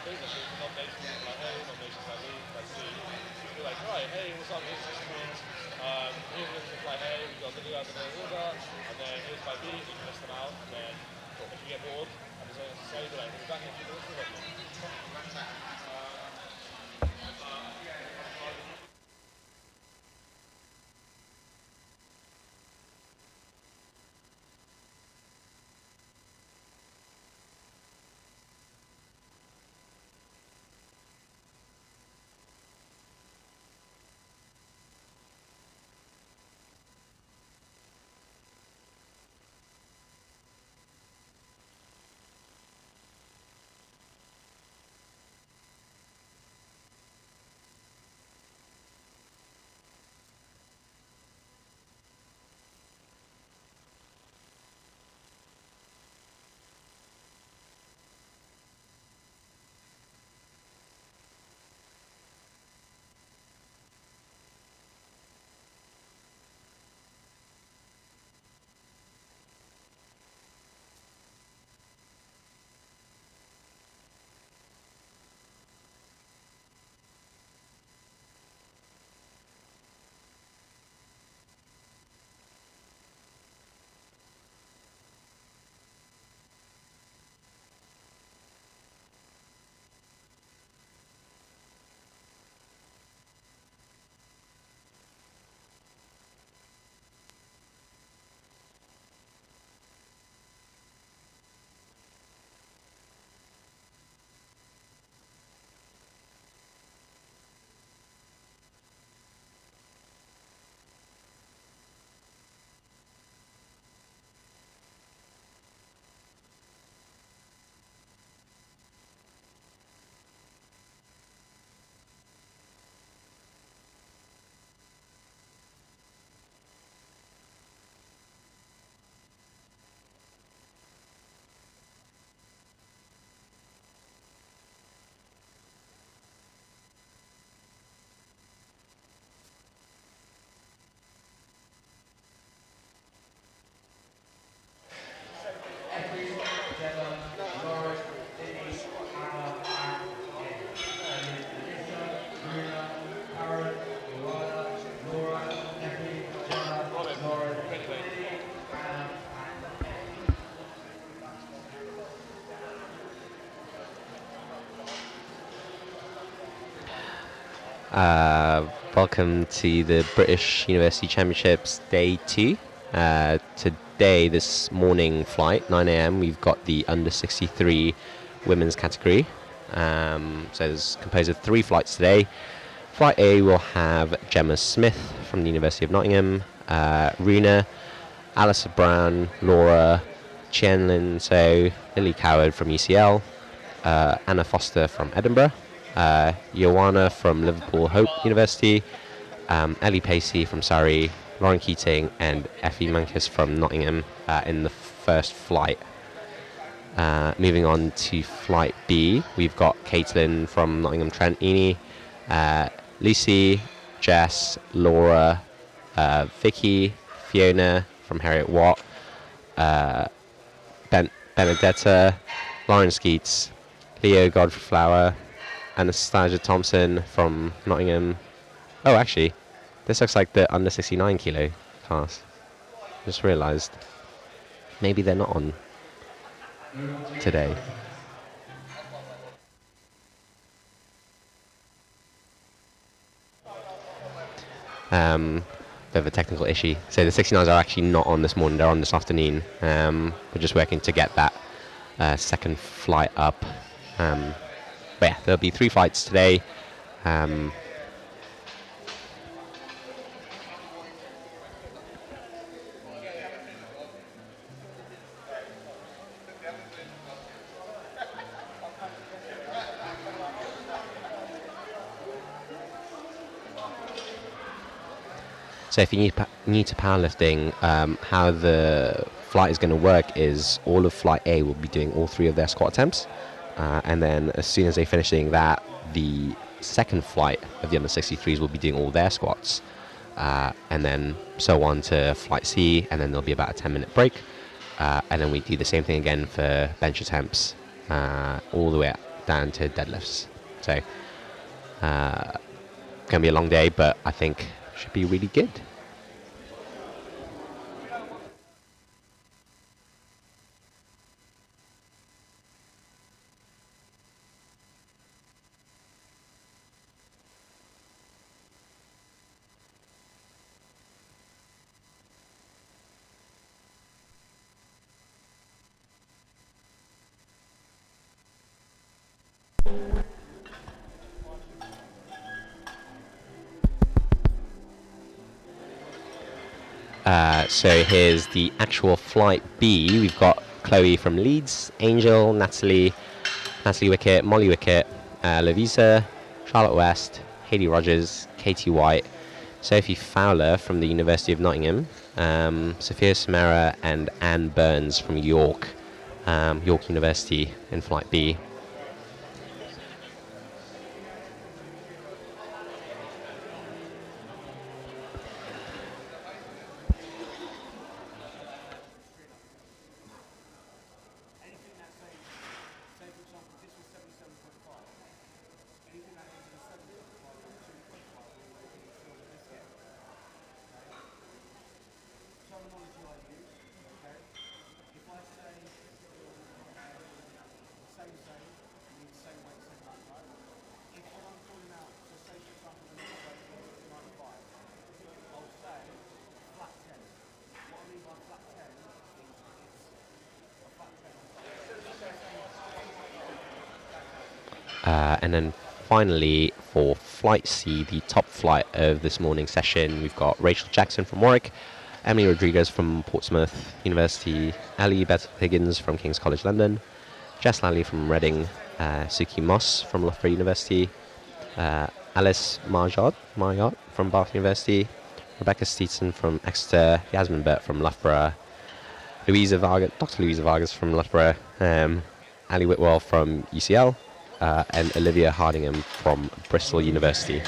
thing, and the nominations like A, nominations like B, like C. You're like, right, hey, what's up, here's the screens. Here's the fly A, we've got the order, and then here's by B, you can list them out, and then if you get bored, and there's anything to say, you're like, we'll be back in a few minutes, we'll let you. Welcome to the British University Championships Day 2. Today, this morning flight, 9 a.m, we've got the under 63 women's category. So it's composed of 3 flights today. Flight A will have Gemma Smith from the University of Nottingham, Runa, Alistair Brown, Laura, Qianlin So, Lily Coward from UCL, Anna Foster from Edinburgh, Joanna from Liverpool Hope University, Ellie Pacey from Surrey, Lauren Keating and Effie Mankis from Nottingham in the first flight. Moving on to flight B, we've got Caitlin from Nottingham Trent Uni, Lucy, Jess, Laura, Vicky, Fiona from Harriet Watt, Benedetta, Lauren Skeets, Leo Godfrey Flower, Anastasia Thompson from Nottingham. Oh, actually, this looks like the under 69 kilo class. Just realised. Maybe they're not on today. Bit of a technical issue. So the 69s are actually not on this morning, they're on this afternoon. We're just working to get that second flight up. But yeah, there'll be 3 flights today. So if you're new to powerlifting, how the flight is going to work is all of flight A will be doing all 3 of their squat attempts. And then as soon as they finish doing that, the second flight of the under 63s will be doing all their squats. And then so on to flight C, and then there'll be about a 10-minute break. And then we do the same thing again for bench attempts all the way down to deadlifts. So, gonna be a long day, but I think should be really good. So here's the actual flight B. We've got Chloe from Leeds, Angel, Natalie Wickett, Molly Wickett, Lavisa, Charlotte West, Hayley Rogers, Katie White, Sophie Fowler from the University of Nottingham, Sophia Samara and Anne Burns from York University in flight B. And then finally, for Flight C, the top flight of this morning's session, we've got Rachel Jackson from Warwick, Emily Rodriguez from Portsmouth University, Ali Beth Higgins from King's College London, Jess Lally from Reading, Suki Moss from Loughborough University, Alice Marjot from Bath University, Rebecca Steeton from Exeter, Yasmin Burt from Loughborough, Dr. Louisa Vargas from Loughborough, Ali Whitwell from UCL, and Olivia Hardingham from Bristol University.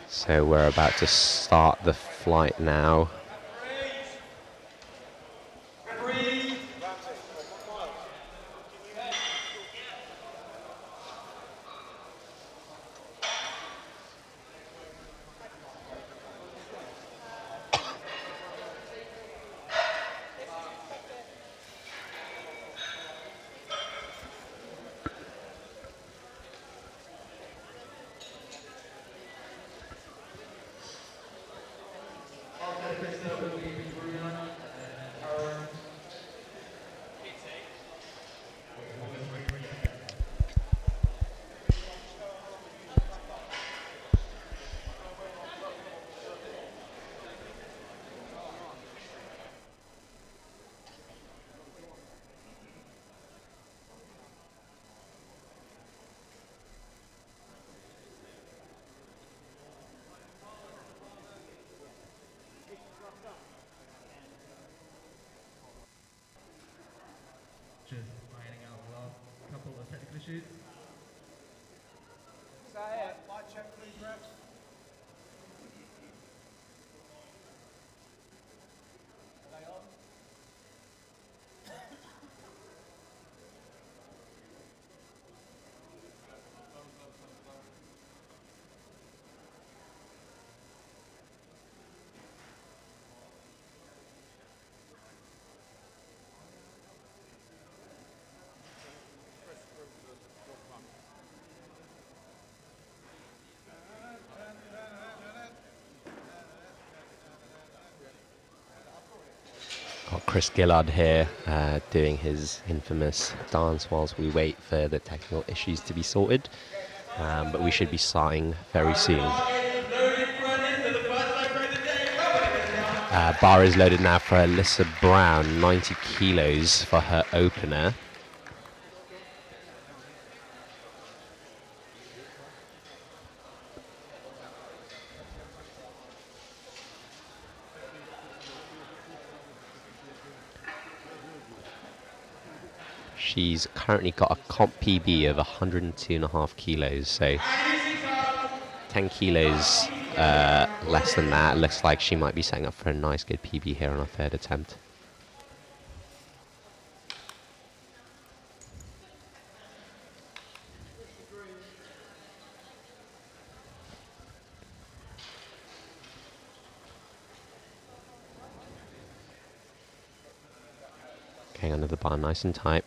So we're about to start the flight now. Just ironing out the last couple of technical issues. Is that it? Light check 3 reps. Are they on? Got Chris Gillard here doing his infamous dance whilst we wait for the technical issues to be sorted. But we should be starting very soon. Bar is loaded now for Alyssa Brown, 90 kilos for her opener. She's currently got a comp PB of 102.5 kilos, so 10 kilos less than that. Looks like she might be setting up for a nice good PB here on her third attempt. Getting under the bar nice and tight.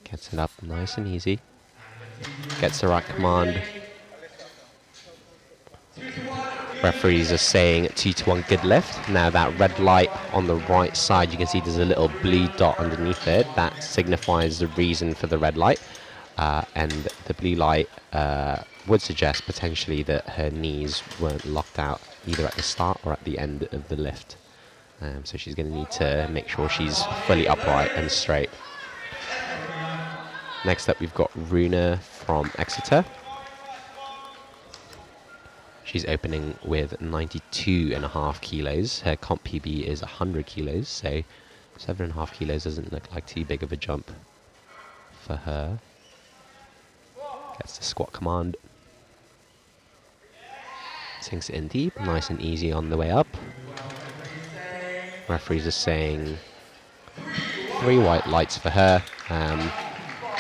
Gets it up nice and easy. Gets the right command. Referees are saying 2-1 good lift. Now that red light on the right side, you can see there's a little blue dot underneath it. That signifies the reason for the red light. And the blue light would suggest potentially that her knees weren't locked out either at the start or at the end of the lift. So she's going to need to make sure she's fully upright and straight. Next up, we've got Runa from Exeter. She's opening with 92.5 kilos. Her comp PB is 100 kilos, so 7.5 kilos doesn't look like too big of a jump for her. Gets the squat command. Sinks it in deep, nice and easy on the way up. Referees are saying 3 white lights for her.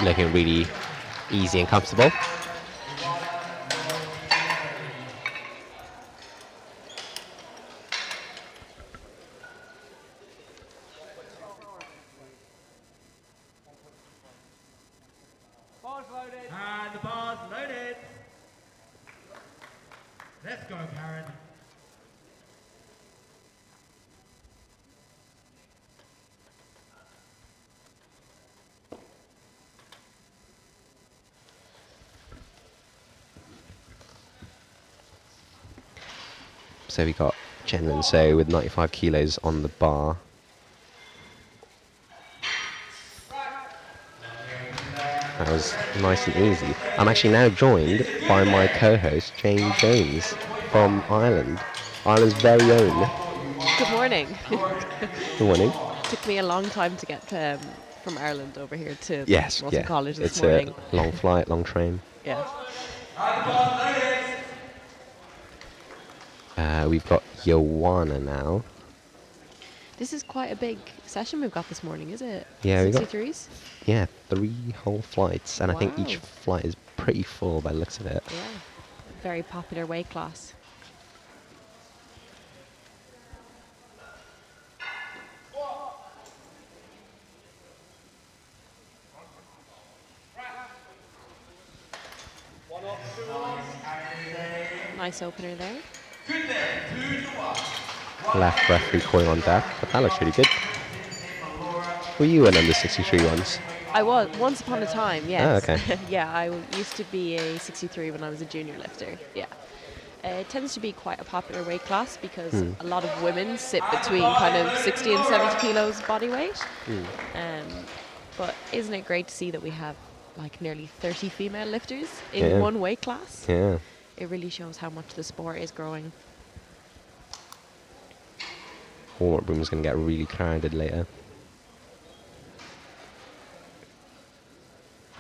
Looking really easy and comfortable. Bar's loaded. And the bar's loaded. Let's go, Karen. So we got Jen Rinso with 95 kilos on the bar. That was nice and easy. I'm actually now joined by my co-host, Jane Jones from Ireland. Ireland's very own. Good morning. Good morning. Took me a long time to get from Ireland over here to Yes, Russell yeah. College this It's morning. a long flight, long train. Yeah. We've got Joanna now. This is quite a big session we've got this morning, is it? Yeah, we got 63s? Yeah, 3 whole flights, and I think each Wow. flight is pretty full by the looks of it. Yeah. Very popular weight class. Nice opener there. Left referee calling on deck, but that looks really good. Were you an under 63 once? I was, once upon a time, yes. Oh, okay. Yeah, I used to be a 63 when I was a junior lifter, yeah. It tends to be quite a popular weight class because a lot of women sit between kind of 60 and 70 kilos body weight. But isn't it great to see that we have like nearly 30 female lifters in one weight class? Yeah. It really shows how much the sport is growing. Warm-up room is going to get really crowded later.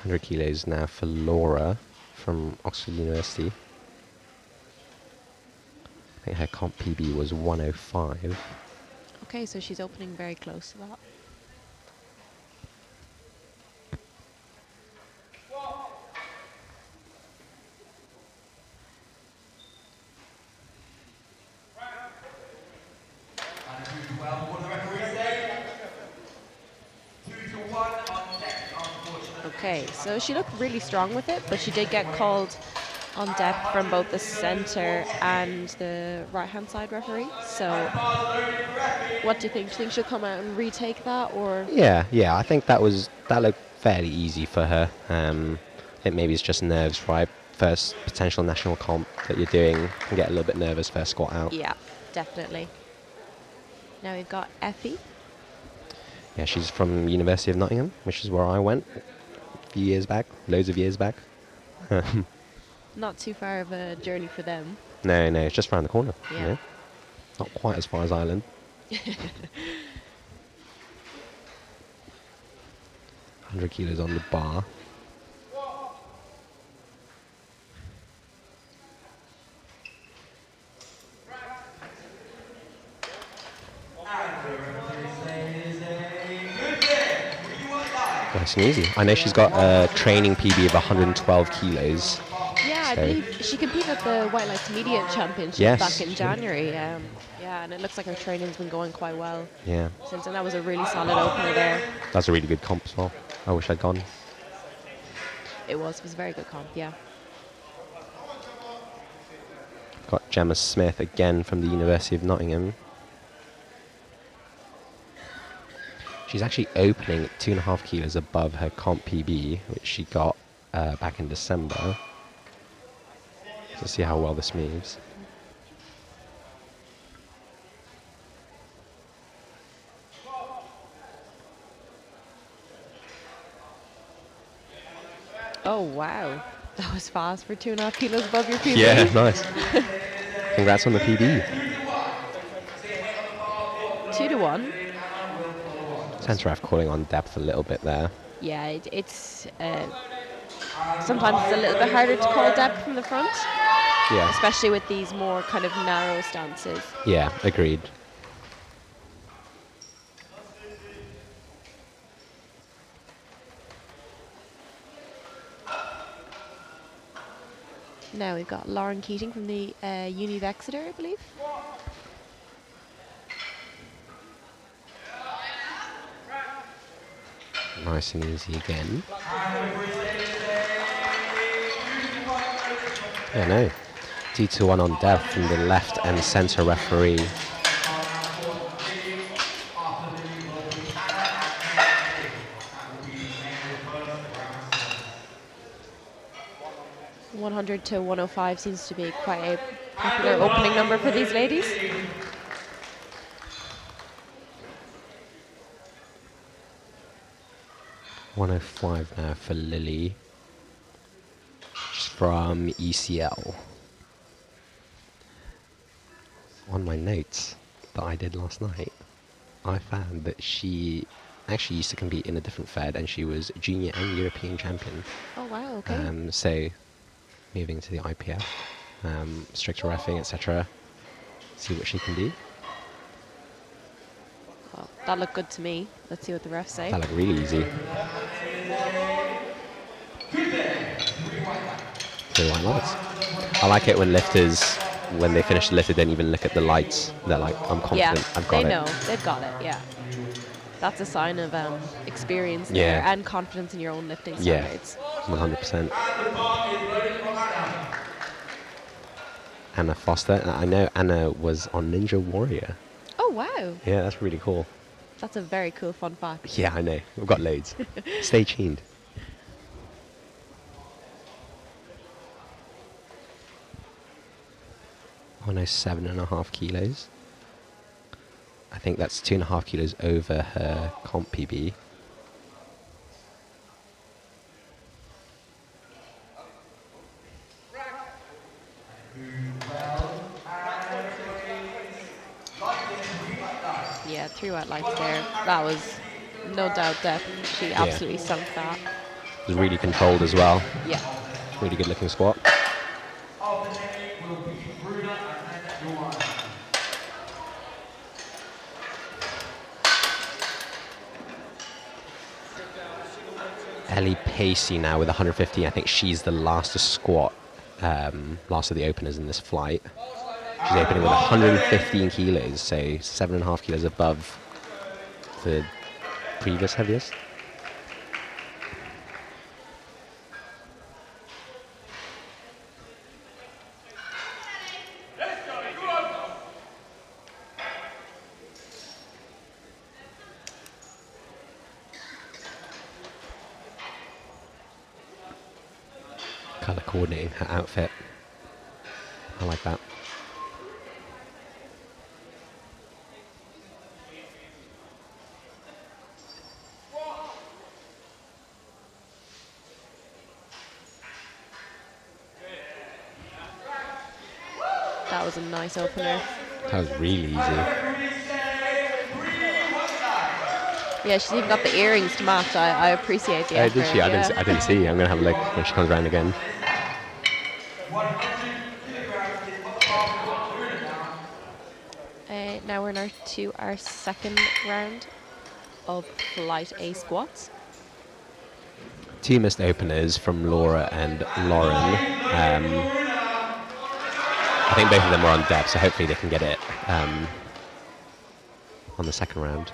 100 kilos now for Laura from Oxford University. I think her comp PB was 105. Okay, so she's opening very close to that. Okay, so she looked really strong with it, but she did get called on depth from both the centre and the right-hand side referee. So, what do you think? Do you think she'll come out and retake that, or? Yeah, I think that looked fairly easy for her. I think maybe it's just nerves, right? First potential national comp that you're doing, and get a little bit nervous first squat out. Yeah, definitely. Now we've got Effie. Yeah, she's from University of Nottingham, which is where I went a few years back, loads of years back. Not too far of a journey for them. No, it's just around the corner. Yeah. You know? Not quite as far as Ireland. 100 kilos on the bar. Nice and easy. I know she's got a training PB of 112 kilos. Yeah, I believe she competed at the White Lights Media Championship Yes. back in January. Yeah, and it looks like her training's been going quite well Yeah. since, and that was a really solid opener there. That's a really good comp as well. I wish I'd gone. It was a very good comp, yeah. Got Gemma Smith again from the University of Nottingham. She's actually opening 2.5 kilos above her comp PB, which she got back in December. So see how well this moves. Oh, wow. That was fast for 2.5 kilos above your PB. Yeah, nice. Congrats on the PB. 2-1. Centre ref calling on depth a little bit there. Yeah, it's sometimes it's a little bit harder to call depth from the front, Yeah. especially with these more kind of narrow stances. Yeah, agreed. Now we've got Lauren Keating from the Uni of Exeter, I believe. Nice and easy again. Yeah, no. 2-1 on depth from the left and centre referee. $100 to $105 seems to be quite a popular opening number for these ladies. $105 now for Lily. She's from ECL. On my notes that I did last night, I found that she actually used to compete in a different fed and she was junior and European champion. Oh, wow, okay. So moving to the IPF, stricter reffing, etc. See what she can do. Well, that looked good to me. Let's see what the refs say. That looked really easy. 3 white lights. I like it when lifters, when they finish the lift, they don't even look at the lights. They're like, I'm confident, Yeah, I've got it. they know. They've got it, yeah. That's a sign of experience there Yeah. and confidence in your own lifting Yeah, standards. 100%. Anna Foster. I know Anna was on Ninja Warrior. Oh, wow. Yeah, that's really cool. That's a very cool fun fact. Yeah, I know. We've got loads. Stay tuned. Oh no, 7.5 kilos. I think that's 2.5 kilos over her comp PB. Yeah, 3 white lights there. That was no doubt depth. She absolutely sunk that. It was really controlled as well. Yeah. Really good looking squat. Ellie Pacey now with 150. I think she's the last to squat, last of the openers in this flight. She's opening with 115 kilos, so 7.5 kilos above the previous heaviest. Colour coordinating her outfit. I like that. That was a nice opener. That was really easy. Yeah, she's even got the earrings to match. I appreciate the Oh, effort. did she? Yeah. I didn't see. I'm going to have a look when she comes around again. 100 kilograms is what the bar will do now. Now we're to our second round of flight A squats. Two missed openers from Laura and Lauren. I think both of them were on depth, so hopefully they can get it on the second round.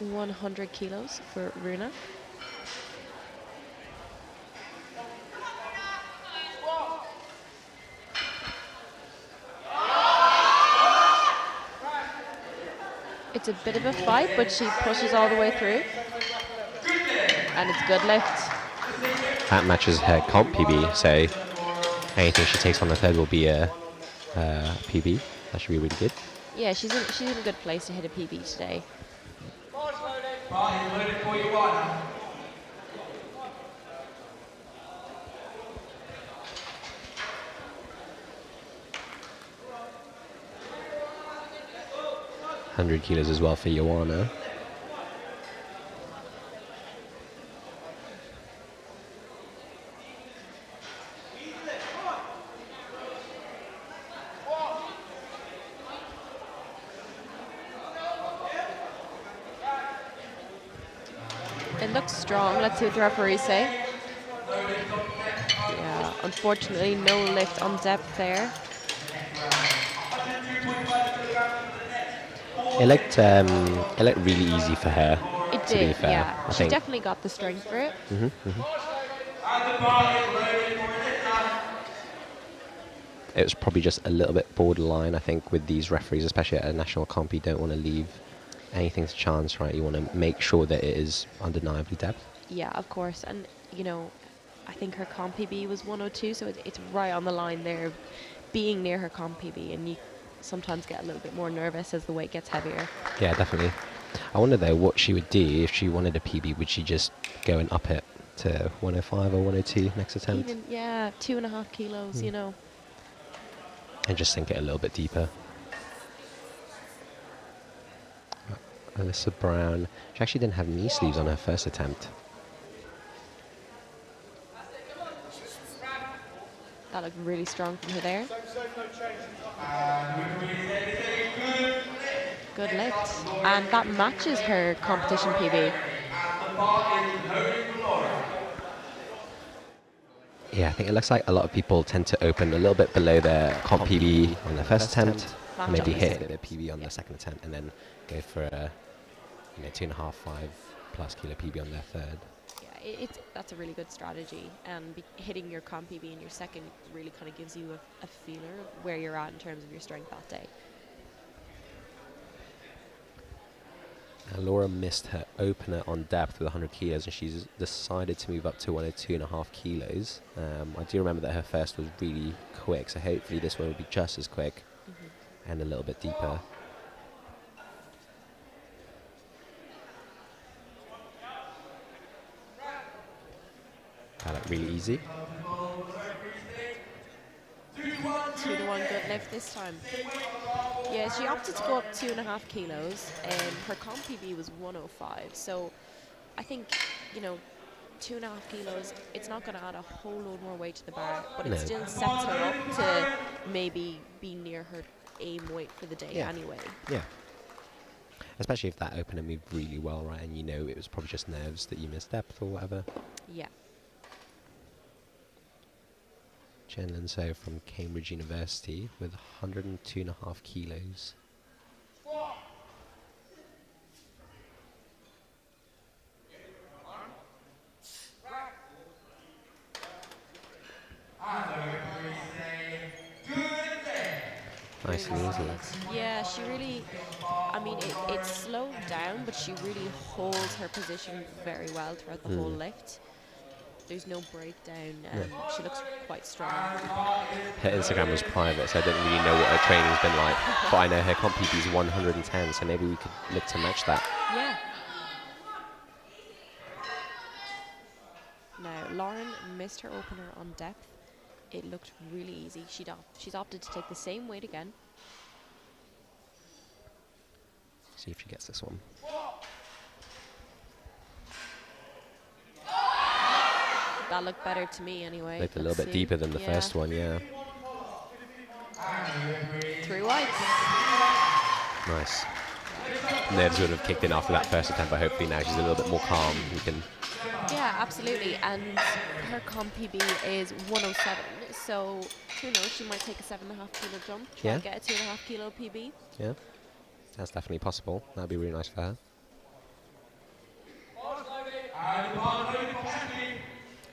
$100 kilos for Runa. It's a bit of a fight, but she pushes all the way through. And it's good lift. That matches her comp PB, so anything she takes on the third will be a PB. That should be really good. Yeah, she's in a good place to hit a PB today. Bar is loaded for you one. $100 kilos as well for Joanna. It looks strong. Let's see what the referees say. Yeah, unfortunately, no lift on depth there. It looked really easy for her. It to be did, fair, yeah. I She think. definitely got the strength for it. And the bar is loaded for it. It was probably just a little bit borderline, I think, with these referees, especially at a national comp. You don't want to leave anything to chance, right? You want to make sure that it is undeniably depth. Yeah, of course. And, you know, I think her comp PB was 102, so it's right on the line there, being near her comp PB, and you sometimes get a little bit more nervous as the weight gets heavier. Yeah, definitely. I wonder, though, what she would do if she wanted a PB. Would she just go and up it to 105 or 102 next attempt? Even, yeah, 2.5 kilos, you know. And just sink it a little bit deeper. Alyssa Brown. She actually didn't have knee sleeves on her first attempt. That looked really strong from her there. Good lift. And that matches her competition PB. Yeah, I think it looks like a lot of people tend to open a little bit below their comp PB on their first attempt, and maybe hit their PB on their second attempt, and then go for a 2.5, 5+ kilo PB on their third. Yeah, that's a really good strategy, and hitting your comp PB in your second really kind of gives you a feeler of where you're at in terms of your strength that day. Laura missed her opener on depth with 100 kilos, and she's decided to move up to 102.5 kilos. I do remember that her first was really quick, so hopefully this one will be just as quick and a little bit deeper. That looked really easy. 2-to-1 good lift this time. Yeah, she opted to go up 2.5 kilos, and her comp PB was 105. So I think, 2.5 kilos, it's not going to add a whole load more weight to the bar, but it still sets her up to maybe be near her aim weight for the day anyway. Yeah. Especially if that opener moved really well, right, and it was probably just nerves that you missed depth or whatever. Yeah. Jen Linso from Cambridge University with 102.5 kilos. Nice and easy. Yeah, she really, it slowed down, but she really holds her position very well throughout the whole lift. There's no breakdown, and she looks quite strong. Her Instagram was private, so I don't really know what her training's been like. But I know her comp PB is 110, so maybe we could look to match that. Yeah. Now, Lauren missed her opener on depth. it looked really easy. She's opted to take the same weight again. See if she gets this one. That looked better to me anyway. Looked a little bit deeper than the first one, yeah. 3 whites. Nice. Nerves would have kicked in after that first attempt, but hopefully now she's a little bit more calm. We can. Yeah, absolutely. And her comp PB is 107. So who knows? She might take a 7.5 kilo jump. Try and get a 2.5 kilo PB. Yeah, that's definitely possible. That'd be really nice for her.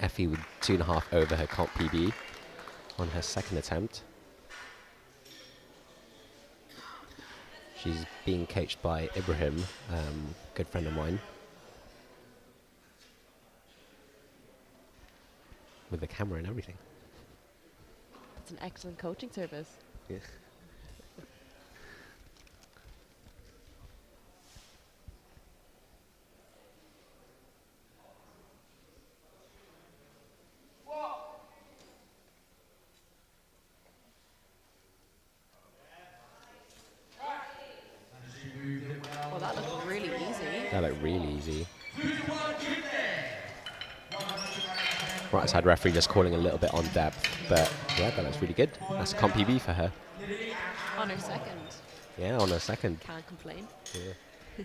Effie with 2.5 over her comp PB on her second attempt. She's being coached by Ibrahim, good friend of mine. With the camera and everything. That's an excellent coaching service. Yeah. Well, that looked really easy. That looked really easy. Right side referee just calling a little bit on depth, but yeah, that looks really good. That's a comp PB for her. On her second. Yeah, on her second. Can't complain. Yeah.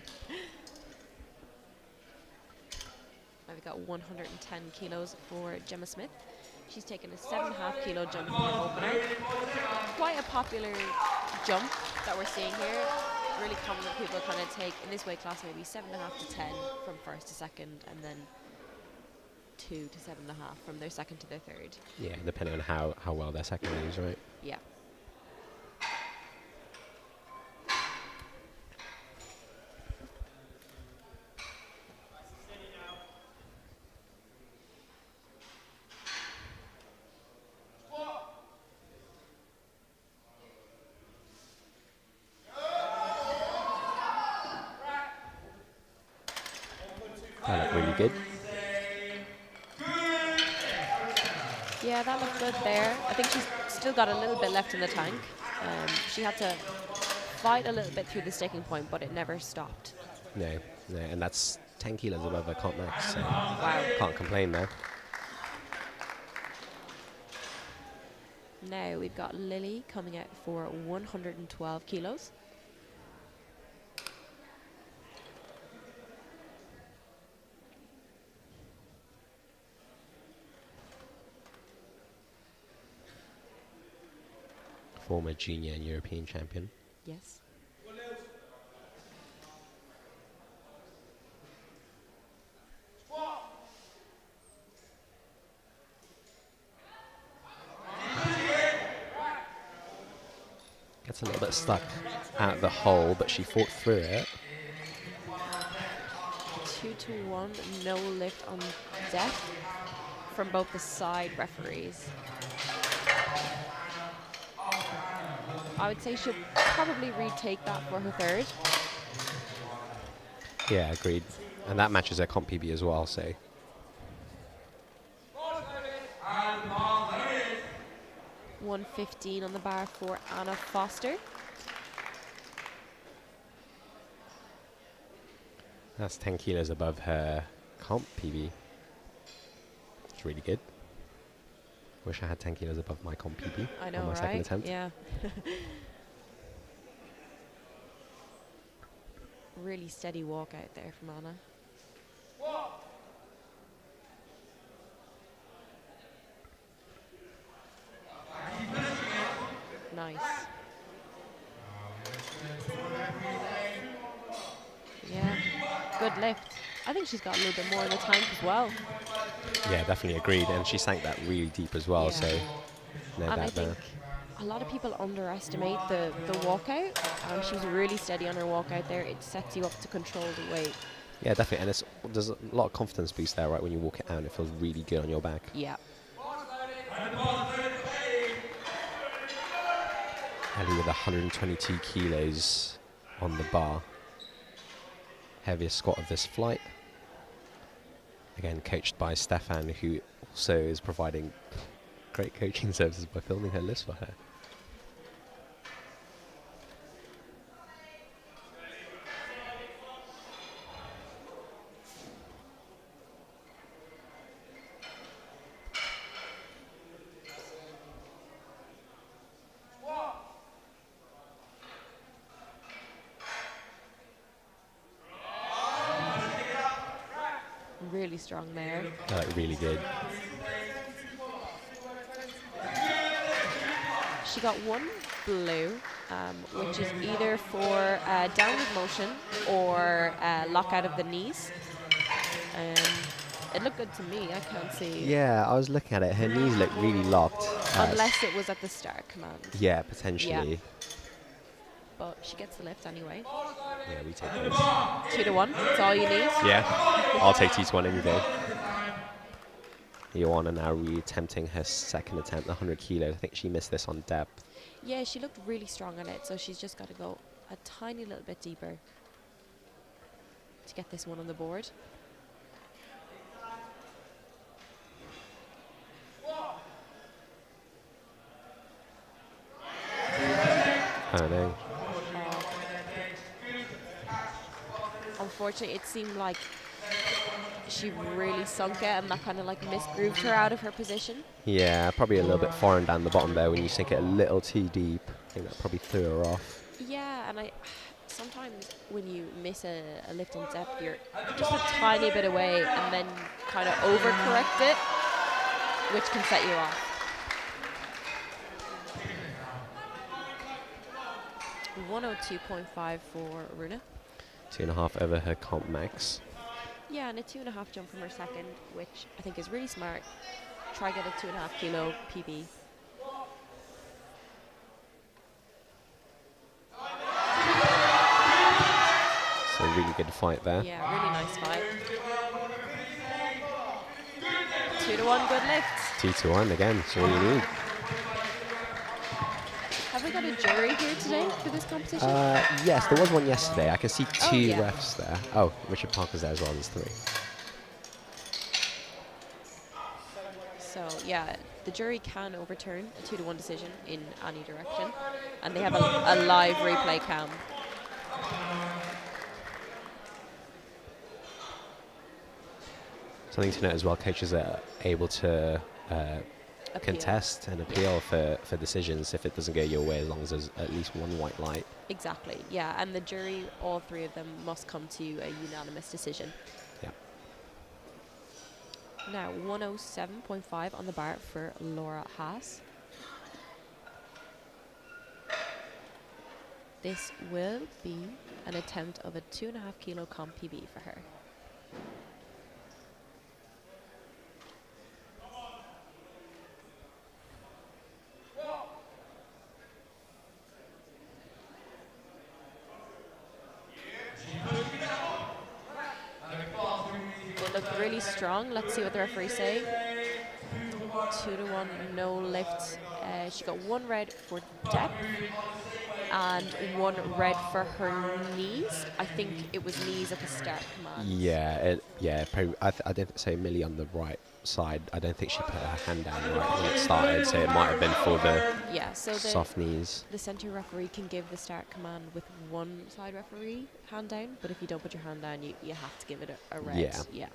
I've got 110 kilos for Gemma Smith. She's taken a 7.5 kilo jump for her opener. Quite a popular jump that we're seeing here. Really common that people kind of take in this weight class maybe 7.5 to 10 from first to second, and then 2 to 7.5 from their second to their third. Yeah, depending on how well their second is, right? Yeah. That looked really good. Yeah, that looked good there. I think she's still got a little bit left in the tank. She had to fight a little bit through the sticking point, but it never stopped. No, and that's 10 kilos above her comp max, so Wow. can't complain there. Now we've got Lily coming out for 112 kilos. Former junior and European champion. Yes. Gets a little bit stuck at the hole, but she fought through it. 2 to 1, no lift on deck from both the side referees. I would say she'll probably retake that for her third. Yeah, agreed. And that matches her comp PB as well, so. 115 on the bar for Anna Foster. That's 10 kilos above her comp PB. It's really good. Wish I had 10 kilos above my comp PB I know, on my right? second attempt. Yeah. Really steady walk out there from Anna. Nice. Yeah, good lift. I think she's got a little bit more in the tank as well. Yeah, definitely agreed. And she sank that really deep as well, Yeah. so no And I doubt there. think a lot of people underestimate the walkout. She was really steady on her walkout there. It sets you up to control the weight. Yeah, definitely. And there's a lot of confidence boost there, right? When you walk it out, it feels really good on your back. Yeah. Ellie with 122 kilos on the bar. Heaviest squat of this flight. Again, coached by Stefan, who also is providing great coaching services by filming her lifts for her. Really strong there. Like really good. She got one blue, which is either for downward motion or lockout of the knees. It looked good to me. I can't see. Yeah, I was looking at it. Her knees look really locked. Unless it was at the start command. Yeah, potentially. Yeah. But she gets the lift anyway. Yeah, we take those. 2 to 1. That's all you need. Yeah, I'll take 2 to 1 any day. Joanna now re-attempting her second attempt, 100 kilos. I think she missed this on depth. Yeah, she looked really strong on it, so she's just got to go a tiny little bit deeper to get this one on the board. I don't know. Unfortunately, it seemed like she really sunk it and that kind of like misgrooved her out of her position. Yeah, probably a little bit foreign down the bottom there when you sink it a little too deep. I think that probably threw her off. Yeah, and sometimes when you miss a lift on depth, you're just a tiny bit away and then kind of overcorrect it, which can set you off. 102.5 for Runa. 2.5 over her comp max. Yeah, and a 2.5 jump from her second, which I think is really smart. Try get a 2.5 kilo PB. So really good fight there. Yeah, really nice fight. 2 to 1, good lift. 2 to 1 again, that's all you need. Have we got a jury here today for this competition? Yes, there was one yesterday. I can see 2 yeah. refs there. Oh, Richard Parker's there as well, there's 3. So, yeah, the jury can overturn a 2 to 1 decision in any direction. And they have a live replay cam. Something to note as well, coaches are able to contest and appeal for decisions if it doesn't go your way, as long as there's at least one white light. Exactly, yeah, and the jury, all 3 of them, must come to a unanimous decision. Yeah. Now, 107.5 on the bar for Laura Haas. This will be an attempt of a 2.5 kilo comp PB for her. Really strong. Let's see what the referees say. 2 to 1, no lift. She got 1 red for depth and 1 red for her knees. I think it was knees at the start command. Yeah, probably, I don't say Millie on the right side. I don't think she put her hand down right when it started, so it might have been for the soft knees. The center referee can give the start command with 1 side referee hand down, but if you don't put your hand down, you have to give it a red. Yeah.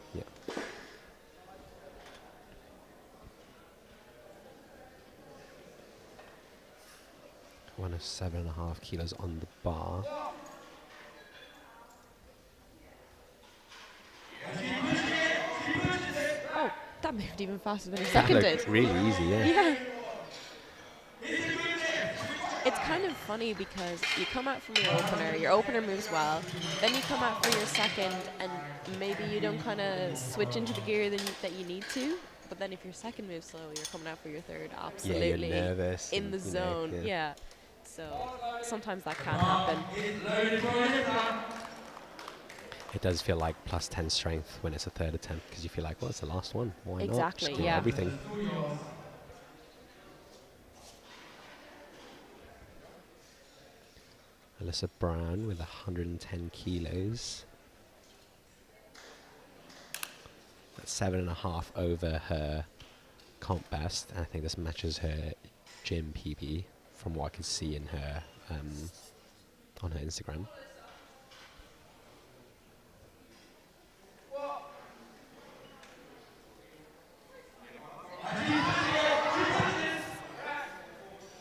7.5 kilos on the bar. Oh, that moved even faster than the second did. Really easy, yeah. It's kind of funny because you come out from your opener moves well, then you come out for your second and maybe you don't kind of switch into the gear that you need to, but then if your second moves slow, you're coming out for your third absolutely you're nervous in the zone. Know, yeah. So sometimes that can happen. It does feel like plus 10 strength when it's a third attempt, because you feel like, well, it's the last one. Why not? Exactly, Just do yeah. everything. Alyssa Brown with 110 kilos. That's 7.5 over her comp best, and I think this matches her gym PB from what I can see in her on her Instagram.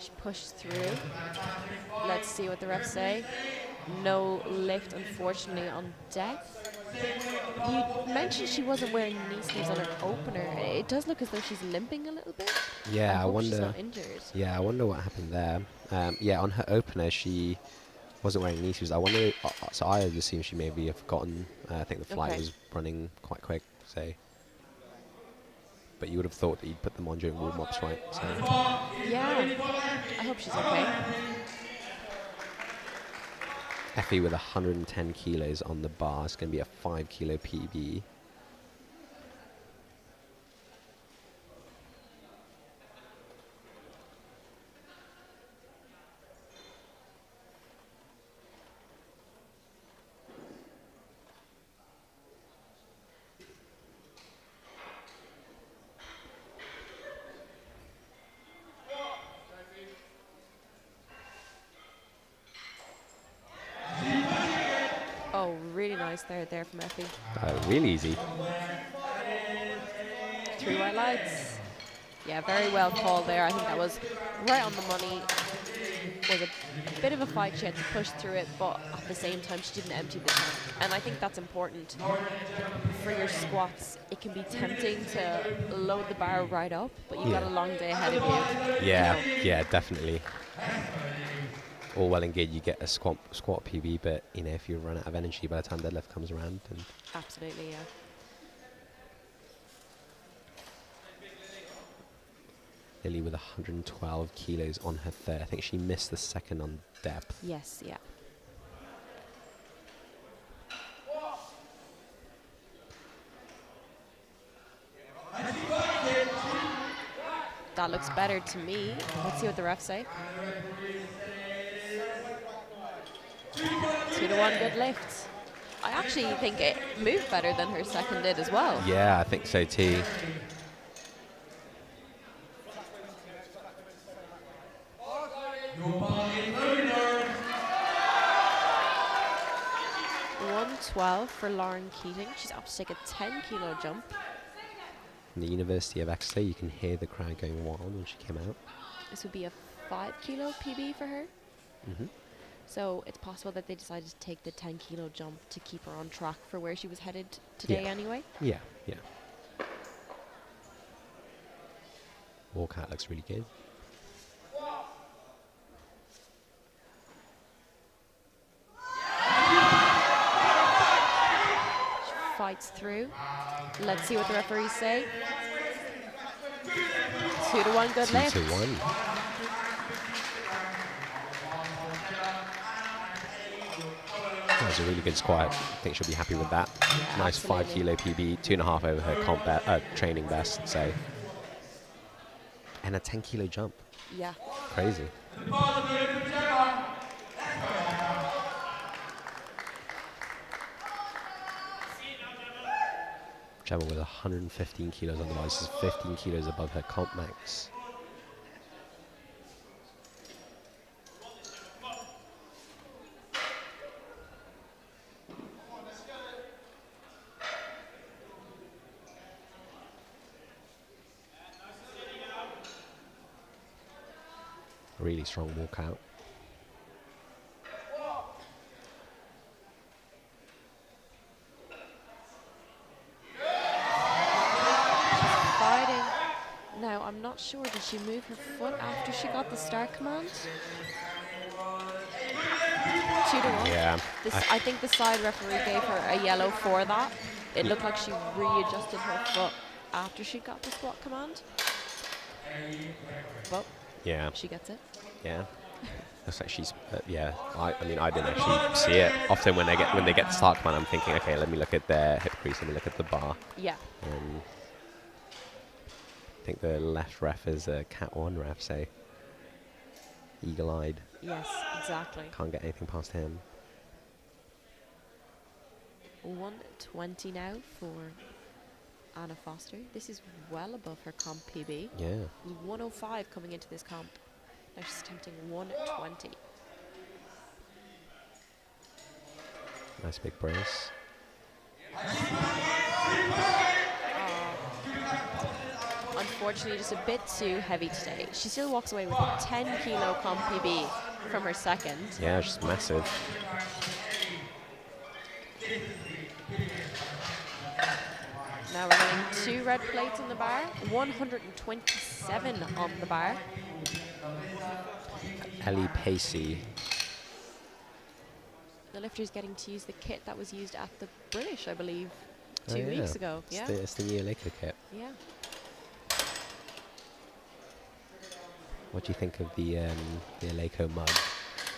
She pushed through. Let's see what the refs say. No lift, unfortunately, on depth. You mentioned she wasn't wearing knee sleeves on her opener. It does look as though she's limping a little bit. Yeah, I hope wonder. she's not injured. Yeah, I wonder what happened there. Yeah, on her opener, she wasn't wearing knee sleeves. I wonder. So I assume she maybe have forgotten. I think the flight was running quite quick. So, but you would have thought that you'd put them on during warm-ups, right? So. Yeah, I hope she's okay. Effie with 110 kilos on the bar. It's going to be a 5 kilo PB. Oh, really nice there from Effie. Really easy. 3 white lights. Yeah, very well called there. I think that was right on the money. Was a bit of a fight. She had to push through it, but at the same time, she didn't empty the tank. And I think that's important for your squats. It can be tempting to load the bar right up, but you've got a long day ahead of you. Yeah, yeah, definitely. All well and good, you get a squat PB, but you know, if you run out of energy by the time deadlift comes around, then absolutely, yeah. Lily with 112 kilos on her third. I think she missed the second on depth. Yes, yeah. That looks better to me. Let's see what the refs say. 2-1 good lift. I actually think it moved better than her second did as well. Yeah, I think so too. $112 for Lauren Keating. She's up to take a 10 kilo jump. From the University of Exeter, you can hear the crowd going wild when she came out. This would be a 5 kilo PB for her. Mm-hmm. So it's possible that they decided to take the 10 kilo jump to keep her on track for where she was headed today anyway. Yeah, yeah. Walkout looks really good. She fights through. Let's see what the referees say. 2-1 good lift. 2-1. That was a really good squat. I think she'll be happy with that. Yeah, nice absolutely. 5 kilo PB, 2.5 over her comp training best. So, and a 10 kilo jump. Yeah. Crazy. Gemma with 115 kilos on the bar. This is 15 kilos above her comp max. Really strong walkout. Fighting. Now, I'm not sure, did she move her foot after she got the start command? 2-1. Yeah. I think the side referee gave her a yellow for that. It looked like she readjusted her foot after she got the squat command. But Yeah. she gets it. Yeah. Looks like she's, yeah. I mean, I didn't actually see it. Often when they get the start command, I'm thinking, okay, let me look at their hip crease, let me look at the bar. Yeah. I think the left ref is a Cat 1 ref, so eagle-eyed. Yes, exactly. Can't get anything past him. 120 now for Anna Foster. This is well above her comp PB. Yeah. 105 coming into this comp. Now she's attempting 120. Nice big brace. Unfortunately, just a bit too heavy today. She still walks away with a 10 kilo comp PB from her second. Yeah, she's massive. Now we're getting 2 red plates on the bar, 127 on the bar. Ellie Pacey. The lifter's getting to use the kit that was used at the British, I believe, Oh, 2 yeah. weeks ago. Yeah. It's the new Eleiko kit. Yeah. What do you think of the Eleiko mug?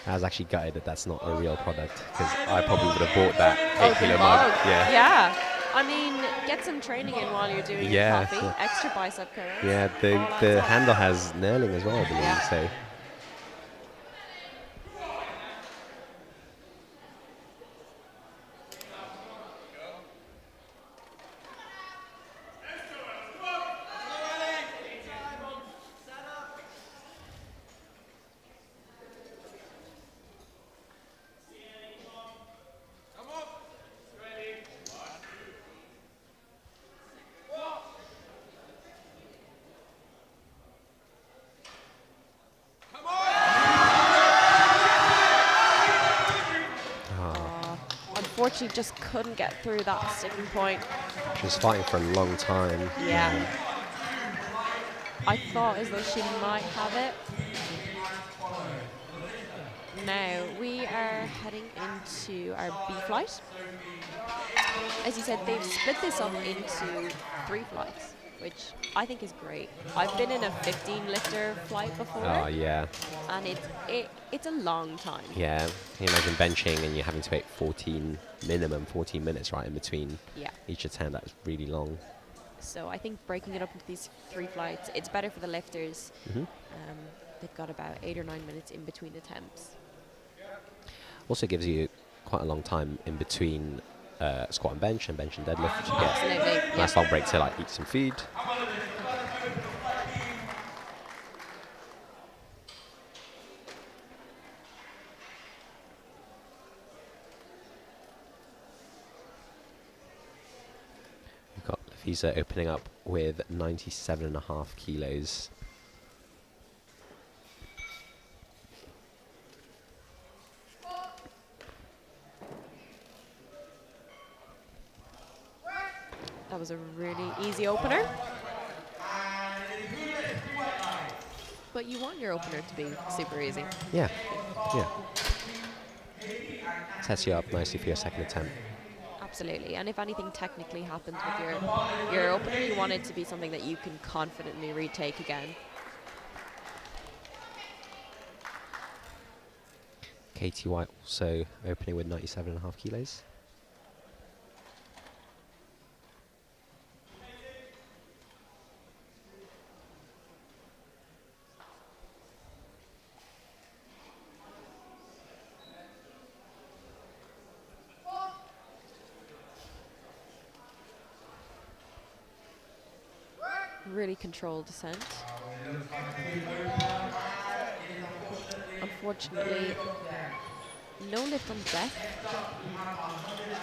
I was actually gutted that that's not a real product, because I probably would have bought that 8 kilo mug. Yeah. Yeah. I mean, get some training in while you're doing your coffee. Yeah. Extra bicep curls. Yeah, the handle has knurling as well, I believe. Yeah. So. Unfortunately, just couldn't get through that sticking point. She was fighting for a long time. Yeah. I thought as though she might have it. Now we are heading into our B flight. As you said, they've split this up into 3 flights, which I think is great. I've been in a 15 lifter flight before. Oh, yeah. And it's a long time. Yeah. Can you imagine benching and you're having to wait minimum 14 minutes right in between each attempt? That's really long. So I think breaking it up into these 3 flights, it's better for the lifters. They've got about 8 or 9 minutes in between attempts. Also gives you quite a long time in between squat and bench and deadlift to get a nice long break to like eat some food. We've got Lafisa opening up with 97.5 kilos. That was a really easy opener. But you want your opener to be super easy. Yeah, yeah. Sets you up nicely for your second attempt. Absolutely. And if anything technically happens with your opener, you want it to be something that you can confidently retake again. Katie White also opening with 97.5 kilos. Really controlled descent. Unfortunately, no lift on deck.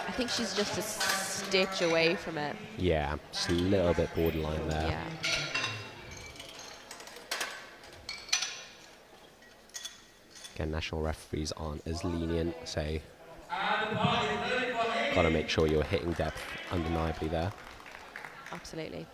I think she's just a stitch away from it. Yeah, just a little bit borderline there. Yeah. Again, national referees aren't as lenient, so got to make sure you're hitting depth undeniably there. Absolutely.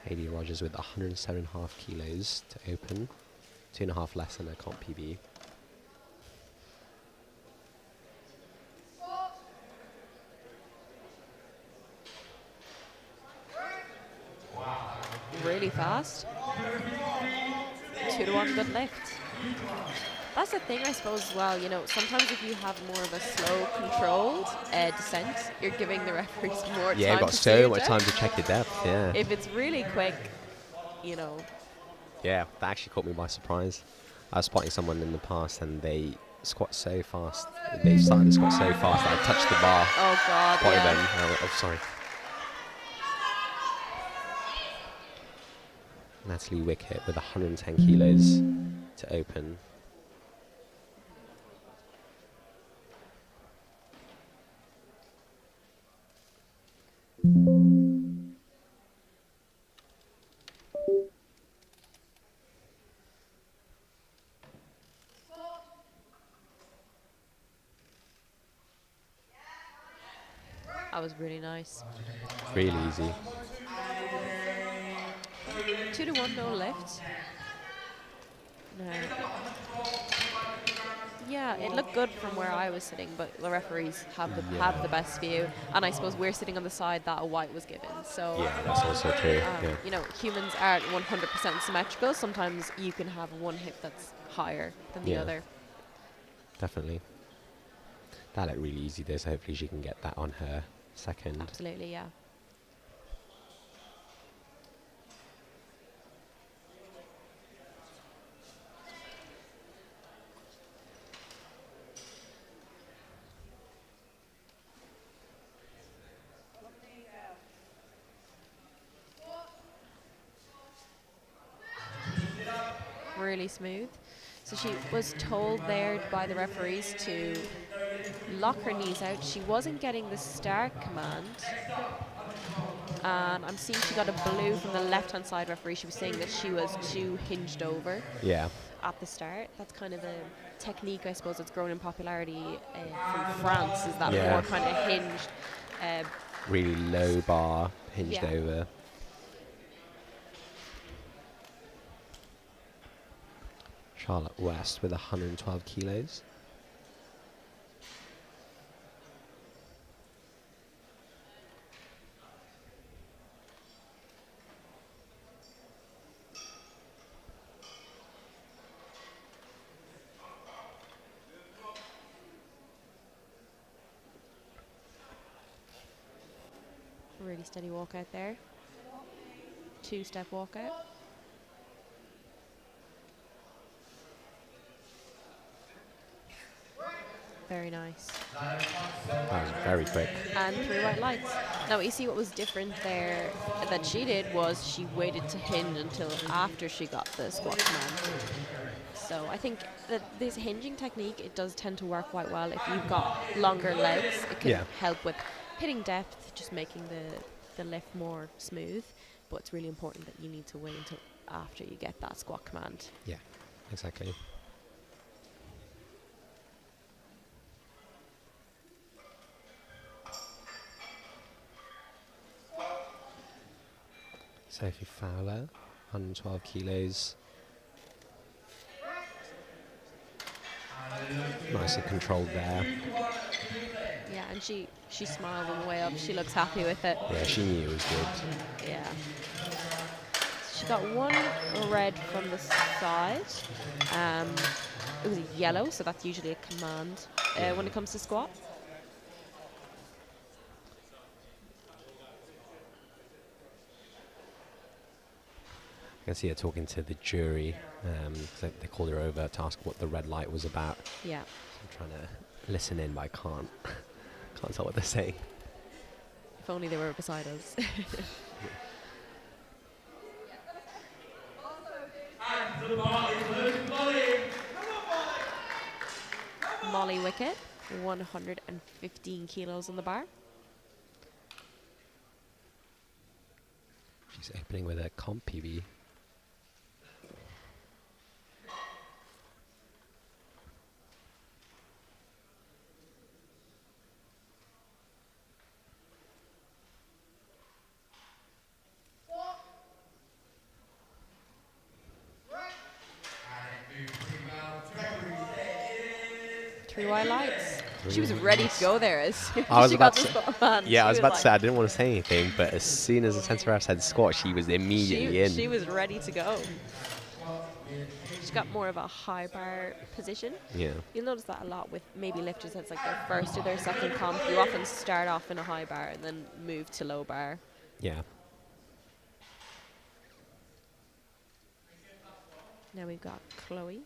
Hayley Rogers with 107.5 kilos to open, 2.5 less than her comp PB. Really fast. 2-to-1 good lift. That's the thing, I suppose, as well. You know, sometimes if you have more of a slow, controlled descent, you're giving the referees more time. Yeah, you've got so much time to check your depth, yeah. If it's really quick, you know. Yeah, that actually caught me by surprise. I was spotting someone in the past and they squat so fast. They started to squat so fast that I touched the bar. Oh God, Spotted yeah. them. And I went, oh, sorry. Natalie Wickett with 110 kilos to open. That was really nice. Really easy. 2 to 1, no lift. No. Yeah, it looked good from where I was sitting, but the referees have the best view, and I suppose we're sitting on the side that a white was given. So Yeah, that's also true. Yeah. you know, humans aren't 100% symmetrical. Sometimes you can have one hip that's higher than the Yeah. other. Definitely. That looked really easy though, so hopefully she can get that on her second. Absolutely, yeah. Really smooth. So she was told there by the referees to lock her knees out. She wasn't getting the start command. And I'm seeing she got a blue from the left-hand side referee. She was saying that she was too hinged over Yeah. at the start. That's kind of the technique, I suppose, that's grown in popularity from France, is that Yeah. more kind of hinged. Really low bar, hinged Yeah. over. Charlotte West with 112 kilos. Really steady walk out there. 2-step walk out. Very nice. That was very quick. And 3 white lights. Now, you see what was different there that she did was she waited to hinge until after she got the squat command. So I think that this hinging technique, it does tend to work quite well. If you've got longer legs, it can Yeah. help with hitting depth, just making the lift more smooth. But it's really important that you need to wait until after you get that squat command. Yeah, exactly. Sophie Fowler, 112 kilos. Nicely controlled there. Yeah, and she smiled on the way up. She looks happy with it. Yeah, she knew it was good. Yeah. She got 1 red from the side. It was a yellow, so that's usually a command when it comes to squat. I can see her talking to the jury. They called her over to ask what the red light was about. Yeah. I'm trying to listen in, but I can't. Can't tell what they're saying. If only they were beside us. Molly Wickett, 115 kilos on the bar. She's opening with a comp PB. Three white lights. She was ready to go there as soon I was as she about got the to- spot man. Yeah, I was She about to like- say I didn't want to say anything, but as soon as the centre ref said squat, she was immediately in. She was ready to go. She's got more of a high bar position. Yeah. You'll notice that a lot with maybe lifters that's like their first or their second comp. You often start off in a high bar and then move to low bar. Yeah. Now we've got Chloe.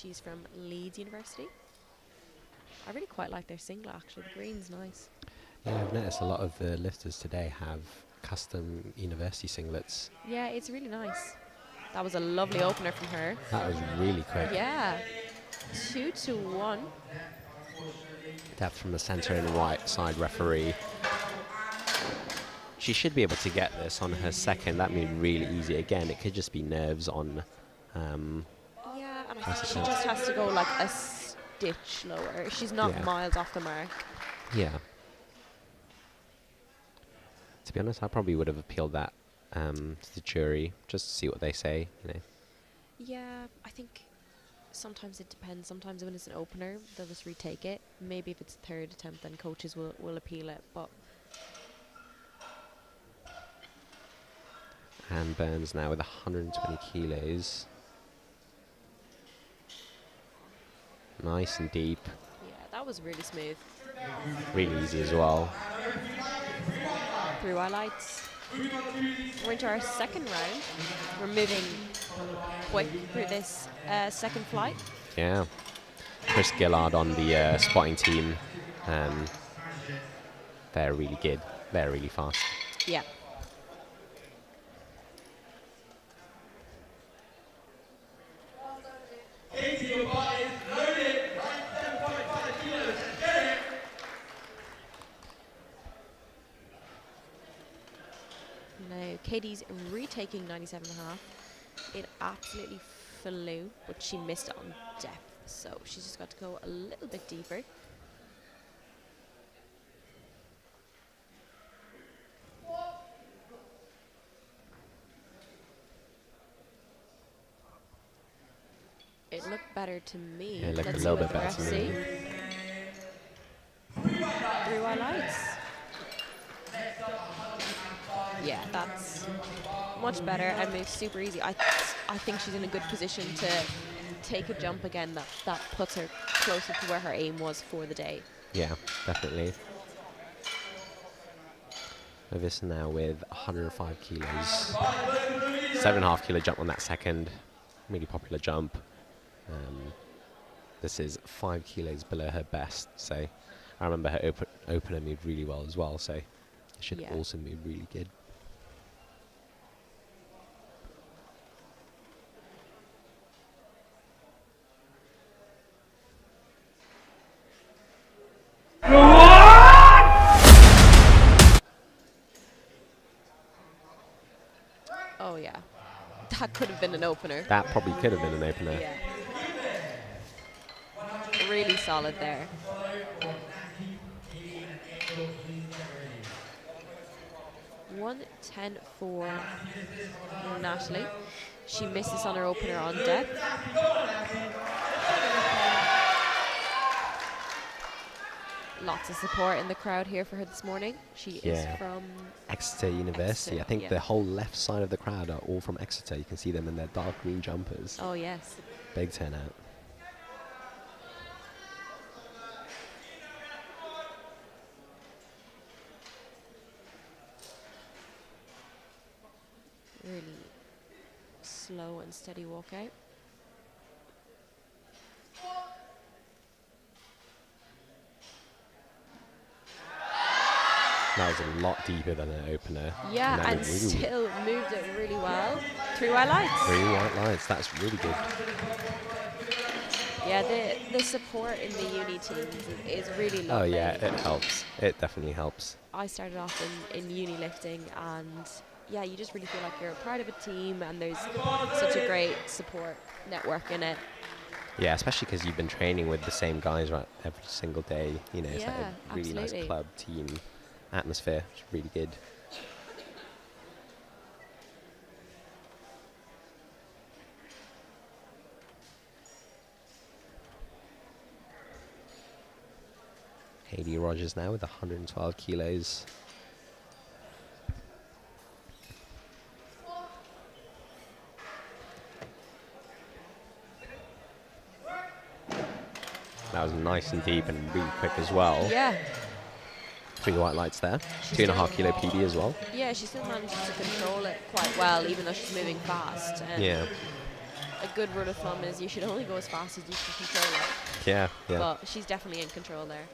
She's from Leeds University. I really quite like their singlet, actually. The green's nice. Yeah, I've noticed a lot of the lifters today have custom university singlets. Yeah, it's really nice. That was a lovely opener from her. That was really quick. Yeah. 2-1. Depth from the centre and right side referee. She should be able to get this on her second. That moved really easy. Again, it could just be nerves on... Yeah, and I think she just has to go like a stitch lower. She's not miles off the mark. Yeah. To be honest, I probably would have appealed that to the jury, just to see what they say, you know. Yeah, I think sometimes it depends. Sometimes when it's an opener, they'll just retake it. Maybe if it's a third attempt, then coaches will appeal it. But And Burns now with 120 kilos. Nice and deep. yeah, that was really smooth. Really easy as well. Through highlights. We're into our second round. We're moving quick through this second flight. Yeah. Chris Gillard on the spotting team. They're really good. They're really fast. Yeah. Now, Katie's retaking 97.5. It absolutely flew, but she missed it on depth. So she's just got to go a little bit deeper. It looked better to me. Yeah, it looked Let's a see little what bit the better refs to me. see. Through our lights. Yeah, that's much better and moves super easy. I think she's in a good position to take a jump again that puts her closer to where her aim was for the day. Yeah, definitely. This now with 105 kilos. 7.5 kilo jump on that second. Really popular jump. This is 5 kilos below her best. So I remember her opener moved really well as well. So it should also move really good. Oh yeah, that could have been an opener. That probably could have been an opener. Yeah. Really solid there. $110 for Natalie. She misses on her opener on depth. Lots of support in the crowd here for her this morning. She is from Exeter University. Exeter, I think the whole left side of the crowd are all from Exeter. You can see them in their dark green jumpers. Oh yes. Big turnout. Really slow and steady walkout. That was a lot deeper than an opener. Yeah, and still moved it really well. Through our lights. Through white lights. That's really good. Yeah, the support in the uni teams is really lovely. Oh yeah, it helps. It definitely helps. I started off in uni lifting, and yeah, you just really feel like you're a part of a team, and there's such a great support network in it. Yeah, especially because you've been training with the same guys right every single day. You know, it's like a really nice club team atmosphere. It's really good. Hayley Rogers now with 112 kilos. That was nice and deep and really quick as well. Yeah. 3 white lights there. 2.5 kilo PD as well. Yeah, she still manages to control it quite well, even though she's moving fast. Yeah. a good rule of thumb is you should only go as fast as you can control it. Yeah, yeah. But she's definitely in control there.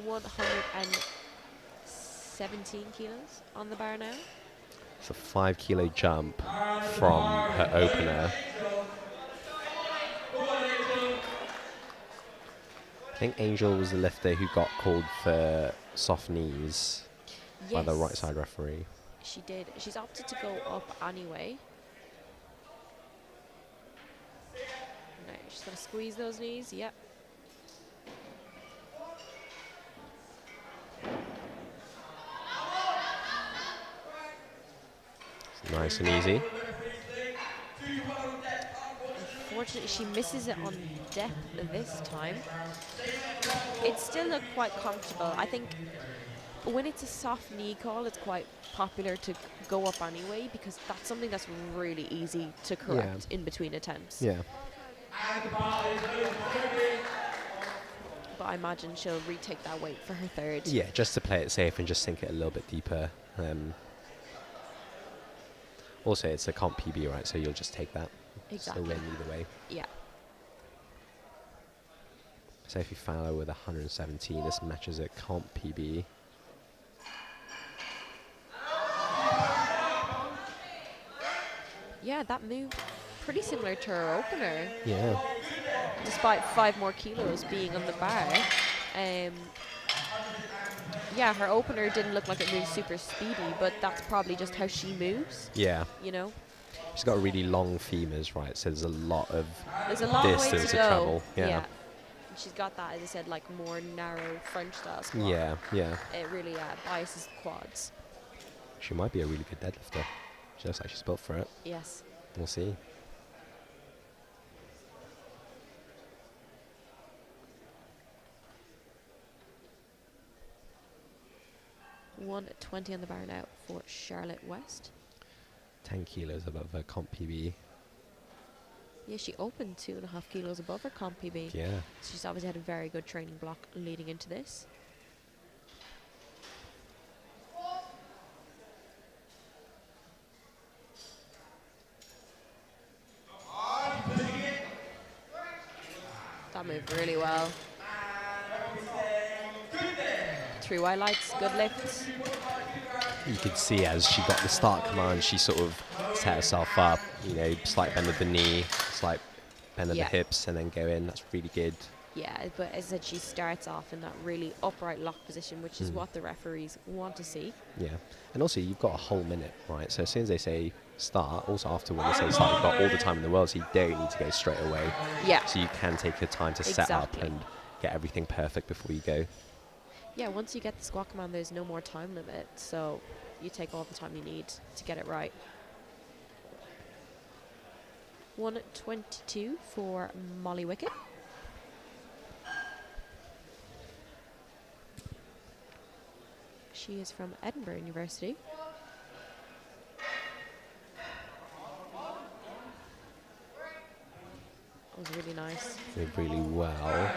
117 kilos on the bar now. It's a 5 kilo jump from her opener. I think Angel was the lifter who got called for soft knees by the right side referee. She did. She's opted to go up anyway. No, she's going to squeeze those knees. Yep. It's nice and easy. Unfortunately, she misses it on depth this time. It still looked quite comfortable. I think when it's a soft knee call, it's quite popular to go up anyway because that's something that's really easy to correct in between attempts. Yeah. But I imagine she'll retake that weight for her third. Yeah, just to play it safe and just sink it a little bit deeper. Also, it's a comp PB, right? So you'll just take that. Exactly. So win either way. Yeah. Sophie Fowler with 117. This matches a comp PB. Yeah, that move pretty similar to her opener. Yeah. Despite 5 more kilos being on the bar. Yeah, her opener didn't look like it moved super speedy, but that's probably just how she moves. Yeah. You know? She's got really long femurs, right? So there's a lot of There's a long way distance to to go. travel. Yeah. And she's got that, as I said, like more narrow French style squat. Yeah, yeah. It really biases the quads. She might be a really good deadlifter. She looks like she's built for it. Yes. We'll see. $120 on the bar now for Charlotte West. 10 kilos above her comp PB. Yeah, she opened 2.5 kilos above her comp PB. Yeah. She's obviously had a very good training block leading into this. That moved really well. 3 wide lights, good lifts. You could see as she got the start command, she sort of set herself up, you know, slight bend of the knee, slight bend of the hips, and then go in. That's really good. Yeah, but as I said, she starts off in that really upright lock position, which is what the referees want to see. Yeah. And also, you've got a whole minute, right? So as soon as they say start, also after when they say start, you've got all the time in the world, so you don't need to go straight away. Yeah. So you can take your time to set up and get everything perfect before you go. Yeah, once you get the squat command, there's no more time limit, so you take all the time you need to get it right. 122 for Molly Wickett. She is from Edinburgh University. That was really nice. Did really well.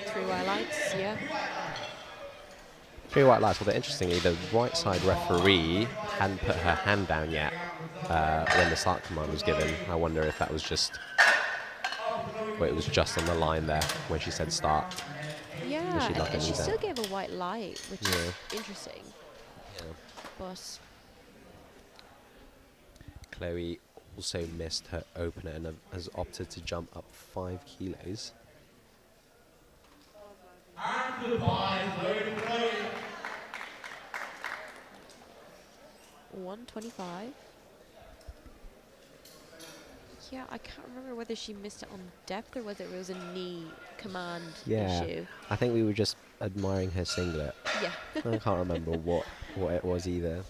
3 white lights, yeah. 3 white lights. Although interestingly, the right side referee hadn't put her hand down yet when the start command was given. I wonder if that was just, well, it was just on the line there when she said start. Yeah, she still gave a white light, which is interesting. Yeah. But Chloe also missed her opener and has opted to jump up 5 kilos. 125. Yeah, I can't remember whether she missed it on depth or whether it was a knee command issue. I think we were just admiring her singlet. Yeah. I can't remember what it was either.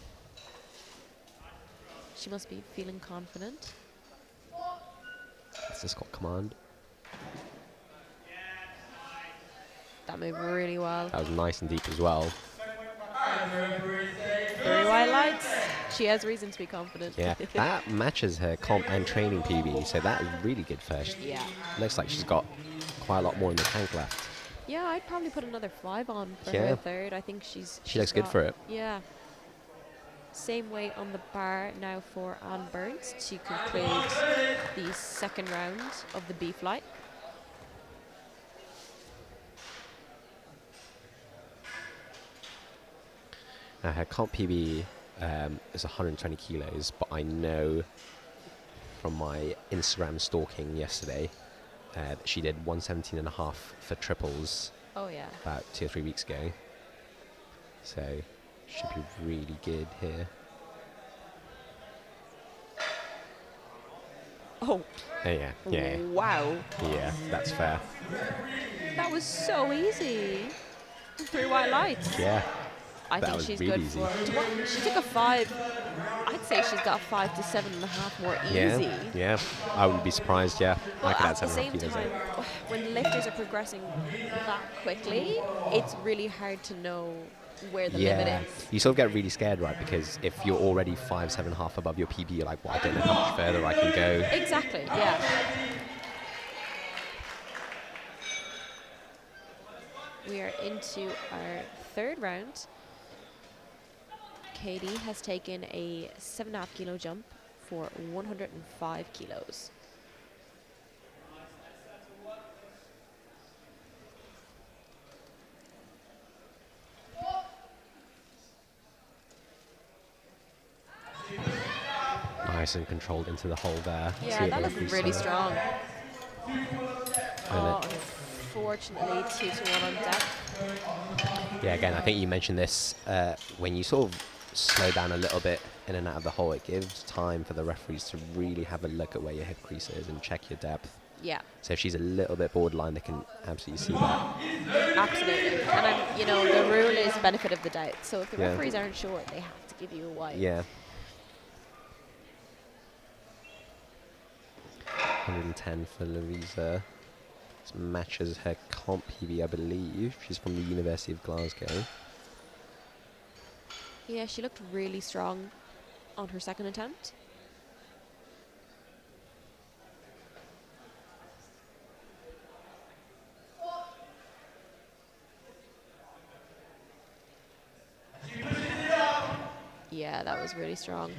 She must be feeling confident. It's the squat command. That moved really well. That was nice and deep as well. 3 white lights. She has reason to be confident. Yeah, that matches her comp and training PB, so that is really good for her. Yeah. Looks like she's got quite a lot more in the tank left. Yeah, I'd probably put another 5 on for her third. I think she looks good for it. Yeah. Same weight on the bar now for Anne Burns to conclude the second round of the B flight. Her comp PB is 120 kilos, but I know from my Instagram stalking yesterday that she did 117.5 for triples. Oh yeah. About 2 or 3 weeks ago. So should be really good here. Oh. Oh yeah, yeah. Wow. Yeah, that's fair. That was so easy. 3 white lights. Yeah. I That think was she's really good easy. for. She took a 5. I'd say she's got 5 to 7.5 more Yeah, easy. yeah. I wouldn't be surprised, yeah. I But could add at the 7.5 same kilos time, in. when the lifters are progressing that quickly, it's really hard to know where the limit Yeah, is. you sort of get really scared, right? Because if you're already 5, 7.5 above your PB, you're like, well, I don't know how much further I can go. Exactly, yeah. We are into our third round. Katie has taken a 7.5 kilo jump for 105 kilos. Nice and controlled into the hole there. See Yeah, what that the looked referee really said. strong. And Oh, it- unfortunately, 2 to 1 on deck. Yeah, again, I think you mentioned this, when you sort of slow down a little bit in and out of the hole, it gives time for the referees to really have a look at where your hip crease is and check your depth. Yeah, So if she's a little bit borderline, they can absolutely see that. absolutely. And, you know, the rule is benefit of the doubt. So if the Yeah. referees aren't sure, they have to give you a white. Yeah. 110 for Louisa. This matches her comp PB, I believe. She's from the University of Glasgow. Yeah, she looked really strong on her second attempt. Yeah, that was really strong.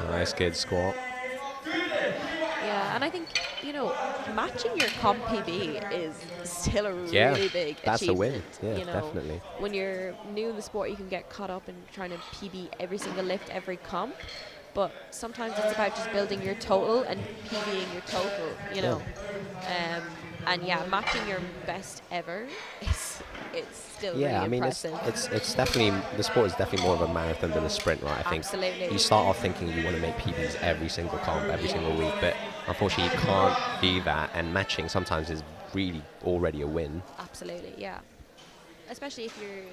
Nice, good squat. Yeah, and I think, you know, matching your comp PB is still a Yeah, really big that's a win. achievement. Yeah, you know, definitely. when you're new in the sport, you can get caught up in trying to PB every single lift, every comp. But sometimes it's about just building your total and PBing your total, you know. And yeah, matching your best ever is it's still Yeah, really I mean, impressive. it's definitely, the sport is definitely more of a marathon than a sprint, right? I think Absolutely. you start off thinking you want to make PBs every single comp, every single week, but unfortunately you can't do that, and matching sometimes is really already a win. Absolutely, yeah. Especially if you're,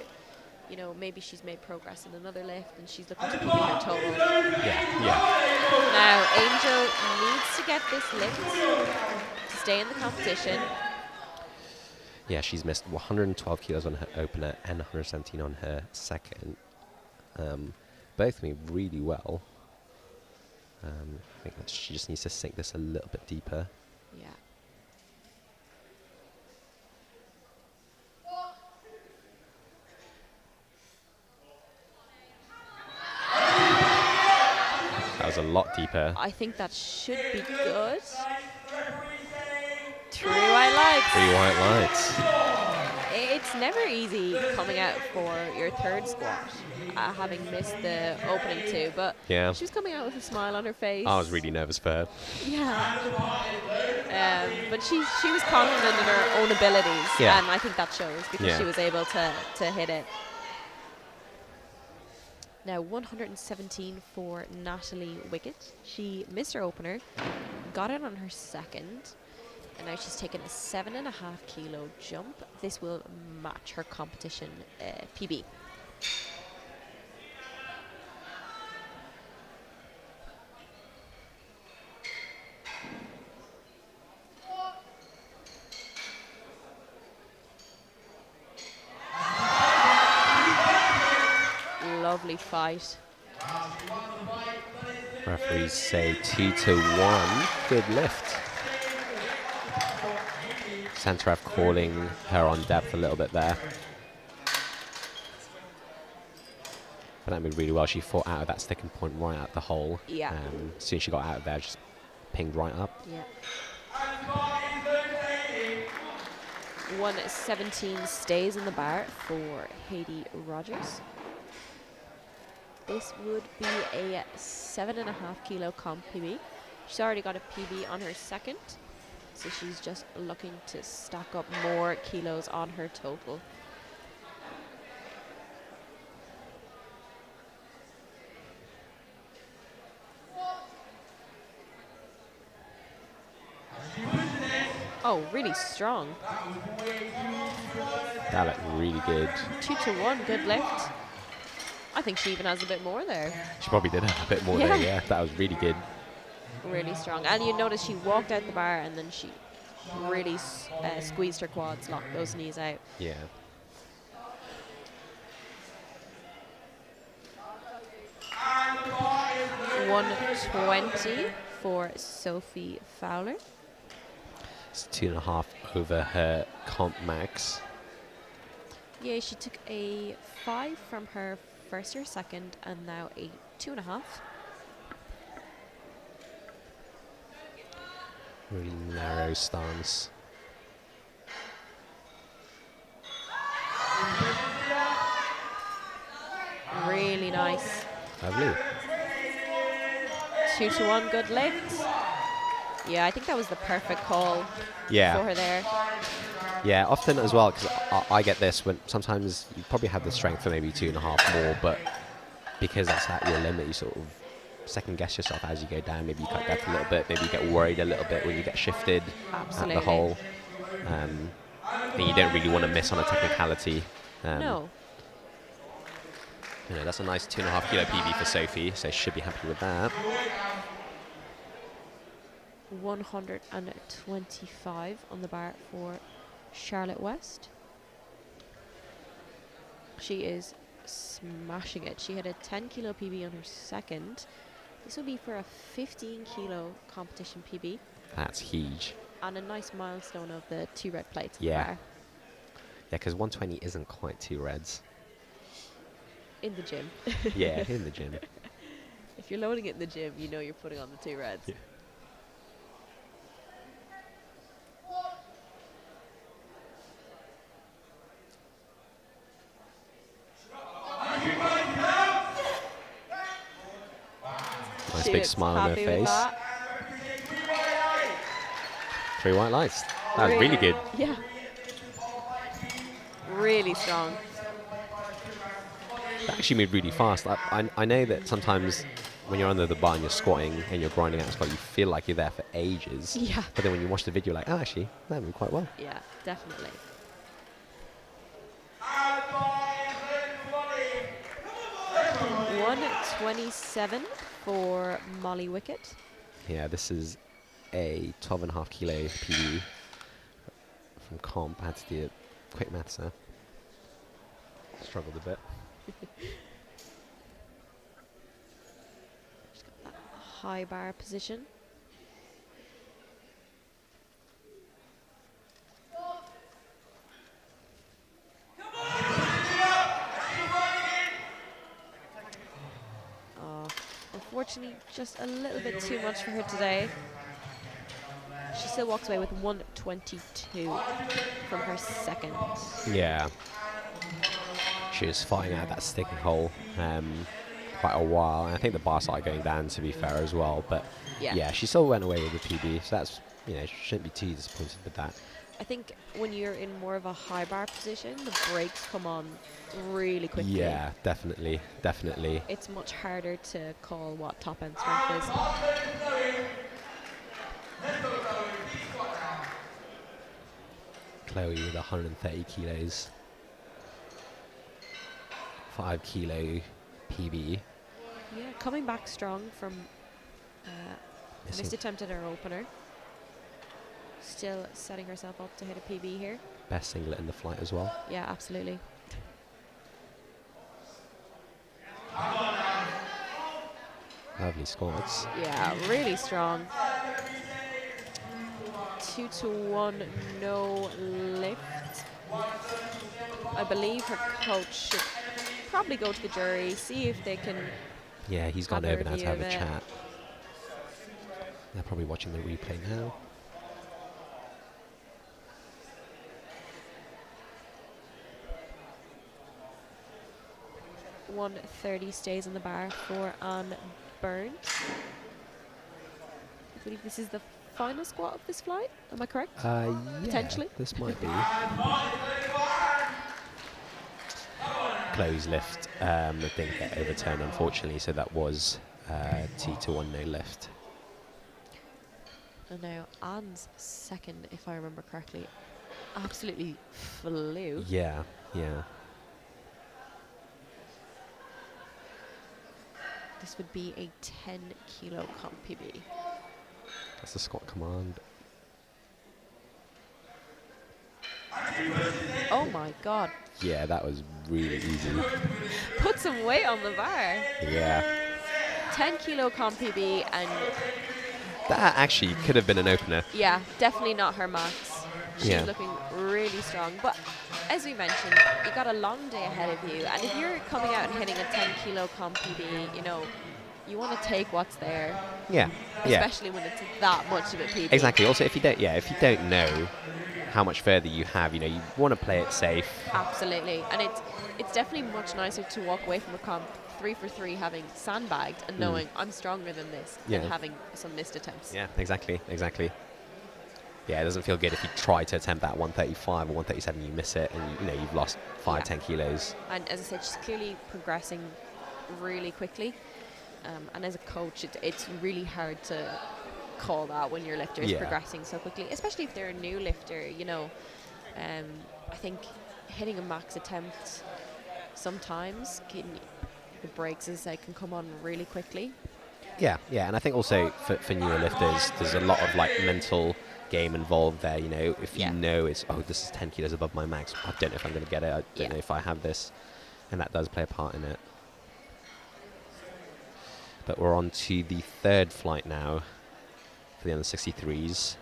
you know, maybe she's made progress in another lift and she's looking to PB her total. Yeah. Now, Angel needs to get this lift to stay in the competition. Yeah, she's missed 112 kilos on her opener and 117 on her second. Both me really well. I think that she just needs to sink this a little bit deeper. Yeah. That was a lot deeper. I think that should be good. 3 white lights. 3 white lights. It's never easy coming out for your third squat, having missed the opening 2, but Yeah. she was coming out with a smile on her face. I was really nervous for her. Yeah. But she was confident in her own abilities, Yeah. and I think that shows because Yeah. she was able to hit it. Now, 117 for Natalie Wickett. She missed her opener, got it on her second, and now she's taken a 7.5 kilo jump. This will match her competition PB. Lovely fight. Referees say 2 to 1. Good lift. Santaraf calling her on depth a little bit there. But that moved really well. She fought out of that sticking point right at the hole. Yeah. As soon as she got out of there, just pinged right up. Yeah. 117 stays in the bar for Haiti Rogers. This would be a 7.5 kilo comp PB. She's already got a PB on her second, so she's just looking to stack up more kilos on her total. Oh, really strong. That looked really good. 2-to-1, good lift. I think she even has a bit more there. She probably did have a bit more there, yeah. That was really good. Really strong. And you notice she walked out the bar and then she really squeezed her quads, locked those knees out. Yeah. And 120 for Sophie Fowler. It's 2.5 over her comp max. Yeah, she took a 5 from her first or second and now a 2.5. Really narrow stance. Really nice. Lovely. 2-to-1, good lift. Yeah, I think that was the perfect call for her there. Yeah, often as well, because I get this when sometimes you probably have the strength for maybe 2.5 more, but because that's at your limit, you sort of second guess yourself as you go down. Maybe you cut depth a little bit, maybe you get worried a little bit when you get shifted at the hole. And you don't really want to miss on a technicality. No. You know, that's a nice 2.5 kilo PB for Sophie, so she should be happy with that. 125 on the bar for Charlotte West. She is smashing it. She had a 10 kilo PB on her second. This will be for a 15 kilo competition PB. That's huge. And a nice milestone of the 2 red plates. Yeah. Yeah, because 120 isn't quite 2 reds. In the gym. Yeah, in the gym. If you're loading it in the gym, you know you're putting on the 2 reds. Yeah. Nice big smile on her face. 3 white lights. That was really good. Yeah. Really strong. That actually moved really fast. I know that sometimes when you're under the bar and you're squatting and you're grinding out a squat, you feel like you're there for ages. Yeah. But then when you watch the video, you're like, oh, actually, that moved quite well. Yeah, definitely. 127 for Molly Wickett. Yeah, this is a 12.5 kilo PB from comp. I had to do a quick maths there. Struggled a bit. Just got that high bar position. Unfortunately, just a little bit too much for her today. She still walks away with 122 from her second. Yeah. She was fighting out that sticking hole quite a while. And I think the bar started going down, to be fair, as well. But yeah, she still went away with the PB. So that's, you know, she shouldn't be too disappointed with that. I think when you're in more of a high bar position, the brakes come on really quickly. Yeah, definitely, definitely. It's much harder to call what top end strength is. Chloe with 130 kilos. 5 kilo PB. Yeah, coming back strong from missed attempt at her opener. Still setting herself up to hit a PB here. Best singlet in the flight as well. Yeah, absolutely. Lovely squats. Yeah, really strong. 2-to-1, no lift. I believe her coach should probably go to the jury, see if they can. Yeah, he's gone Have a over now to review have of a it. chat. They're probably watching the replay now. 130 stays on the bar for Anne Burns. I believe this is the final squat of this flight. Am I correct? Yeah, Potentially. this might be. Close lift that didn't get overturned, unfortunately, so that was T to 1 no lift. And now Anne's second, if I remember correctly, absolutely flew. Yeah, yeah. This would be a 10 kilo comp PB. That's the squat command. Oh my god. Yeah, that was really easy. Put some weight on the bar. Yeah. 10 kilo comp PB, and That actually could have been an opener. yeah, definitely not her max. She's Yeah. looking really strong. But as we mentioned, you got a long day ahead of you. And if you're coming out and hitting a 10 kilo comp PB, you know, you want to take what's there, Yeah, yeah. especially when it's that much of a PB. Exactly. Also, if you don't know how much further you have, you know, you want to play it safe. Absolutely. And it's definitely much nicer to walk away from a comp 3 for 3 having sandbagged and knowing I'm stronger than this than Yeah. having some missed attempts. Yeah, exactly. Yeah, it doesn't feel good if you try to attempt that 135 or 137, you miss it, and you know you've lost 5-10 kilos. And as I said, she's clearly progressing really quickly. And as a coach, it's really hard to call that when your lifter is Yeah. progressing so quickly, especially if they're a new lifter. You know, I think hitting a max attempt sometimes the breaks as they can come on really quickly. Yeah, and I think also for newer lifters, there's a lot of like mental game involved there. You know, if you know it's this is 10 kilos above my max, I don't know if I'm going to get it. I don't know if I have this, and that does play a part in it. But we're on to the third flight now for the under 63s.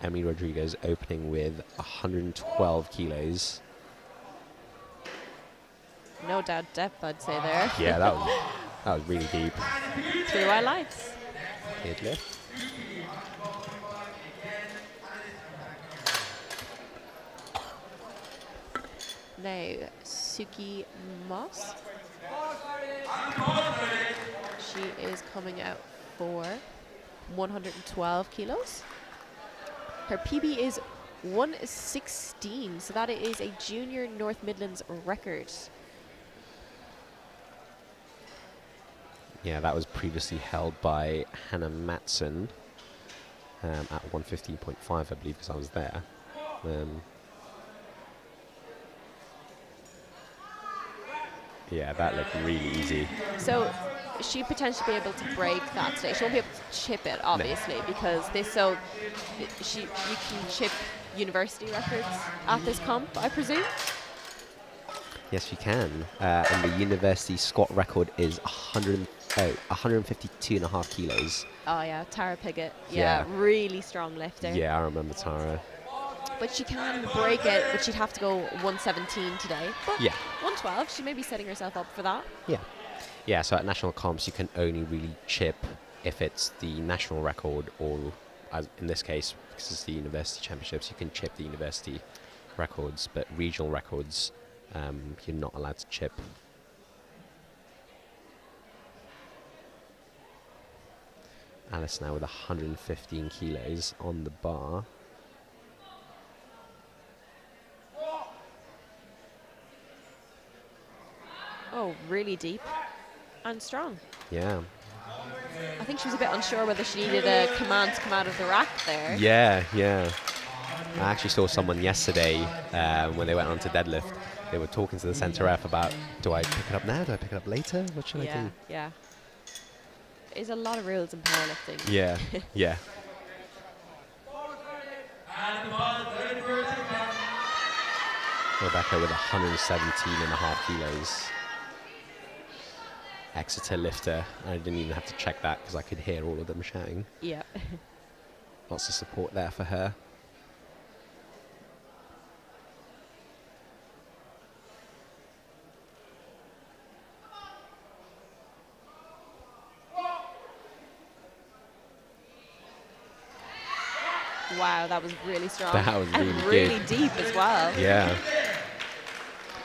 Emily Rodriguez opening with 112 kilos. No doubt depth, I'd say there. Yeah, that was really deep. Through our lives. Deadlift. Now, Suki Moss. She is coming out for 112 kilos. Her PB is 116, so that is a junior North Midlands record. Yeah, that was previously held by Hannah Matson at 115.5, I believe, because I was there. Yeah, that looked really easy. So she potentially be able to break that today. She won't be able to chip it, obviously, because you can chip university records at this comp, I presume. Yes, you can. And the university squat record is 152.5 kilos. Oh yeah, Tara Piggott. Yeah. Really strong lifter. Yeah, I remember Tara. But she can break it, but she'd have to go 117 today. But Yeah. 112, she may be setting herself up for that. Yeah, so at national comps, you can only really chip if it's the national record, or as in this case, because it's the university championships, you can chip the university records, but regional records, you're not allowed to chip. Alice now with 115 kilos on the bar. Oh, really deep and strong. Yeah. I think she was a bit unsure whether she needed a command to come out of the rack there. Yeah. I actually saw someone yesterday when they went on to deadlift. They were talking to the centre ref about, do I pick it up now? Do I pick it up later? What should I do? Yeah. There's a lot of rules in powerlifting. Yeah. Rebecca with 117.5 kilos. Exeter lifter. I didn't even have to check that because I could hear all of them shouting. Yeah. Lots of support there for her. Wow, that was really strong. That was and really really good. deep as well. Yeah.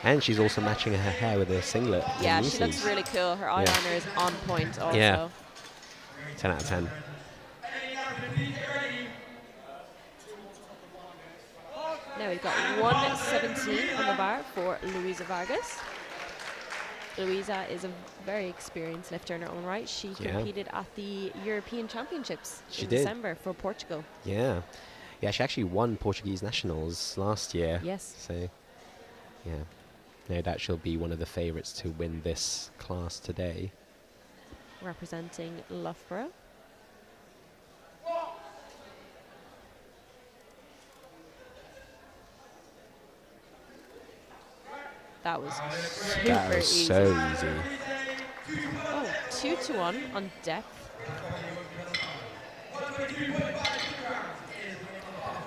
And she's also matching her hair with a singlet. Yeah, and she looks Lucy's. really cool. Her eyeliner is on point also. Yeah. 10 out of 10. Now we've got 117 on the bar for Luisa Vargas. Louisa is a very experienced lifter in her own right. She competed at the European Championships in December for Portugal. Yeah. Yeah, she actually won Portuguese Nationals last year. Yes. So, yeah. No doubt she'll be one of the favourites to win this class today. Representing Loughborough. That was super easy. So easy. Oh, 2-1 on depth.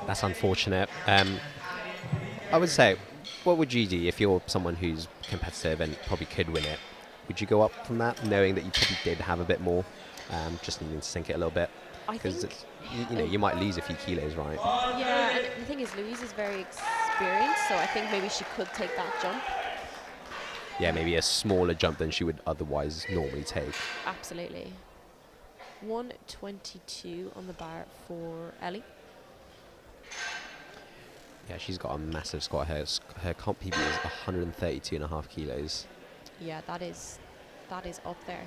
That's unfortunate. I would say, what would you do if you're someone who's competitive and probably could win it? Would you go up from that, knowing that you probably did have a bit more, just needing to sink it a little bit? Because you might lose a few kilos, right? Yeah, and the thing is, Louise is very experienced, so I think maybe she could take that jump. Yeah, maybe a smaller jump than she would otherwise normally take. Absolutely. 122 on the bar for Ellie. Yeah, she's got a massive squat. Her comp PB is 132.5 kilos. Yeah, that is up there.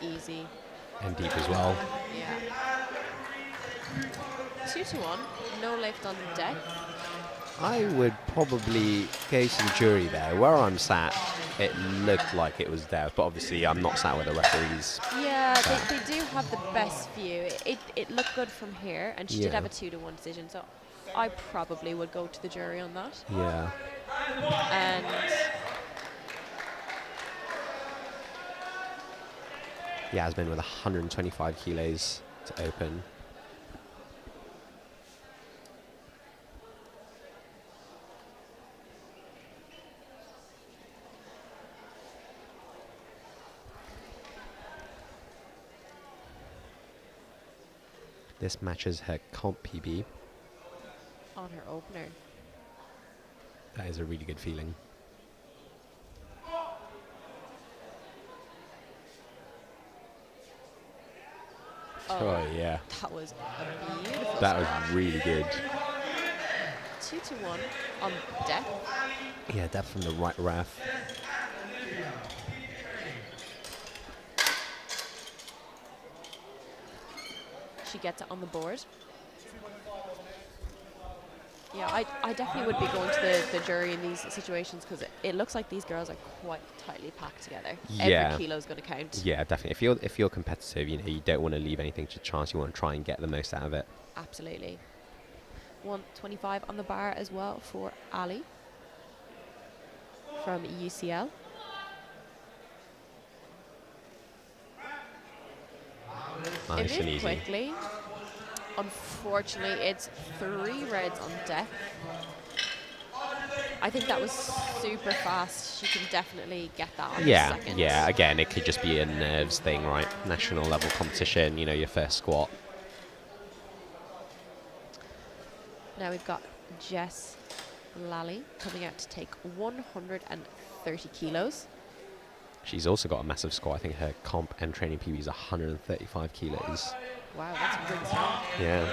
Easy. And deep as well. Yeah. 2-1, no lift on deck. I would probably go to the jury there. Where I'm sat, it looked like it was death, but obviously I'm not sat with the referees. Yeah, they do have the best view. It looked good from here, and she did have a 2-1 decision, so I probably would go to the jury on that. Yeah. And Yasmin with 125 kilos to open. This matches her comp PB. on her opener. That is a really good feeling. Oh, yeah. That was a beautiful That start. was really good. 2-1 on depth. Yeah, depth from the right ref. She gets it on the board. Yeah, I definitely would be going to the jury in these situations because it looks like these girls are quite tightly packed together. Yeah. Every kilo is going to count. Yeah, definitely. If you're competitive, you don't want to leave anything to chance. You want to try and get the most out of it. Absolutely. 125 on the bar as well for Ali from UCL. Nice and easy. Quickly. Unfortunately, it's 3 reds on deck. I think that was super fast. She can definitely get that on the second. Yeah. Again, it could just be a nerves thing, right? National level competition, your first squat. Now we've got Jess Lally coming out to take 130 kilos. She's also got a massive squat. I think her comp and training PB is 135 kilos. Wow, that's really strong. Yeah.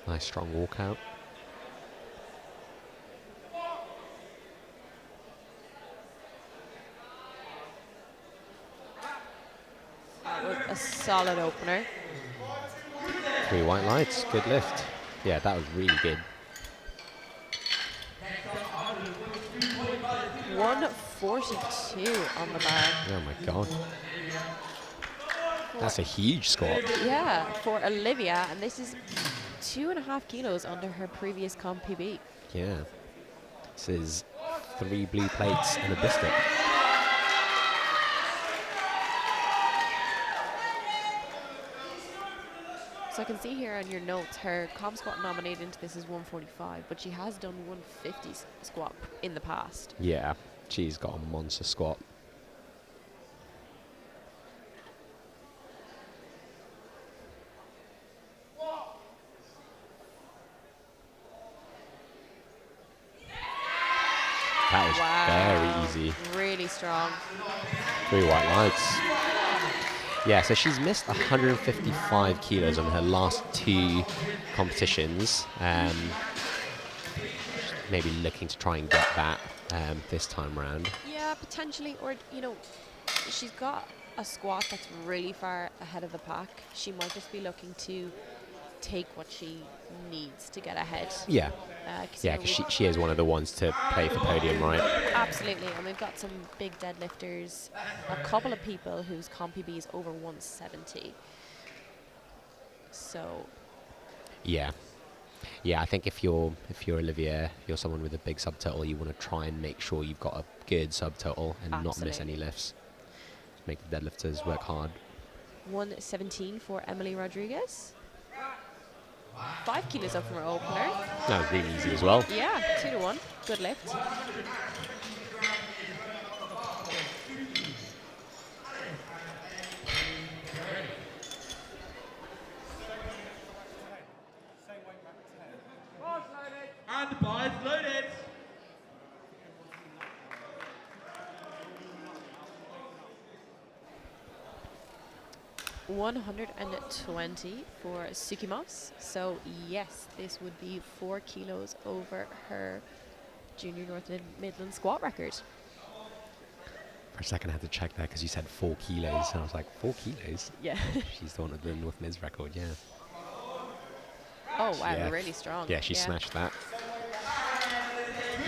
Nice strong walkout. A solid opener. 3 white lights, good lift. Yeah, that was really good. 142 on the bar. Oh my god. That's a huge squat. Yeah, for Olivia, and this is 2.5 kilos under her previous comp PB. Yeah. This is 3 blue plates and a biscuit. So I can see here on your notes, her comp squat nominated into this is 145, but she has done 150 squat in the past. Yeah, she's got a monster squat. That was very easy. Really strong. 3 white lights. Yeah, so she's missed 155 kilos on her last 2 competitions. Maybe looking to try and get that this time around. Yeah, potentially. Or, you know, she's got a squat that's really far ahead of the pack. She might just be looking to take what she needs to get ahead. Yeah. Yeah, because she is one of the ones to play for podium, right? Absolutely, and we've got some big deadlifters, a couple of people whose comp PB is over 170. So. Yeah. Yeah, I think if you're Olivia, if you're someone with a big subtotal, you want to try and make sure you've got a good subtotal and not miss any lifts. Make the deadlifters work hard. 117 for Emily Rodriguez. 5 kilos up from her opener. That was really easy as well. Yeah, 2 to 1. Good lift. And bars loaded. 120 for Sukimos. So yes, this would be 4 kilos over her junior North Midland squat record. For a second I had to check that because you said 4 kilos and I was like, 4 kilos? Yeah. She's the one with the North Mids record, yeah. Oh wow, Yeah. really strong. Yeah, she smashed that.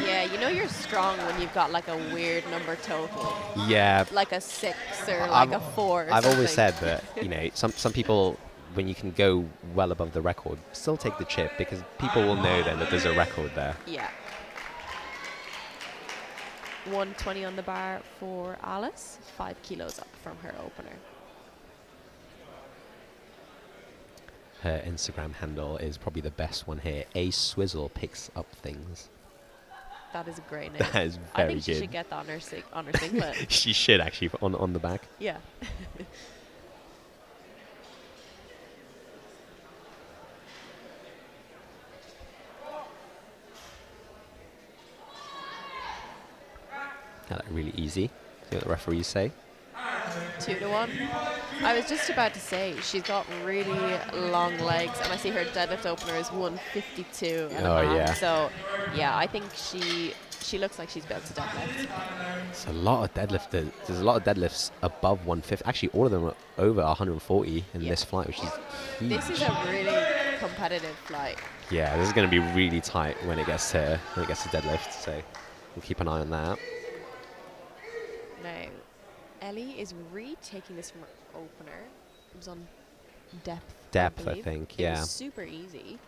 Yeah, you know you're strong when you've got like a weird number total. Yeah. Like a 6 or like a 4 or I've something. always said that, you know, some people, when you can go well above the record, still take the chip because people will know then that there's a record there. Yeah. 120 on the bar for Alice, 5 kilos up from her opener. Her Instagram handle is probably the best one here. A Swizzle picks up things. That is a great name. That is very I think good. she should get that on her singlet. She should actually on the back. Yeah. That really easy. See what the referees say. 2 to 1. I was just about to say she's got really long legs, and I see her deadlift opener is 152 and a half. Yeah. So yeah, I think she looks like she's built to deadlift. It's a lot of deadlifters. There's a lot of deadlifts above 150. Actually, all of them are over 140 in this flight, which is huge. This is a really competitive flight. Yeah, this is going to be really tight when it gets to deadlift. So we'll keep an eye on that. Now, Ellie is retaking this from her opener. It was on depth. Depth, I believe. think, It yeah. was super easy.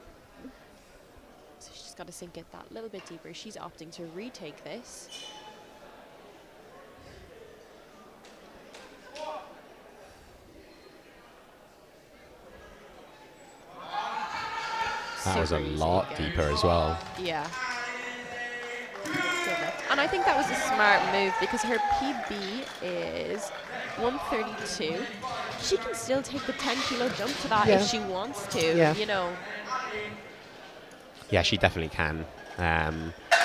So she's got to sink it that little bit deeper. She's opting to retake this. That was a Super easy lot again. deeper as well. Yeah. Good lift. And I think that was a smart move because her PB is 132. She can still take the 10 kilo jump to that if she wants to, you know. Yeah, she definitely can.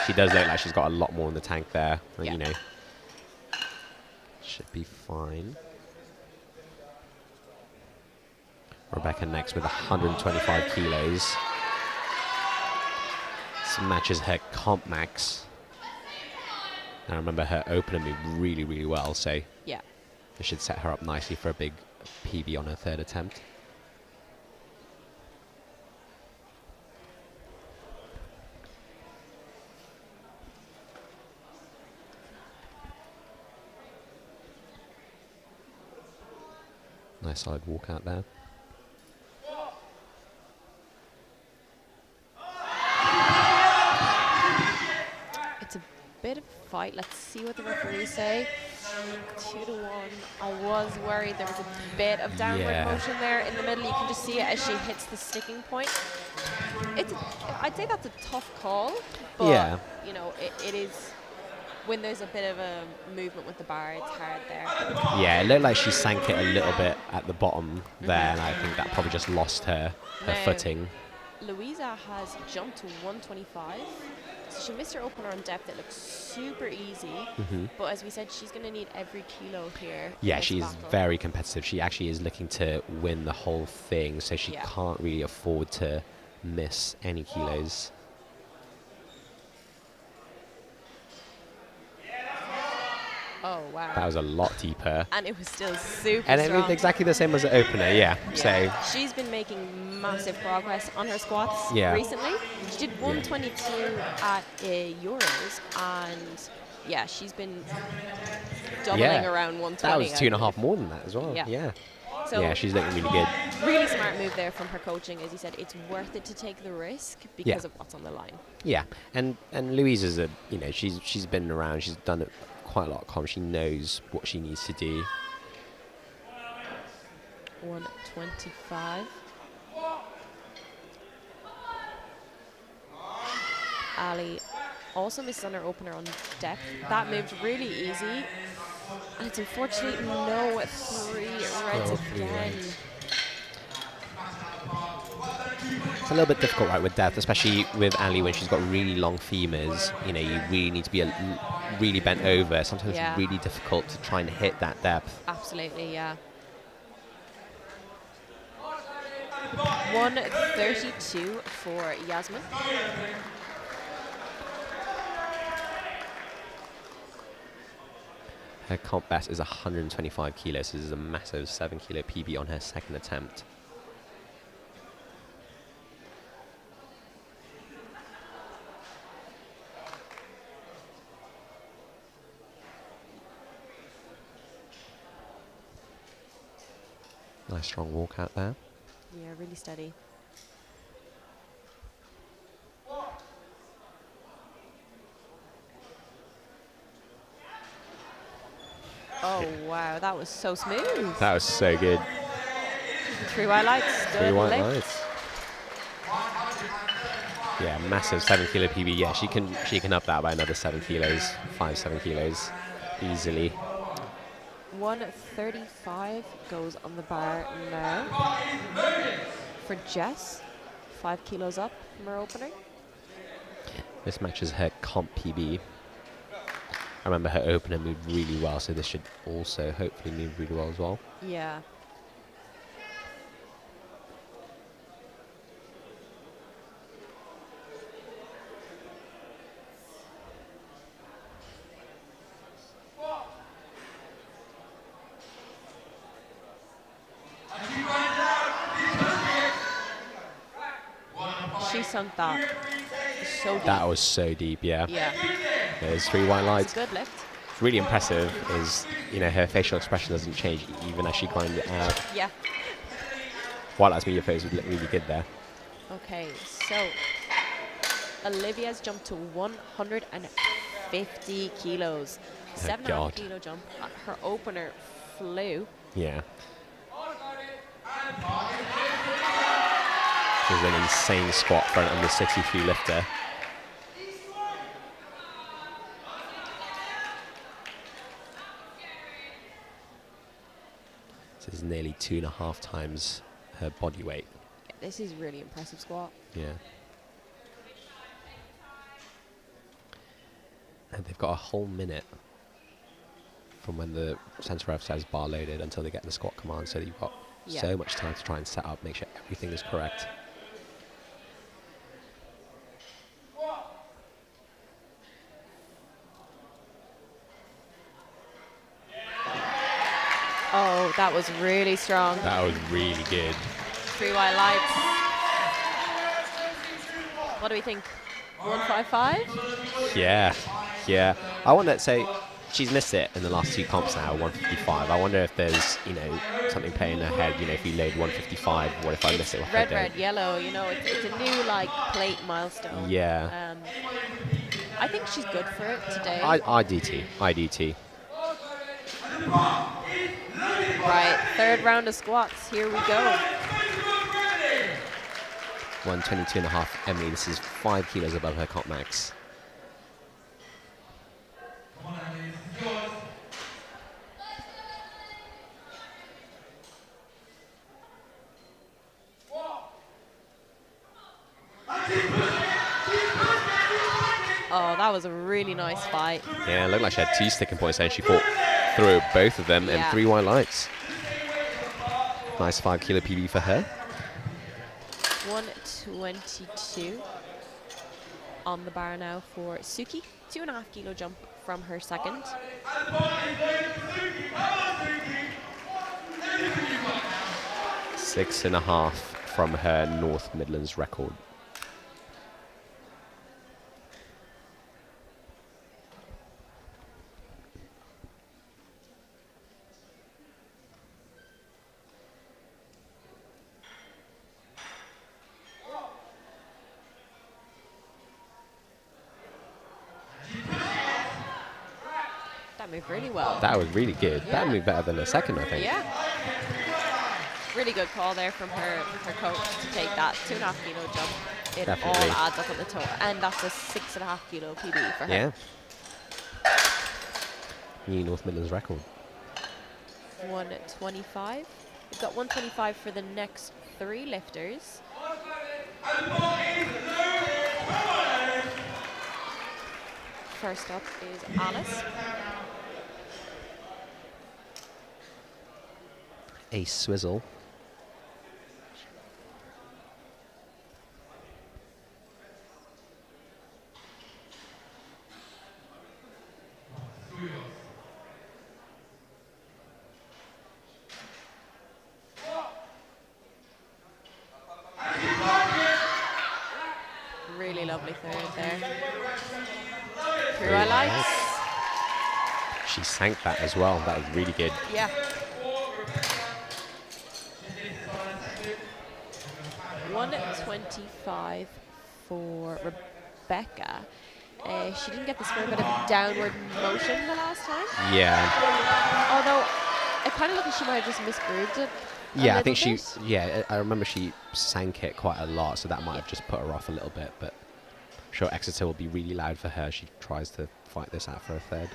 She does look like she's got a lot more in the tank there. But, Yeah. you know, should be fine. Rebecca next with 125 kilos. This matches her comp max. And I remember her opener moved really, really well, so Yeah. this should set her up nicely for a big PB on her third attempt. Nice solid walk out there. It's a bit fight. Let's see what the referees say. 2-1. I was worried there was a bit of downward motion there in the middle. You can just see it as she hits the sticking point. I'd say that's a tough call, but you know, it is. When there's a bit of a movement with the bar, it's hard there. Yeah, it looked like she sank it a little bit at the bottom there, and I think that probably just lost her footing. Louisa has jumped to 125. So she missed her opener on depth. It looks super easy. But as we said, she's going to need every kilo here. Yeah, she's very competitive. She actually is looking to win the whole thing, so she can't really afford to miss any kilos. Oh, wow. That was a lot deeper. And it was still super and strong. it was exactly the same as the opener, So she's been making massive progress on her squats recently. She did 122 at Euros, and she's been doubling around 120. That was 2.5 more than that as well. So she's looking really good. Really smart move there from her coaching. As you said, it's worth it to take the risk because of what's on the line. Yeah, and Louisa's she's been around. She's done it quite a lot of comp. She knows what she needs to do. 125. Ali also misses on her opener on depth. That moved really easy. And it's unfortunately no 3 reds again. It's a little bit difficult, right, with depth, especially with Ali when she's got really long femurs. You know, you really need to be really bent over. Sometimes it's really difficult to try and hit that depth. Absolutely, yeah. 132 for Yasmin. Her comp best is 125 kilos, so this is a massive 7 kilo PB on her second attempt. Nice strong walk out there. Yeah, really steady. Oh, wow, that was so smooth. That was so good. 3 white lights. 3 white lights. Yeah, massive 7 kilo PB. Yeah, she can up that by another 7 kilos, 5-7 kilos, easily. 135 goes on the bar now. For Jess, 5 kilos up from her opener. This matches her comp PB. I remember her opener moved really well, so this should also hopefully move really well as well. Yeah. She sunk that so deep. That was so deep, yeah. Yeah. There's 3 white lights. It's a good lift. It's really impressive is, her facial expression doesn't change even as she grinds it out. Yeah. White lights mean your face would look really good there. Okay, so Olivia's jumped to 150 kilos. 7.5 kilo jump. Her opener flew. Yeah. This is an insane squat for an under 63 lifter. This is nearly 2.5 times her body weight. Yeah, this is really impressive squat. Yeah. And they've got a whole minute from when the centre ref says bar loaded until they get the squat command, so that you've got so much time to try and set up, make sure everything is correct. Oh, that was really strong. That was really good. 3 white lights. What do we think? 155? Yeah, yeah. I want to say she's missed it in the last 2 comps now, 155. I wonder if there's, something playing in her head. If you load 155, what if I miss it? Red, yellow. It's a new plate milestone. Yeah. I think she's good for it today. I do too. I do too. Right, third round of squats. Here we go. 122.5. Emily, this is 5 kilos above her comp max. Oh, that was a really nice fight. Yeah, it looked like she had 2 sticking points and she fought through both of them and 3 white lights. Nice 5 kilo PB for her. 122 on the bar now for Suki. 2.5 kilo jump from her second. 6.5 from her North Midlands record. Moved really well. That was really good. Yeah. That moved better than the second, I think. Yeah. Really good call there from her coach to take that 2.5 kilo jump. It Definitely. all adds up on the total. And that's a 6.5 kilo PB for her. Yeah. New North Midlands record. 125. We've got 125 for the next 3 lifters. First up is Alice. A swizzle. Really lovely third there. Through our lights. She sank that as well. That was really good. Yeah. 125 for Rebecca. She didn't get this for a bit of downward motion the last time. Yeah. Although, it kind of looked like she might have just misgrooved it. Yeah, I think she. Yeah, I remember she sank it quite a lot, so that might have just put her off a little bit. But I'm sure Exeter will be really loud for her. She tries to fight this out for a third.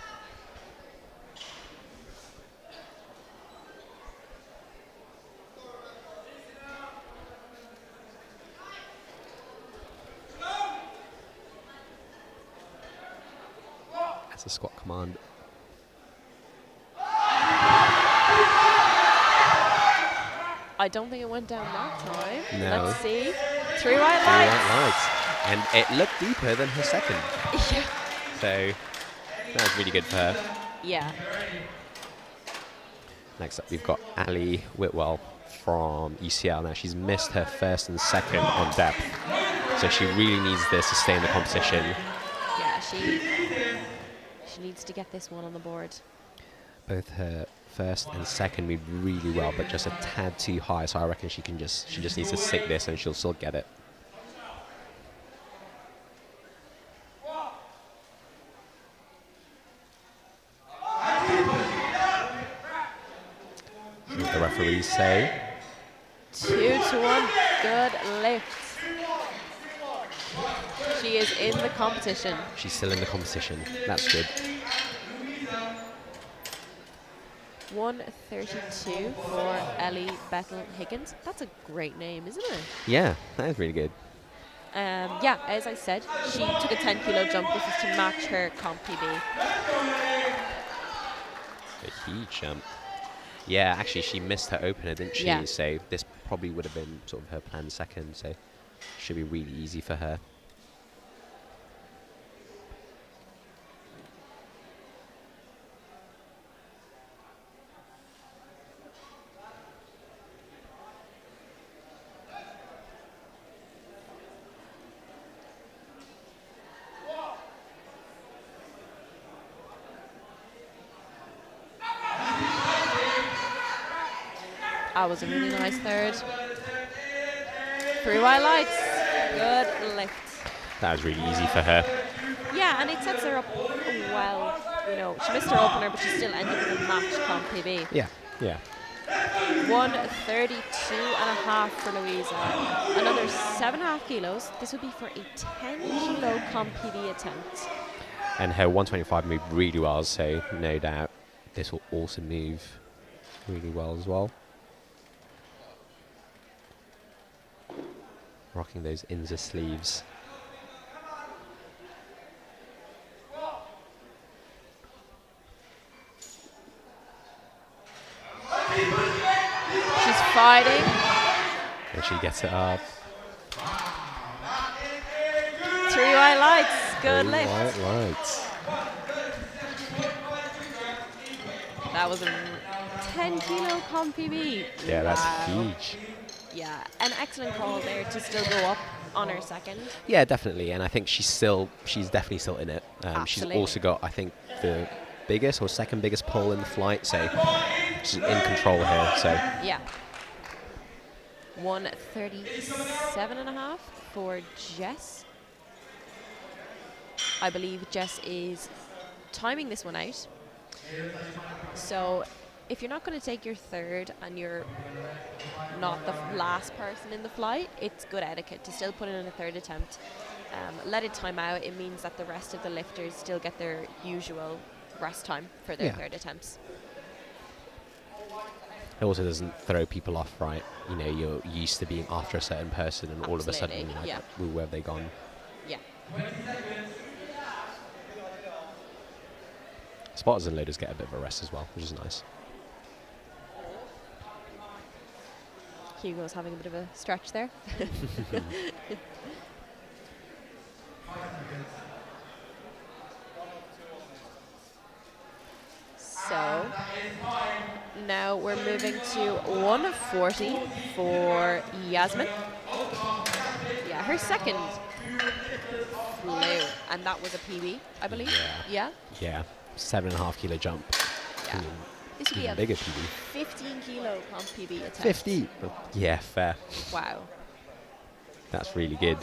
That's a squat command. I don't think it went down that time. No. Let's see. 3 white lights. 3 white lights. And it looked deeper than her second. Yeah. So that was really good for her. Yeah. Next up, we've got Ali Whitwell from UCL. Now, she's missed her first and second on depth. So she really needs this to stay in the competition. Yeah, she needs to get this one on the board. Both her first and second moved really well, but just a tad too high. So I reckon she just needs to stick this and she'll still get it. The referees say 2-1. Good lift. She is in the competition. she's still in the competition. That's good. 132 for Ellie Bethel Higgins. That's a great name, isn't it? Yeah, that is really good. Yeah, as I said, she took a 10 kilo jump. This is to match her comp PB. A huge jump. Yeah, actually, she missed her opener, didn't she? Yeah. So this probably would have been sort of her planned second. So should be really easy for her. That was a really nice third. 3 white lights. Good lift. That was really easy for her. Yeah, and it sets her up well. You know, she missed her opener, but she still ended with a match comp PB. Yeah, yeah. 132.5 for Louisa. Another 7.5 kilos. This would be for a 10 kilo comp PB attempt. And her 125 moved really well, so no doubt this will also move really well as well. Rocking those Inza sleeves. She's fighting. And she gets it up. 3 white lights. Good lift. White lights. That was a 10 kilo comp PB. Yeah, that's Wow. huge. Yeah, an excellent call there to still go up on her second. Yeah, definitely. And I think she's definitely still in it. She's Absolutely. also got, I think, the biggest or second biggest pole in the flight, so she's in control here. So Yeah. 137.5 for Jess. I believe Jess is timing this one out. So if you're not going to take your third and you're not the last person in the flight, it's good etiquette to still put in a third attempt. Let it time out. It means that the rest of the lifters still get their usual rest time for their third attempts. it also doesn't throw people off, right? You know, you're used to being after a certain person, and all of a sudden, Absolutely, you're like, yeah. "Ooh, where have they gone?" Yeah. Spotters and loaders get a bit of a rest as well, which is nice. Hugo's having a bit of a stretch there. So now we're moving to 140 for Yasmin. Yeah, her second flew, and that was a PB, I believe. Yeah. Yeah, 7.5 kilo jump. Yeah. This would be Even a bigger PB. 15 kilo comp PB attempt. 50. Yeah, fair. Wow. That's really good.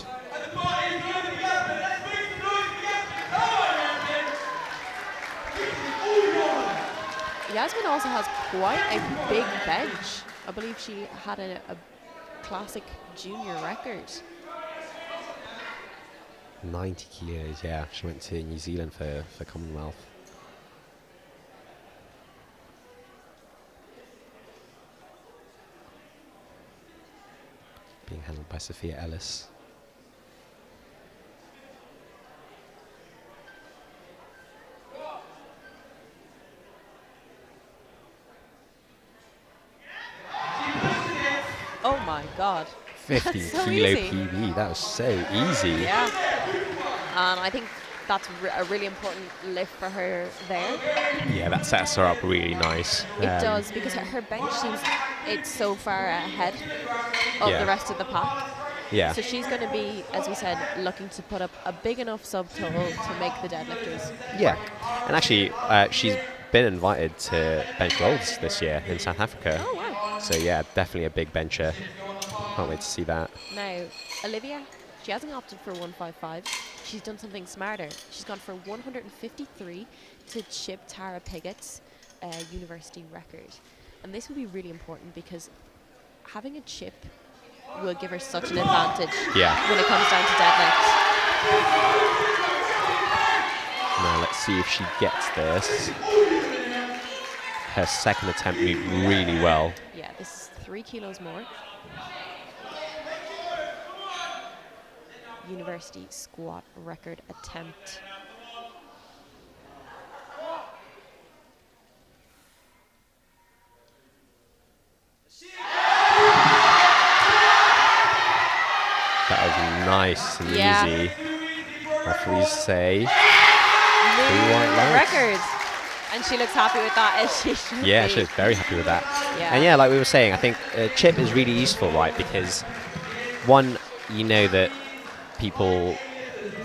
Yasmin also has quite a big bench. I believe she had a classic junior record. 90 kilos, yeah. She went to New Zealand for Commonwealth. Being handled by Sophia Ellis. Oh my god. 50 so kilo easy. PB, that was so easy. Yeah. And I think that's a really important lift for her there. Yeah, that sets her up really nice. It does, because her bench seems it's so far ahead of Yeah. the rest of the pack. Yeah, So she's going to be, as we said, looking to put up a big enough subtotal to make the deadlifters. yeah. And actually, she's been invited to bench worlds this year in South Africa. Oh, wow. So yeah, definitely a big bencher. Can't wait to see that. Now, Olivia, she hasn't opted for 155. She's done something smarter. She's gone for 153 to chip Tara Piggott's university record. And this will be really important because having a chip will give her such an advantage Yeah. when it comes down to deadlift. Now let's see if she gets this. Her second attempt moved really well. Yeah, this is 3 kilos more. University squat record attempt. That was nice and Yeah. easy. Referees say, New white lights. record. And she looks happy with that, as she should yeah, be. she was very happy with that. Yeah. And yeah, like we were saying, I think chip is really useful, right? Because one, you know that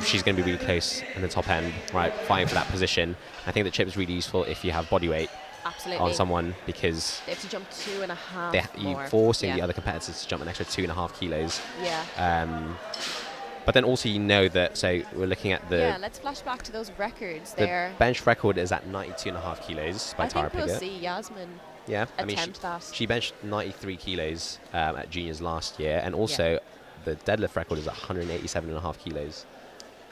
she's going to be really close in the top end, right? Fighting for that position. I think that chip is really useful if you have body weight Absolutely. on someone, because They have to jump 2.5 you're more. forcing Yeah. the other competitors to jump an extra 2.5 kilos. Yeah. But then also you know that, so we're looking at the Yeah, let's flash back to those records the there. bench record is at 92.5 kilos by I Tara think we'll Piggott. see Yasmin Yeah, I mean, attempt that. she benched 93 kilos at juniors last year, and also the deadlift record is 187.5 kilos.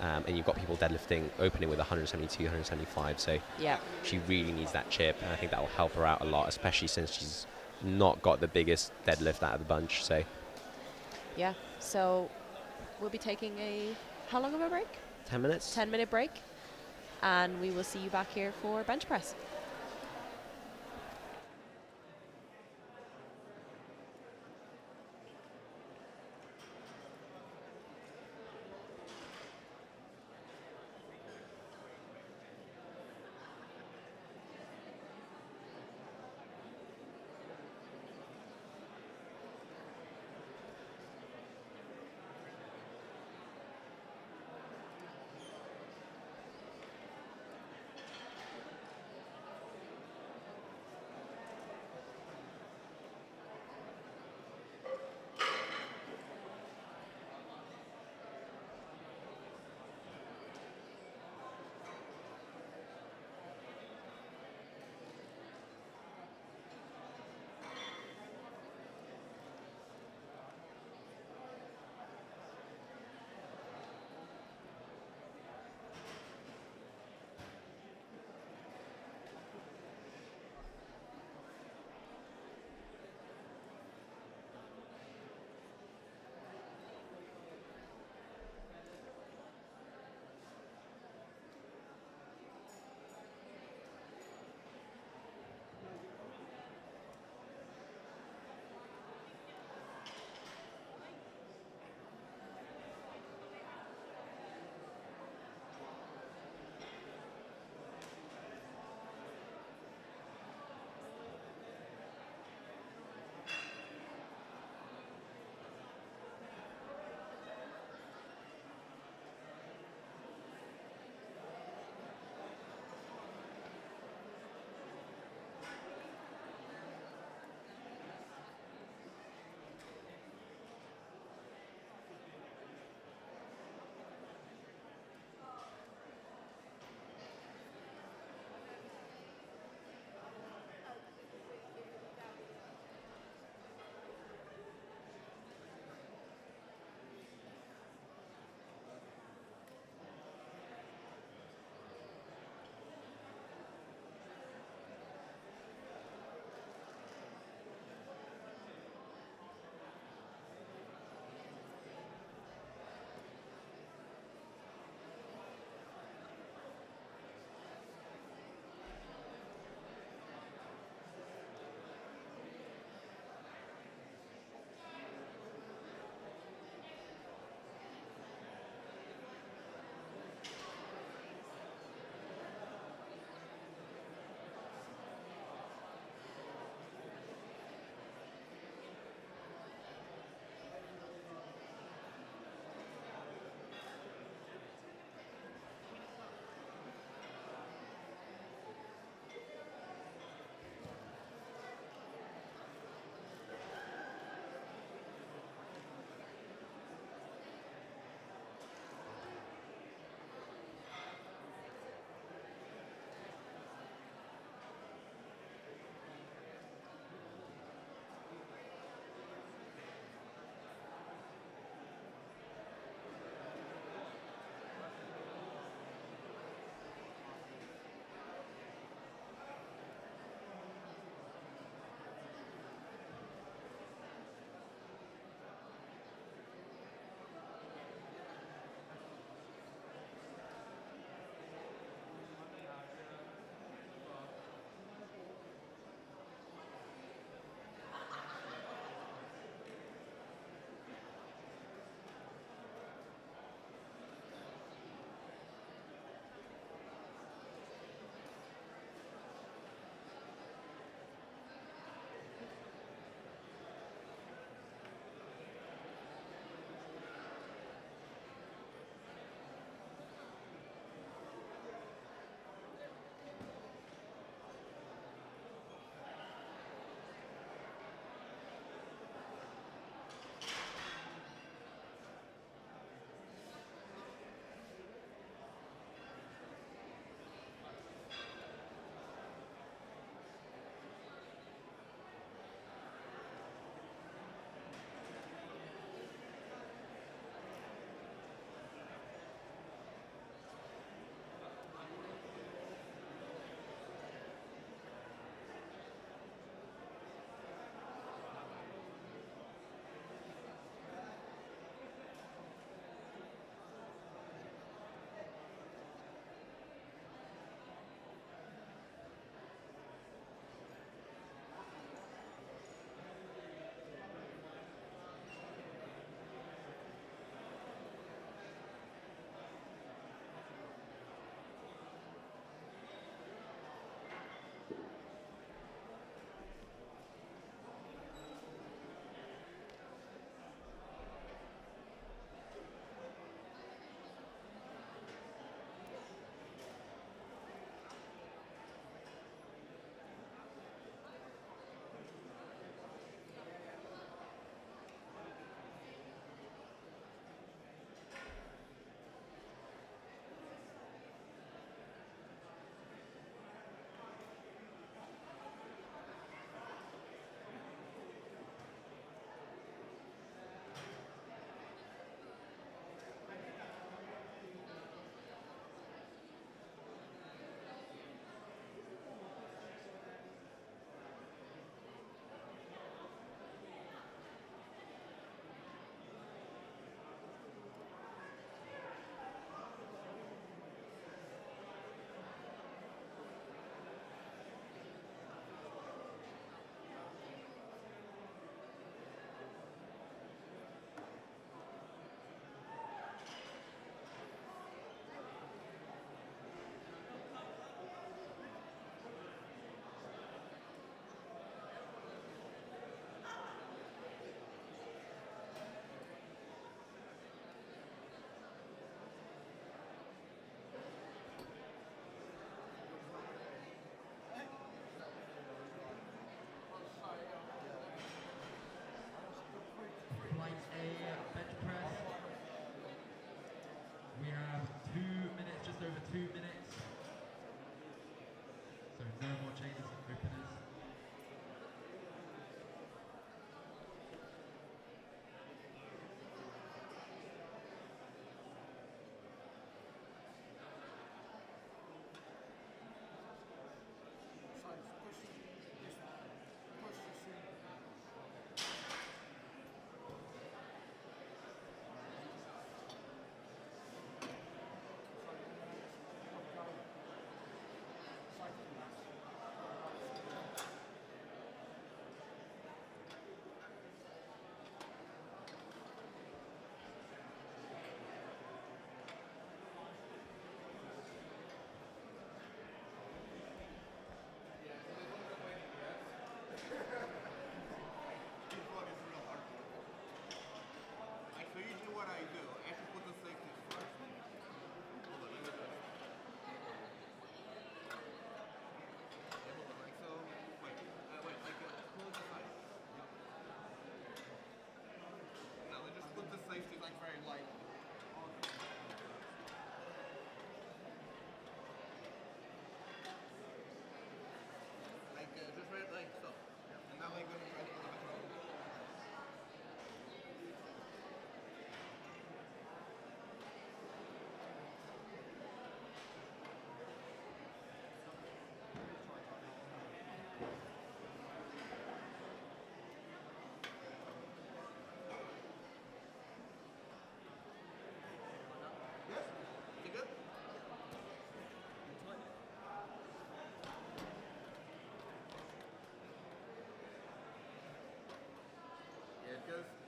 And you've got people deadlifting, opening with 172, 175. So Yeah. she really needs that chip, and I think that will help her out a lot, especially since she's not got the biggest deadlift out of the bunch. So Yeah. So we'll be taking how long of a break? 10 minutes. 10-minute break, and we will see you back here for bench press.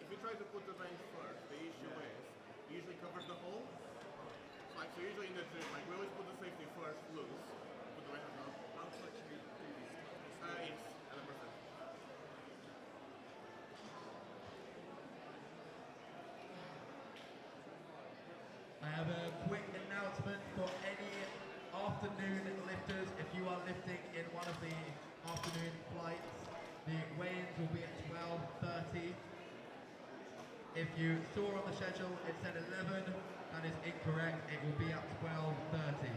if you try to put the bench first, the issue is it usually covers the hole. Like, so usually in the gym, like, we always put the safety first loose, put the bench on top. How much do you do this? Yes, 11%. I have a quick announcement for any afternoon lifters. If you are lifting in one of the afternoon flights, the weigh-ins will be at 12:30. If you saw on the schedule it said 11, that is incorrect. It will be at 12:30.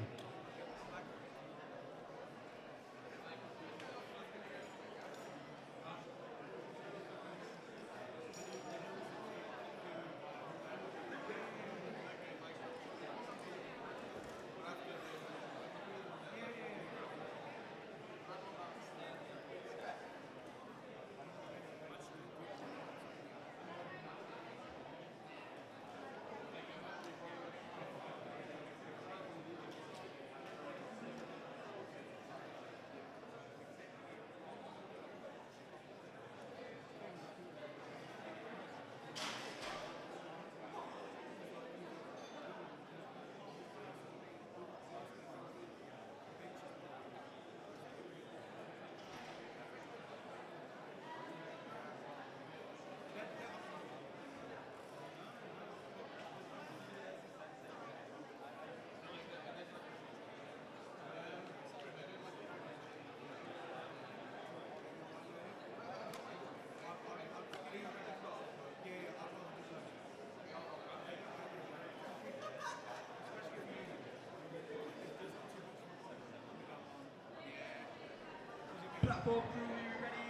Platform crew, are you ready?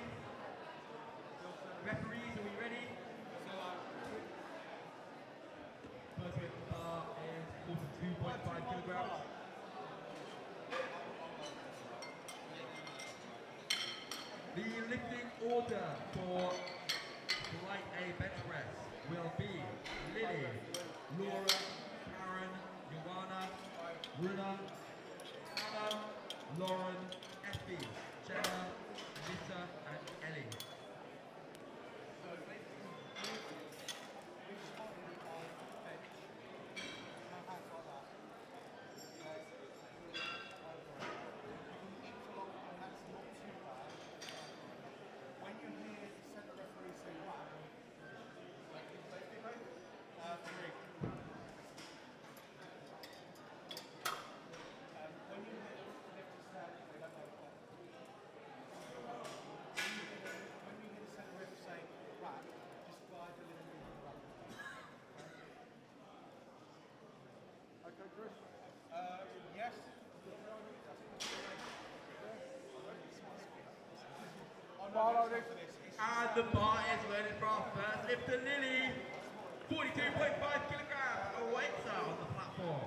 Referees, are we ready? First weight bar is 42.5 kilograms. The lifting order for Flight A bench press will be Lily, Laura, Karen, Joanna, Runa, Anna, Lauren, Effie, Jenna, Lisa, and Ellie. When you hear the centre referee say whack, like in safety break, 3. When you hear the lifter say, they don't know what. When you hear the centre ref say whack, just glide a little bit on the back. Okay, Chris? Yes. And the bar is loaded for our first lifter, Lily. 42.5 kilograms awaits her on the platform.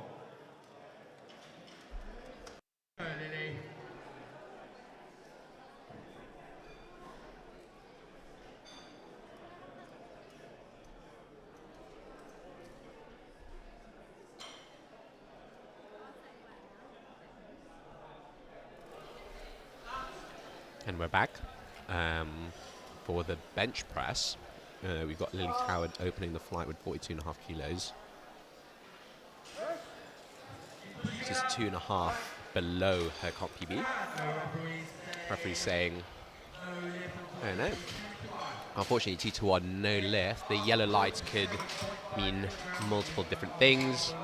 Go, Lily. And we're back for the bench press. We've got Lily Coward opening the flight with 42.5 kilos. This is 2.5 below her comp PB. Referee saying, oh no. Unfortunately, 2 to 1, no lift. The yellow lights could mean multiple different things.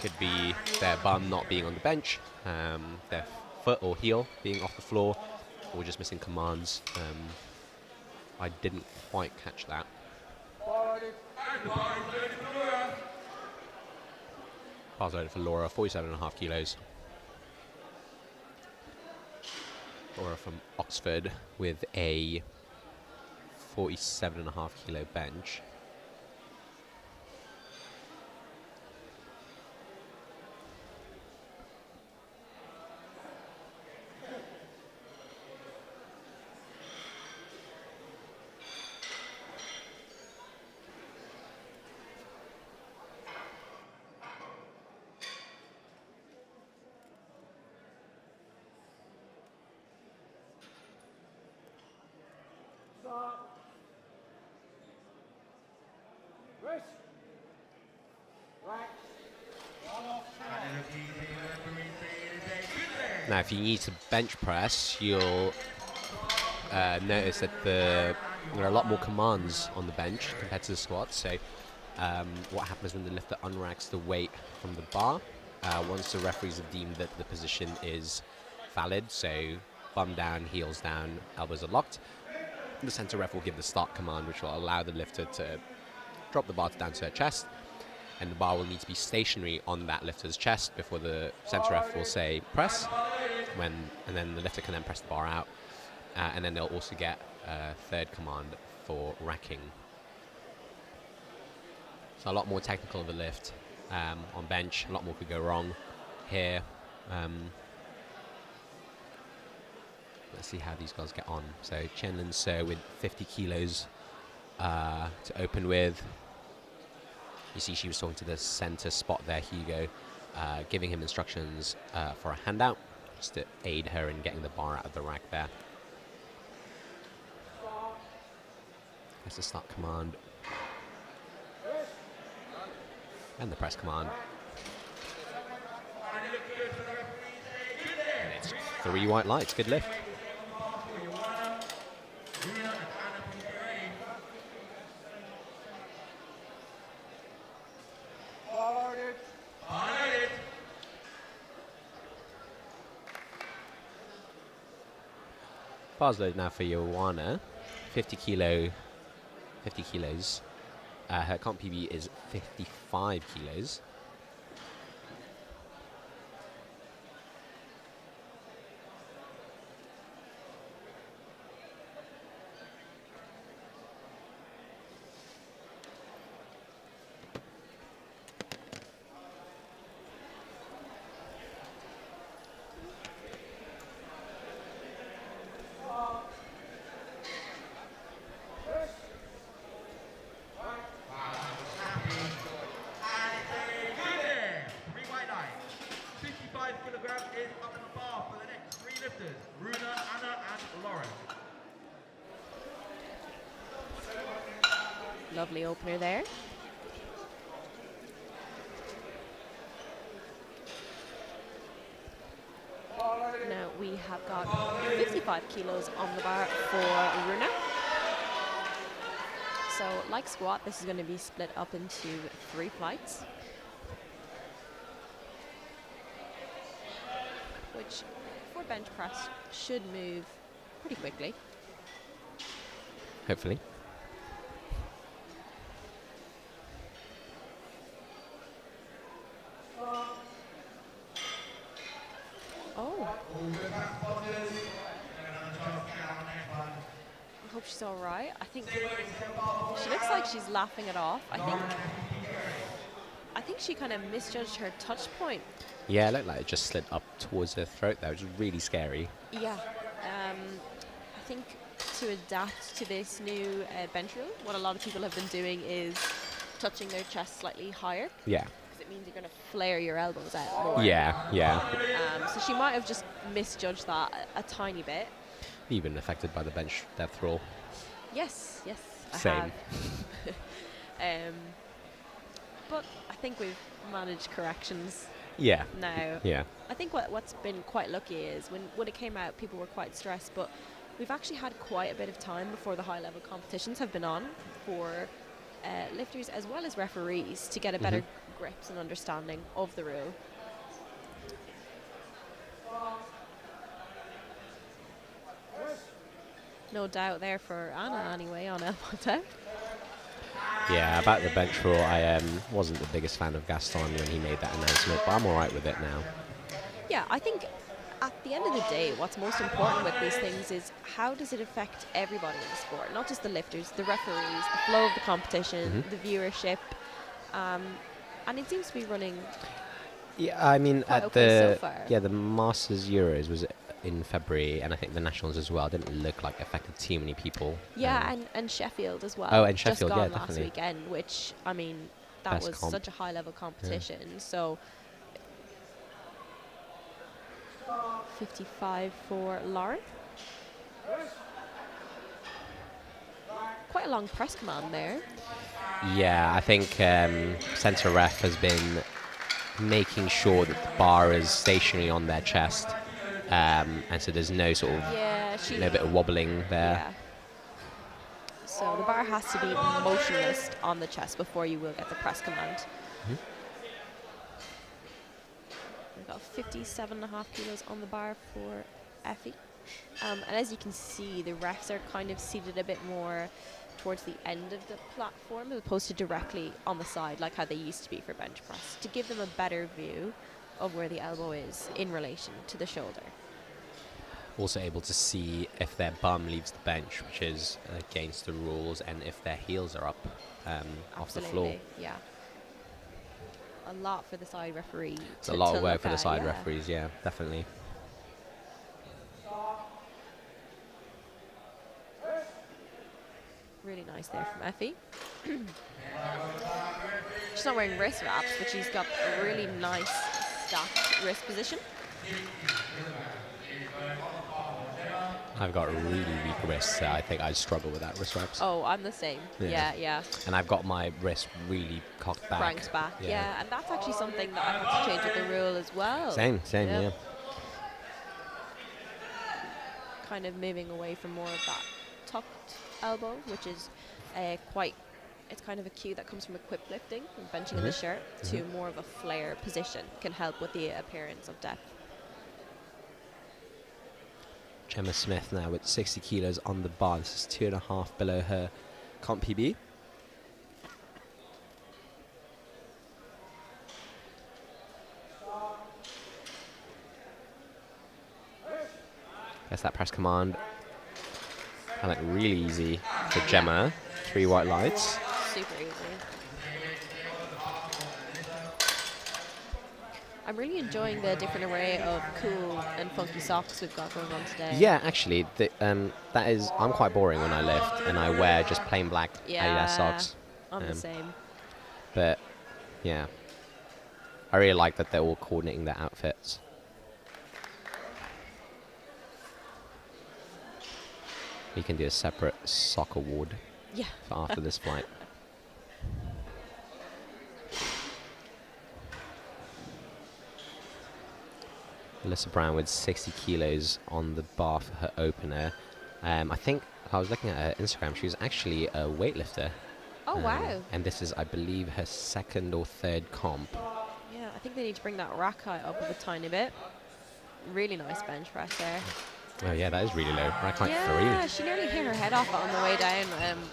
Could be their bum not being on the bench, their foot or heel being off the floor, or just missing commands. I didn't quite catch that. Pass loaded for Laura, 47.5 kilos. Laura from Oxford with a 47.5 kilo bench. Now, if you need to bench press, you'll notice that there are a lot more commands on the bench compared to the squat. So what happens when the lifter unracks the weight from the bar? Once the referees have deemed that the position is valid, so bum down, heels down, elbows are locked, the center ref will give the start command, which will allow the lifter to drop the bar down to her chest, and the bar will need to be stationary on that lifter's chest before the center ref will say press, and then the lifter can then press the bar out, and then they'll also get a third command for racking. So a lot more technical of the lift. On bench, a lot more could go wrong. Here, let's see how these guys get on. So Chen and So with 50 kilos to open with. You see she was talking to the center spot there, Hugo, giving him instructions for a handout, just to aid her in getting the bar out of the rack there. That's the start command. And the press command. And it's 3 white lights, good lift. Bars load now for Joanna, 50 kilos. Her comp PB is 55 kilos. Lovely opener there. Now we have got 55 kilos on the bar for Runa. So like squat, this is going to be split up into 3 flights, which for bench press should move pretty quickly. Hopefully. I hope she's all right. I think she looks like she's laughing it off. I think she kind of misjudged her touch point. Yeah, it looked like it just slid up towards her throat there, which was really scary. Yeah. I think to adapt to this new bench rule, what a lot of people have been doing is touching their chest slightly higher. Yeah. Because it means you're going to flare your elbows out more. Yeah, yeah. So she might have just misjudged that a tiny bit. Even affected by the bench depth rule. Yes, yes, Same. I have. But I think we've managed corrections. Yeah. Now. Yeah. I think what's been quite lucky is when it came out, people were quite stressed, but we've actually had quite a bit of time before the high-level competitions have been on for lifters as well as referees to get a better grips and understanding of the rule. No doubt there for Anna anyway on elbow down. Yeah, about the bench rule, I wasn't the biggest fan of Gaston when he made that announcement, but I'm all right with it now. Yeah, I think at the end of the day, what's most important with these things is how does it affect everybody in the sport, not just the lifters, the referees, the flow of the competition, the viewership, and it seems to be running. Yeah, I mean, quite at okay so far. the Masters Euros was in February, and I think the Nationals as well didn't look like affected too many people. Yeah, and Sheffield as well. Oh, and Sheffield, just gone yeah, last definitely. weekend, which I mean, that Best was comp. such a high-level competition. So 55 for Lauren. quite a long press command there. Yeah, I think centre ref has been making sure that the bar is stationary on their chest, and so there's no sort of no bit of wobbling there. Yeah. So the bar has to be motionless on the chest before you will get the press command. Mm-hmm. We've got 57.5 kilos on the bar for Effie. And as you can see, the refs are kind of seated a bit more towards the end of the platform as opposed to directly on the side like how they used to be for bench press, to give them a better view of where the elbow is in relation to the shoulder. Also able to see if their bum leaves the bench, which is against the rules, and if their heels are up off the floor. Yeah. A lot for the side referee. It's a lot of work for the side referees, yeah, definitely. Really nice there from Effie. She's not wearing wrist wraps, but she's got a really nice stacked wrist position. I've got really weak wrists, so I think I'd struggle with that wrist wraps. Oh, I'm the same. Yeah. And I've got my wrist really cocked back. Cranked back, yeah. And that's actually something that I have to change with the rule as well. Same, yeah. Kind of moving away from more of that tucked elbow, which is it's kind of a cue that comes from equipped lifting and benching in the shirt, to more of a flare position can help with the appearance of depth. Gemma Smith now with 60 kilos on the bar. This is 2.5 below her comp PB. Guess that press command kind of like really easy for Gemma. 3 white lights. Super easy. I'm really enjoying the different array of cool and funky socks we've got going on today. Yeah, actually, that is. I'm quite boring when I lift, and I wear just plain black Adidas socks. I'm the same. But yeah, I really like that they're all coordinating their outfits. We can do a separate sock award for after this flight. Alyssa Brown with 60 kilos on the bar for her opener. I think I was looking at her Instagram. She was actually a weightlifter. Oh, wow. And this is, I believe, her 2nd or 3rd comp. Yeah, I think they need to bring that rack height up a tiny bit. Really nice bench press there. Oh, yeah, that is really low. Rack height 3. Yeah, she nearly hit her head off on the way down,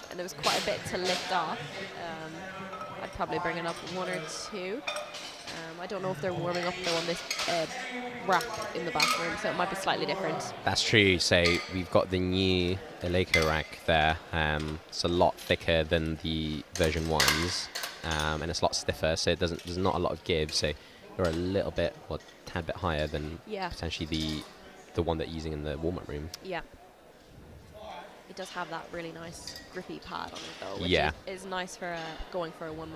and there was quite a bit to lift off. I'd probably bring it up 1 or 2. I don't know if they're warming up though on this rack in the bathroom, so it might be slightly different. That's true. So we've got the new Eleiko rack there. It's a lot thicker than the version 1s, and it's a lot stiffer, so there's not a lot of give. So you're a little bit, or a tad bit higher than potentially the one that you're using in the warm-up room. Yeah. It does have that really nice grippy pad on it though, which is nice for going for a one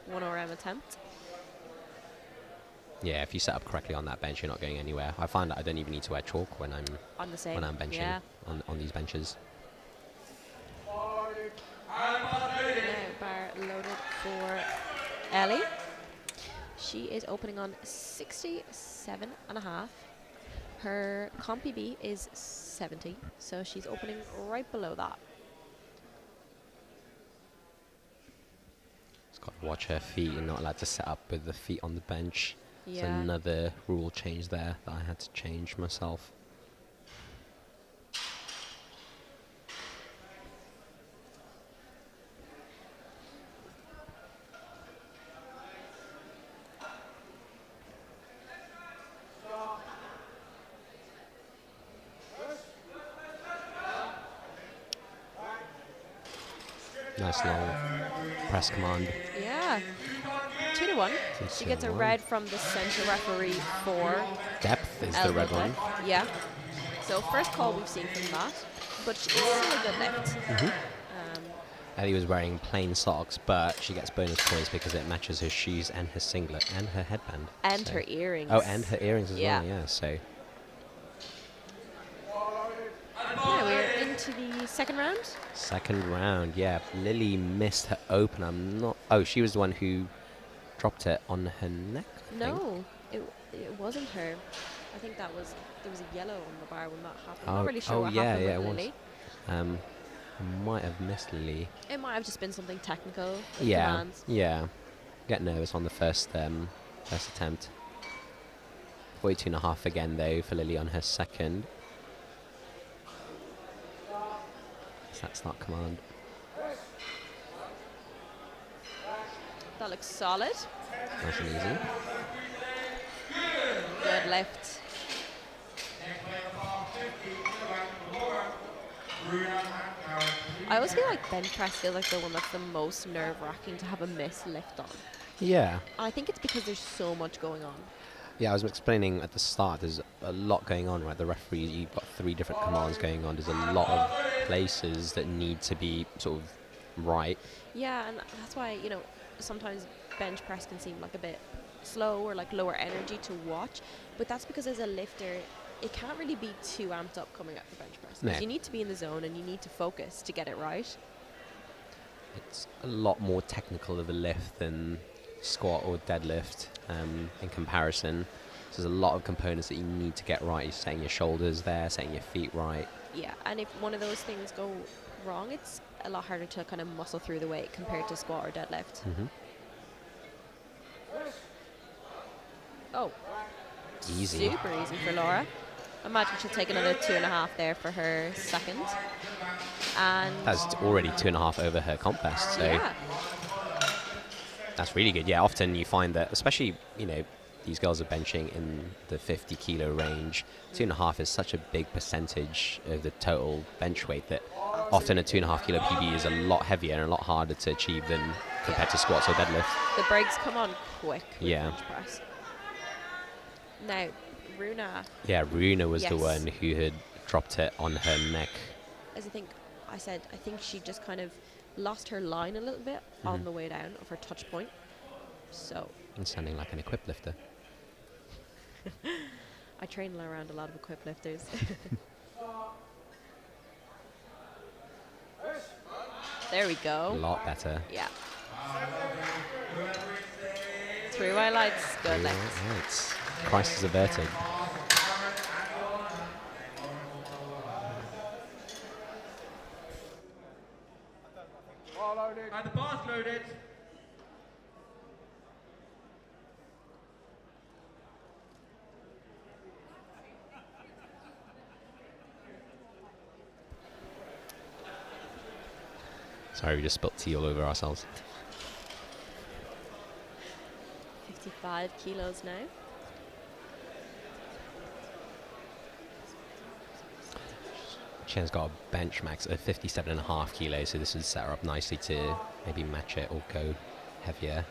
RM attempt. Yeah, if you set up correctly on that bench, you're not going anywhere. I find that I don't even need to wear chalk when I'm benching on these benches. Now bar loaded for Ellie. She is opening on 67.5. Her comp PB is 70, so she's opening right below that. Just got to watch her feet. You're not allowed to set up with the feet on the bench. Yeah. There's another rule change there that I had to change myself. Nice long press command. Yeah. 2-1. She gets a red from the center referee for depth is the red one. Yeah. So first call we've seen from that, but it's still a good lift. Ellie was wearing plain socks, but she gets bonus points because it matches her shoes and her singlet and her headband. And her earrings. Oh, and her earrings as well, yeah. So yeah, we're into the the second round? Second round, yeah. Lily missed her open. I'm not. Oh, she was the one who dropped it on her neck. I think. No, it wasn't her. I think there was a yellow on the bar when that happened. I'm Oh, not really sure oh, what yeah, happened yeah, with it was. Lily. I might have missed Lily. It might have just been something technical. With Yeah, commands. yeah. Get nervous on the first attempt. 42.5 again though for Lily on her second. Does that start command? That looks solid. Nice and easy. Good lift. I always feel like bench press feels like the one that's the most nerve-wracking to have a miss lift on. Yeah. And I think it's because there's so much going on. Yeah, I was explaining at the start, there's a lot going on, right? The referee, you've got 3 different commands going on. There's a lot of places that need to be sort of right. Yeah, and that's why, you know, sometimes bench press can seem like a bit slow or like lower energy to watch. But that's because as a lifter, it can't really be too amped up coming up for bench press. Because you need to be in the zone and you need to focus to get it right. It's a lot more technical of a lift than squat or deadlift in comparison. So there's a lot of components that you need to get right. You're setting your shoulders there, setting your feet right. Yeah, and if one of those things go wrong, it's a lot harder to kind of muscle through the weight compared to squat or deadlift. Oh, Easy. super easy for Laura. Imagine she'll take another 2.5 there for her second. And That's already 2.5 over her comp best. So yeah, that's really good. Yeah, often you find that, especially, you know, these girls are benching in the 50 kilo range. 2.5 is such a big percentage of the total bench weight that often a 2.5 kilo PB is a lot heavier and a lot harder to achieve than compared to squats or deadlift. the brakes come on quick with Yeah. bench press. Now, Runa, Yeah, Runa was the Yes. one who had dropped it on her neck. as I think she just kind of lost her line a little bit on the way down of her touch point. So And sounding like an equipped lifter. I train around a lot of equipped lifters. There we A go. lot better. Yeah. 3 white lights. Good lift. Right. Crisis averted. And the bar's loaded. Sorry, we just spilt tea all over ourselves. 55 kilos now. Chen's got a bench max of 57.5 kilos, so this would set her up nicely to maybe match it or go heavier.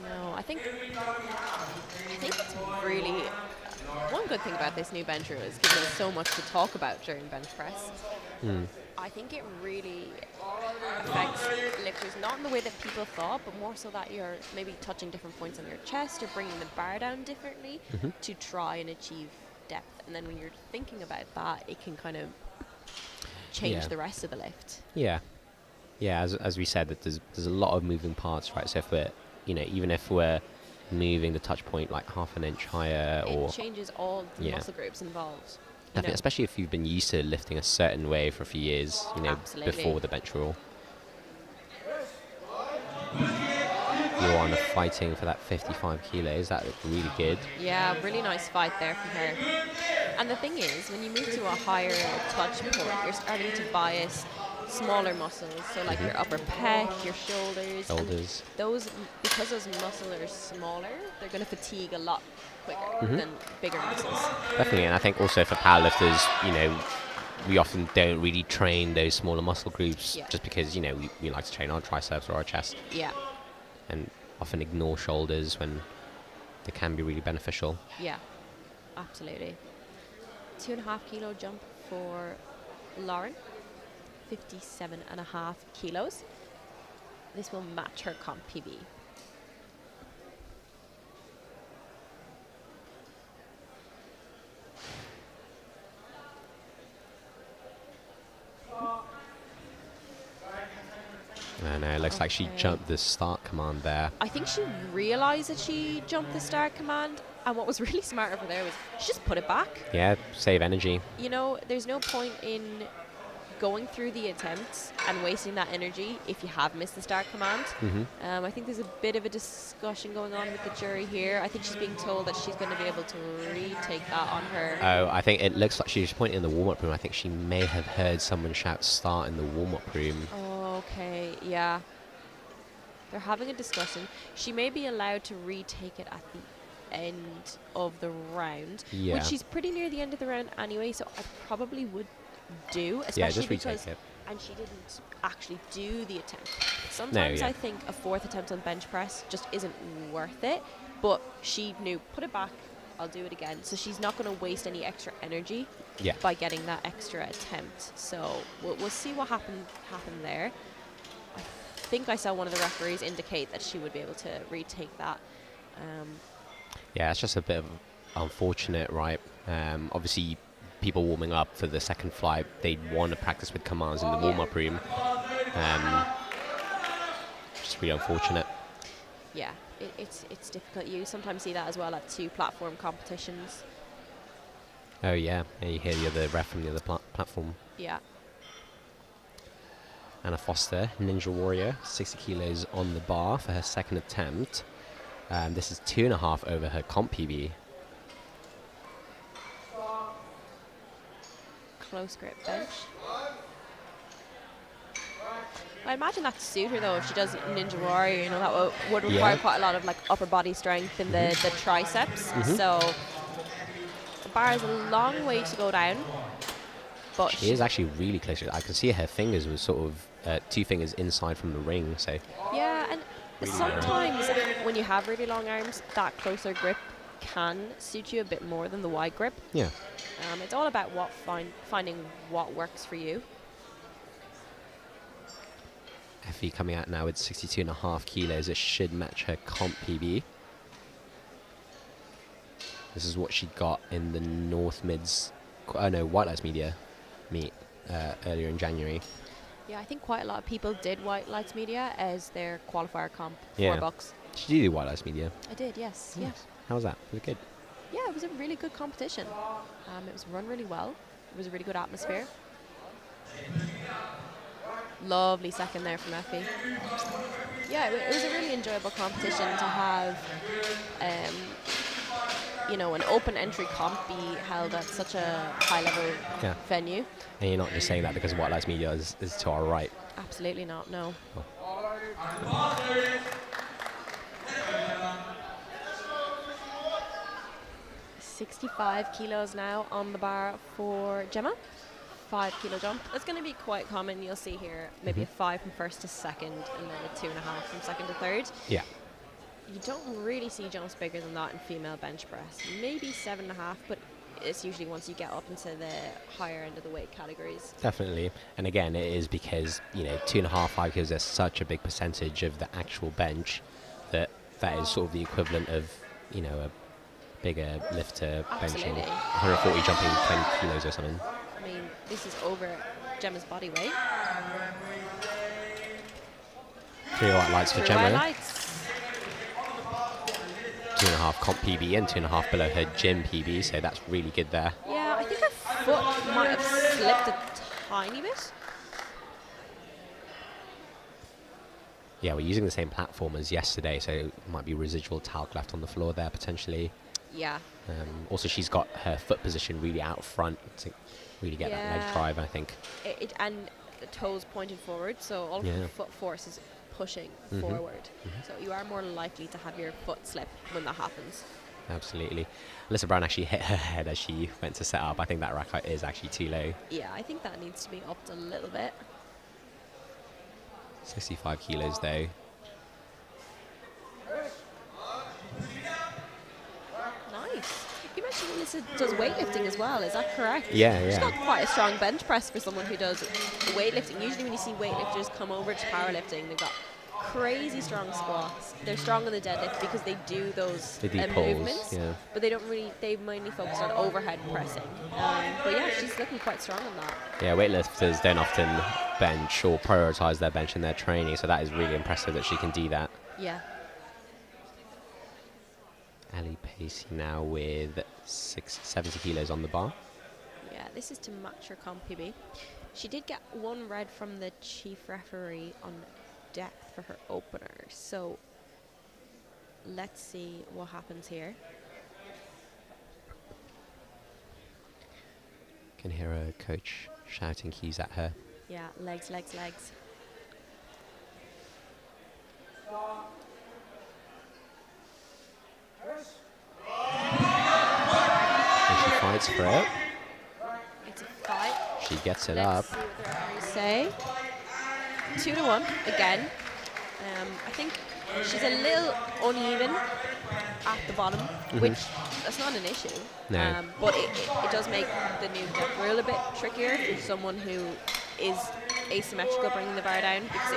No, I think it's really one good thing about this new bench rule is giving us so much to talk about during bench press. I think it really affects lifters, not in the way that people thought, but more so that you're maybe touching different points on your chest or bringing the bar down differently to try and achieve depth. And then when you're thinking about that, it can kind of change Yeah. the rest of the lift. Yeah. Yeah, as we said, that there's a lot of moving parts, right? So if we're, you know, even if we're moving the touch point like half an inch higher or It changes all the Yeah. muscle groups involved. I think especially if you've been used to lifting a certain way for a few years, you know, Absolutely. before the bench rule. You're on a fighting for that 55 kilos. That looked really good. Yeah, really nice fight there from her. And the thing is, when you move to a higher touch point, you're starting to bias smaller muscles. So like your upper pec, your shoulders. and Shoulders. those, because those muscles are smaller, they're going to fatigue a lot quicker than bigger muscles. Definitely, and I think also for powerlifters, you know, we often don't really train those smaller muscle groups Yeah. just because, you know, we like to train our triceps or our chest Yeah, and often ignore shoulders when they can be really beneficial. yeah, absolutely. 2.5 kilo jump for Lauren. 57.5 kilos. This will match her comp PB. I know, it looks like she jumped the start command there. I think she realised that she jumped the start command, and what was really smart of her there was she just put it back. Yeah, save energy. You know, there's no point in going through the attempts and wasting that energy if you have missed the start command. I think there's a bit of a discussion going on with the jury here. I think she's being told that she's going to be able to retake that on her. Oh, I think it looks like she was pointing in the warm-up room. I think she may have heard someone shout start in the warm-up room. Okay, yeah. They're having a discussion. She may be allowed to retake it at the end of the round, which she's pretty near the end of the round anyway, so I probably would do, especially because and she didn't actually do the attempt. Sometimes I think a fourth attempt on bench press just isn't worth it, but she knew, put it back, I'll do it again. So she's not going to waste any extra energy by getting that extra attempt. So we'll see what happened there. I think I saw one of the referees indicate that she would be able to retake that. Yeah, it's just a bit of unfortunate, right? Obviously, people warming up for the second flight, they'd want to practice with commands in the warm-up room. Just really unfortunate. Yeah, it's difficult. You sometimes see that as well at 2 platform competitions. Oh yeah, and you hear the other ref from the other platform. Yeah. Anna Foster, Ninja Warrior, 60 kilos on the bar for her second attempt. This is 2.5 over her comp PB. Close grip bench. I imagine that suit her though if she does Ninja Warrior, you know, that would require quite a lot of like upper body strength in the triceps. So the bar is a long way to go down. But she is actually really close. I can see her fingers were sort of 2 fingers inside from the ring. So yeah, and really sometimes when you have really long arms, that closer grip can suit you a bit more than the wide grip. Yeah. It's all about finding what works for you. Effie coming out now with 62.5 kilos. It should match her comp PB. This is what she got in the North Mids, White Lights Media meet earlier in January. Yeah, I think quite a lot of people did White Lights Media as their qualifier comp for BUCS. Did you do White Lights Media? I did, yes. Yeah. How was that? Was it good? Yeah, it was a really good competition. It was run really well. It was a really good atmosphere. Lovely second there from Effie. Yeah, it was a really enjoyable competition to have, you know, an open entry comp be held at such a high level venue. And you're not just saying that because White Lights Media is to our right. Absolutely not, no. Oh. 65 kilos now on the bar for Gemma. 5 kilo jump. That's going to be quite common. You'll see here maybe a 5 from first to second and then a 2.5 from second to third. Yeah. You don't really see jumps bigger than that in female bench press. Maybe 7.5, but it's usually once you get up into the higher end of the weight categories. Definitely. And again, it is because, you know, 2.5, 5 kilos is such a big percentage of the actual bench that is sort of the equivalent of, you know, a bigger lifter benching 140 jumping 20 kilos or something. I mean, this is over Gemma's body weight. 3 white lights for 3 Gemma. white lights. 2.5 comp PB and 2.5 below her gym PB, so that's really good there. Yeah, I think her foot might have slipped a tiny bit. Yeah, we're using the same platform as yesterday, so it might be residual talc left on the floor there potentially. Yeah. Also, she's got her foot position really out front to really get that leg drive, I think. And the toes pointed forward, so all of her foot force is pushing forward. So you are more likely to have your foot slip when that happens. Absolutely. Alyssa Brown actually hit her head as she went to set up. I think that rack height is actually too low. Yeah, I think that needs to be upped a little bit. 65 kilos though. Nice. You mentioned Alyssa does weightlifting as well, is that correct? Yeah, yeah. She's got quite a strong bench press for someone who does weightlifting. Usually when you see weightlifters come over to powerlifting, they've got crazy strong squats. They're strong on the deadlift because they do those movements, but they mainly focus on overhead pressing. But yeah, she's looking quite strong on that. Yeah, weightlifters don't often bench or prioritize their bench in their training. So that is really impressive that she can do that. Yeah. Ali Pacey now with 70 kilos on the bar. Yeah, this is to match her comp PB. She did get 1 red from the chief referee on depth for her opener. So let's see what happens here. Can hear her coach shouting keys at her. Yeah, legs, legs, legs. And she fights for it. It's a fight. She gets it Let's up. see what the referees say. 2-1 again. I think she's a little uneven at the bottom, which that's not an issue. No. But it does make the new depth rule a bit trickier for someone who is asymmetrical bringing the bar down, because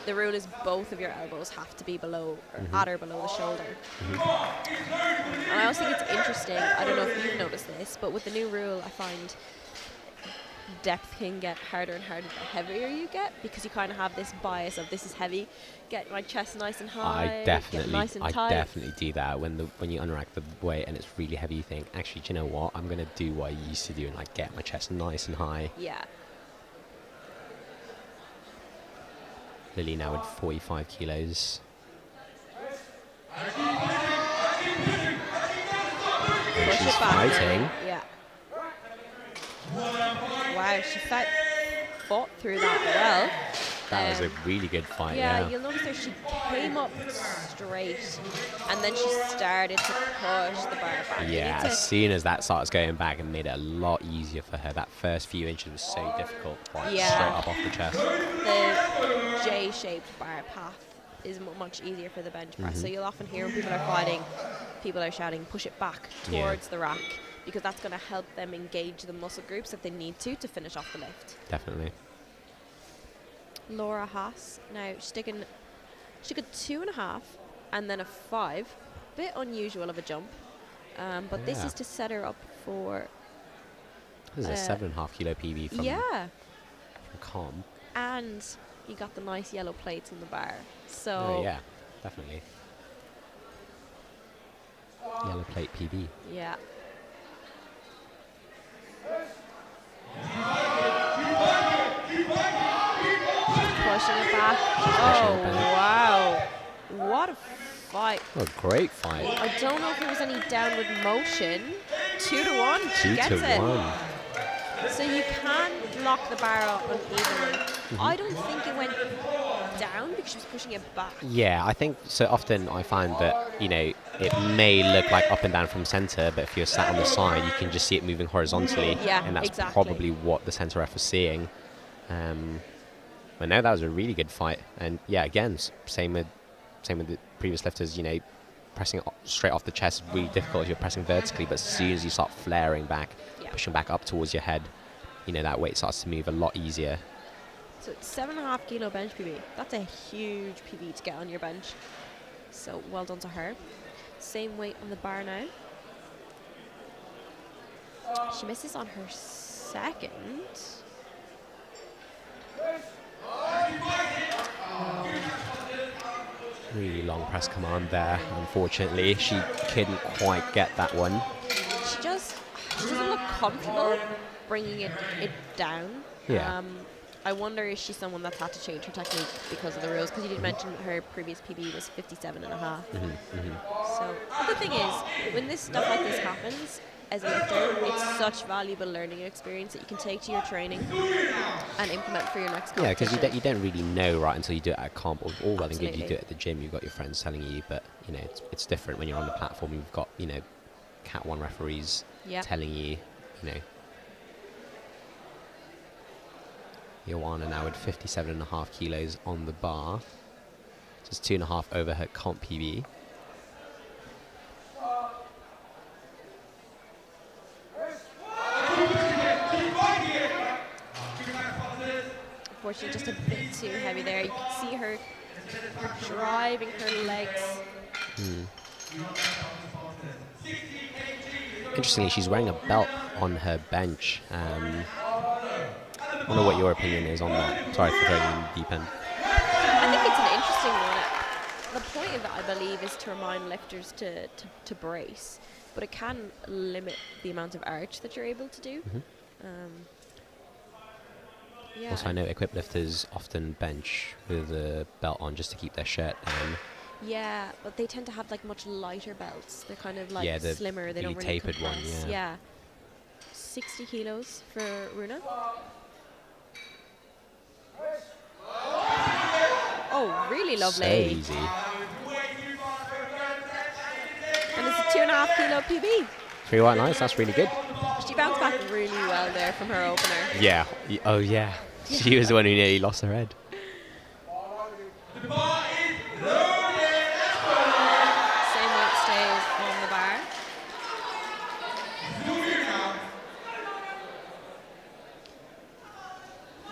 the rule is both of your elbows have to be below or at or below the shoulder. And I also think it's interesting, I don't know if you've noticed this, but with the new rule I find depth can get harder and harder the heavier you get, because you kind of have this bias of this is heavy, get my chest nice and high, get nice and tight. I definitely do that when you unrack the weight and it's really heavy. You think, actually, do you know what? I'm gonna do what I used to do and like get my chest nice and high. Yeah. Lily now with 45 kilos. And Push she's it back fighting. now. Yeah. Wow, she fought through that well. That was a really good fight. Yeah, you'll notice there she came up straight and then she started to push the bar back. Yeah, as soon as that starts going back, it made it a lot easier for her. That first few inches was so difficult, right, straight up off the chest. The J-shaped bar path is much easier for the bench press. So you'll often hear when people are fighting, people are shouting, push it back towards the rack, because that's going to help them engage the muscle groups that they need to finish off the lift. Definitely. Laura Haas, now she took a 2.5 and then a 5. Bit unusual of a jump, but this is to set her up for... This is a 7.5 kilo PB from Com. And you got the nice yellow plates on the bar. So Oh yeah, definitely. Yellow plate PB. yeah. Pushing it back. Oh, wow. What a fight. What a great fight. I don't know if there was any downward motion. 2-1. She 2 gets to it. 1. So you can lock the bar up unevenly. I don't think it went down because she was pushing it back. Yeah, I think so. Often I find that, you know, it may look like up and down from center, but if you're sat on the side, you can just see it moving horizontally. Yeah, and that's exactly. probably what the center ref was seeing. But no, that was a really good fight. And yeah, again, same with the previous lifters. You know, pressing it straight off the chest is really difficult if you're pressing vertically. But as soon as you start flaring back, pushing back up towards your head, you know, that weight starts to move a lot easier. So it's 7.5 kilo bench PB. That's a huge PB to get on your bench. So well done to her. Same weight on the bar now. She misses on her second. Really long press command there. Unfortunately, she couldn't quite get that one. She doesn't look comfortable bringing it down. Yeah. I wonder, is she someone that's had to change her technique because of the rules? Because you did mention her previous PB was 57.5. So the thing is, when this stuff like this happens, as a lifter, it's such valuable learning experience that you can take to your training and implement for your next competition. Yeah, because you don't really know right until you do it at a comp. Or well and good, you Absolutely. do it at the gym. You've got your friends telling you, but you know it's different when you're on the platform. You've got, you know, Cat 1 referees telling you, you know. Joanna now with 57.5 kilos on the bar. Just 2.5 over her comp PB. Unfortunately, just a bit too heavy there. You can see her driving her legs. Interestingly, she's wearing a belt on her bench. wonder what your opinion is on that. Sorry for throwing you in the deep end. I think it's an interesting one. The point of it, I believe, is to remind lifters to brace, but it can limit the amount of arch that you're able to do. Yeah. Also, I know equipped lifters often bench with a belt on just to keep their shirt down. Yeah, but they tend to have like much lighter belts. They're kind of like the slimmer. They really don't really tapered one, compress. yeah. 60 kilos for Runa. Oh, really lovely. So easy. And it's a 2.5 kilo PB. 3 white lines, that's really good. She bounced back really well there from her opener. Yeah. Oh, yeah. She was the one who nearly lost her head. Same weight stays on the bar.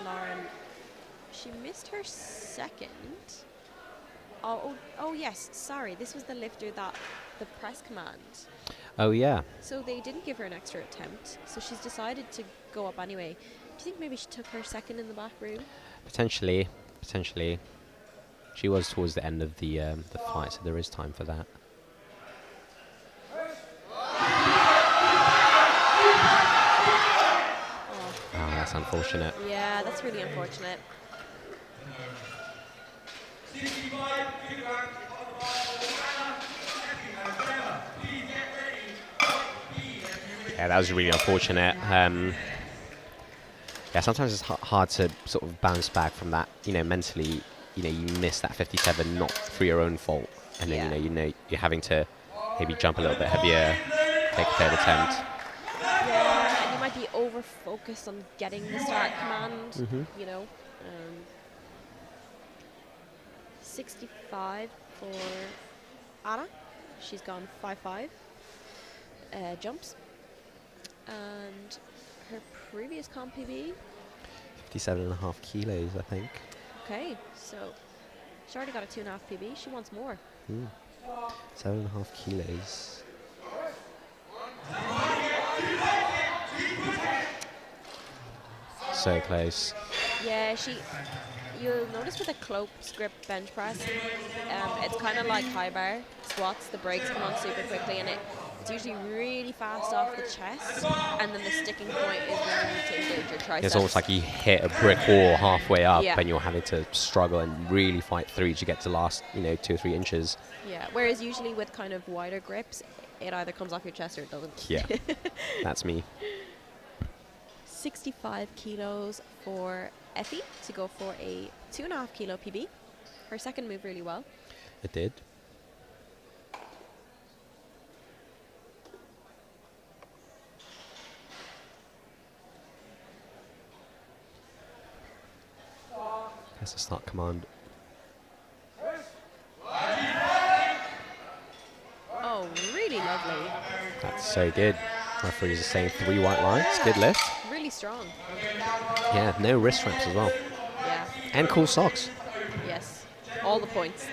Lauren, she missed her second. Oh yes, sorry. This was the lifter that the press command. Oh, yeah. So they didn't give her an extra attempt. So she's decided to go up anyway. Do you think maybe she took her second in the back room? Potentially. She was towards the end of the flight, so there is time for that. Oh, that's unfortunate. Yeah, that's really unfortunate. Yeah, that was really unfortunate. Yeah, sometimes it's hard to sort of bounce back from that. Mentally, you miss that 57 not through your own fault, and then you're having to maybe jump a little bit heavier, take a third attempt. Yeah, and you might be over focused on getting the start command. 65 for Anna. She's gone 5.5 jumps. And her previous comp PB? 57.5 kilos, I think. Okay, so she already got a 2.5 PB. She wants more. 7.5 kilos. So close. Yeah, you'll notice with a cloped grip bench press, it's kind of like high bar squats. The brakes come on super quickly, and it's usually really fast off the chest, and then the sticking point is when you need to engage your triceps. It's almost like you hit a brick wall halfway up, Yeah. and you're having to struggle and really fight through to get to the last, 2 or 3 inches. Yeah, whereas usually with kind of wider grips, it either comes off your chest or it doesn't. Yeah, that's me. 65 kilos for Effie to go for a 2.5 kilo PB. Her second moved really well. It did. That's a start command. Oh, really lovely. That's so good. Referees are saying 3 white lines. Good lift. Really strong. Yeah, no wrist straps as well. Yeah. And cool socks. Yes. All the points.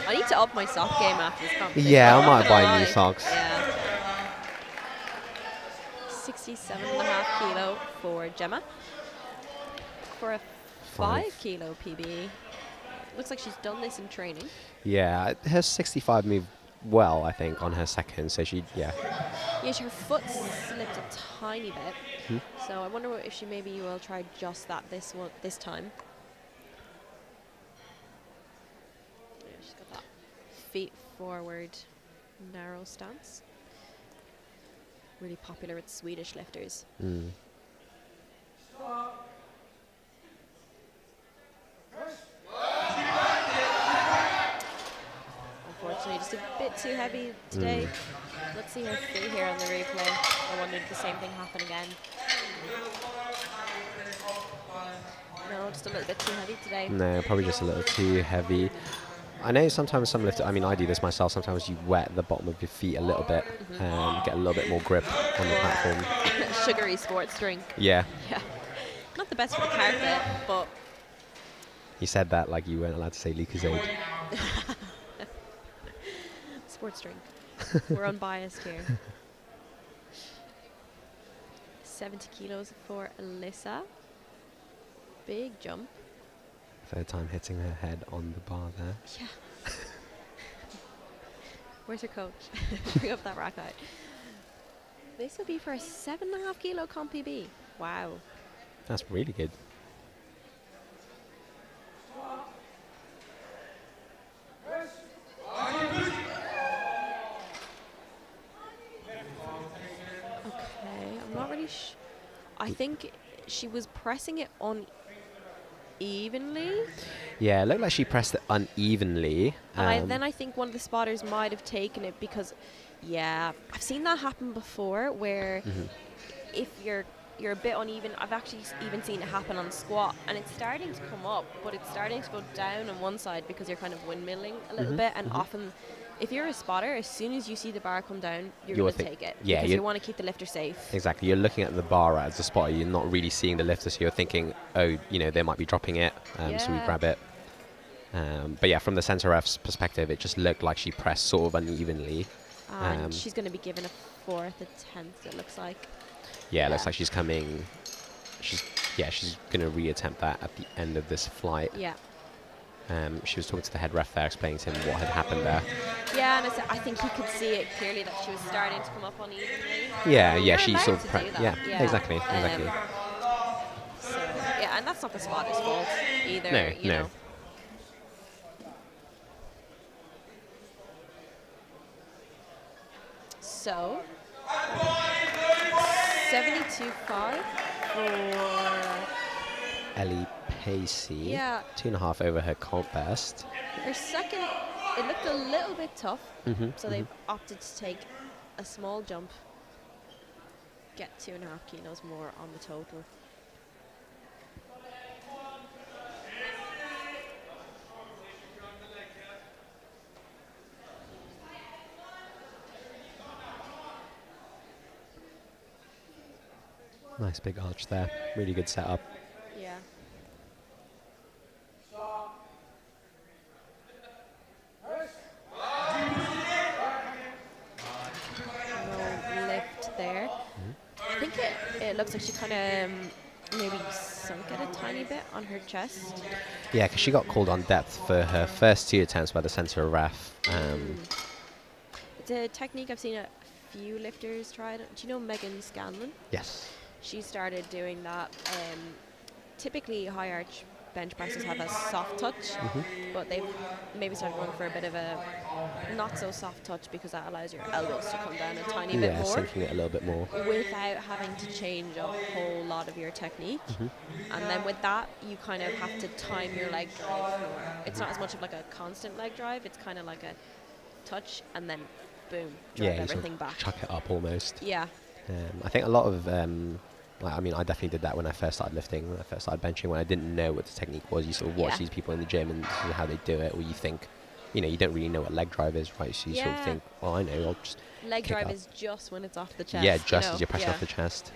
I need to up my sock game after this competition. Yeah, I might Not buy gonna new lie. socks. Yeah. 67.5 kilo for Gemma. For a 5 kilo PB. Looks like she's done this in training. Yeah, her 65 moved well, I think, on her second. So Yeah, her foot slipped a tiny bit. So I wonder if she maybe will try just that this time. Yeah, she's got that feet forward narrow stance. Really popular with Swedish lifters. Unfortunately, just a bit too heavy today. Let's see her feet here on the replay. I wonder if the same thing happen again. No, just a little bit too heavy today. No, probably just a little too heavy. I know sometimes some lifters, I do this myself, sometimes you wet the bottom of your feet a little bit and get a little bit more grip on the platform. Sugary sports drink. Yeah. Yeah. Not the best for the carpet, but... You said that like you weren't allowed to say Lucozade. Sports drink. We're unbiased here. 70 kilos for Alyssa. Big jump. Third time hitting her head on the bar there. Yeah. Where's her coach? Bring up that rack out. This will be for a 7.5 kilo comp PB. Wow. That's really good. Okay, I'm not really I think she was pressing it unevenly. Yeah, it looked like she pressed it unevenly. And then I think one of the spotters might have taken it because, yeah, I've seen that happen before where if you're a bit uneven, I've actually even seen it happen on squat, and it's starting to come up, but it's starting to go down on one side because you're kind of windmilling a little bit, and often if you're a spotter, as soon as you see the bar come down, you're going to take it. Yeah, because you want to keep the lifter safe. Exactly. You're looking at the bar as a spotter. You're not really seeing the lifter, so you're thinking, oh, you know, they might be dropping it, so we grab it. But yeah, from the center ref's perspective, it just looked like she pressed sort of unevenly. And she's going to be given a 4th attempt, it looks like. Yeah, it looks like she's coming. She's going to reattempt that at the end of this flight. Yeah. She was talking to the head ref there, explaining to him what had happened there. Yeah, and I think he could see it clearly that she was starting to come up unevenly. Yeah, she sort of yeah, exactly. So yeah, and that's not the spotter's fault either. No, you know. So 72.5 for Ellie Pacey. Yeah. 2.5 over her comp best. Her second, it looked a little bit tough, so they've opted to take a small jump, get 2.5 kilos more on the total. Nice big arch there. Really good setup. Yeah. No lift there. I think it looks like she kind of maybe sunk it a tiny bit on her chest. Yeah, because she got called on depth for her first 2 attempts by the center ref. It's a technique I've seen a few lifters try. Do you know Megan Scanlon? Yes. She started doing that. Typically, high arch bench presses have a soft touch, but they've maybe started going for a bit of a not so soft touch because that allows your elbows to come down a tiny bit more. Yeah, sinking it a little bit more. Without having to change a whole lot of your technique. And then with that, you kind of have to time your leg drive more. It's not as much of like a constant leg drive, it's kind of like a touch and then boom, drive everything back. Chuck it up almost. Yeah. I think a lot of, I mean, I definitely did that when I first started lifting, when I first started benching, when I didn't know what the technique was. You sort of watch these people in the gym and see how they do it, or you think, you know, you don't really know what leg drive is, right? So you sort of think, oh, I know, I'll just leg drive up. is just when it's off the chest. Yeah, just as you're pressing off the chest.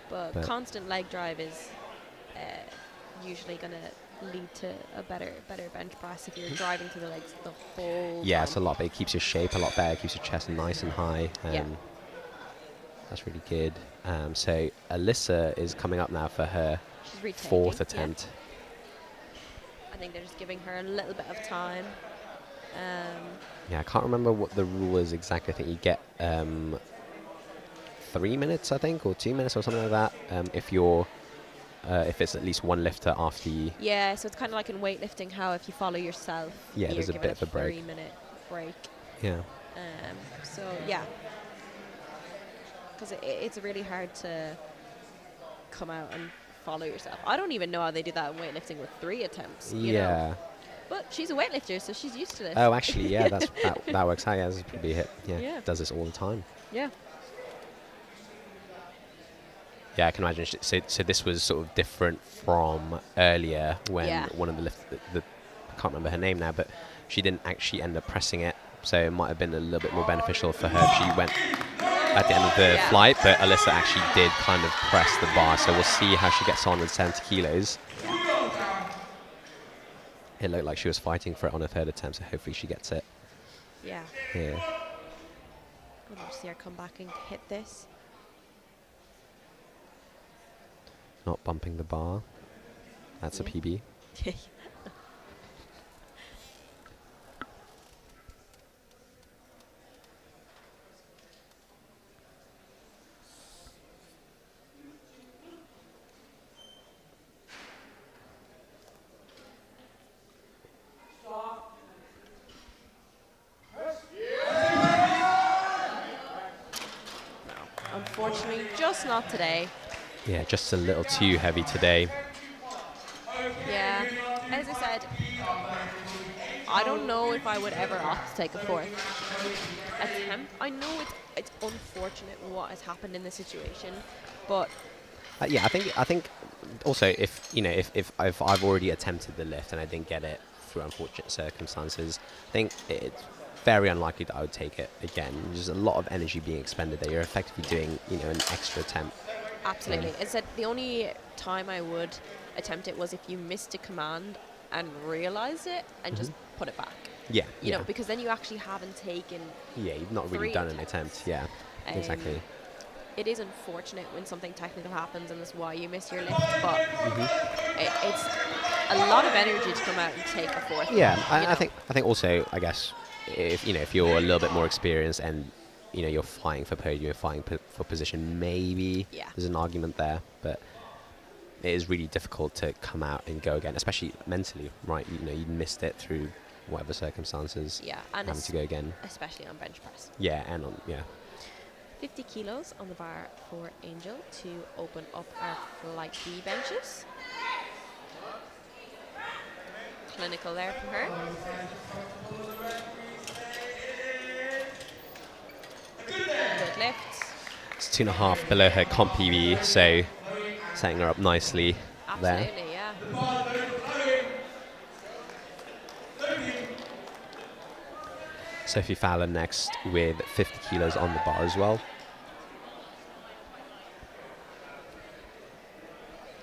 But constant leg drive is usually going to lead to a better bench press if you're driving to the legs the whole time. It's a lot better. It keeps your shape a lot better, keeps your chest nice and high. That's really good. So Alyssa is coming up now for her 4th attempt. I think they're just giving her a little bit of time. I can't remember what the rule is exactly. I think you get 3 minutes, I think, or 2 minutes or something like that. If it's at least one lifter after you. Yeah, so it's kind of like in weightlifting, how if you follow yourself, you're there's a given bit of a break. 3-minute break. Yeah. So yeah, because it's really hard to come out and follow yourself. I don't even know how they do that in weightlifting with 3 attempts. You know? But she's a weightlifter, so she's used to this. Oh, actually, yeah, that works out. Yeah, this is probably a hit. Yeah, does this all the time. Yeah. Yeah, I can imagine. So this was sort of different from earlier when one of the I can't remember her name now, but she didn't actually end up pressing it. So it might have been a little bit more beneficial for her if she went at the end of the flight, but Alyssa actually did kind of press the bar. So we'll see how she gets on with 70 kilos. It looked like she was fighting for it on her 3rd attempt, so hopefully she gets it. Yeah. Yeah. I'd love to see her come back and hit this. Not bumping the bar. That's a PB. Unfortunately, just not today. Yeah, just a little too heavy today. Yeah, as I said, I don't know if I would ever opt to take a fourth attempt. I know it's unfortunate what has happened in this situation, but Yeah, I think also if if I've already attempted the lift and I didn't get it through unfortunate circumstances, I think it's very unlikely that I would take it again. There's a lot of energy being expended there. You're effectively doing an extra attempt. absolutely. As I said, the only time I would attempt it was if you missed a command and realized it and just put it back. Yeah, You know, because then you actually haven't taken. Yeah, you've not really 3 done an attempt. Yeah, exactly. It is unfortunate when something technical happens and that's why you miss your lift, but it's a lot of energy to come out and take a fourth. Yeah, I think also, I guess, if you're a little bit more experienced and you're fighting for podium, you're fighting for position, maybe there's an argument there, but it is really difficult to come out and go again, especially mentally, right? You missed it through whatever circumstances. Yeah, and having to go again, especially on bench press. Yeah, and on 50 kilos on the bar for Angel to open up our flight B benches. Clinical there from her. Good lifts. It's 2.5 below her comp PB, so setting her up nicely there. Absolutely, yeah. Sophie Fowler next with 50 kilos on the bar as well.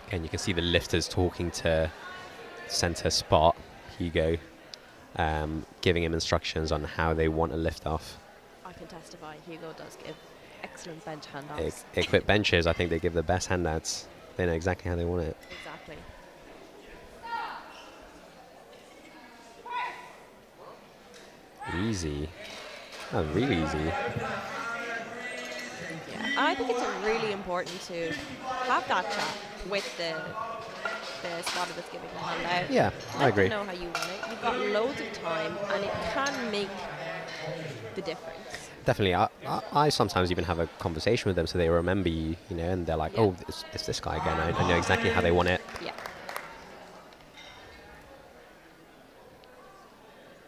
Again, you can see the lifters talking to center spot, Hugo, giving him instructions on how they want to lift off. I can testify, Hugo does give excellent bench handouts. Equip benches, I think they give the best handouts. They know exactly how they want it. Exactly. Easy. Oh, really easy. Yeah, I think it's really important to have that chat with the spotter that's giving the handout. Yeah, I agree. Let them know how you want it. You've got loads of time, and it can make the difference. Definitely. I sometimes even have a conversation with them so they remember you, and they're like, oh, it's this guy again. I know exactly how they want it. Yeah.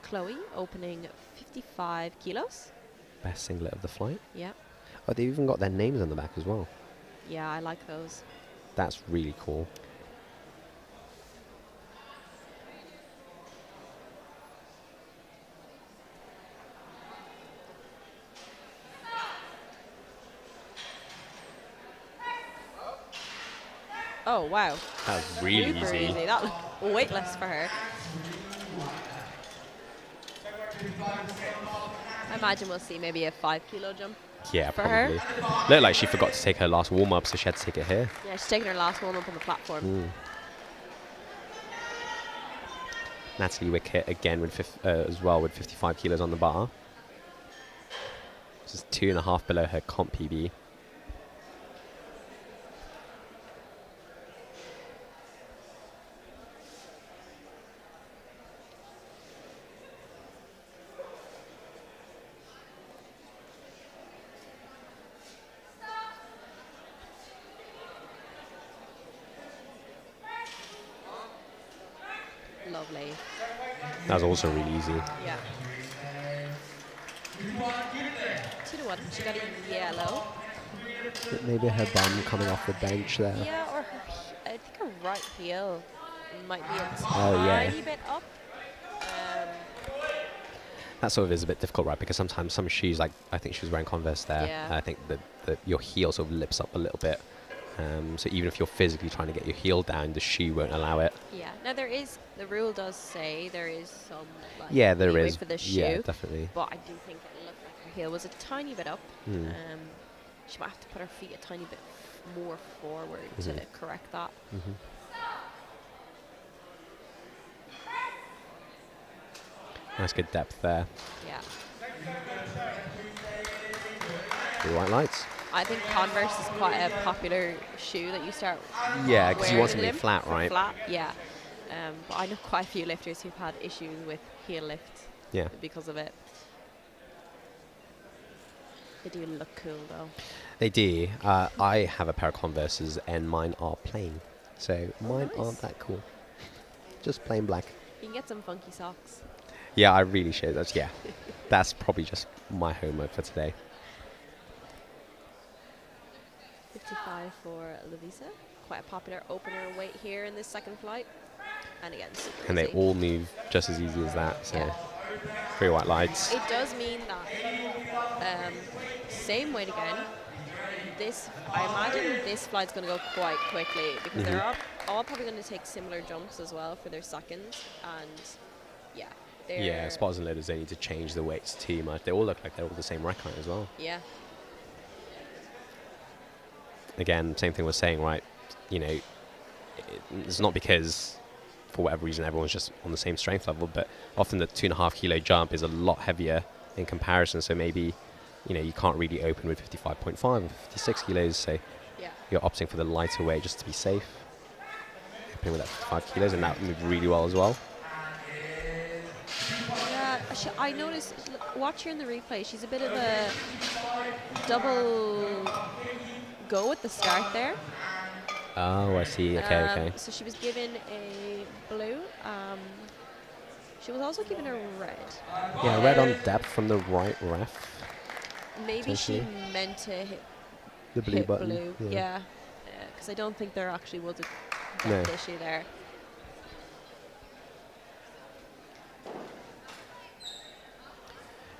Chloe opening 55 kilos. Best singlet of the flight. Yeah. Oh, they've even got their names on the back as well. Yeah, I like those. That's really cool. Oh, wow. That was really Super easy. That was weightless for her. I imagine we'll see maybe a 5 kilo jump. Yeah, for probably. her. Looked like she forgot to take her last warm-up, so she had to take it here. Yeah, she's taking her last one up on the platform. Natalie Wickett again with as well with 55 kilos on the bar. This is 2.5 below her comp PB. Lovely. That was also really easy. Yeah. 2-1. She got a yellow. Maybe her bum coming off the bench there. Yeah, or her, I think her right heel might be a Oh, yeah. tiny bit up. That sort of is a bit difficult, right? Because sometimes some shoes, like I think she was wearing Converse there, Yeah. I think that your heel sort of lips up a little bit. So even if you're physically trying to get your heel down, the shoe won't allow it. Yeah. Now the rule does say there is some like Yeah, there leeway is. for the shoe. Yeah, definitely. But I do think it looked like her heel was a tiny bit up. She might have to put her feet a tiny bit more forward to correct that. Nice, good depth there. Yeah. 3 white lights. I think Converse is quite a popular shoe that you start Yeah, because you want wearing something them flat, for right? Flat, yeah. But I know quite a few lifters who've had issues with heel lift Yeah. because of it. They do look cool though. They do. I have a pair of Converses and mine are plain. So mine nice. aren't that cool. Just plain black. You can get some funky socks. Yeah, I really should. Yeah. That's probably just my homework for today. 55 for Lavisa. Quite a popular opener weight here in this second flight. And again, super And they easy. all move just as easy as that. So 3 white lights. It does mean that same weight again. This, I imagine this flight's going to go quite quickly because they're all probably going to take similar jumps as well for their seconds. And yeah, Yeah, spotters and loaders, they need to change the weights too much. They all look like they're all the same rack height as well. Yeah. Again, same thing we're saying, right? You know, it's not because for whatever reason everyone's just on the same strength level, but often the 2.5 kilo jump is a lot heavier in comparison. So maybe, you know, you can't really open with 55.5 or 56 kilos. So Yeah. you're opting for the lighter weight just to be safe. Opening with that 55 kilos, and that moved really well as well. Yeah, I noticed, watch her in the replay, she's a bit of a double go at the start there. Oh, I see. Okay, okay. So she was given a blue. She was also given a red. Yeah, red on depth from the right ref. Maybe she Potentially. meant to hit The blue hit button. blue. Yeah. Because I don't think there actually was a No. depth issue there.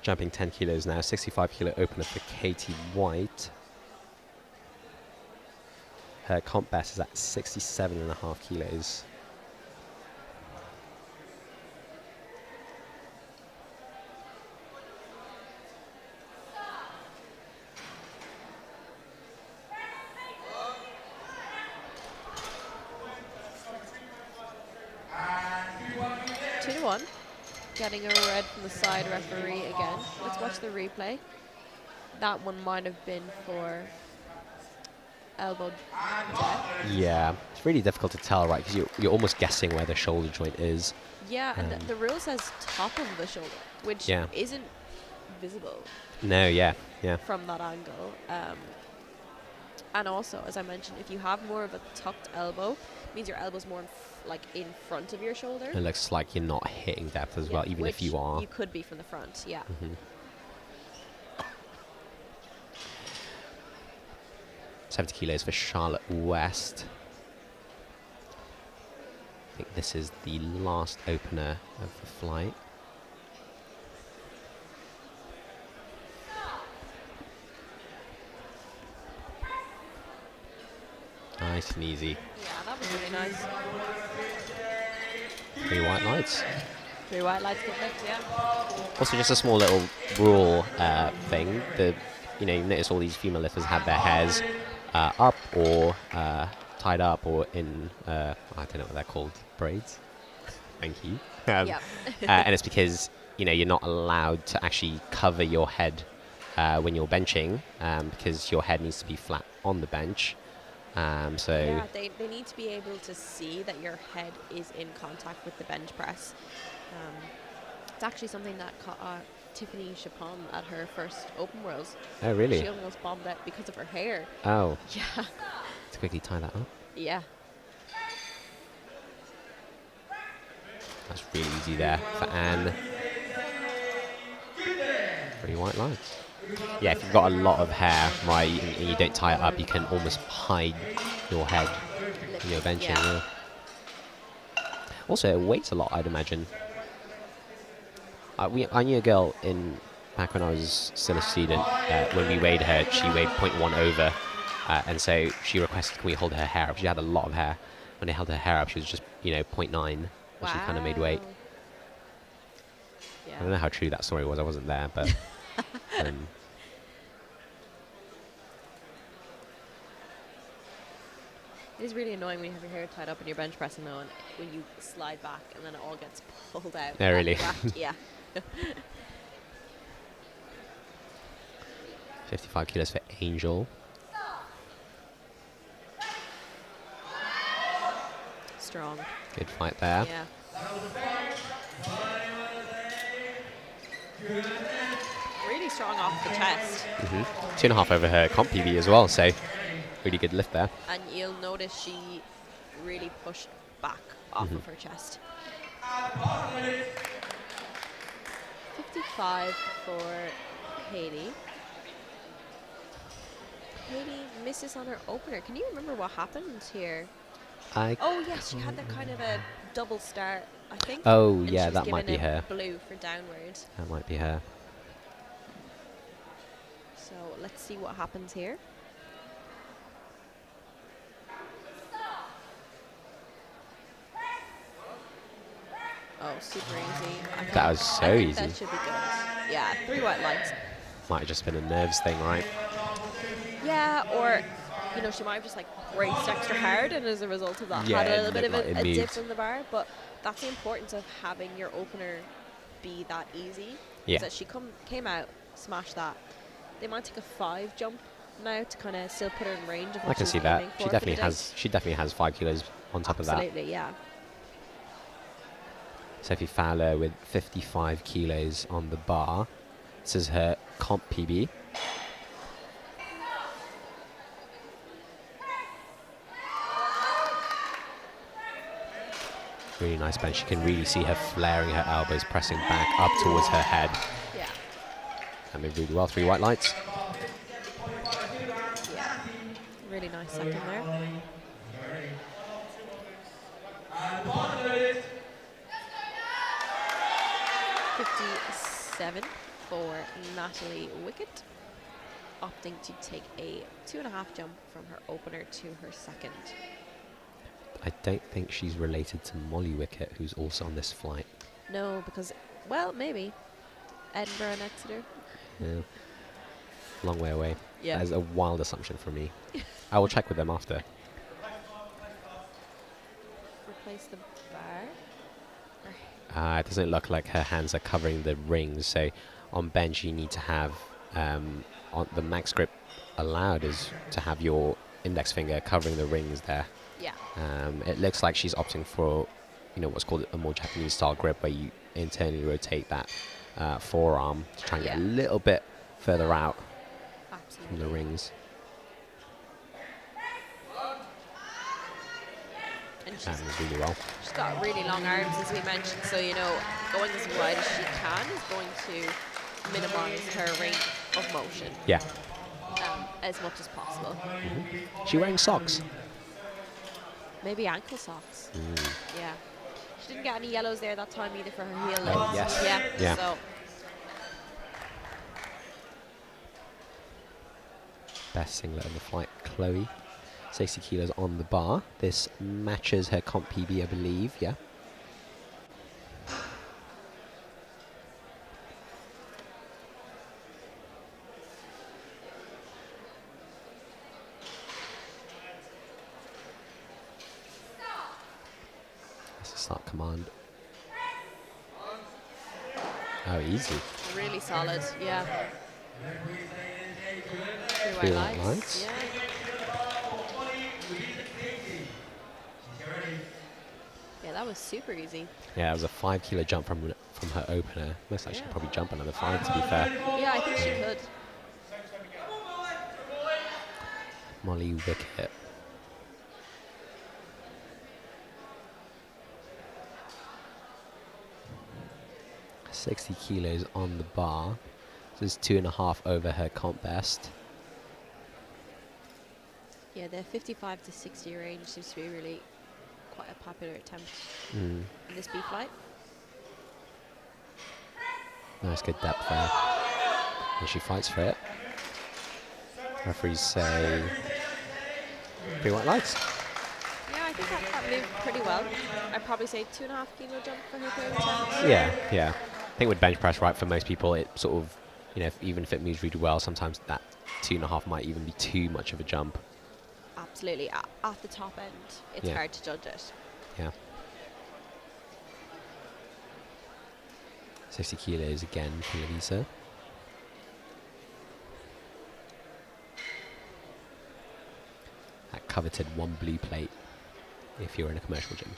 Jumping 10 kilos now, 65 kilo opener for Katie White. Her comp best is at 67.5 kilos. Two to one. Getting a red from the side referee again. Let's watch the replay. That one might have been for elbow depth. Yeah, it's really difficult to tell, right? Because you're almost guessing where the shoulder joint is. Yeah, and the rule says top of the shoulder, which Yeah. isn't visible No, yeah, yeah. from that angle. And also, as I mentioned, if you have more of a tucked elbow, it means your elbow's more in front of your shoulder. It looks like you're not hitting depth as well, even if which you are. You could be from the front, yeah. 70 kilos for Charlotte West. I think this is the last opener of the flight. Nice and easy. Yeah, that was really nice. 3 white lights. 3 white lights get lift, yeah. Also, just a small little rule thing. You notice all these female lifters have their hairs up or tied up or in, I don't know what they're called, braids. Thank you. Yeah. And it's because, you're not allowed to actually cover your head when you're benching because your head needs to be flat on the bench. Yeah, they need to be able to see that your head is in contact with the bench press. It's actually something that Tiffany Chapon at her first Open Worlds. Oh, really? She almost bombed out because of her hair. Oh. Yeah. Let's quickly tie that up. Yeah. That's really easy there for Anne. 3 white lights. Yeah, if you've got a lot of hair, right, and you don't tie it up, you can almost hide your head when you're benching. Yeah. Yeah. Also, it weighs a lot, I'd imagine. I knew a girl back when I was still a student. When we weighed her, she weighed 0.1 over, and so she requested, can we hold her hair up? She had a lot of hair. When they held her hair up, she was just 0.9, and she kind of made weight. Yeah. I don't know how true that story was. I wasn't there, but. It is really annoying when you have your hair tied up and you're bench pressing though, and when you slide back and then it all gets pulled out. Oh, really? Yeah. 55 kilos for Angel. Strong. Good fight there. Yeah. Really strong off the chest. 2.5 over her comp PB as well, so really good lift there. And you'll notice she really pushed back off of her chest. 55 for Hayley. Hayley misses on her opener. Can you remember what happened here? Oh yes, she had that kind of a double start, I think. Oh and yeah, she was that might be given a her. Blue for downward. That might be her. So let's see what happens here. Oh, super easy. That was so I think easy. That should be good. Yeah, 3 white lights. Might have just been a nerves thing, right? Yeah, or you know, she might have just like braced extra hard, and as a result of that, Yeah, had a it little bit of looked like a it dip moved. in the bar. But that's the importance of having your opener be that easy. Yeah. So she came out, smashed that. They might take a 5 jump now to kind of still put her in range of what I can she see was that. aiming She for definitely the day. has. She definitely has 5 kilos on top of that. Absolutely, yeah. Sophie Fowler with 55 kilos on the bar. This is her comp PB. Really nice bench. You can really see her flaring her elbows, pressing back up towards her head. Yeah. That moved really well. 3 white lights. Yeah. Really nice second there. $57 for Natalie Wickett, opting to take a 2.5 jump from her opener to her second. I don't think she's related to Molly Wickett, who's also on this flight. No, because, well, maybe. Edinburgh and Exeter. Yeah. Long way away. Yeah. That is a wild assumption from me. I will check with them after. Replace the bar. It doesn't look like her hands are covering the rings, so on bench you need to have on the max grip allowed is to have your index finger covering the rings there. Yeah. It looks like she's opting for, what's called a more Japanese style grip, where you internally rotate that forearm to try and get a little bit further out from the rings. And That moves really well. she's got really long arms, as we mentioned, so, going as wide as she can is going to minimize her range of motion. Yeah. As much as possible. Is she wearing socks? Maybe ankle socks. Yeah. She didn't get any yellows there that time either for her heel Oh, laces. yes. Yeah. Yeah. So Best singlet of the flight, Chloe. 60 kilos on the bar. This matches her comp PB, I believe. Yeah. That's a start command. Oh, easy. really solid. Yeah. 3 Three white white lights. lights. Yeah. Yeah, that was super easy. Yeah, it was a 5 kilo jump from her opener. Looks like she could probably jump another 5, to be fair. Yeah, I think she could. Molly Wickett. $60 kilos on the bar. This is 2.5 over her comp best. Yeah, the 55 to 60 range seems to be really quite a popular attempt Mm. in this B flight. Nice, good depth there. And she fights for it. Referees say 3 white lights. Yeah, I think that moved pretty well. I'd probably say 2.5 kilo jump for her third attempt. Yeah. I think with bench press, right, for most people, it sort of, even if it moves really well, sometimes that 2.5 might even be too much of a jump. absolutely. At the top end, it's hard to judge it. Yeah. 60 kilos again for Lisa. That coveted 1 blue plate if you're in a commercial gym.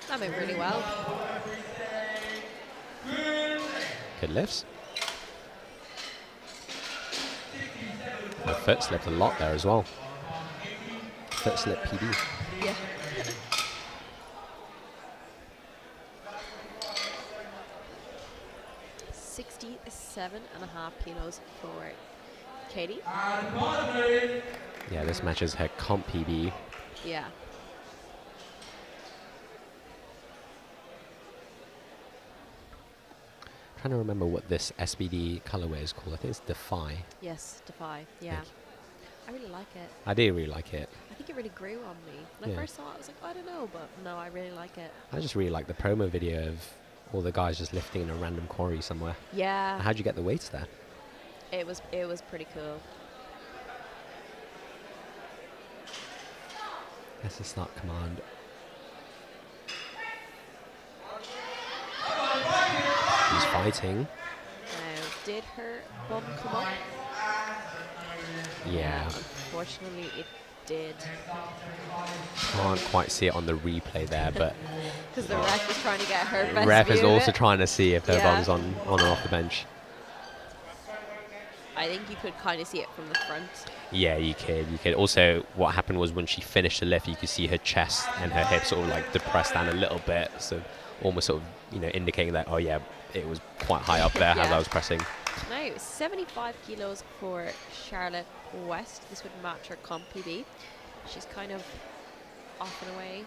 That moved really well. Good lifts. The foot slipped a lot there as well. Foot slip PB. Yeah. 67.5 kilos for Katie. Yeah, this matches her comp PB. Yeah. Trying to remember what this SBD colorway is called. I think it's Defy. Yes, Defy. Yeah. I really like it. I do really like it. I think it really grew on me. When I first saw it, I was like, I don't know, but no, I really like it. I just really like the promo video of all the guys just lifting in a random quarry somewhere. Yeah. How'd you get the weights there? It was pretty cool. That's a start command. He's fighting. Now, did her bum come up? Yeah. Unfortunately, it did. Can't quite see it on the replay there, but Because the ref is trying to get her best ref view is of also it. trying to see if her bum's on and off the bench. I think you could kind of see it from the front. Yeah, you could. You could. Also, what happened was when she finished the lift, you could see her chest and her hips sort of like depressed down a little bit, so almost sort of, you know, indicating that, oh yeah, it was quite high up there as I was pressing. Now, 75 kilos for Charlotte West. This would match her comp PB. She's kind of off and away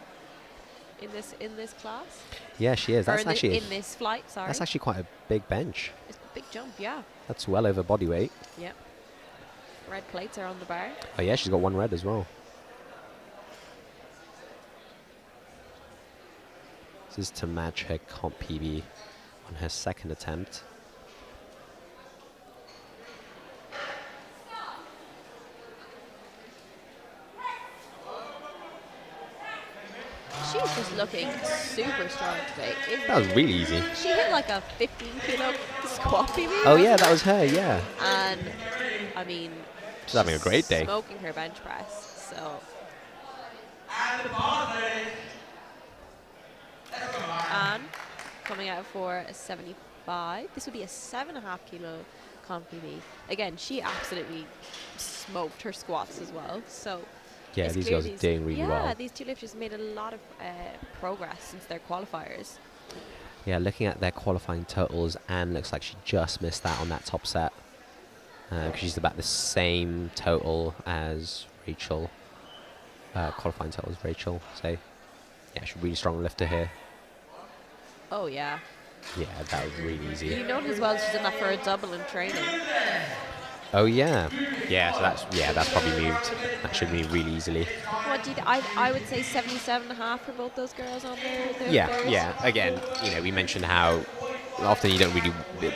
in this class. Yeah, she is. That's actually in this flight. Sorry. That's actually quite a big bench. It's a big jump. Yeah. That's well over body weight. Yep. Red plates are on the bar. Oh yeah, she's got 1 red as well. This is to match her comp PB on her second attempt. She's just looking super strong today. That was really easy. She hit like a 15 kilo squat PB. Oh yeah, that was her, yeah. And I mean, She's having a great day. Smoking her bench press. So. And coming out for a 75. This would be a 7.5 kilo comp PB. Again, she absolutely smoked her squats as well. So. Yeah, these girls are doing really well. Yeah, these two lifters made a lot of progress since their qualifiers. Yeah, looking at their qualifying totals, Anne looks like she just missed that on that top set. Because she's about the same total as Rachel. Qualifying total as Rachel. So, yeah, she's a really strong lifter here. Oh, yeah. Yeah, that was really easy. You notice as well she's done that for a double in training. Oh, yeah. Yeah, so that's probably moved. That should move really easily. What do you I would say 77.5 for both those girls on their Yeah. Again, you know, we mentioned how often you don't really,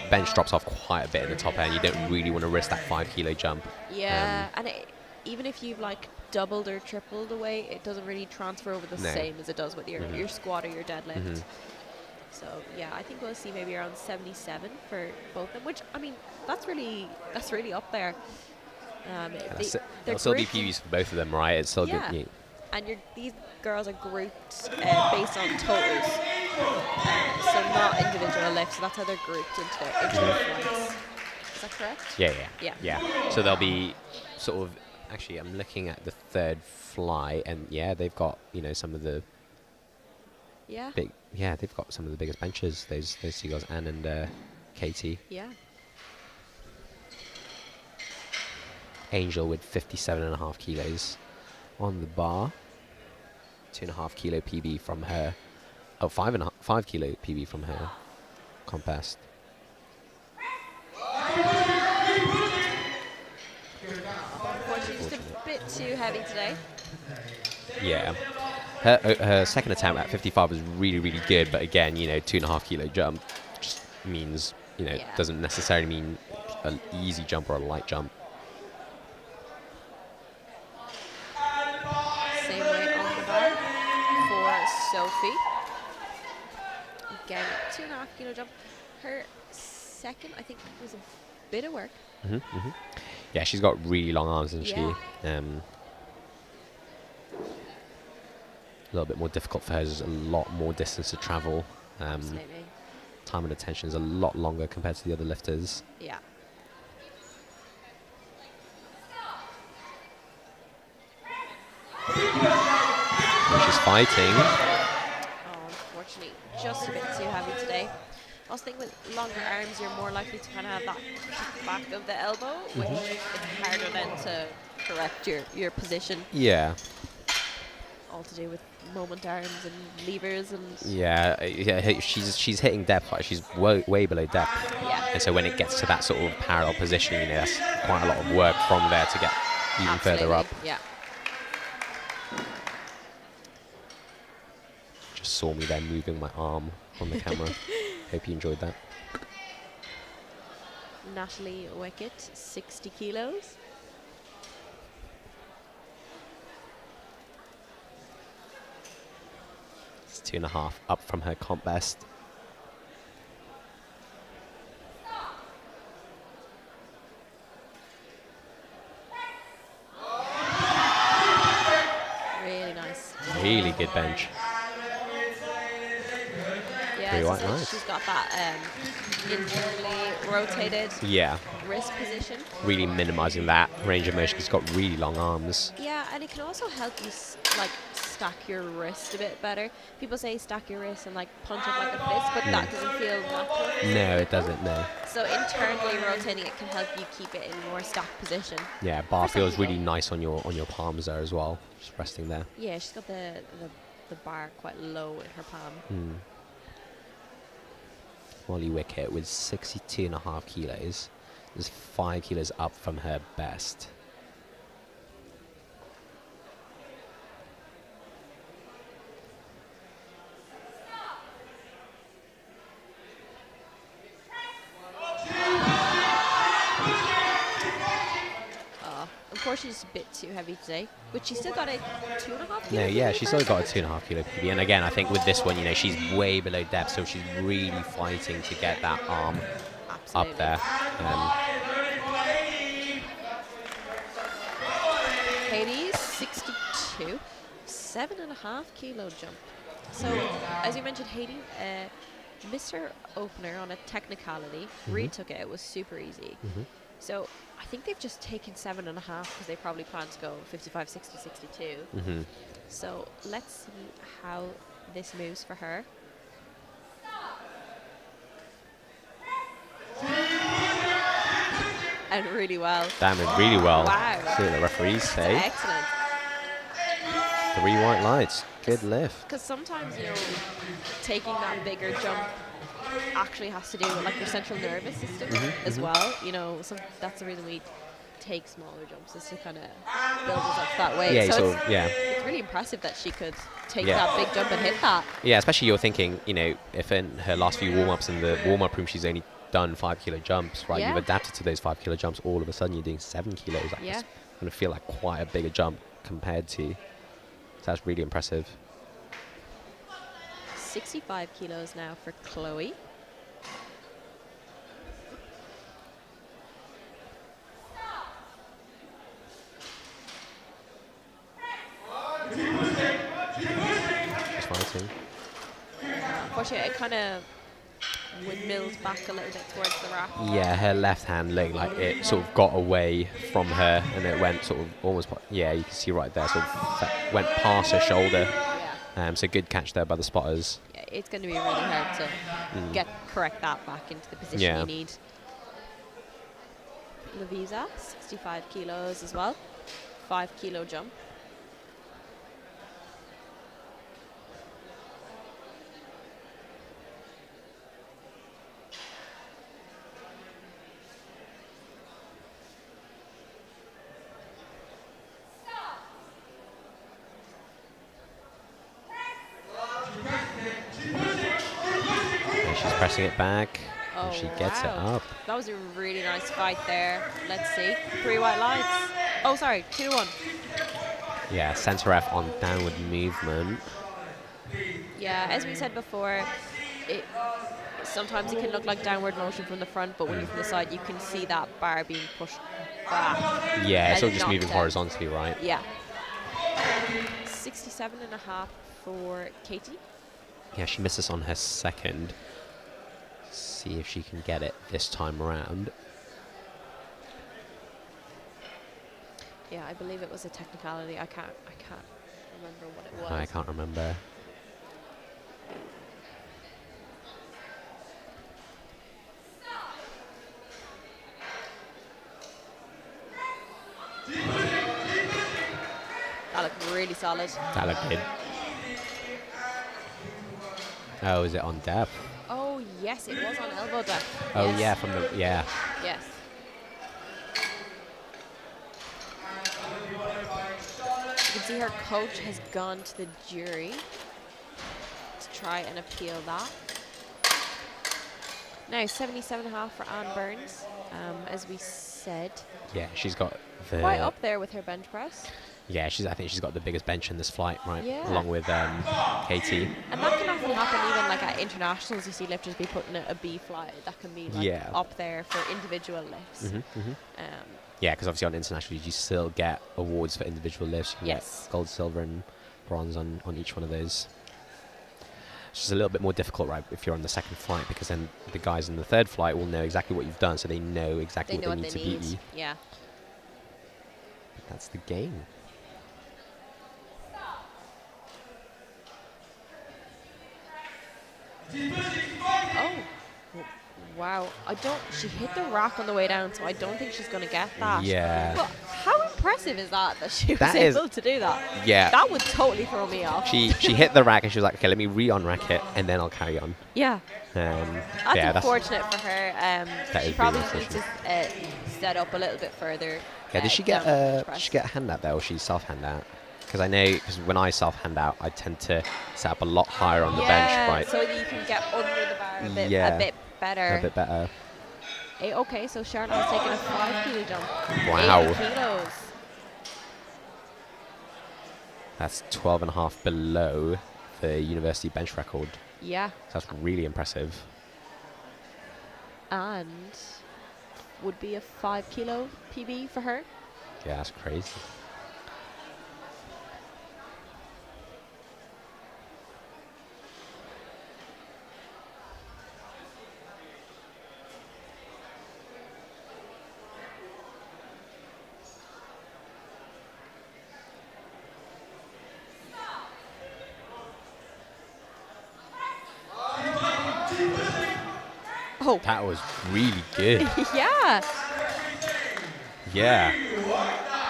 bench drops off quite a bit in the top end. You don't really want to risk that 5 kilo jump. Yeah, and even if you've like doubled or tripled the weight, it doesn't really transfer over the same as it does with your squat or your deadlift. So yeah, I think we'll see maybe around 77 for both of them, which I mean that's really up there. There'll still be PBs for both of them, right? It's still good. Yeah. And these girls are grouped based on totals, so not individual lifts. So that's how they're grouped into their flights. Is that correct? Yeah. So they'll be sort of. Actually, I'm looking at the third fly, and yeah, they've got some of the. They've got some of the biggest benches. Those two girls, Anne and Katie. Yeah. Angel with 57.5 kilos on the bar. 2.5 kilo PB from her. Oh, 5 kilo PB from her compass. Unfortunately, just a bit too heavy today. Yeah. Her second attempt at 55 was really, really good, but again, 2.5 kilo jump just means you know, Yeah. doesn't necessarily mean an easy jump or a light jump. Same weight on the bar for Sophie. Again, 2.5 kilo jump. Her second, I think, was a bit of work. Yeah, she's got really long arms, isn't Yeah. she? A little bit more difficult for her. There's a lot more distance to travel. Absolutely. Time and attention is a lot longer compared to the other lifters. Yeah. She's fighting. Oh, unfortunately, just a bit too heavy today. I also think with longer arms, you're more likely to kind of have that back of the elbow, which is harder then to correct your position. Yeah. All to do with moment arms and levers and Yeah, she's hitting depth, like she's way below depth. yeah. And so when it gets to that sort of parallel position, you know, that's quite a lot of work from there to get even further up. Absolutely, yeah. Just saw me there moving my arm on the camera. Hope you enjoyed that. Natalie Wickett, 60 kilos. It's 2.5 up from her comp best. Really nice. Really good bench. Yeah, Pretty as I white said, nice. she's got that internally rotated Yeah, wrist position. really minimising that range of motion. She's got really long arms. Yeah, and it can also help you like stack your wrist a bit better. People say stack your wrist and like punch it like a fist, but that doesn't feel natural. No, it doesn't, no. So internally rotating it can help you keep it in a more stacked position. Yeah, bar For some feels really people. nice on your palms there as well. Just resting there. Yeah, she's got the bar quite low in her palm. Molly Wickett with 62.5 kilos is 5 kilos up from her best. Unfortunately, she's a bit too heavy today, but she still got a 2.5 kilo. No, yeah, PB she's for still got a herself. 2.5 kilo PB. And again, I think with this one, you know, she's way below depth, so she's really fighting to get that arm Absolutely. up there. Katie's 62, 7.5 kilo jump. So, as you mentioned, Haiti missed her opener on a technicality, retook it, it was super easy. So, I think they've just taken 7.5 because they probably plan to go 55, 60, 62. So, let's see how this moves for her. And really well. Damn it, really well. Wow. See what the referees say. Excellent. 3 white lights. Good lift. Because sometimes, you know, taking that bigger jump actually has to do with like your central nervous system as well. You know, that's the reason we take smaller jumps, is to kind of build us up that way. Yeah, so so, it's, yeah. it's really impressive that she could take Yeah. that big jump and hit that. Yeah, especially you're thinking, you know, if in her last few warm-ups in the warm-up room she's only done 5 kilo jumps, right? Yeah. You've adapted to those 5 kilo jumps. All of a sudden you're doing 7 kilos. Like, Yeah. it's going to feel like quite a bigger jump compared to. So that's really impressive. 65 kilos now for Chloe. Just fighting. Unfortunately, it kind of windmills back a little bit towards the rack. Yeah, her left hand looked like it sort of got away from her and it went sort of almost, yeah, you can see right there, sort of went past her shoulder. Yeah. So good catch there by the spotters. Yeah, it's going to be really hard to correct that back into the position Yeah. you need. Lavisa, 65 kilos as well. 5 kilo jump. And she's pressing it back. Oh, And she gets it wow. up. That was a really nice fight there. Let's see. 3 white lights. Oh, sorry. 2-1. Yeah, centre F on downward movement. Yeah, as we said before, sometimes it can look like downward motion from the front, but when you're from the side, you can see that bar being pushed back. Yeah, it's all and just knocked moving down. horizontally, right? Yeah. 67.5 for Katie. Yeah, she misses on her second. See if she can get it this time around. Yeah, I believe it was a technicality. I can't remember what it was. I can't remember. That looked really solid. That looked good. Oh, is it on depth? Oh, yes, it was on elbow depth. Oh, Yes. yeah, from the, yeah. Yes. You can see her coach has gone to the jury to try and appeal that. Now, 77.5 for Anne Burns, as we said. Yeah, she's got the... Quite up there with her bench press. Yeah, I think she's got the biggest bench in this flight, right? Yeah. Along with Katie. And that can often happen even like at internationals. You see lifters be putting a B flight. That can be like Yeah. up there for individual lifts. Yeah, because obviously on internationals you still get awards for individual lifts. You can Yes. get gold, silver, and bronze on each one of those. It's just a little bit more difficult, right, if you're on the second flight, because then the guys in the third flight will know exactly what you've done, so they know exactly They know what what they they need to beat need. you. Yeah. But that's the game. Oh. Wow. She hit the rack on the way down, so I don't think she's going to get that. Yeah. But how impressive is that she was That is- able to do that? Yeah. That would totally throw me off. She hit the rack and she was like, okay, let me re-on-rack it, and then I'll carry on. Yeah. That's That's unfortunate for her. That She is probably really needs to set up a little bit further. Yeah, did she get a hand out there, or she self-hand out? Because I know, because when I self-hand out, I tend to set up a lot higher on the bench, right? So that you can get under the bar a bit better. A bit better. Okay, so Charlotte has taken a 5 kilo jump. Wow. 80 kilos. That's 12.5 below the university bench record. Yeah. So that's really impressive. And would be a 5 kilo PB for her. Yeah, that's crazy. Oh. That was really good. Yeah. Yeah.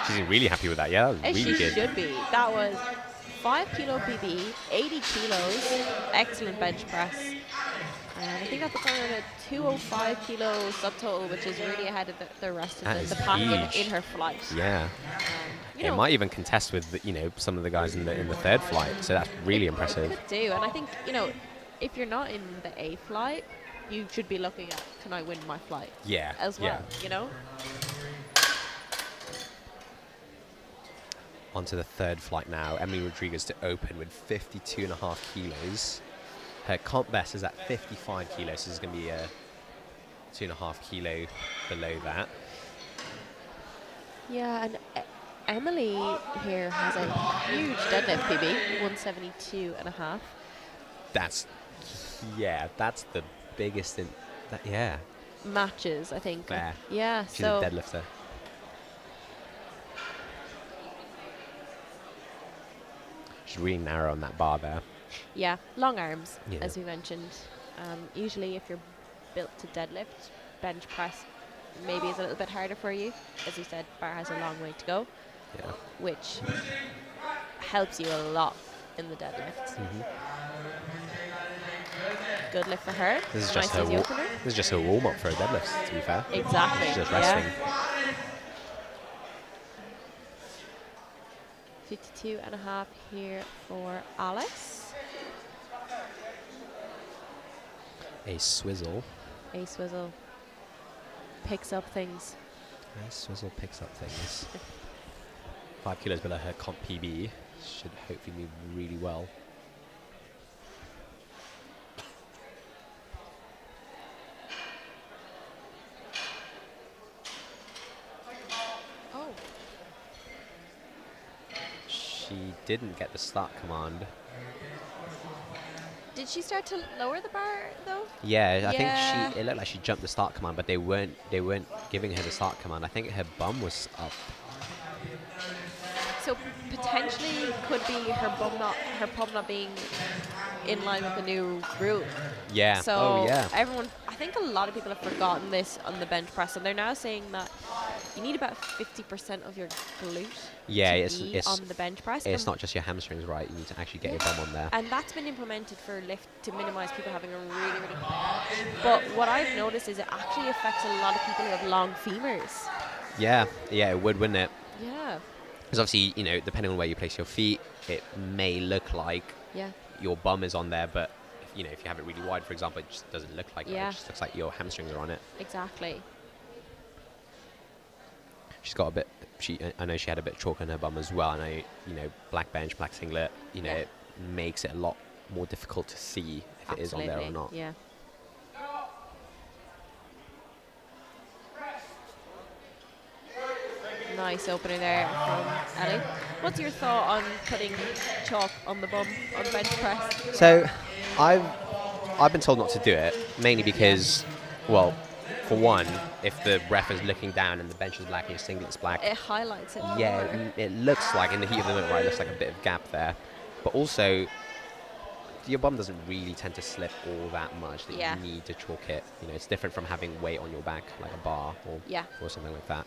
She's really happy with that. Yeah, that was As really she good. should be. That was 5 kilo PB, 80 kilos, excellent bench press. And I think I put her on a 205 kilo subtotal, which is really ahead of the rest That of is the pack huge. in her flight. Yeah. You It know, might even contest with some of the guys in the third flight. So that's really impressive. could do. And I think, if you're not in the A flight, you should be looking at, can I win my flight? Yeah. As well, Onto the third flight now. Emily Rodriguez to open with 52.5 kilos. Her comp best is at 55 kilos, so this is going to be a 2.5 kilo below that. Yeah, and Emily here has a huge deadlift PB, 172.5. That's the biggest in that. Yeah, Matches, I think. fair. Yeah, She's so a deadlifter. She's really narrow on that bar there. yeah, long arms, Yeah. as we mentioned. Usually, if you're built to deadlift, bench press maybe is a little bit harder for you. As we said, bar has a long way to go, Yeah. which helps you a lot in the deadlift. Good lift for her. This is Nice just her. easy opener. This is just her warm up for a deadlift. To be fair. Exactly. She's just yeah. resting. 52.5 here for Alice. A swizzle. A Swizzle picks up things. Swizzle picks up things. 5 kilos below her comp PB. Should hopefully move really well. Oh. She didn't get the start command. Did she start to lower the bar though? Yeah, I Yeah. think it looked like she jumped the start command, but they weren't giving her the start command. I think her bum was up. So potentially could be her pump not being in line with the new rule. Yeah. So Oh yeah. everyone, I think a lot of people have forgotten this on the bench press, and they're now saying that you need about 50% of your glute Yeah, to it's be on the bench press. It's not just your hamstrings, right? You need to actually get your bum on there. And that's been implemented for lift to minimize people having a really, really. But what I've noticed is it actually affects a lot of people who have long femurs. Yeah, it would, wouldn't it? Yeah. Because obviously, depending on where you place your feet, it may look like your bum is on there, but if you have it really wide, for example, it just doesn't look like that. It just looks like your hamstrings are on it. Exactly. She's got a bit. I know she had a bit of chalk on her bum as well. I know, black bench, black singlet. It makes it a lot more difficult to see if it is on there or not. Yeah. Nice opener there from Ellie. What's your thought on putting chalk on the bum on bench press? So, I've been told not to do it, mainly because, well, for one, if the ref is looking down and the bench is black and your singlet's black, It highlights it. yeah, more. it looks like in the heat of the moment, right, it looks like a bit of gap there. But also, your bum doesn't really tend to slip all that much that you need to chalk it. It's different from having weight on your back, like a bar or something like that.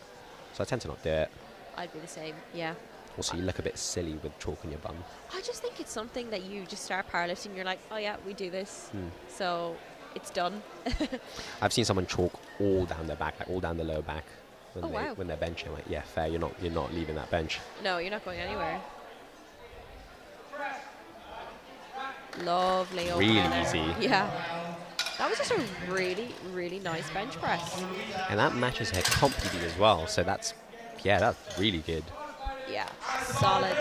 So I tend to not do it. I'd be the same, yeah. Also, you look a bit silly with chalk on your bum. I just think it's something that you just start powerlifting, you're like, oh yeah, we do this. So it's done. I've seen someone chalk all down their back, like all down the lower back when they're benching. Like, yeah, fair, you're not leaving that bench. No, you're not going anywhere. Lovely opener Really there. easy. Yeah. That was just a really, really nice bench press. And that matches her comp PB as well. So that's really good. Yeah, solid.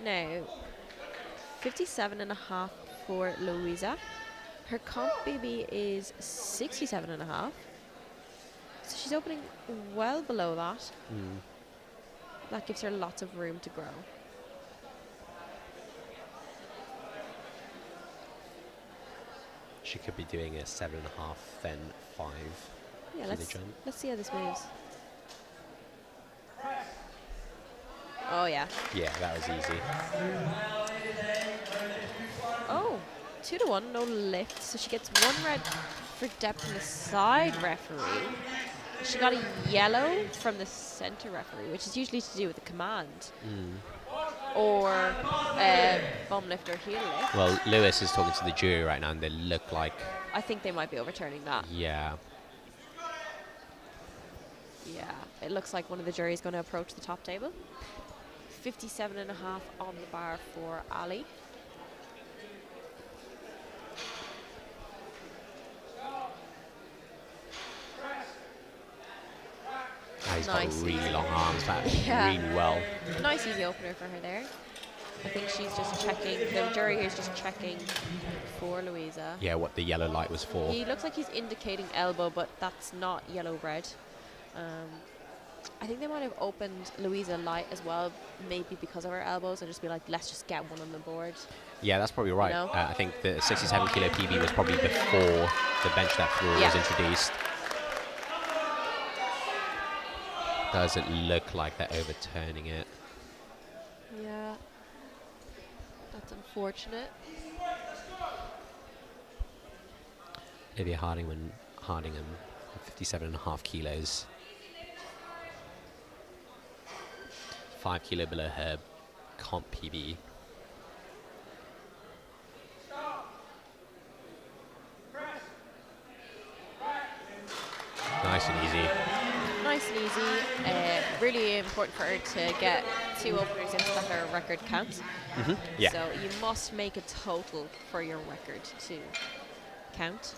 Now, 57.5 for Louisa. Her comp BB is 67.5. So she's opening well below that. That gives her lots of room to grow. She could be doing a 7.5, then 5. Yeah, let's see how this moves. Oh yeah. Yeah, that was easy. Oh, 2-1, no lift. So she gets 1 red for depth from the side referee. She got a yellow from the center referee, which is usually to do with the command. Or bum lift or heel lift. Well, Lewis is talking to the jury right now, and they look like... I think they might be overturning that. Yeah. Yeah, it looks like one of the jury is going to approach the top table. 57.5 on the bar for Ali. He's Nice. got really long arms, that Yeah. really well. Nice easy opener for her there. I think she's just checking, the jury here is just checking for Louisa. Yeah, what the yellow light was for. He looks like he's indicating elbow, but that's not yellow red. I think they might have opened Louisa light as well, maybe because of her elbows, and just be like, let's just get one on the board. Yeah, that's probably right. You know? I think the 67 kilo PB was probably before the bench depth rule was introduced. Doesn't look like they're overturning it. Yeah. That's unfortunate. Olivia Hardingham, 57.5 kilos. 5 kilo below her comp PB. Nice and easy. Nice and easy. Really important for her to get 2 openers in for her record count. Yeah. So you must make a total for your record to count.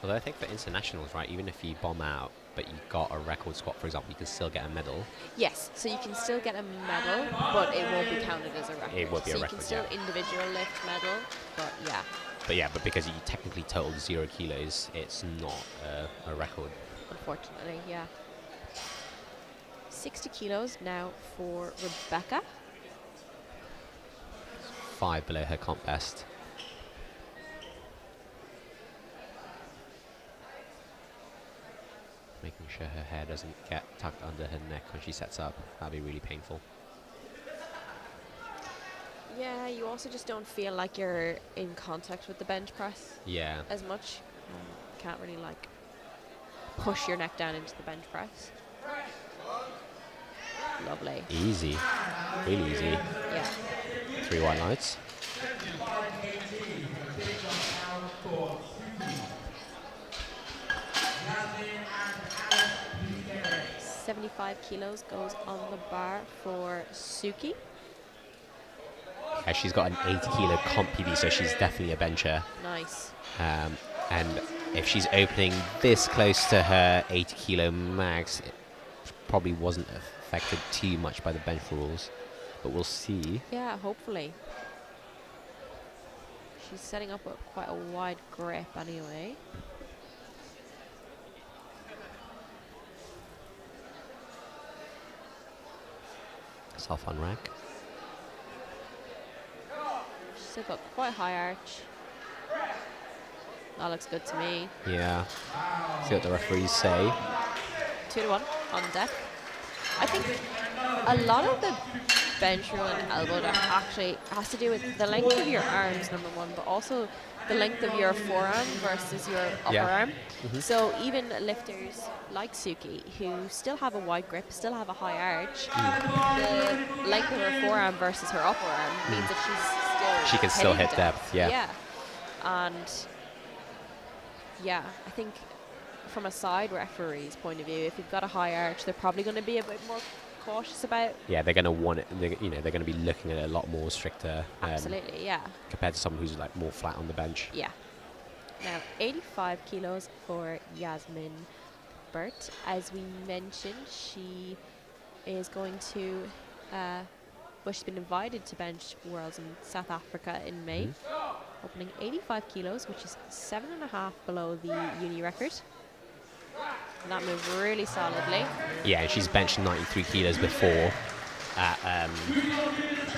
Although I think for internationals, right, even if you bomb out, but you got a record squat, for example, you can still get a medal. Yes, so you can still get a medal, but it won't be counted as a record. It won't be so a record, you can still individual lift medal, but yeah. But yeah, but because you technically totaled 0 kilos, it's not a record. Unfortunately, yeah. 60 kilos now for Rebecca. 5 below her comp best. Making sure her hair doesn't get tucked under her neck when she sets up. That'd be really painful. Yeah, you also just don't feel like you're in contact with the bench press Yeah. as much. Can't really like push your neck down into the bench press. Lovely. Easy. Really easy. Yeah. 3 white lights. 75 kilos goes on the bar for Suki. Yeah, she's got an 80 kilo comp PB, so she's definitely a bencher. Nice. And if she's opening this close to her 80 kilo max, it probably wasn't affected too much by the bench rules. But we'll see. Yeah, hopefully. She's setting up quite a wide grip anyway. Self on rack. She's still got quite high arch. That looks good to me. Yeah. See what the referees say. 2-1 on deck. I think a lot of the bench rule and elbow deck actually has to do with the length of your arms, number one, but also the length of your forearm versus your upper arm. So even lifters like Suki, who still have a wide grip, still have a high arch, the length of her forearm versus her upper arm means that She can still hit depth, yeah. Yeah. And yeah, I think from a side referee's point of view, if you've got a high arch, they're probably going to be a bit more cautious about. Yeah, they're going to want it. They're going to be looking at it a lot more stricter. Absolutely, yeah. Compared to someone who's like more flat on the bench. Yeah. Now, 85 kilos for Yasmin Burt. As we mentioned, she is going to. Well, she's been invited to Bench Worlds in South Africa in May, opening 85 kilos, which is 7.5 below the uni record. And that moved really solidly. Yeah, and she's benched 93 kilos before at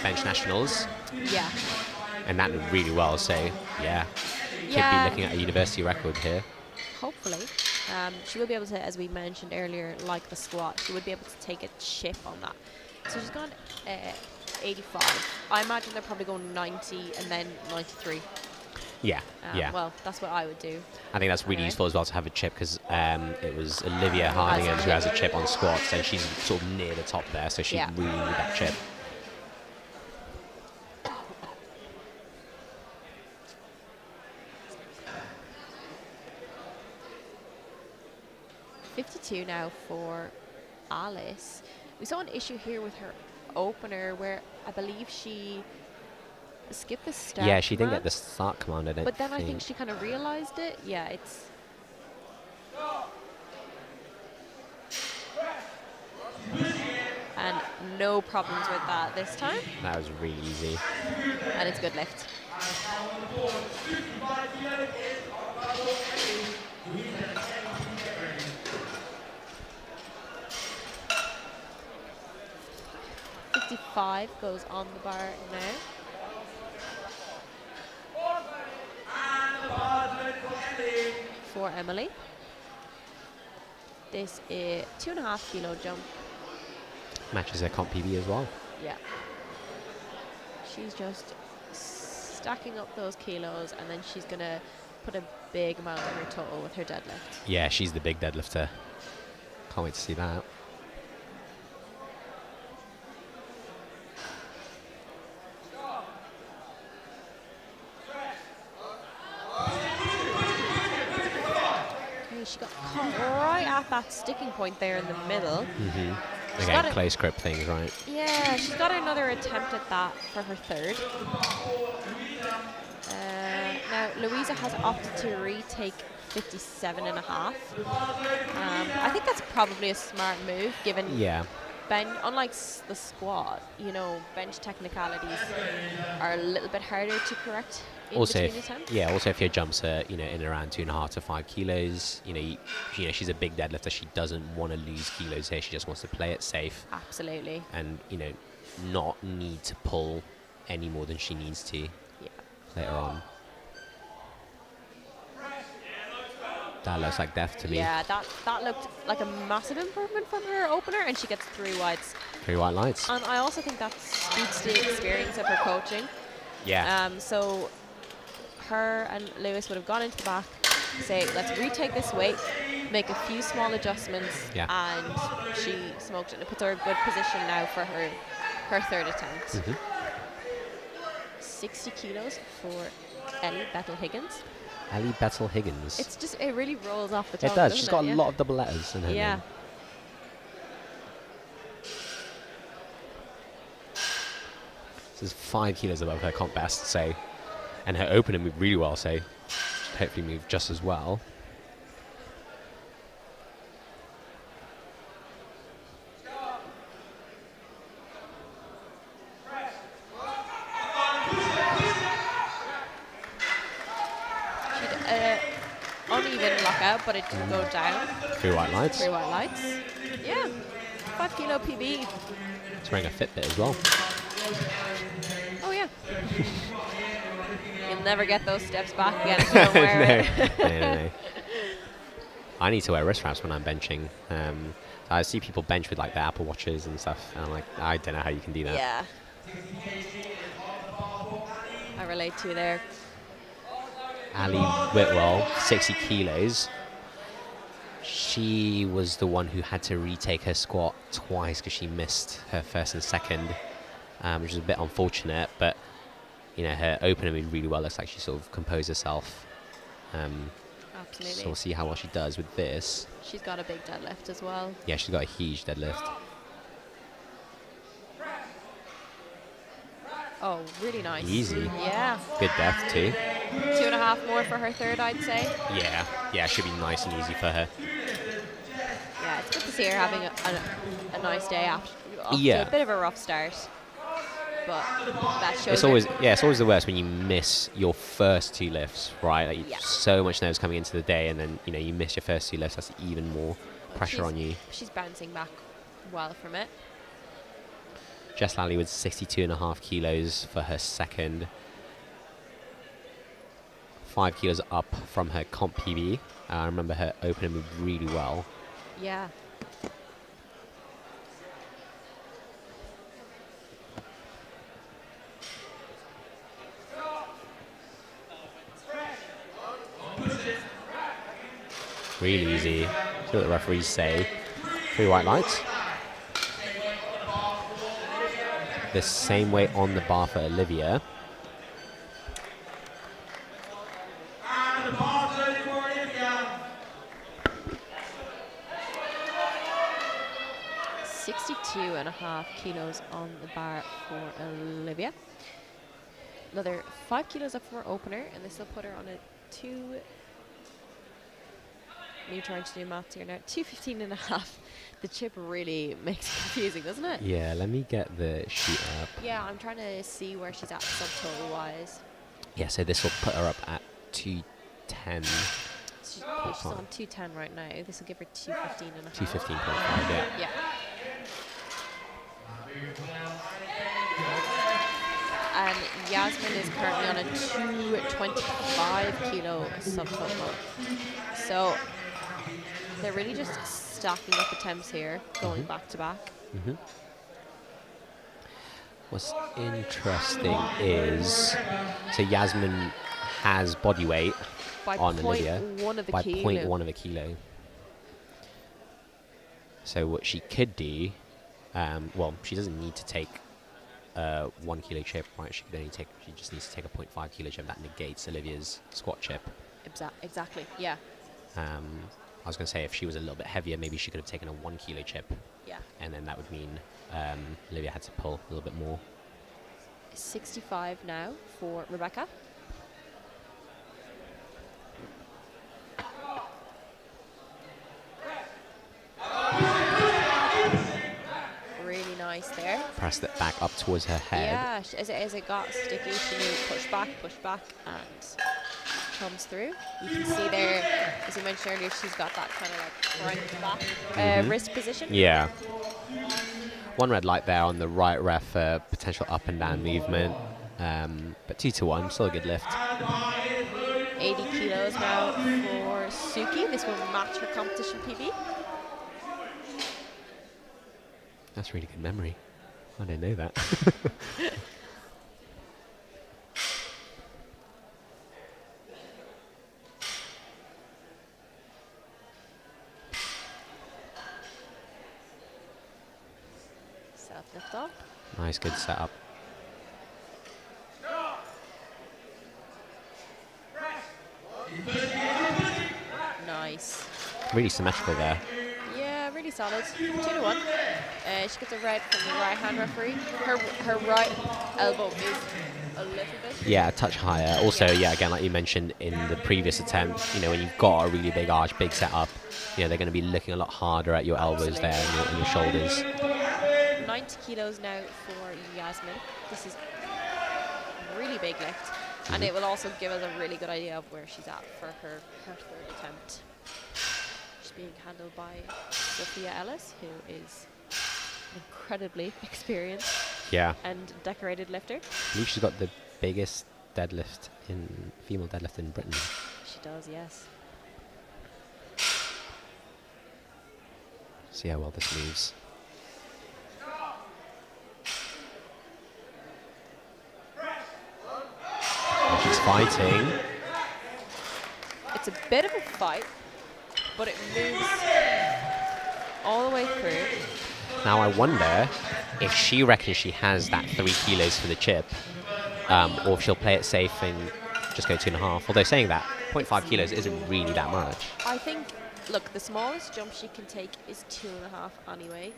Bench Nationals. Yeah. And that moved really well, so yeah. Could be looking at a university record here. Hopefully. She will be able to, as we mentioned earlier, like the squat, she would be able to take a chip on that. So she's gone 85. I imagine they're probably going 90 and then 93. Yeah, Well, that's what I would do. I think that's really useful as well to have a chip because it was Olivia Hardingham who has a chip on squats and she's sort of near the top there, so she really needed that chip. $52 now for Alice. We saw an issue here with her opener where I believe she skipped the start. Yeah, she didn't get the start command, I don't But then I think she kind of realized it. Yeah, it's... And no problems with that this time. That was really easy. And it's a good lift. $55 goes on the bar now. For Emily. This is 2.5 kilo jump. Matches her comp PB as well. Yeah. She's just stacking up those kilos and then she's going to put a big amount on her total with her deadlift. Yeah, she's the big deadlifter. Can't wait to see that. She got caught right at that sticking point there in the middle. She's Again, got close grip things, right? Yeah, she's got another attempt at that for her third. Now, Louisa has opted to retake 57 and a half. I think that's probably a smart move, given unlike the squat, you know, bench technicalities are a little bit harder to correct in between attempts. Also if your jumps are, you know, in around 2.5 to 5 kilos, you know, she's a big deadlifter. She doesn't want to lose kilos here. She just wants to play it safe. Absolutely. And, you know, not need to pull any more than she needs to later on. That looks like death to me. Yeah, that looked like a massive improvement from her opener, and she gets 3 whites. 3 white lights. And I also think that speaks to the experience of her coaching. Yeah. So her and Lewis would have gone into the back, say, let's retake this weight, make a few small adjustments, and she smoked it. And it puts her in a good position now for her third attempt. 60 kilos for Ellie Bettel-Higgins. Ellie Bettel-Higgins. It's just, it really rolls off the tongue. It does. She's got a lot of double letters in her name. This is 5 kilos above her comp best, so, and her opener moved really well, so should hopefully move just as well. Uneven lockout, but it didn't go down. 3 white lights. 3 white lights. Yeah. 5 kilo PB. It's wearing a Fitbit as well. Oh yeah. You'll never get those steps back again if you don't wear it. No. I need to wear wrist wraps when I'm benching. I see people bench with like their Apple Watches and stuff, and I'm like, I don't know how you can do that. Yeah. I relate to you there. Ali Whitwell, 60 kilos. She was the one who had to retake her squat twice because she missed her first and second, which is a bit unfortunate. But you know, her opener moved really well. Looks like she sort of composed herself. Absolutely. So we'll see how well she does with this. She's got a big deadlift as well. Yeah, she's got a huge deadlift. Oh, really nice. Easy. Yeah. Good depth too. 2.5 more for her third, I'd say. Yeah, should be nice and easy for her. Yeah, it's good to see her having a nice day after a bit of a rough start. But that shows it's always the worst when you miss your first 2 lifts, right? Like so much nerves coming into the day, and then you know you miss your first 2 lifts. That's even more pressure on you. She's bouncing back well from it. Jess Lally with 62.5 kilos for her second. 5 kilos up from her comp PB. I remember her opener moved really well. Yeah. Really easy. See what the referees say. 3 white lights. The same weight on the bar for Olivia. And the bar's ready for Olivia. 62.5 kilos on the bar for Olivia. Another 5 kilos up for her opener, and this will put her on a 2. Me trying to do maths here now. 215.5. The chip really makes it confusing, doesn't it? Yeah, let me get the sheet up. Yeah, I'm trying to see where she's at subtotal wise. Yeah, so this will put her up at 210. She's on 210 right now. This will give her 215.5. 215.5, Yeah. And Yasmin is currently on a 225 kilo subtotal. So they're really just stacking up attempts here, going back to back. What's interesting is, so Yasmin has body weight on Olivia by 0.1 of a kilo. So what she could do, well, she doesn't need to take 1 kilo chip, right? She just needs to take a 0.5 kilo chip. That negates Olivia's squat chip. Exactly, yeah. I was going to say if she was a little bit heavier, maybe she could have taken a 1 kilo chip. Yeah. And then that would mean Olivia had to pull a little bit more. 65 now for Rebecca. Really nice there. Pressed it back up towards her head. Yeah, as it got sticky, she knew push back, and comes through. You can see there, as you mentioned earlier, she's got that kind of like front back wrist position. Yeah. One red light there on the right ref for potential up and down movement. But 2-1, still a good lift. 80 kilos now for Suki. This will match her competition PB. That's really good memory. I didn't know that. Self-lift off. Nice, good setup. Nice. Really symmetrical there. Yeah, really solid. 2-1. She gets a red from the right hand referee. Her right elbow is a little bit. Yeah, a touch higher. Also, yeah, again, like you mentioned in the previous attempt, when you've got a really big arch, big setup, they're going to be looking a lot harder at your elbows there and your shoulders. 90 kilos now for Yasmin. This is a really big lift. And it will also give us a really good idea of where she's at for her third attempt. She's being handled by Sophia Ellis, who is an incredibly experienced and decorated lifter. I believe she's got the biggest female deadlift in Britain. She does, yes. See how well this moves. She's fighting. It's a bit of a fight, but it moves all the way through. Now I wonder if she reckons she has that 3 kilos for the chip, or if she'll play it safe and just go 2.5. Although saying that, 0.5 kilos isn't really that much. I think, look, the smallest jump she can take is 2.5 anyway.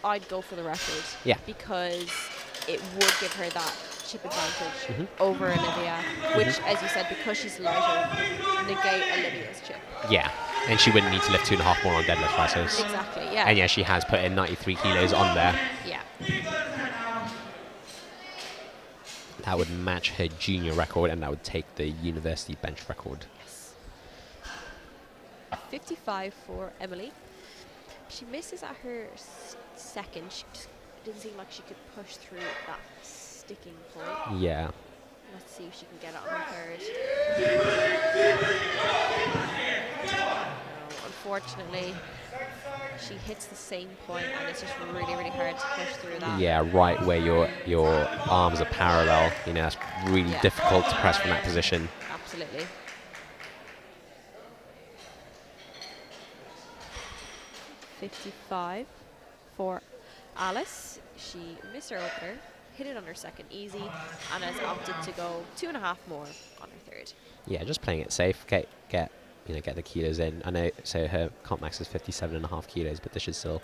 I'd go for the record. Yeah. Because it would give her that chip advantage over Olivia, which, as you said, because she's lighter, would negate Olivia's chip. Yeah, and she wouldn't need to lift 2.5 more on deadlift, I suppose. Exactly, yeah. And yeah, she has put in 93 kilos on there. Yeah. That would match her junior record, and that would take the university bench record. Yes. 55 for Emily. She misses at her second. She just didn't seem like she could push through that sticking point. Yeah. Let's see if she can get it on her third. No, unfortunately, she hits the same point, and it's just really, really hard to push through that. Yeah, right where your arms are parallel. That's really difficult to press from that position. Absolutely. .55 for Alice. She missed her opener, hit it on her second easy, and has opted to go 2.5 more on her third. Yeah, just playing it safe. Get the kilos in. I know, so her comp max is 57.5 kilos, but this should still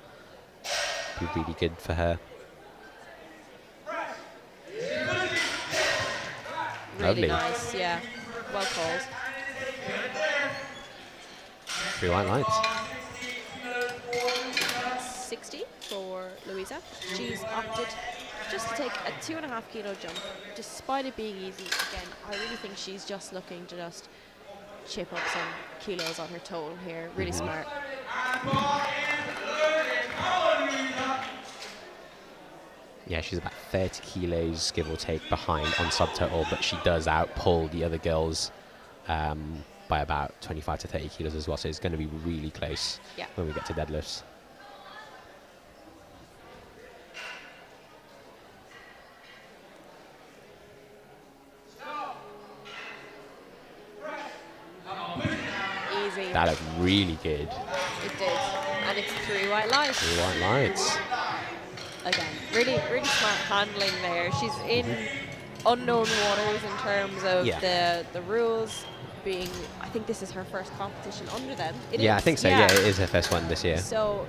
be really good for her. Really Lovely. nice, yeah. Well called. 3 white lights. 60 for Louisa. She's opted just to take a 2.5 kilo jump, despite it being easy. Again, I really think she's just looking to just chip up some kilos on her total here. Really smart. Yeah, she's about 30 kilos, give or take, behind on subtotal, but she does outpull the other girls by about 25 to 30 kilos as well, so it's going to be really close when we get to deadlifts. Easy. That looked really good. It did. And it's 3 white lights. 3 white lights. Again, really, really smart handling there. She's in unknown waters in terms of the rules. being, I think this is her first competition under them. I think so. Yeah, it is her first one this year. So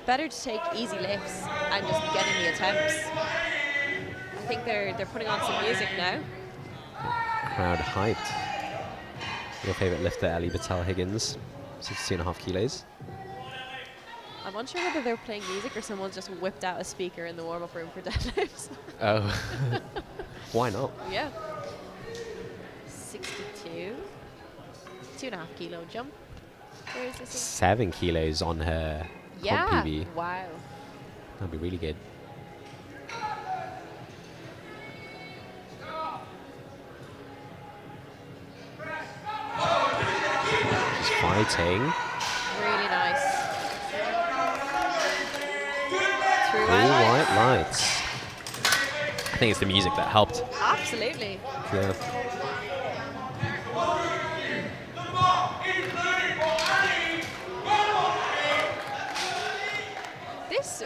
better to take easy lifts and just get in the attempts. I think they're putting on some music now. Crowd hyped. Your favourite lifter, Ellie Battelle-Higgins, 62.5 kilos. I'm unsure whether they're playing music or someone's just whipped out a speaker in the warm-up room for deadlifts. Oh, why not? Yeah. 62. 2.5 kilo jump. Where is this? 7 kilos on her Yeah. comp PB. Wow. That'd be really good. She's fighting. Really nice. Through Blue white lights. I think it's the music that helped. Absolutely. Yeah. This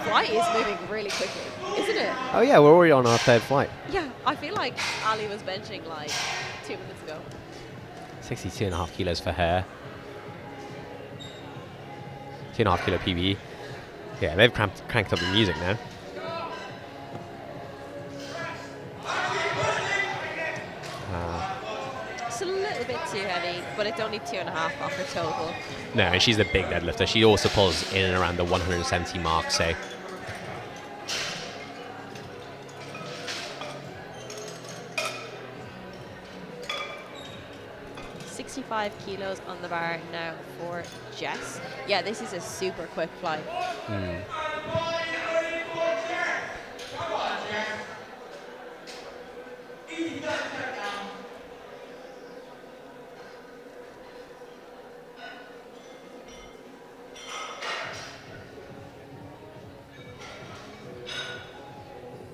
flight is moving really quickly, isn't it? Oh yeah, we're already on our third flight. Yeah, I feel like Ali was benching like 2 minutes ago. 62.5 kilos for her. 2.5 kilo PB. Yeah, they've cranked up the music now. It's a little bit too heavy, but it's only 2.5 off her total. No, and she's a big deadlifter. She also pulls in and around the 170 mark, so. .65 kilos on the bar now for Jess. Yeah, this is a super quick flight.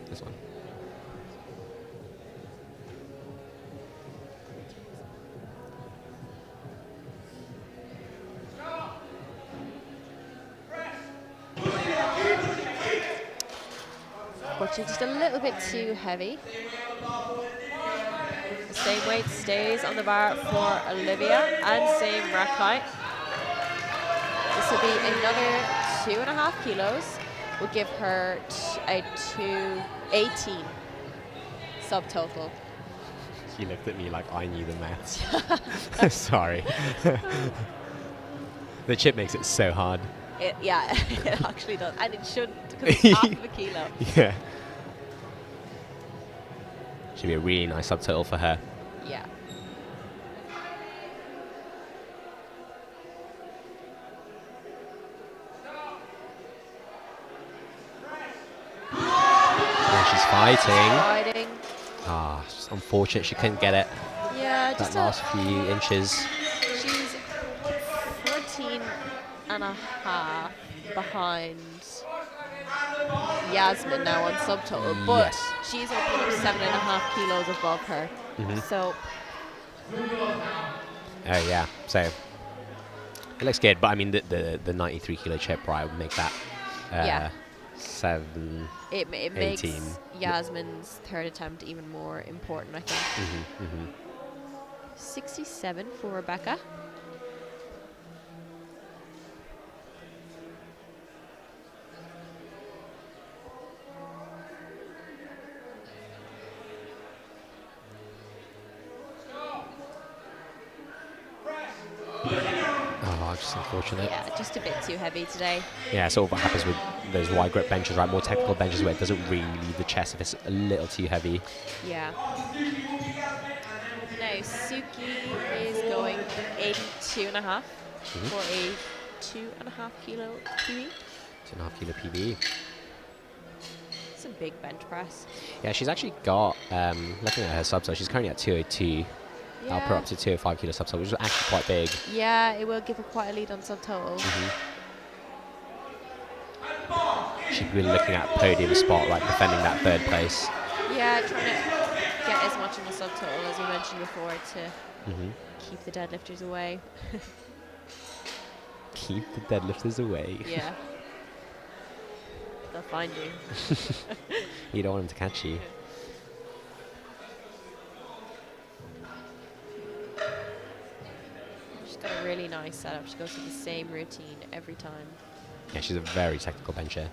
This one. But she's just a little bit too heavy. The same weight stays on the bar for Olivia and same rack height. This will be another 2.5 kilos. We'll give her a 218 subtotal. She looked at me like I knew the maths. Sorry. The chip makes it so hard. Yeah, it actually does. And it shouldn't, because it's half of a kilo. Yeah. Should be a really nice subtotal for her. Yeah. Yeah, she's fighting. Fighting. Ah, it's unfortunate she couldn't get it. Yeah, That just last few inches. she's 14 and a half behind Yasmin now on subtotal, but Yes. she's opening up 7.5 kilos above her. So Oh yeah, so it looks good, but I mean the 93 kilo chip, right, would make that Yeah. 7. it makes 18. Yasmin's third attempt even more important, I think. 67 for Rebecca. Oh, just unfortunate. Yeah, just a bit too heavy today. Yeah, sort of what happens with those wide grip benches, right? More technical benches where it doesn't really leave the chest if it's a little too heavy. Yeah. Now, Suki is going 82.5 for a 2.5 kilo PB. 2.5 kilo PB. It's a big bench press. Yeah, she's actually got, looking at her subtotal, she's currently at 202. I'll put her up to 205 kilo subtotal, which is actually quite big. Yeah, it will give her quite a lead on subtotal. She'd be looking at podium spot, right, defending that third place. Yeah, trying to get as much in the subtotal as we mentioned before to keep the deadlifters away. Keep the deadlifters away. Yeah. They'll find you. You don't want them to catch you. got a really nice setup. She goes through the same routine every time. Yeah, she's a very technical bencher.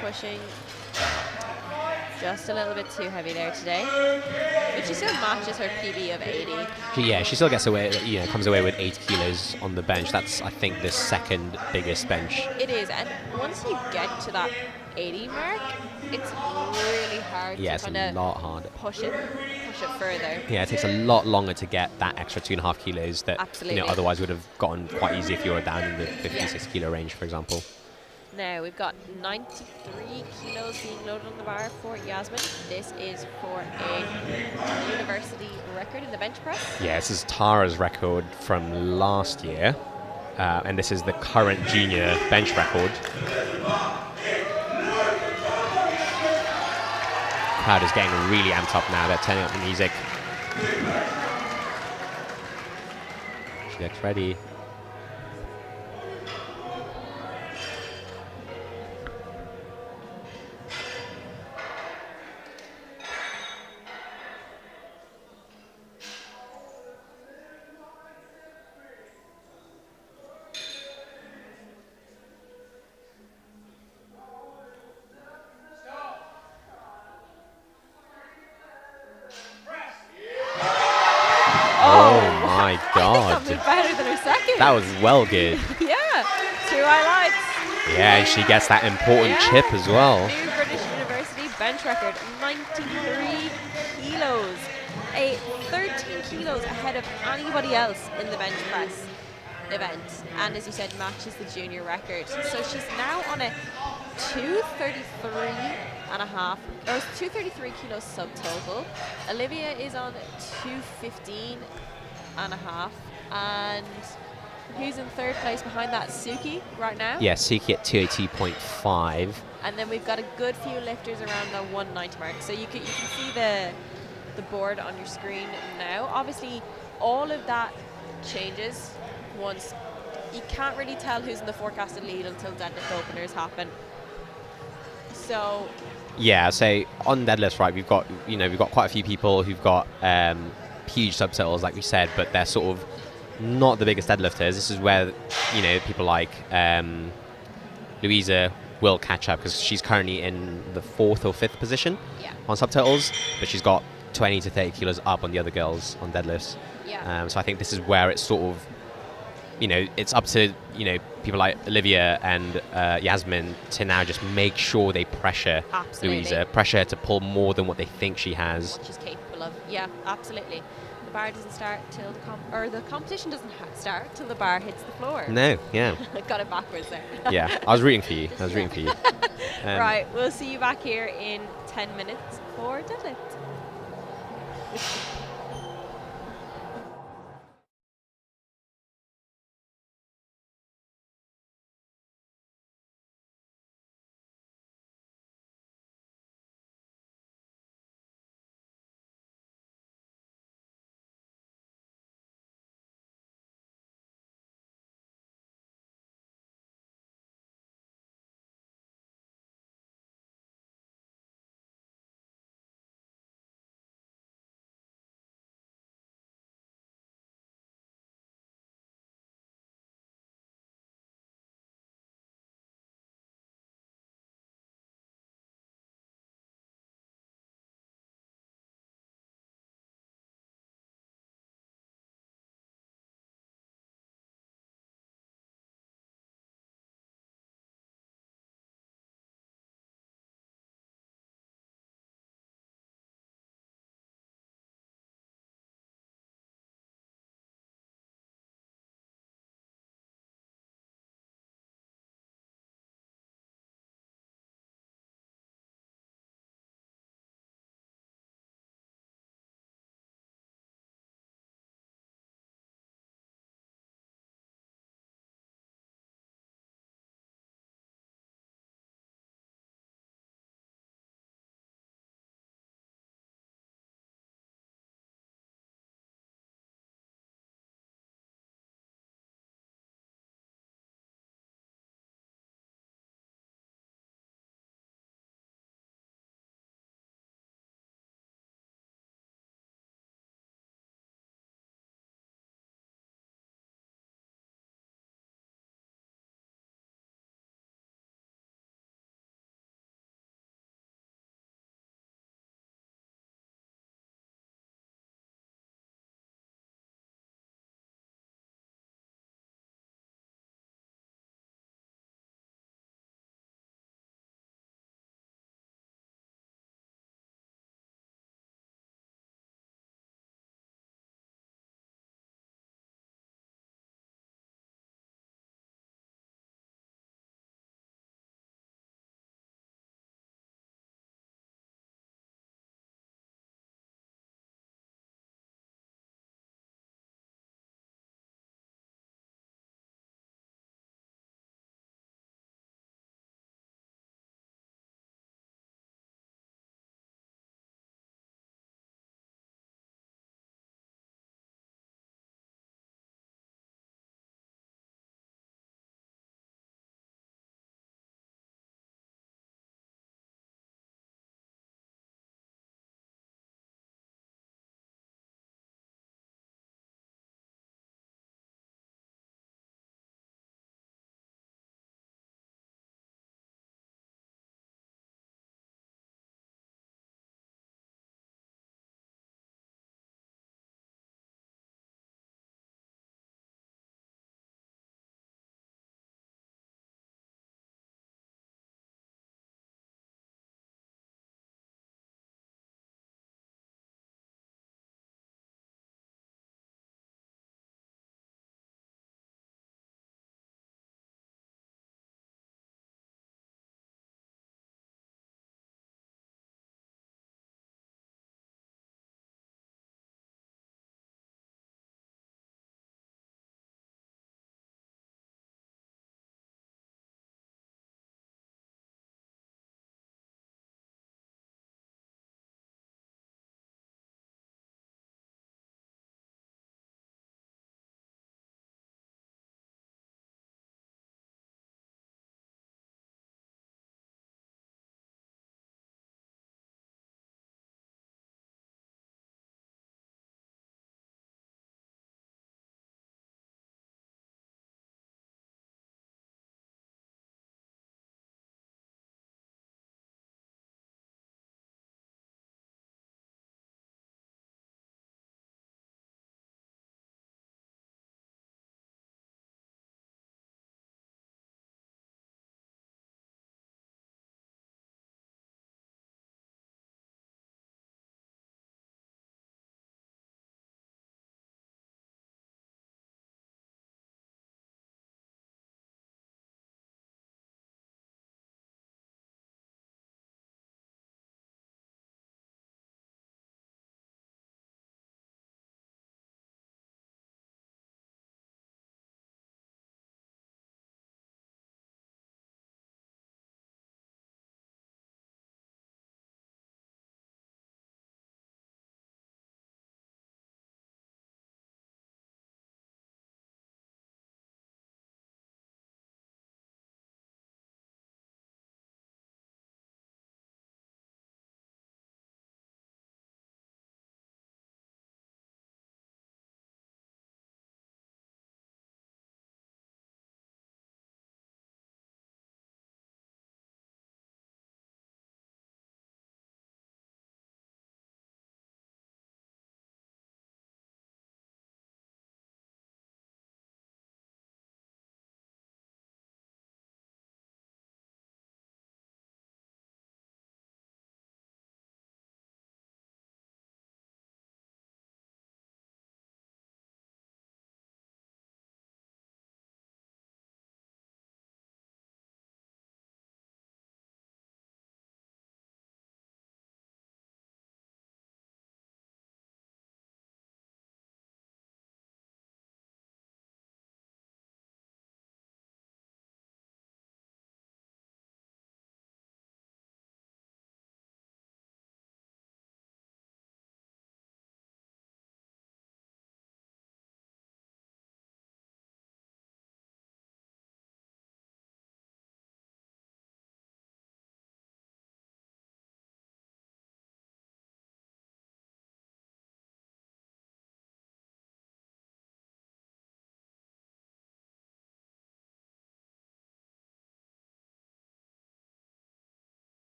Pushing just a little bit too heavy there today. But she still matches her PB of 80. Yeah, she still gets away, comes away with 8 kilos on the bench. That's, I think, the second biggest bench. It is, and once you get to that 80 mark, it's really hard Yeah, to it's kind a of lot harder. push it further. Yeah, it takes a lot longer to get that extra 2.5 kilos that Absolutely. otherwise would have gotten quite easy if you were down in the 56 kilo range, for example. Now we've got 93 kilos being loaded on the bar for Yasmin. This is for a university record in the bench press. Yeah, this is Tara's record from last year, and this is the current junior bench record. Crowd is getting really amped up now. They're turning up the music. She looks ready. Oh my god. I think that moved better than her second. That was well good. Yeah, 2 highlights. Yeah, and she gets that important chip as well. New British University bench record, 93 kilos. 13 kilos ahead of anybody else in the bench press event. And as you said, matches the junior record. So she's now on a 233.5, or 233 kilos subtotal. Olivia is on 215.5. And who's in third place behind that? Suki right now? Yeah, Suki at 280.5. And then we've got a good few lifters around the 190 mark. So you can see the board on your screen now. Obviously, all of that changes once. You can't really tell who's in the forecasted lead until deadlift openers happen. So yeah, so on deadlifts, right, we've got quite a few people who've got huge subtotals, like we said, but they're sort of not the biggest deadlifters. This is where people like Louisa will catch up, because she's currently in the 4th or 5th position on subtotals, but she's got 20 to 30 kilos up on the other girls on deadlifts. So I think this is where it's sort of, it's up to people like Olivia and Yasmin to now just make sure they pressure Louisa, pressure her to pull more than what they think she has. What she's capable of. Yeah, absolutely. The bar doesn't start till the competition doesn't start till the bar hits the floor. No, yeah. I got it backwards there. Yeah, I was rooting for you. Right, we'll see you back here in 10 minutes for deadlift.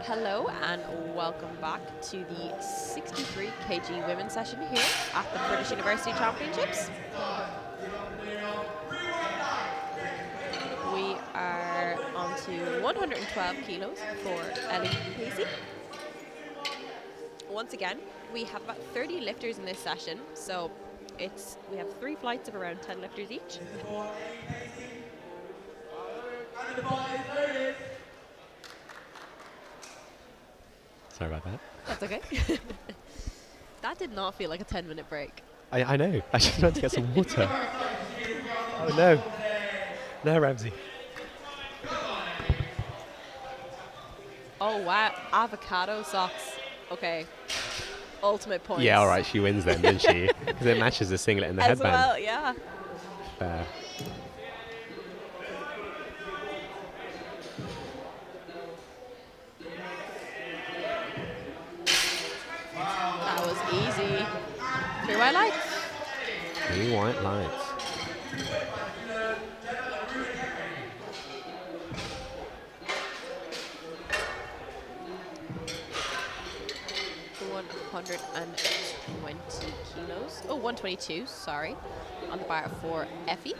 Hello and welcome back to the 63 kg women's session here at the British University Championships. We are on to 112 kilos for Ellie Pacey. Once again, we have about 30 lifters in this session, so we have 3 flights of around 10 lifters each. Sorry about that. That's okay. That did not feel like a 10-minute break. I know. I just went to get some water. Oh no. No, Ramsey. Oh wow, avocado socks. Okay. Ultimate points. Yeah, alright, she wins then, doesn't she? Because it matches the singlet and the As headband. well, yeah. Fair. That was easy. 3 white lights. 3 white lights. For 120 kilos. Oh, 122, sorry. On the bar for Effie.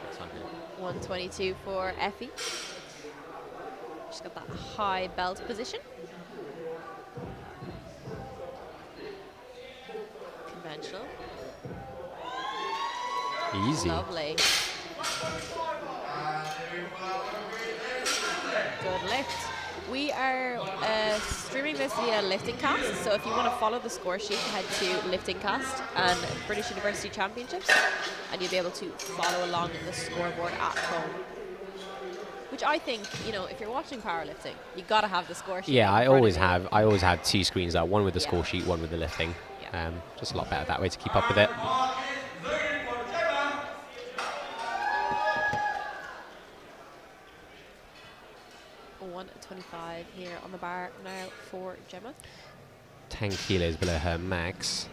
What's on here? 122 for Effie. She's got that high belt position. Conventional. Easy. Lovely. Good lift. We are streaming this via Lifting Cast, so if you want to follow the score sheet, head to Lifting Cast and British University Championships, and you'll be able to follow along the scoreboard at home. Which I think, you know, if you're watching powerlifting, you gotta have the score sheet. Yeah, in I front always of you. have. I always have 2 screens up, one with the Yeah. score sheet, one with the lifting. Yeah. Just a lot better that way to keep up with it. 125 here on the bar now for Gemma. 10 kilos below her max.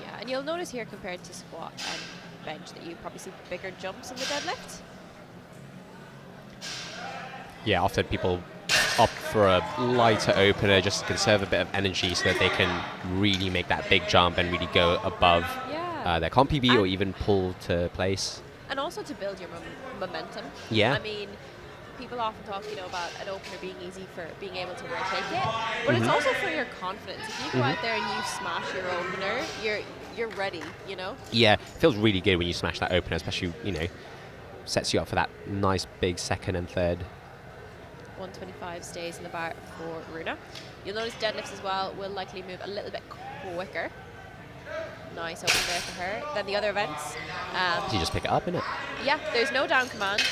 Yeah, and you'll notice here compared to squat and bench that you probably see bigger jumps in the deadlift. Yeah, often people opt for a lighter opener just to conserve a bit of energy so that they can really make that big jump and really go above Yeah. their comp PB or And- even pull to place. And also to build your momentum. Yeah. I mean, people often talk, you know, about an opener being easy for being able to rotate it, but it's also for your confidence. If you go out there and you smash your opener, you're ready, you know? Yeah, it feels really good when you smash that opener, especially, you know, sets you up for that nice big second and third. 125 stays in the bar for Runa. You'll notice deadlifts as well will likely move a little bit quicker. Nice open there for her. Then the other events. So you just pick it up, innit? Yeah, there's no down command.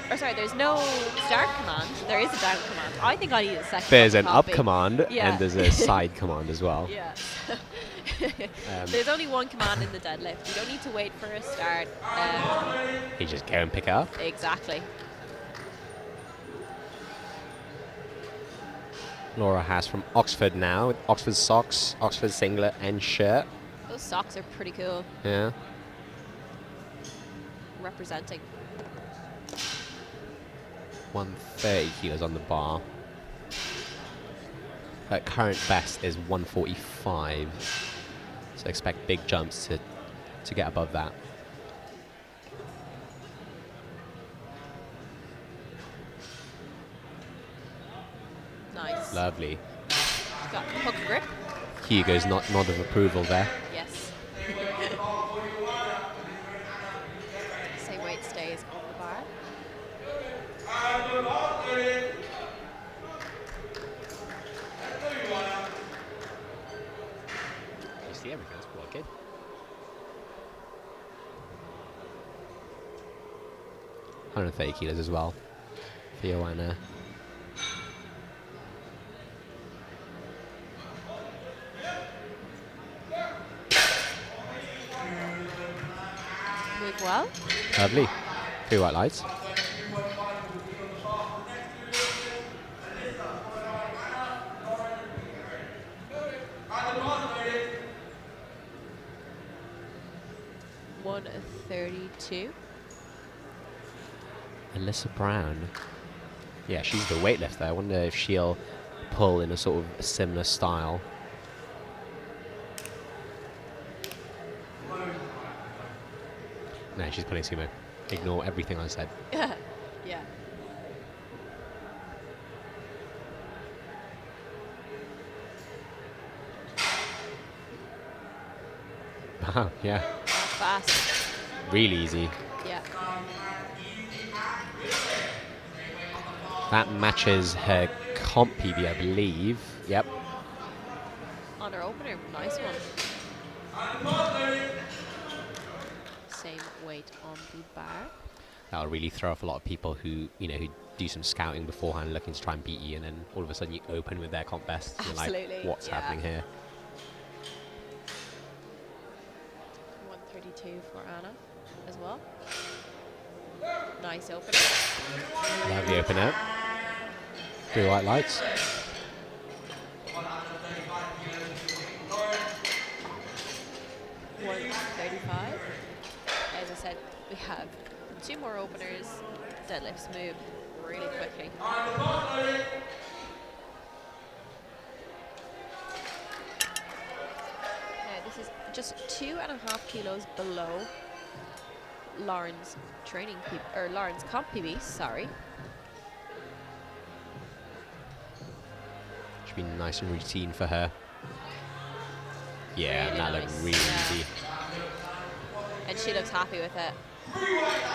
There's no start command. There is a down command. I think I need a second. There's an up copy. command Yeah. and there's a side command as well. Yeah. There's only one command in the deadlift. You don't need to wait for a start. You just go and pick it up. Exactly. Laura Haas from Oxford now, with Oxford socks, Oxford singlet and shirt. Those socks are pretty cool. Yeah. Representing. 130 kilos on the bar. Her current best is 145. So expect big jumps to get above that. Nice. Lovely. She's got hook grip. Hugo's nod of approval there. Yes. Same weight stays on the bar. You see everything, that's quite good. $130 kilos as well for Joanna. Move well. Lovely. 3 white lights. $132. Alyssa Brown. Yeah, she's the weightlifter. I wonder if she'll pull in a sort of similar style. No, she's pulling sumo. Ignore everything I said. Yeah. Wow, yeah. Fast. Really easy. Yeah. That matches her comp PB, I believe. Yep. On her opener, nice one. Same weight on the bar. That'll really throw off a lot of people who, who do some scouting beforehand, looking to try and beat you, and then all of a sudden you open with their comp best. You're Absolutely. like, what's happening here? 132 for Anna as well. Nice opener. Lovely opener. 3 white lights. $135. As I said, we have 2 more openers. Deadlifts move really quickly. Now this is just 2.5 kilos below Lauren's Lauren's comp PB. Sorry. Should be nice and routine for her. Yeah, Really that nice. looked really easy. And she looks happy with it.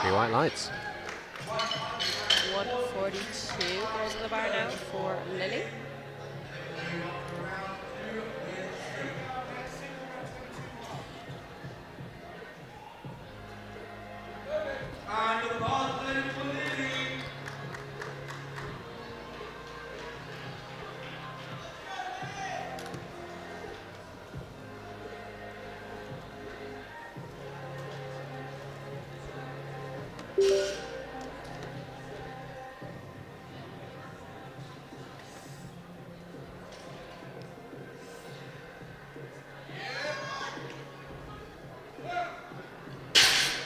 3 white lights. 142 goes in the bar now for Lily.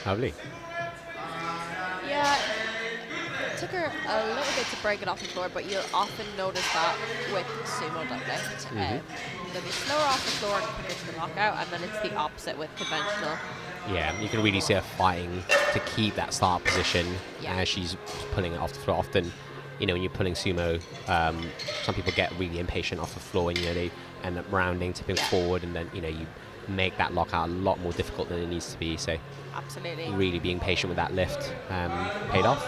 Lovely. Yeah, it took her a little bit to break it off the floor, but you'll often notice that with sumo deadlift. They'll be slower off the floor and quicker to the lockout, and then it's the opposite with conventional. Yeah, you can really see her fighting to keep that start position Yeah. as she's pulling it off the floor. Often, when you're pulling sumo, some people get really impatient off the floor and, they end up rounding, tipping forward, and then, you make that lockout a lot more difficult than it needs to be. So Absolutely. really being patient with that lift paid off.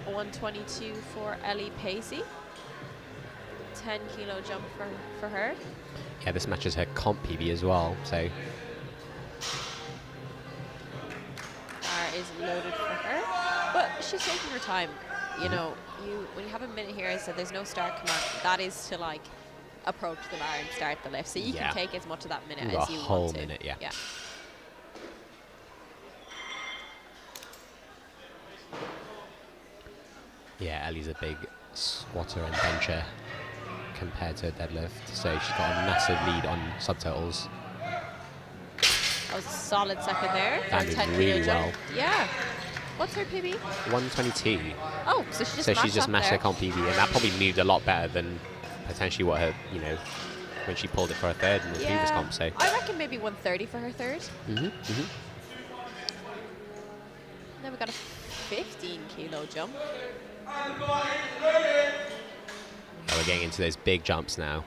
122 for Ellie Pacey. 10 kilo jump for her. Yeah, this matches her comp PB as well. So Bar is loaded for her, but she's taking her time. When you have a minute here, I said there's no start command. That is to approach the bar and start the lift. So you can take as much of that minute as you want to. A whole minute, yeah. Yeah, Ellie's a big squatter and bencher compared to deadlift, so she's got a massive lead on subtotals. That was a solid second there. That did really well. Yeah. What's her PB? 122. Oh, so she's just matched her there. comp PB, and that probably moved a lot better than potentially what her, when she pulled it for her third in the previous comp. So I reckon maybe 130 for her third. Then we got a 15 kilo jump. we're getting into those big jumps now.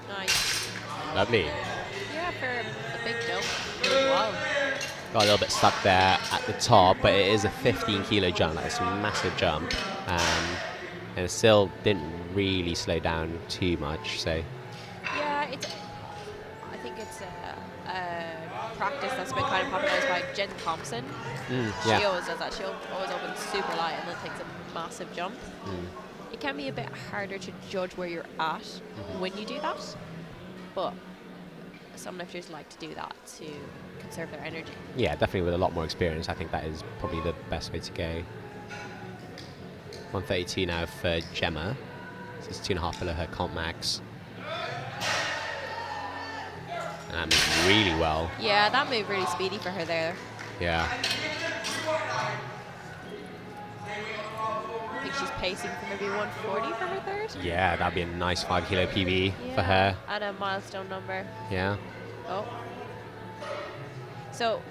Nice. Lovely. Yeah, for a big jump. Really well. Got a little bit stuck there at the top, but it is a 15 kilo jump. That's a massive jump. And it still didn't really slow down too much. So Yeah, I think think it's a practice that's been kind of popularized by Jen Thompson. She Yeah. always does that. She'll always open super light and then takes a massive jump. It can be a bit harder to judge where you're at when you do that, but some lifters like to do that to conserve their energy. Yeah, definitely with a lot more experience, I think that is probably the best way to go. 132 now for Gemma. So it's 2.5 below her comp max. And that moved really well. Yeah, that moved really speedy for her there. Yeah. I think she's pacing for maybe 140 for her third. Yeah, that'd be a nice 5 kilo PB for her. And a milestone number. Yeah. Oh. So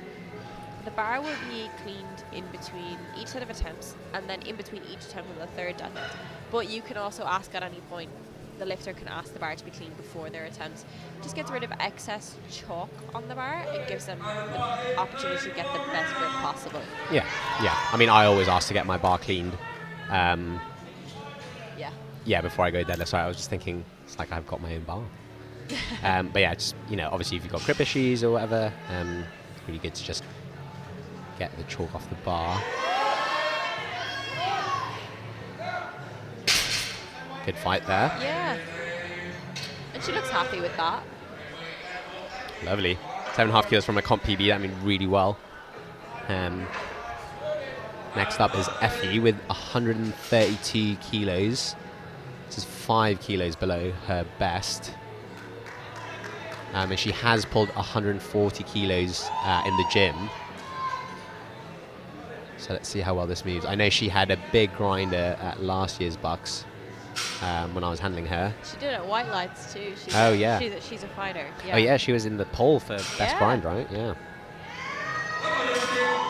the bar will be cleaned in between each set of attempts and then in between each attempt of the third deadlift. But you can also ask at any point, the lifter can ask the bar to be cleaned before their attempts. Just gets rid of excess chalk on the bar and gives them the opportunity to get the best grip possible. Yeah, yeah. I mean, I always ask to get my bar cleaned. Yeah. Yeah, before I go deadlift. So I was just thinking, it's like I've got my own bar. But yeah, just, you know, obviously if you've got grip issues or whatever, it's really good to just get the chalk off the bar. Good fight there. Yeah. And she looks happy with that. Lovely. 7.5 kilos from a comp PB. That means really well. Next up is Effie with 132 kilos. This is 5 kilos below her best. And she has pulled 140 kilos in the gym. So let's see how well this moves. I know she had a big grinder at last year's BUCS when I was handling her. She did it at White Lights too. Oh, yeah. She's a fighter. Yeah. Oh yeah, she was in the poll for best grind, right? Yeah.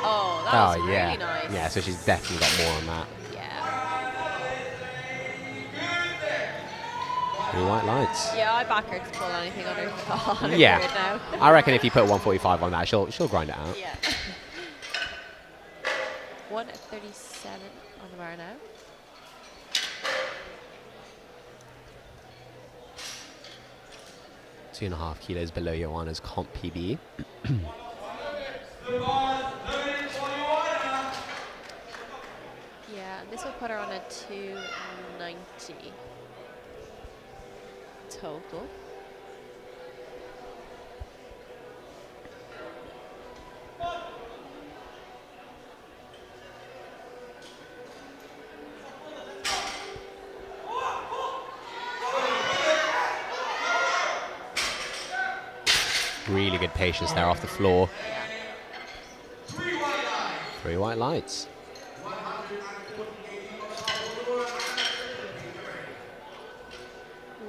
Oh, that was yeah. really nice. Yeah, so she's definitely got more on that. Yeah. 3 white lights. Yeah, I back her to pull anything on her Yeah. period now. I reckon if you put 145 on that, she'll grind it out. Yeah. 137 on the bar now. Two 2.5 kilos below Joanna's comp PB. Yeah, this will put her on a 290 total. Really good patience there off the floor. 3 white lights.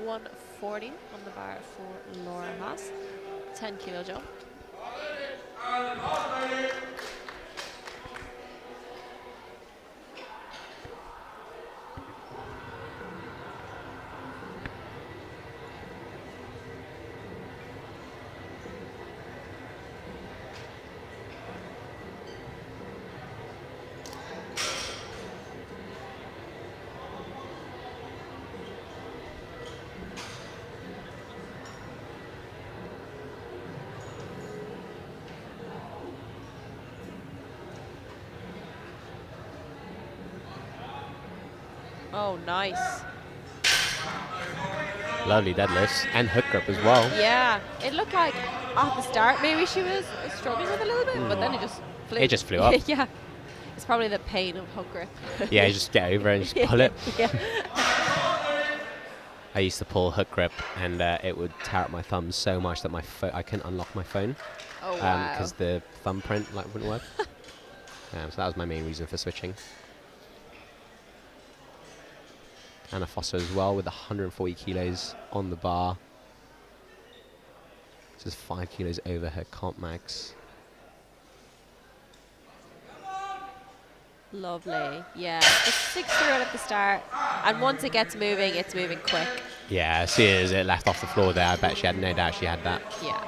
$140 on the bar for Laura Haas. 10 kilo jump. Oh, nice. Lovely deadlifts and hook grip as well. Yeah, it looked like at the start maybe she was struggling with it a little bit, but then it just flew. It just flew up. Yeah, it's probably the pain of hook grip. Yeah, you just get over it and just pull it. Yeah. I used to pull hook grip and it would tear up my thumbs so much that I couldn't unlock my phone. Oh wow. Because the thumbprint wouldn't work. So that was my main reason for switching. Anna Foster as well with 140 kilos on the bar. This is 5 kilos over her comp max. Lovely. Yeah, just 6 through it at the start, and once it gets moving, it's moving quick. Yeah, as soon as it left off the floor there, I bet she had no doubt she had that. Yeah.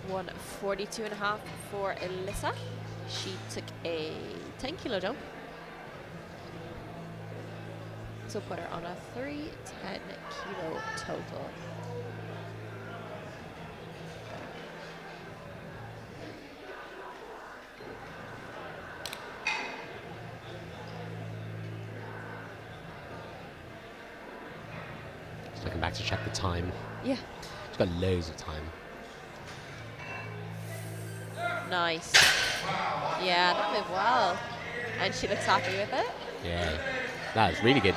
$142.5 for Alyssa. She took a 10 kilo jump. So put her on a 310 kilo total. Just looking back to check the time. Yeah. She's got loads of time. Nice. Yeah, that moved well. And she looks happy with it. Yeah, that was really good.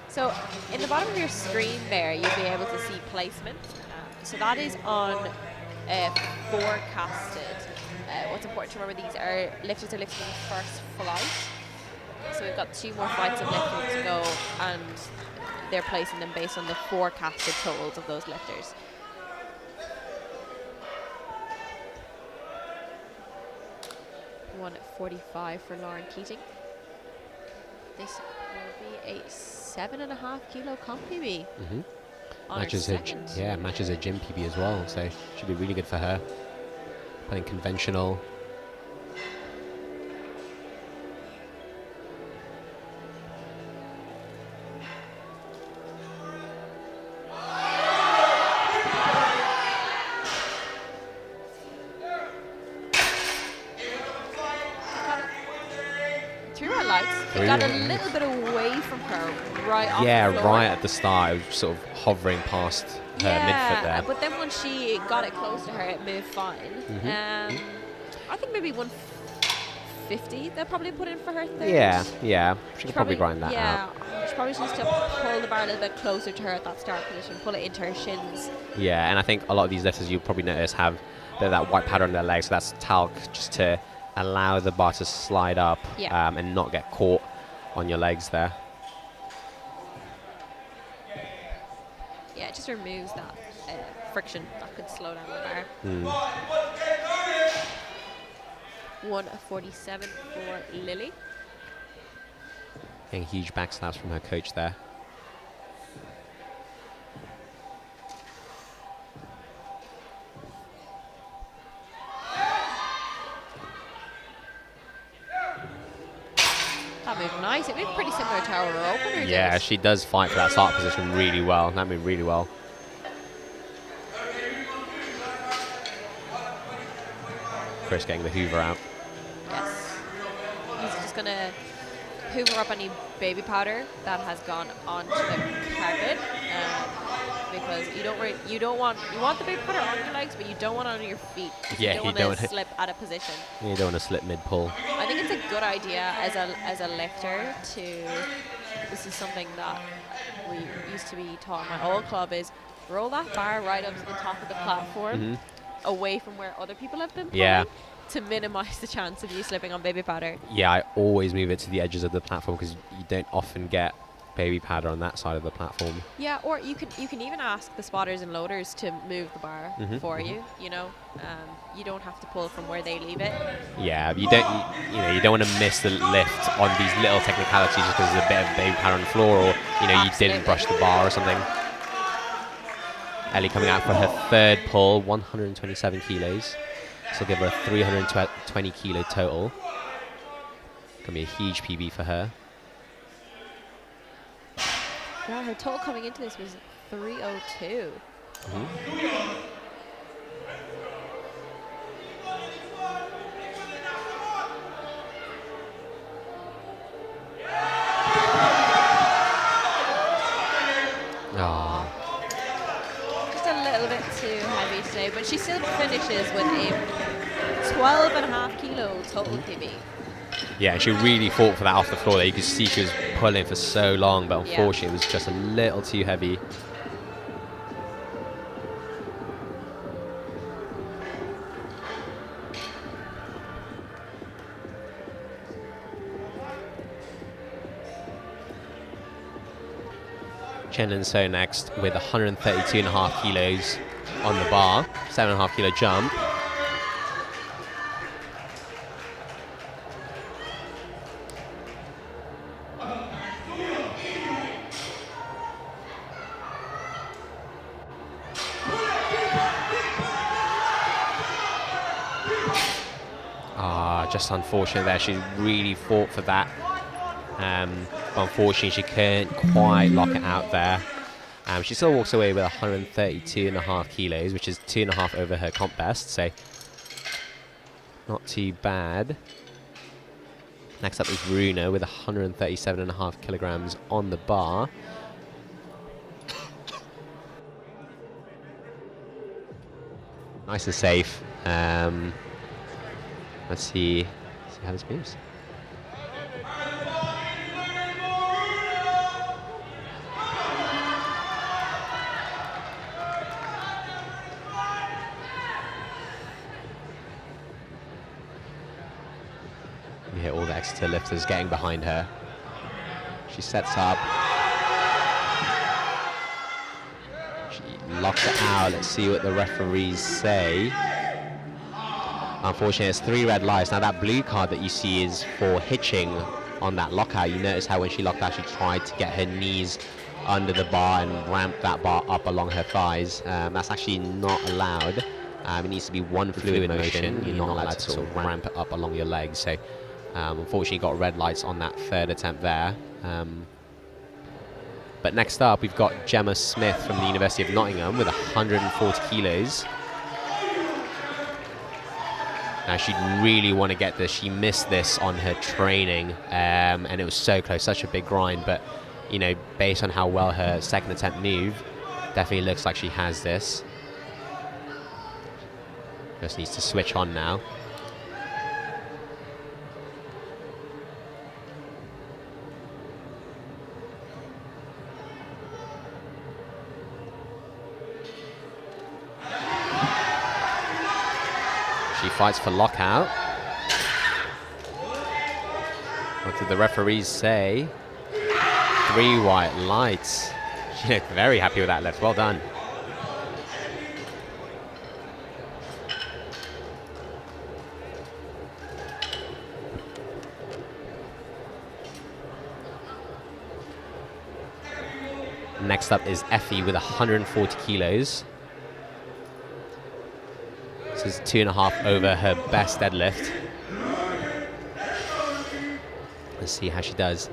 So in the bottom of your screen there, you'll be able to see placement. So that is on forecasted. What's important to remember, these are lifters are lifting the first flight. So we've got 2 more flights of lifting to go, and they're placing them based on the forecasted totals of those lifters. One at 45 for Lauren Keating. This will be a 7.5 kilo comp PB. Matches her gym PB as well, so should be really good for her. Playing conventional. It got a little bit away from her right off Yeah, the floor. right at the start. It was sort of hovering past her midfoot there. But then when she got it close to her, it moved fine. I think maybe 150 they'll probably put in for her third. Yeah. She could probably grind that out. She probably just needs to pull the bar a little bit closer to her at that start position, pull it into her shins. Yeah, and I think a lot of these lifters you'll probably notice have a bit of that white powder on their legs, so that's talc just to allow the bar to slide up and not get caught on your legs there. Yeah, it just removes that friction that could slow down the bar. 147 for Lily. Getting huge back slaps from her coach there. That moved nice. It moved pretty similar to our opener. Yeah, she does fight for that start position really well. That moved really well. Chris getting the Hoover out. Yes. He's just going to hoover up any baby powder that has gone onto the carpet, because you want the baby powder on your legs, but you don't want it on your feet. Yeah, you don't want to slip out of position. You don't want to slip mid-pull. I think it's a good idea as a lifter to. This is something that we used to be taught in my old club, is roll that bar right up to the top of the platform, away from where other people have been pulling, to minimize the chance of you slipping on baby powder. Yeah, I always move it to the edges of the platform because you don't often get baby powder on that side of the platform. Yeah, or you can even ask the spotters and loaders to move the bar for you. You know, you don't have to pull from where they leave it. Yeah, you don't want to miss the lift on these little technicalities just because there's a bit of baby powder on the floor, or you didn't brush the bar or something. Ellie coming out for her third pull, 127 kilos. So give her a 320 kilo total. Gonna be a huge PB for her. Yeah, her total coming into this was 302. Just a little bit too heavy today, but she still finishes with a 12.5 kilo total PB. Yeah, she really fought for that off the floor there. You could see she was pulling for so long, but unfortunately it was just a little too heavy. Chen and So next with 132.5 kilos on the bar, 7.5 kilo jump. Just unfortunate there. She really fought for that. But unfortunately, she couldn't quite lock it out there. She still walks away with 132.5 kilos, which is 2.5 over her comp best, so not too bad. Next up is Runa with 137.5 kilograms on the bar. Nice and safe. Let's see how this moves. You hear all the Exeter lifters getting behind her. She sets up. She locks it out. Let's see what the referees say. Unfortunately, there's 3 red lights. Now that blue card that you see is for hitching on that lockout. You notice how when she locked out, she tried to get her knees under the bar and ramp that bar up along her thighs. That's actually not allowed. It needs to be one fluid motion. You're not allowed to sort of ramp it up along your legs. So unfortunately, got red lights on that 3rd attempt there. But next up, we've got Gemma Smith from the University of Nottingham with 140 kilos. Now she'd really want to get this. She missed this on her training, and it was so close, such a big grind. But, you know, based on how well her 2nd attempt moved, definitely looks like she has this. Just needs to switch on now. She fights for lockout. What did the referees say? 3 white lights. She looked very happy with that lift. Well done. Next up is Effie with 140 kilos. This is 2.5 over her best deadlift. Let's see how she does.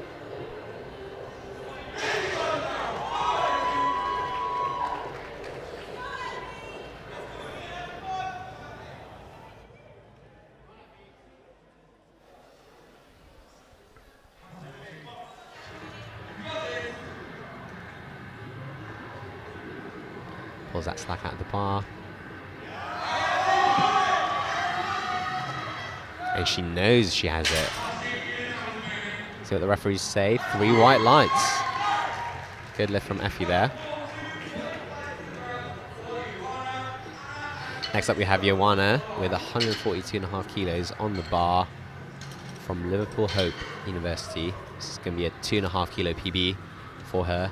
Pulls that slack out of the bar. And she knows she has it. See what the referees say. 3 white lights. Good lift from Effie there. Next up we have Joanna with 142.5 kilos on the bar from Liverpool Hope University. This is going to be a 2.5 kilo PB for her.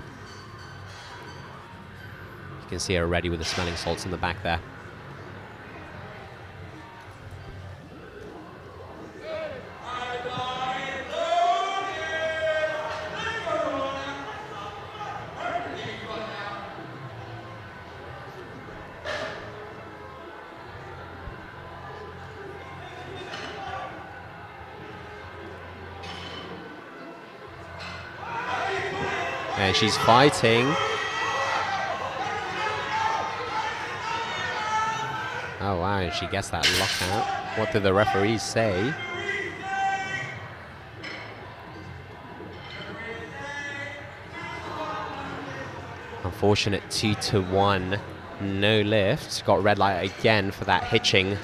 You can see her ready with the smelling salts in the back there. And she's fighting. Oh wow, and she gets that lockout. What did the referees say? Unfortunate 2-1, no lift. Got red light again for that hitching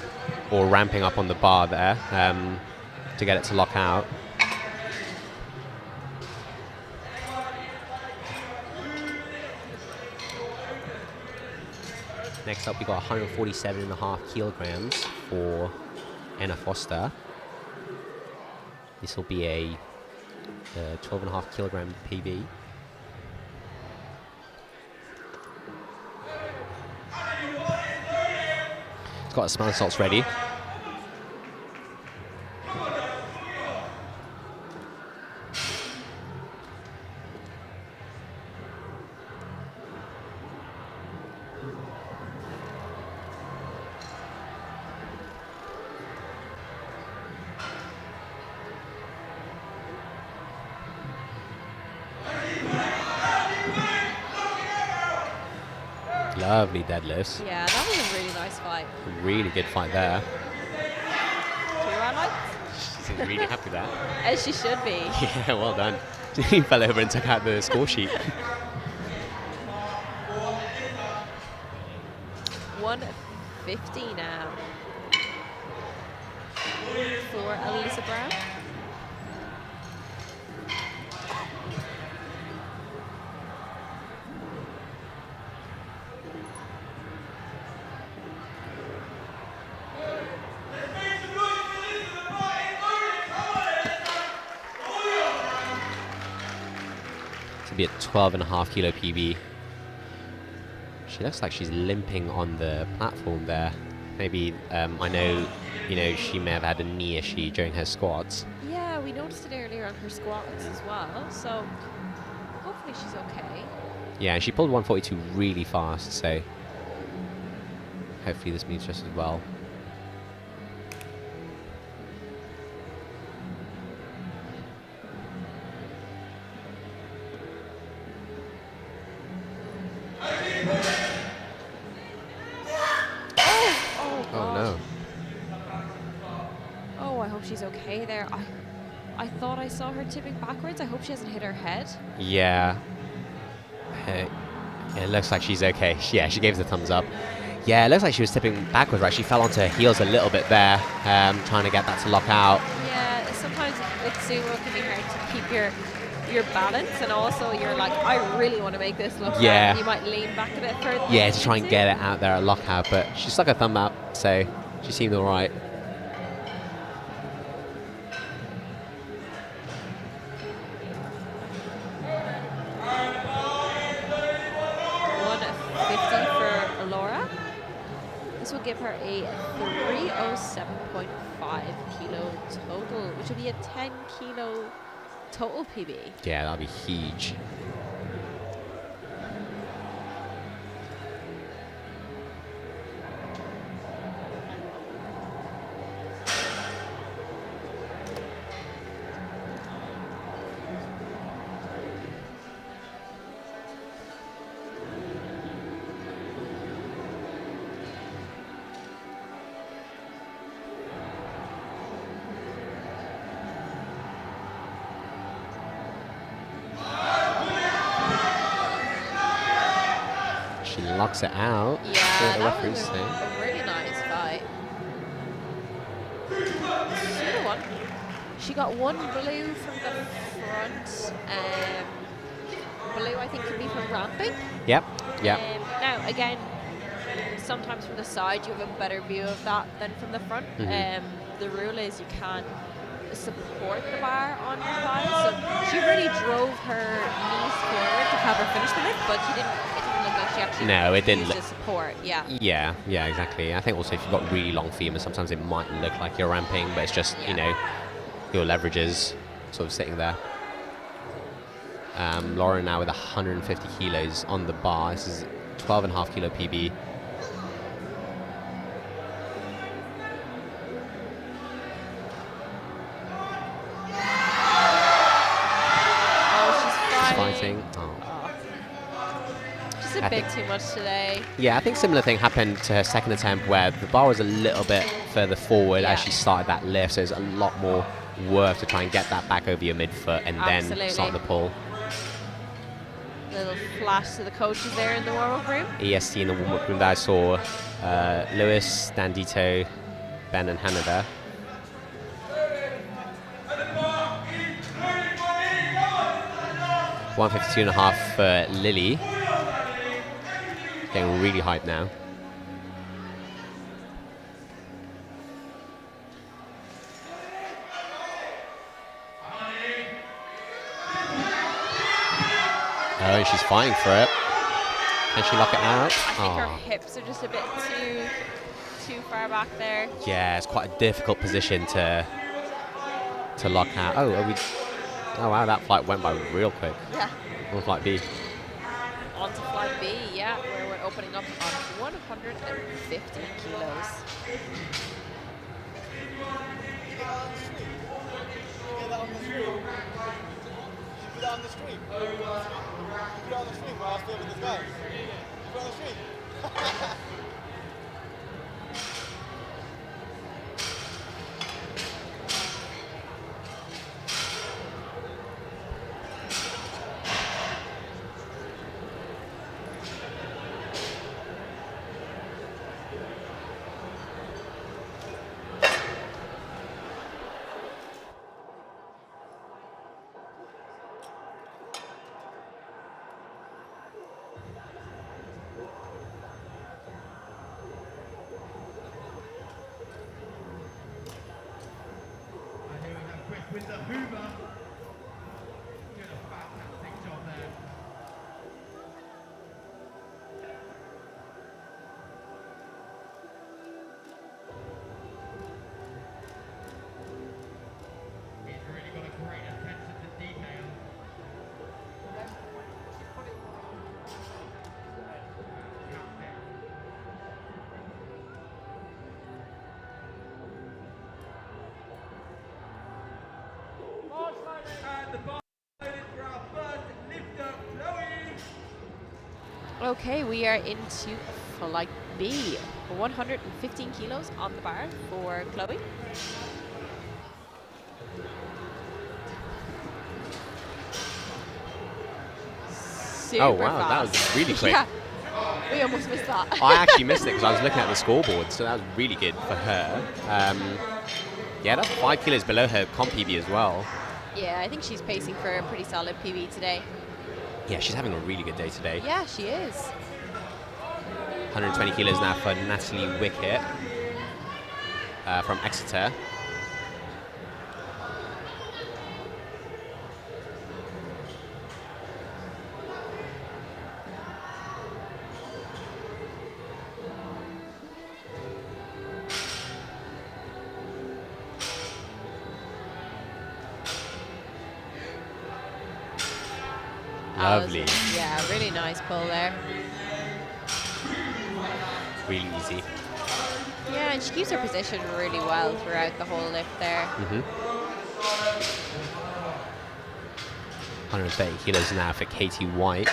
or ramping up on the bar there to get it to lock out. Next up, we got 147.5 kilograms for Anna Foster. This will be a 12.5 kilogram PB. It's got a smelling salts ready. Lovely deadlifts. Yeah, that was a really nice fight. Really good fight there. Do you like? She's really happy with that. As she should be. Yeah, well done. He fell over and took out the score sheet. 150 now for Elisa Brown. To be at 12.5 kilo PB. She looks like she's limping on the platform there. Maybe, I know, she may have had a knee issue during her squats. Yeah, we noticed it earlier on her squats as well, so hopefully she's okay. Yeah, and she pulled 142 really fast, so hopefully this moves just as well. Oh no. Oh, I hope she's okay there. I thought I saw her tipping backwards. I hope she hasn't hit her head. Yeah. It looks like she's okay. Yeah, she gave us a thumbs up. Yeah, it looks like she was tipping backwards, right? She fell onto her heels a little bit there, trying to get that to lock out. Yeah, sometimes with sumo it can be hard to keep your balance, and also you're like, I really want to make this look Yeah. right. You might lean back a bit further. Yeah, to try and get it out there at lockout, but she stuck her thumb out, so she seemed all right. This will give her a 307.5 kilo total, which will be a 10 kilo total PB. Yeah, that'll be huge. Locks it out. Yeah, the that referees was say. a really nice fight. She should have won. She got one blue from the front. Blue, I think, could be from ramping. Yep. Yep. Now, again, sometimes from the side you have a better view of that than from the front. The rule is you can't support the bar on your thighs. So she really drove her knees forward to have her finish the lift, but she didn't. It didn't look like she actually used the support. Yeah. Yeah, exactly. I think also if you've got really long femurs, sometimes it might look like you're ramping, but it's just your leverages sort of sitting there. Laura now with 150 kilos on the bar. This is 12.5 kilo PB. Fighting. Just a bit too much today. Yeah, I think similar thing happened to her second attempt where the bar was a little bit further forward as she started that lift, so there's a lot more work to try and get that back over your midfoot and then start the pull. Little flash to the coaches there in the warm-up room. EST in the warm-up room that I saw Lewis, Dandito, Ben and Hannah there. $152.5 for Lily. Getting really hyped now. Oh, she's fighting for it. Can she lock it out? I think her hips are just a bit too far back there. Yeah, it's quite a difficult position to lock out. Oh, oh wow, that flight went by real quick. Yeah. On flight B. On to flight B, yeah, where we're opening up on 150 kilos. On the stream. Put it on the stream while I was filming this guy. Put it on the stream. And here we have Chris with the Hoover. Doing a fantastic job there. He's really got a great attention to detail. And the bar loaded for our first lifter, Chloe. Okay, we are into flight B. 115 kilos on the bar for Chloe. Super Oh wow, that fast. was really quick. Yeah, we almost missed that. I actually missed it because I was looking at the scoreboard, so that was really good for her. Yeah, that's 5 kilos below her comp PB as well. Yeah, I think she's pacing for a pretty solid PB today. Yeah, she's having a really good day today. Yeah, she is. 120 kilos now for Natalie Wickett from Exeter. Lovely. Yeah, really nice pull there. Really easy. Yeah, and she keeps her position really well throughout the whole lift there. 130 kilos now for Katie White.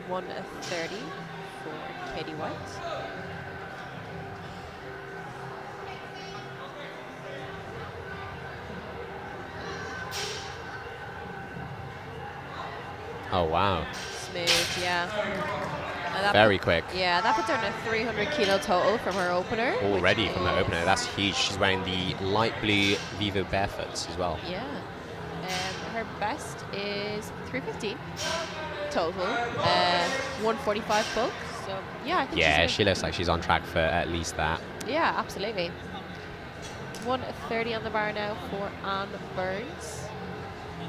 $130 for Katie White. Oh wow, Smooth, yeah. And that very quick. Yeah, that puts her in a 300 kilo total from her opener. which Already from the is- opener, that's huge. She's wearing the light blue Vivo Barefoots as well. Yeah. Her best is 315 total, 145 bulk. So yeah, I think Yeah, she's she looks like she's on track for at least that. yeah, absolutely. 130 on the bar now for Anne Burns.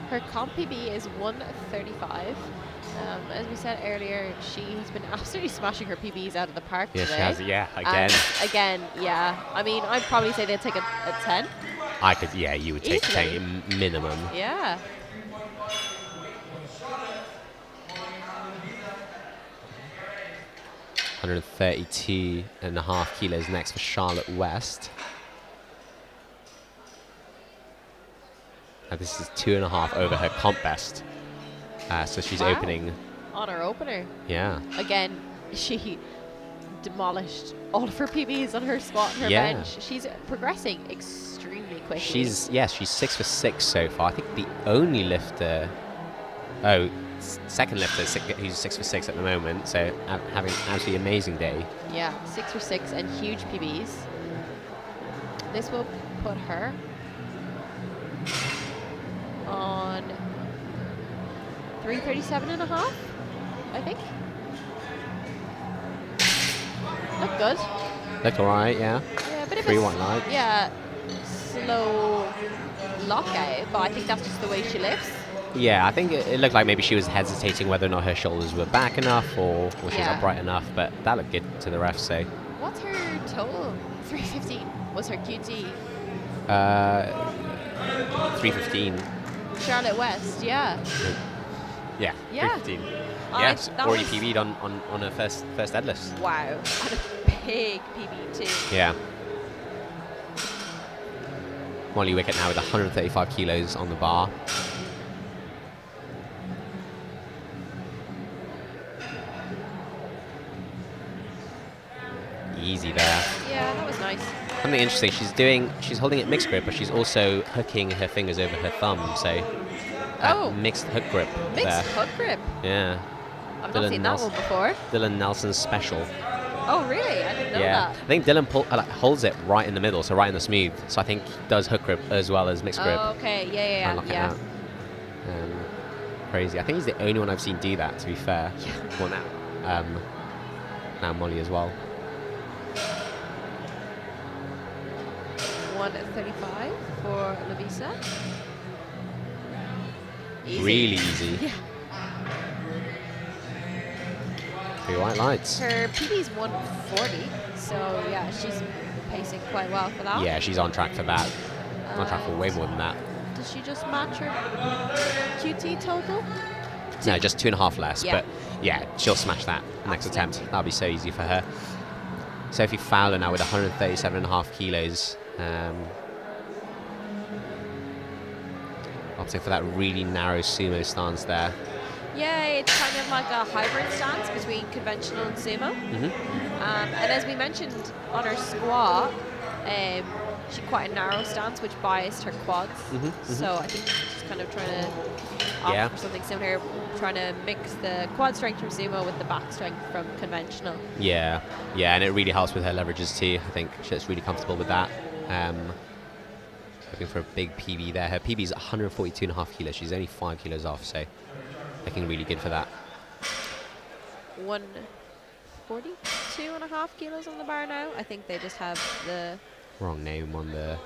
Her comp PB is 135. As we said earlier, she has been absolutely smashing her PBs out of the park Yeah, today. she has. Yeah, And again. again, yeah. I mean, I'd probably say they'd take a 10. I could. Yeah, you would take Easily. a minimum. Yeah. $132.5 kilos next for Charlotte West. And this is 2.5 over her comp best. So she's Wow. opening. On her opener. Yeah. Again, she demolished all of her PBs on her squat and her Yeah. bench. She's progressing extremely quickly. She's 6 for 6 so far. I think the only lifter. Oh, second lifter who's 6 for 6 at the moment. So having an absolutely amazing day. Yeah, 6 for 6 and huge PBs. This will put her on 337.5, I think. Look good. Looked alright, yeah. Yeah, a bit of 3-1 light. Yeah, slow lockout, but I think that's just the way she lifts. Yeah, I think it looked like maybe she was hesitating whether or not her shoulders were back enough or she was Yeah. upright enough, but that looked good to the ref, so. What's her total? 315 was her QT. 3:15. Charlotte West, yeah. Yeah, Yeah. 3:15. I- Yes, that already was- PB'd on her first deadlift. Wow. And a big PB too. Yeah. Molly Wickett now with 135 kilos on the bar. Easy there. Yeah, that was nice. Something interesting, she's holding it mixed grip, but she's also hooking her fingers over her thumb, so that Oh. mixed hook grip Mixed there. hook grip. Yeah. I've Dylan not seen that Nelson. one before. Dylan Nelson's special. Oh, really? I didn't know Yeah. that. I think Dylan holds it right in the middle, so right in the smooth. So I think he does hook grip as well as mixed grip. Oh, okay. Yeah, Try and yeah, lock it yeah. out. Crazy. I think he's the only one I've seen do that, to be fair. Yeah. Well, now Molly as well. 1:35 for Lavisa. Really easy. Yeah. 3 white lights. Her PB's 1:40, so yeah, she's pacing quite well for that. Yeah, she's on track for that. On track for way more than that. Does she just match her QT total? No, just 2.5 less. Yeah. But yeah, she'll smash that next attempt. That'll be so easy for her. Sophie Fowler now with 137.5 kilos. Opting for that really narrow sumo stance there. Yeah, it's kind of like a hybrid stance between conventional and sumo. And as we mentioned on her squat, she quite a narrow stance, which biased her quads. So I think she's kind of trying to opt for something similar, trying to mix the quad strength from sumo with the back strength from conventional. Yeah, and it really helps with her leverages too. I think she's really comfortable with that. Looking for a big PB there. Her PB is 142.5 kilos. She's only 5 kilos off, so looking really good for that. 142.5 kilos on the bar now. I think they just have the... Wrong name on the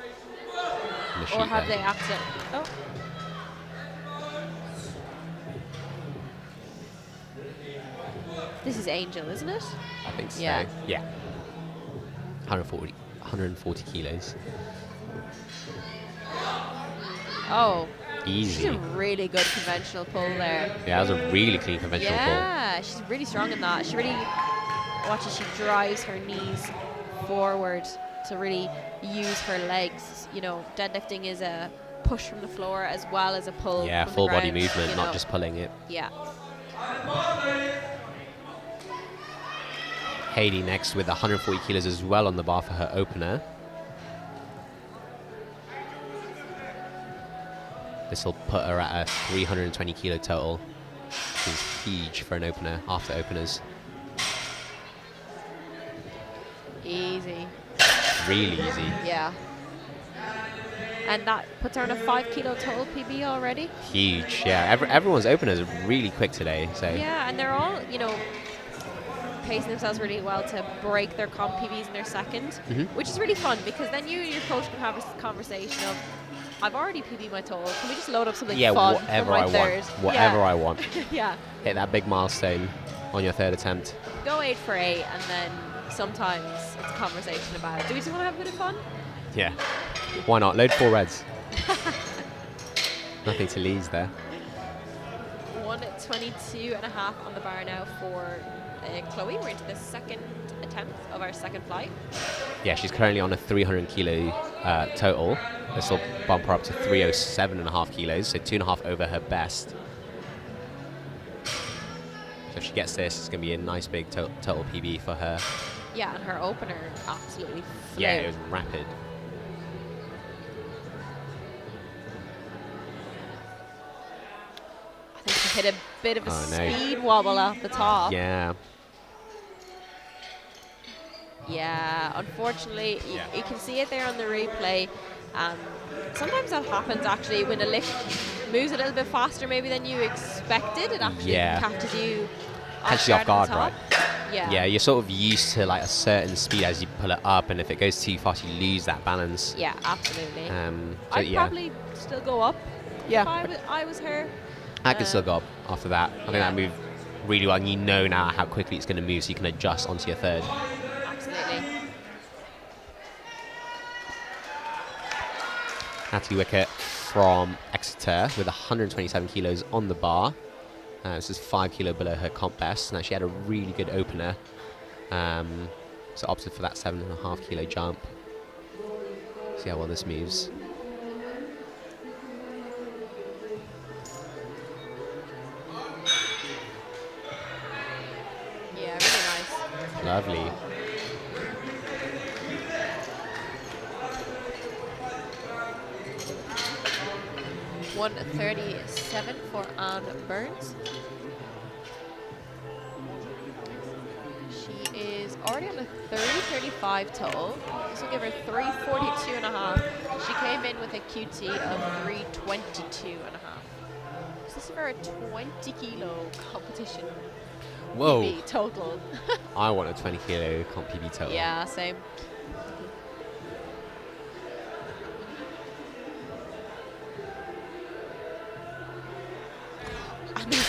sheet Or have there. they accidentally... Oh. This is Angel, isn't it? I think so. Yeah. Yeah. 140 kilos. Oh. Easy. She's a really good conventional pull there. Yeah, that was a really clean conventional pull. Yeah, she's really strong in that. She really... Watch as she drives her knees forward to really use her legs. You know, deadlifting is a push from the floor as well as a pull. Yeah, from the full body ground, movement, you not know. just pulling it. Yeah. Hayley next with 140 kilos as well on the bar for her opener. This will put her at a 320 kilo total, which is huge for an opener after openers. Easy. Really easy. Yeah. And that puts her on a 5 kilo total PB already. Huge, yeah. Everyone's openers are really quick today, so. Yeah, and they're all, you know, pacing themselves really well to break their comp PBs in their second, which is really fun because then you and your coach can have a conversation of, I've already PB'd my total. Can we just load up something fun whatever for my I third? want. Whatever I want. Yeah. Hit that big milestone on your third attempt. Go 8 for 8, and then sometimes it's a conversation about, do we just want to have a bit of fun? Yeah. Why not? Load 4 reds. Nothing to lose there. 122.5 on the bar now for Chloe. We're into the second attempt of our second flight. Yeah, she's currently on a 300 kilo total. This will bump her up to 307.5 kilos, so 2.5 over her best. So if she gets this, it's going to be a nice big total PB for her. Yeah, and her opener absolutely flew. Yeah, it was rapid. I think she hit a bit of a Oh, no. speed wobble at the top. Yeah. Yeah, unfortunately, you can see it there on the replay. Sometimes that happens actually when a lift moves a little bit faster maybe than you expected. It actually catches you Catches you off guard, right? Yeah. Yeah, you're sort of used to like a certain speed as you pull it up, and if it goes too fast, you lose that balance. Yeah, absolutely. So I'd probably still go up. Yeah. If I was her. I could still go up after that. I think that moved really well, and you know now how quickly it's going to move, so you can adjust onto your third. Absolutely. Hattie Wickett from Exeter with 127 kilos on the bar. This is 5 kilo below her comp best. Now she had a really good opener, so opted for that 7.5 kilo jump. See how well this moves. Yeah, really nice. Lovely. $137 for Anne Burns. She is already on a 30.35 total. This will give her 342.5. She came in with a QT of 322.5. So this is for a 20 kilo competition. Whoa. PB total. I want a 20 kilo comp PB total. Yeah, same.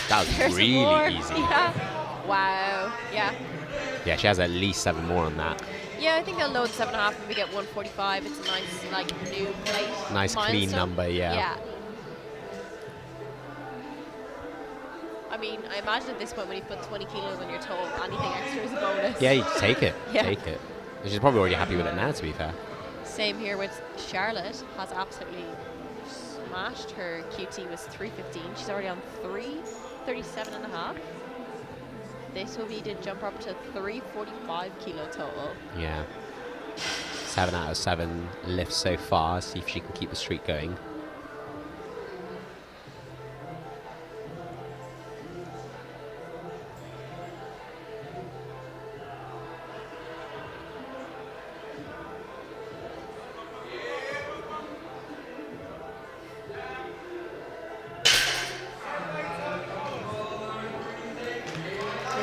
That was There's really more. easy. Yeah. Wow. Yeah. Yeah, she has at least 7 more on that. Yeah, I think they'll load 7.5 and we get 145. It's a nice, like, new plate. Nice clean milestone. number, yeah. Yeah. I mean, I imagine at this point when you put 20 kilos on your toe, anything extra is a bonus. Yeah, you take it. Yeah. Take it. And she's probably already happy with it now, to be fair. Same here with Charlotte. Has absolutely smashed. Her QT was 315. She's already on 337.5. This will be to jump up to 345 kilo total. Yeah. 7 out of 7 lifts so far. See if she can keep the streak going.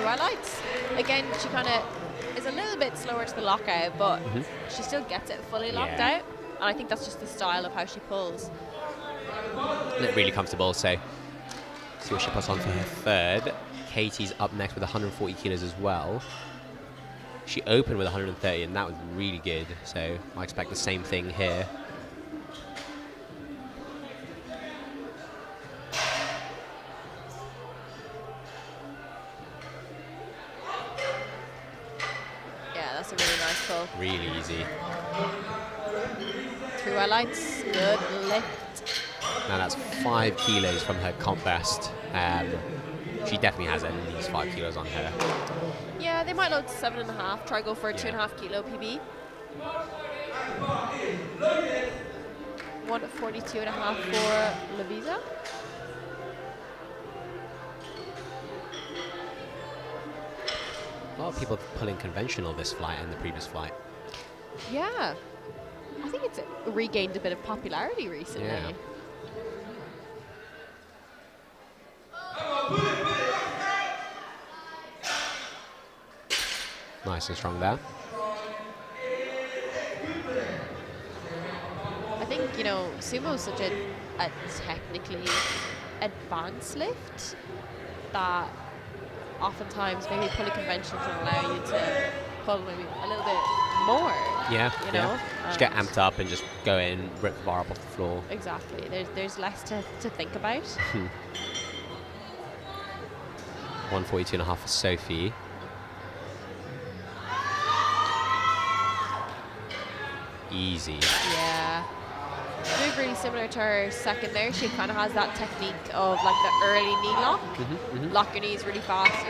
Highlights. Again, she kind of is a little bit slower to the lockout, but she still gets it fully locked out. And I think that's just the style of how she pulls. Look really comfortable, so see what she puts on for her third. Katie's up next with 140 kilos as well. She opened with 130 and that was really good, so I expect the same thing here. That's a really nice pull. Really easy. 3 highlights. Good lift. Now that's 5 kilos from her comp best. She definitely has at least 5 kilos on her. Yeah, they might load 7.5. Try go for a 2.5 kilo PB. 142.5 for Lavisa. A lot of people pulling conventional this flight and the previous flight. Yeah. I think it's regained a bit of popularity recently. Yeah. Nice and strong there. I think, you know, sumo is such a technically advanced lift that oftentimes maybe pulling conventional can allow you to pull maybe a little bit more. Yeah, you know? Just get amped up and just go in, rip the bar up off the floor. Exactly. There's less to think about. 142.5 for Sophie. Easy. Yeah. Move really similar to her second there. She kind of has that technique of like the early knee lock. Lock your knees really fast.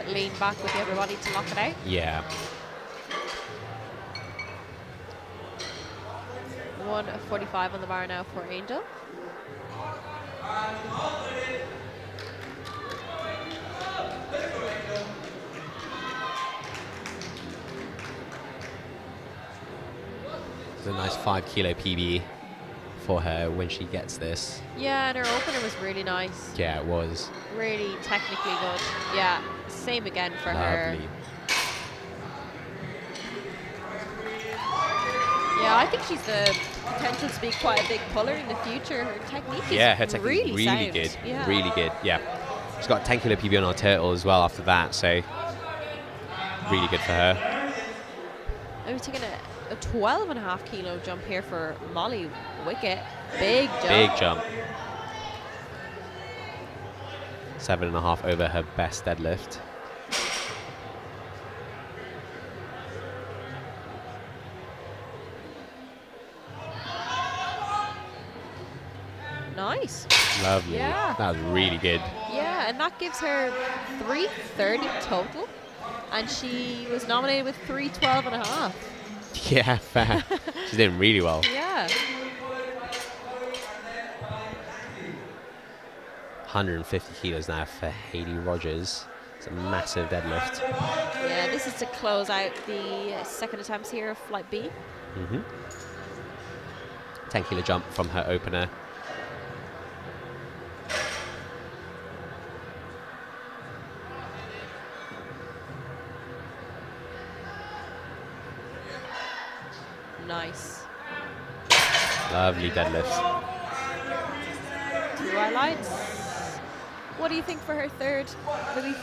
Lean back with the upper body to lock it out. Yeah. 145 on the bar now for Angel. It's a nice 5 kilo PB for her when she gets this. Yeah, and her opener was really nice. Yeah, it was. Really technically good. Yeah, same again for her. Lovely. Yeah, I think she's the potential to be quite a big puller in the future. Her technique is Yeah, her technique really, is really sound. good. Yeah. Really good, yeah. She's got a 10 kilo PB on her turtle as well after that, so really good for her. Maybe taking a 12.5 kilo jump here for Molly Wicket. Big jump. Big jump. 7.5 over her best deadlift. Nice. Lovely. Yeah. That was really good. Yeah, and that gives her 330 total. And she was nominated with 312.5. Yeah, fair. She's doing really well. Yeah. 150 kilos now for Hayley Rogers. It's a massive deadlift. Yeah, this is to close out the second attempts here of Flight B. 10 kilo jump from her opener. Nice. Lovely deadlift. 2 highlights. What do you think for her third, Louise?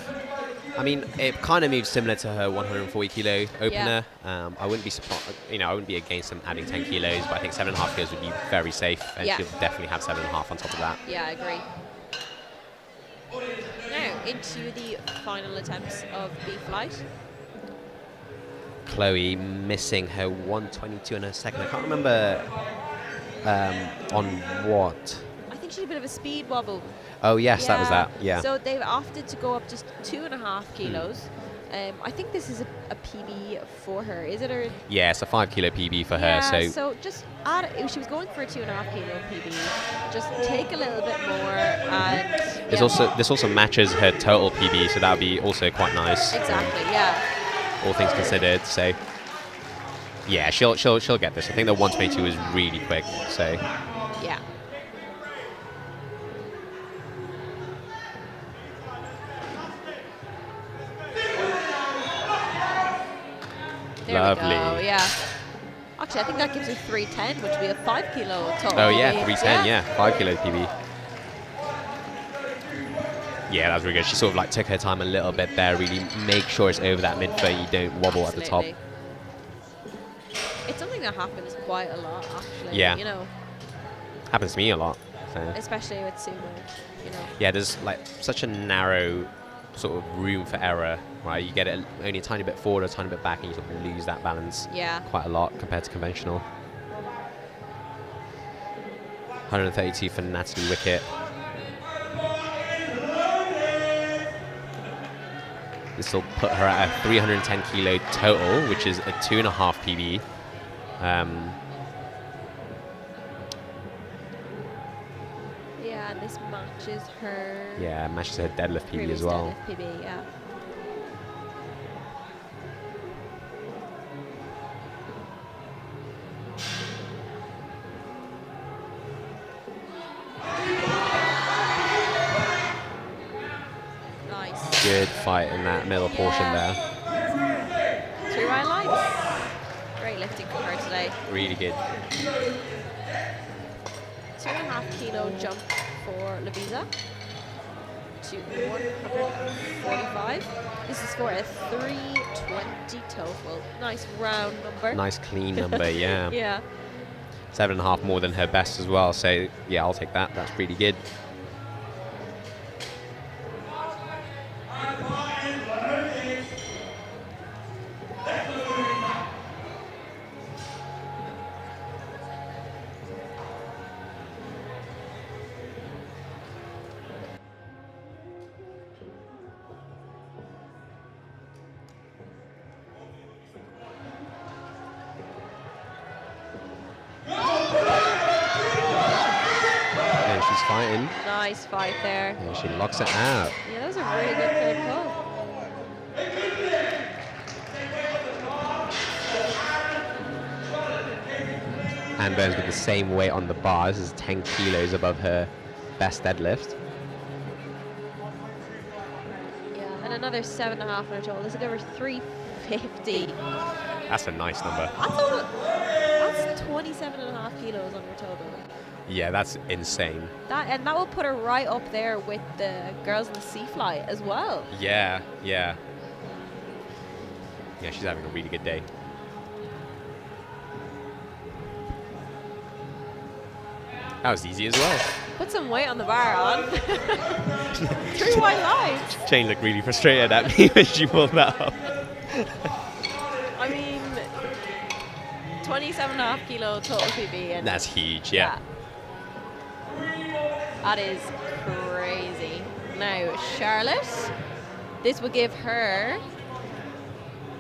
I mean, it kind of moves similar to her 140 kilo opener. I wouldn't be surprised, I wouldn't be against them adding 10 kilos, but I think 7.5 kilos would be very safe, and she'll definitely have 7.5 on top of that. Yeah, I agree. Now, into the final attempts of B flight. Chloe missing her 122 in her second. I can't remember on what. I think she had a bit of a speed wobble. Oh, yes, that was that. Yeah. So they've opted to go up just 2.5 kilos. I think this is a PB for her. Is it? Or yeah, it's a 5 kilo PB for her. So just add. If she was going for a 2.5 kilo PB, just take a little bit more. And this also matches her total PB, so that would be also quite nice. Exactly. Yeah. All things considered, so yeah, she'll get this. I think the 122 is really quick, so yeah. There lovely. We go, yeah. Actually, I think that gives her 310, which would be a 5 kilo total. Oh yeah, PB. 310, yeah, 5 kilo PB. Yeah, that was really good. She sort of like took her time a little bit there, really make sure it's over that mid-foot, you don't wobble at the top. It's something that happens quite a lot, actually. Yeah. You know. Happens to me a lot. So. Especially with sumo, you know. Yeah, there's like such a narrow sort of room for error, right? You get it only a tiny bit forward or a tiny bit back, and you sort of lose that balance quite a lot compared to conventional. 132 for Natalie Wicket. This will put her at a 310 kilo total, which is a 2.5 PB. Yeah, and this matches her. Yeah, matches her deadlift PB as well. Deadlift PB, yeah. Good fight in that middle portion there. 2 highlights. Great lifting from her today. Really good. 2.5 kilo jump for Lavisa to 145. This is for a 320 total. Nice round number. Nice clean number, yeah. Yeah. 7.5 more than her best as well. So yeah, I'll take that. That's pretty good. Nice fight there. Yeah, she locks it out. Yeah, that was a really good third pull. Ann Burns with the same weight on the bar. This is 10 kilos above her best deadlift. Yeah, and another 7.5 on her total. This is over 350. That's a nice number. That's 27.5 kilos on her total. Yeah, that's insane. That will put her right up there with the girls in the sea flight as well. Yeah, yeah. Yeah, she's having a really good day. That was easy as well. Put some weight on the bar, on. 3 white lines. Jane looked really frustrated at me when she pulled that up. I mean, 27.5 kilo total PB. And That's huge, yeah. That is crazy. Now, Charlotte, this would give her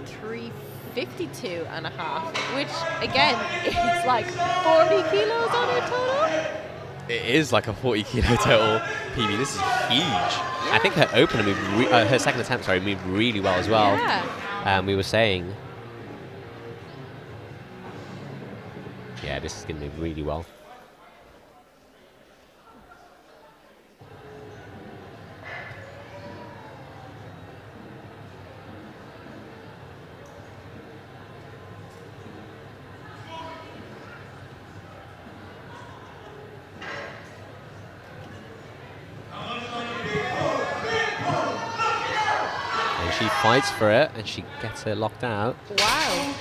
352.5, which again is like 40 kilos on her total. It is like a 40 kilo total PB. This is huge. Yeah. I think her opener moved, her second attempt, sorry, moved really well as well. Yeah. We were saying, yeah, this is going to move really well. She fights for it and she gets it locked out. Wow.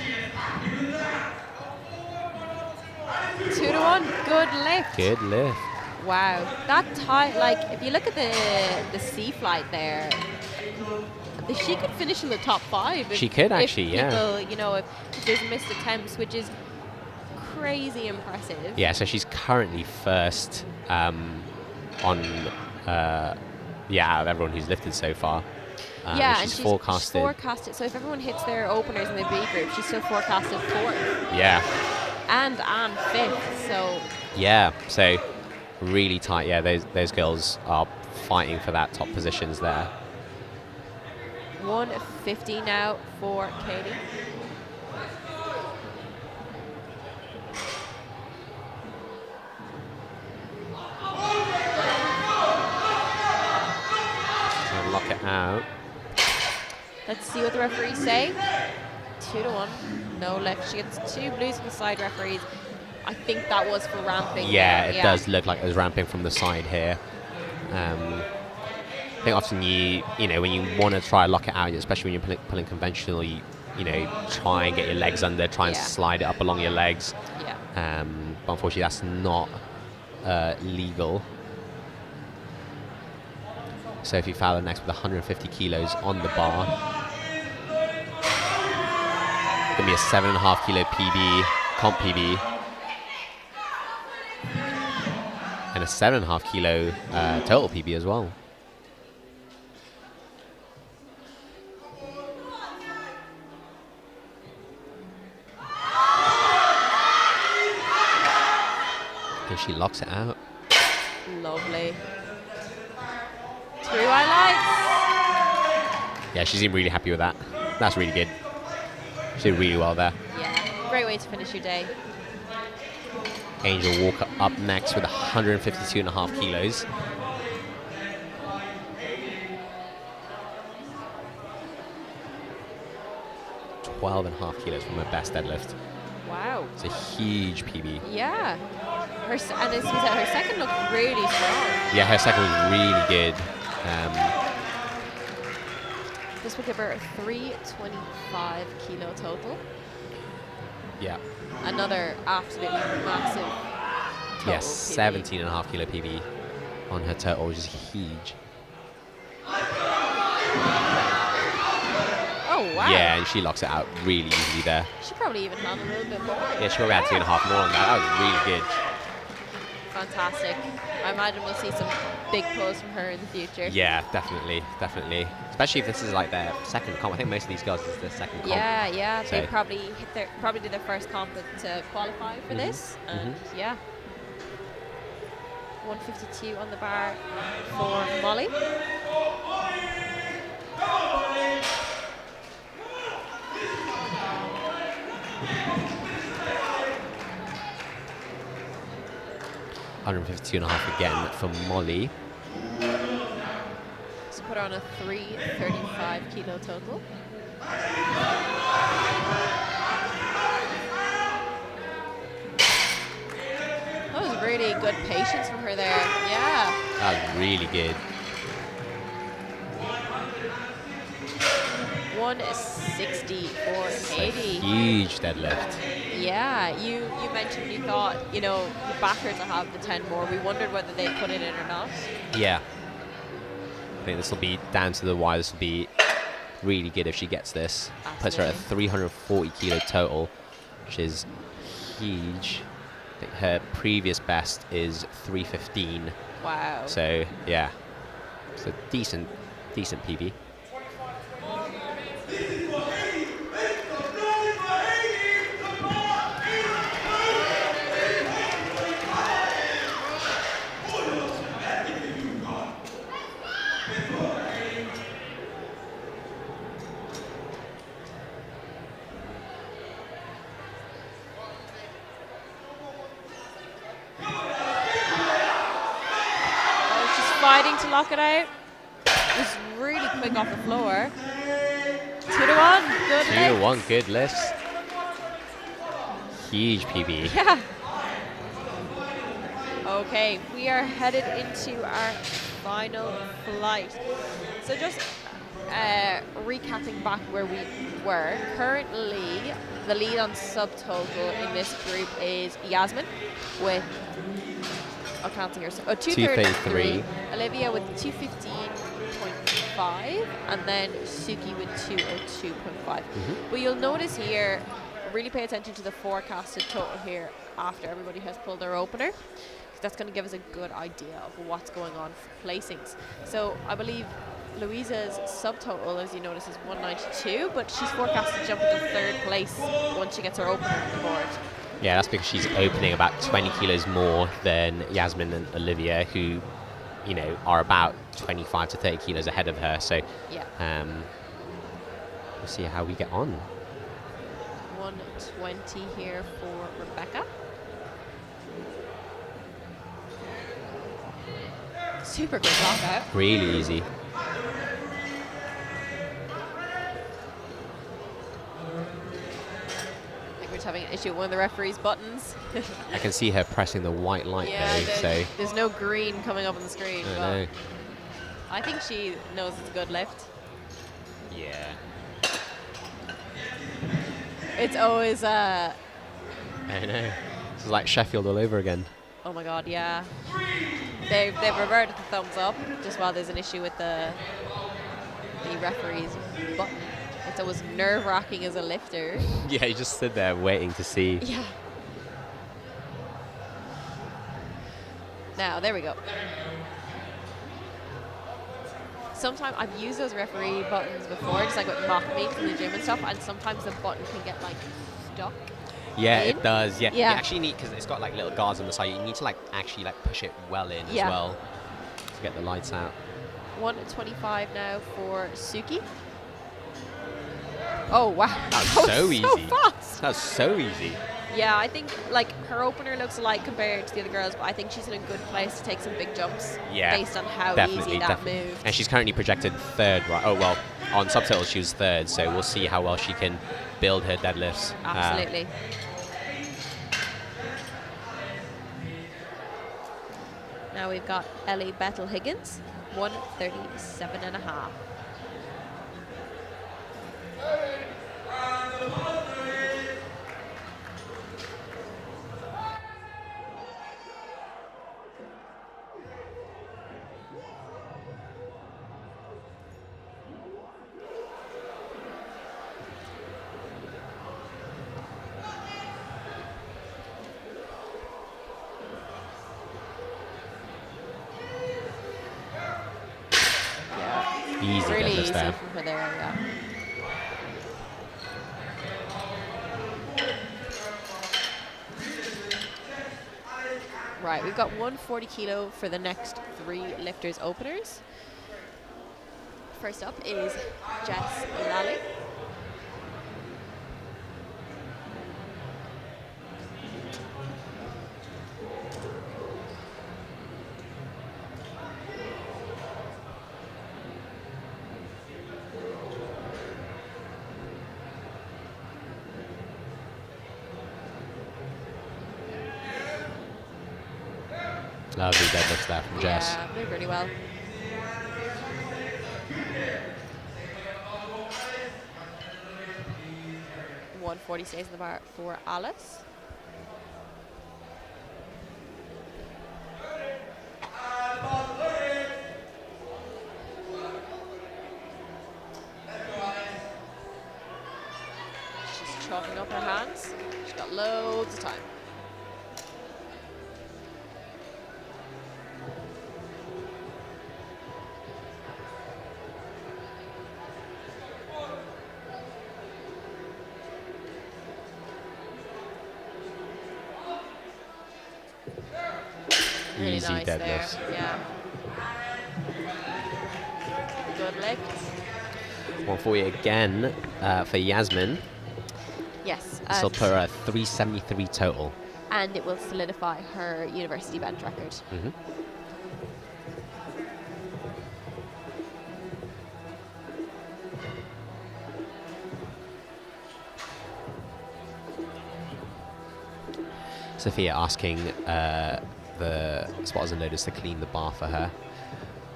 2-1, good lift. Good lift. Wow. That tight, like, if you look at the C flight there, she could finish in the top 5. She could actually, if people, yeah. You know, if there's missed attempts, which is crazy impressive. Yeah, so she's currently first on, out of everyone who's lifted so far. Yeah, and she's forecasted. So if everyone hits their openers in the B group, she's still forecasted 4th. Yeah. And 5th, so. Yeah, so really tight. Yeah, those girls are fighting for that top positions there. 150 now for Katie. So lock it out. Let's see what the referees say. 2-1, no lift. She gets 2 blues from the side referees. I think that was for ramping. Yeah, it does look like it was ramping from the side here. I think often you know, when you want to try and lock it out, especially when you're pulling conventional, you try and get your legs under, try and slide it up along your legs. Yeah. But unfortunately, that's not legal. So if you foul next with 150 kilos on the bar, it's going to be a 7.5 kilo PB, comp PB, and a 7.5 kilo total PB as well. And she locks it out. Lovely. 3 white lights. Yeah, she seemed really happy with that. That's really good. She did really well there. Yeah, great way to finish your day. Angel Walker up next with 152.5 kilos. $12.5 kilos from her best deadlift. Wow. It's a huge PB. Yeah. And as we said, her second looked really strong. Yeah, her second was really good. This will give her a 325 kilo total. Yeah. Another absolutely massive total. Yes, PB. 17.5 kilo PB on her total, which is huge. Oh, wow. Yeah, and she locks it out really easily there. She probably even had a little bit more. Yeah, she probably had 2.5 more on that. That was really good. Fantastic. I imagine we'll see some big pulls from her in the future. Yeah, definitely, definitely. Especially if this is like their second comp. I think most of these girls is their second comp. Yeah. So They probably did their first comp to qualify for this. And yeah. 152 on the bar for Molly. $152.5 again for Molly. So put on a 335 kilo total. That was really good patience from her there. Yeah. That was really good. 160 for Katie. Huge deadlift. Yeah, you mentioned you thought, you know, the backer to have the 10 more. We wondered whether they put it in or not. Yeah. I think this will be down to the wire. This will be really good if she gets this. Absolutely. Puts her at 340 kilo total, which is huge. I think her previous best is 315. Wow. So yeah, it's a decent PB. Fighting to lock it out. It was really quick off the floor. 2 to 1. Good 2 to 1. Good lifts. Huge PB. Yeah. Okay, we are headed into our final flight. So just recapping back where we were. Currently, the lead on subtotal in this group is Yasmin with, I can't see her. 233. Olivia with 215.5, and then Suki with 202.5. But you'll notice here, really pay attention to the forecasted total here after everybody has pulled their opener. That's going to give us a good idea of what's going on for placings. So I believe Louisa's subtotal, as you notice, is 192, but she's forecast to jump into 3rd place once she gets her opener on the board. Yeah, that's because she's opening about 20 kilos more than Yasmin and Olivia, who, you know, are about 25 to 30 kilos ahead of her. So yeah, we'll see how we get on. 120 here for Rebecca. Super good lockout. Really easy. Having an issue with one of the referee's buttons. I can see her pressing the white light though. There's no green coming up on the screen. I know. I think she knows it's a good lift. Yeah. It's always I know. It's like Sheffield all over again. Oh my god, yeah. They've reverted the thumbs up just while there's an issue with the referee's button. It's always nerve-wracking as a lifter. Yeah, you just stood there waiting to see. Yeah. Now, there we go. Sometimes I've used those referee buttons before, just like with mock meets in the gym and stuff, and sometimes the button can get like stuck. Yeah, in. it does. Yeah. Yeah. You actually need, because it's got like little guards on the side, you need to like actually like push it well in as well to get the lights out. 125 now for Suki. Oh wow, That was so easy. So fast. That was so easy. Yeah, I think like her opener looks light compared to the other girls, but I think she's in a good place to take some big jumps based on how easy that moved. And she's currently projected 3rd, right? Oh well, on subtotal she was 3rd, so we'll see how well she can build her deadlifts. Absolutely. Now we've got Ellie Bethel Higgins, 137.5. Easy really deadlifts easy there. from her there, yeah. Right, we've got 140 kilo for the next 3 lifters openers. First up is Jess Lally. Lovely deadlifts there from Jess. Yeah, moved really well. 140 stays in the bar for Alice. She's chalking up her hands. She's got loads of time. Really Easy nice deadlifts. there. Yeah. Good lift. 140 again for Yasmin. Yes. This will put her at 373 total. And it will solidify her university bench record. Mm-hmm. Sophia asking the spotters and loaders to clean the bar for her.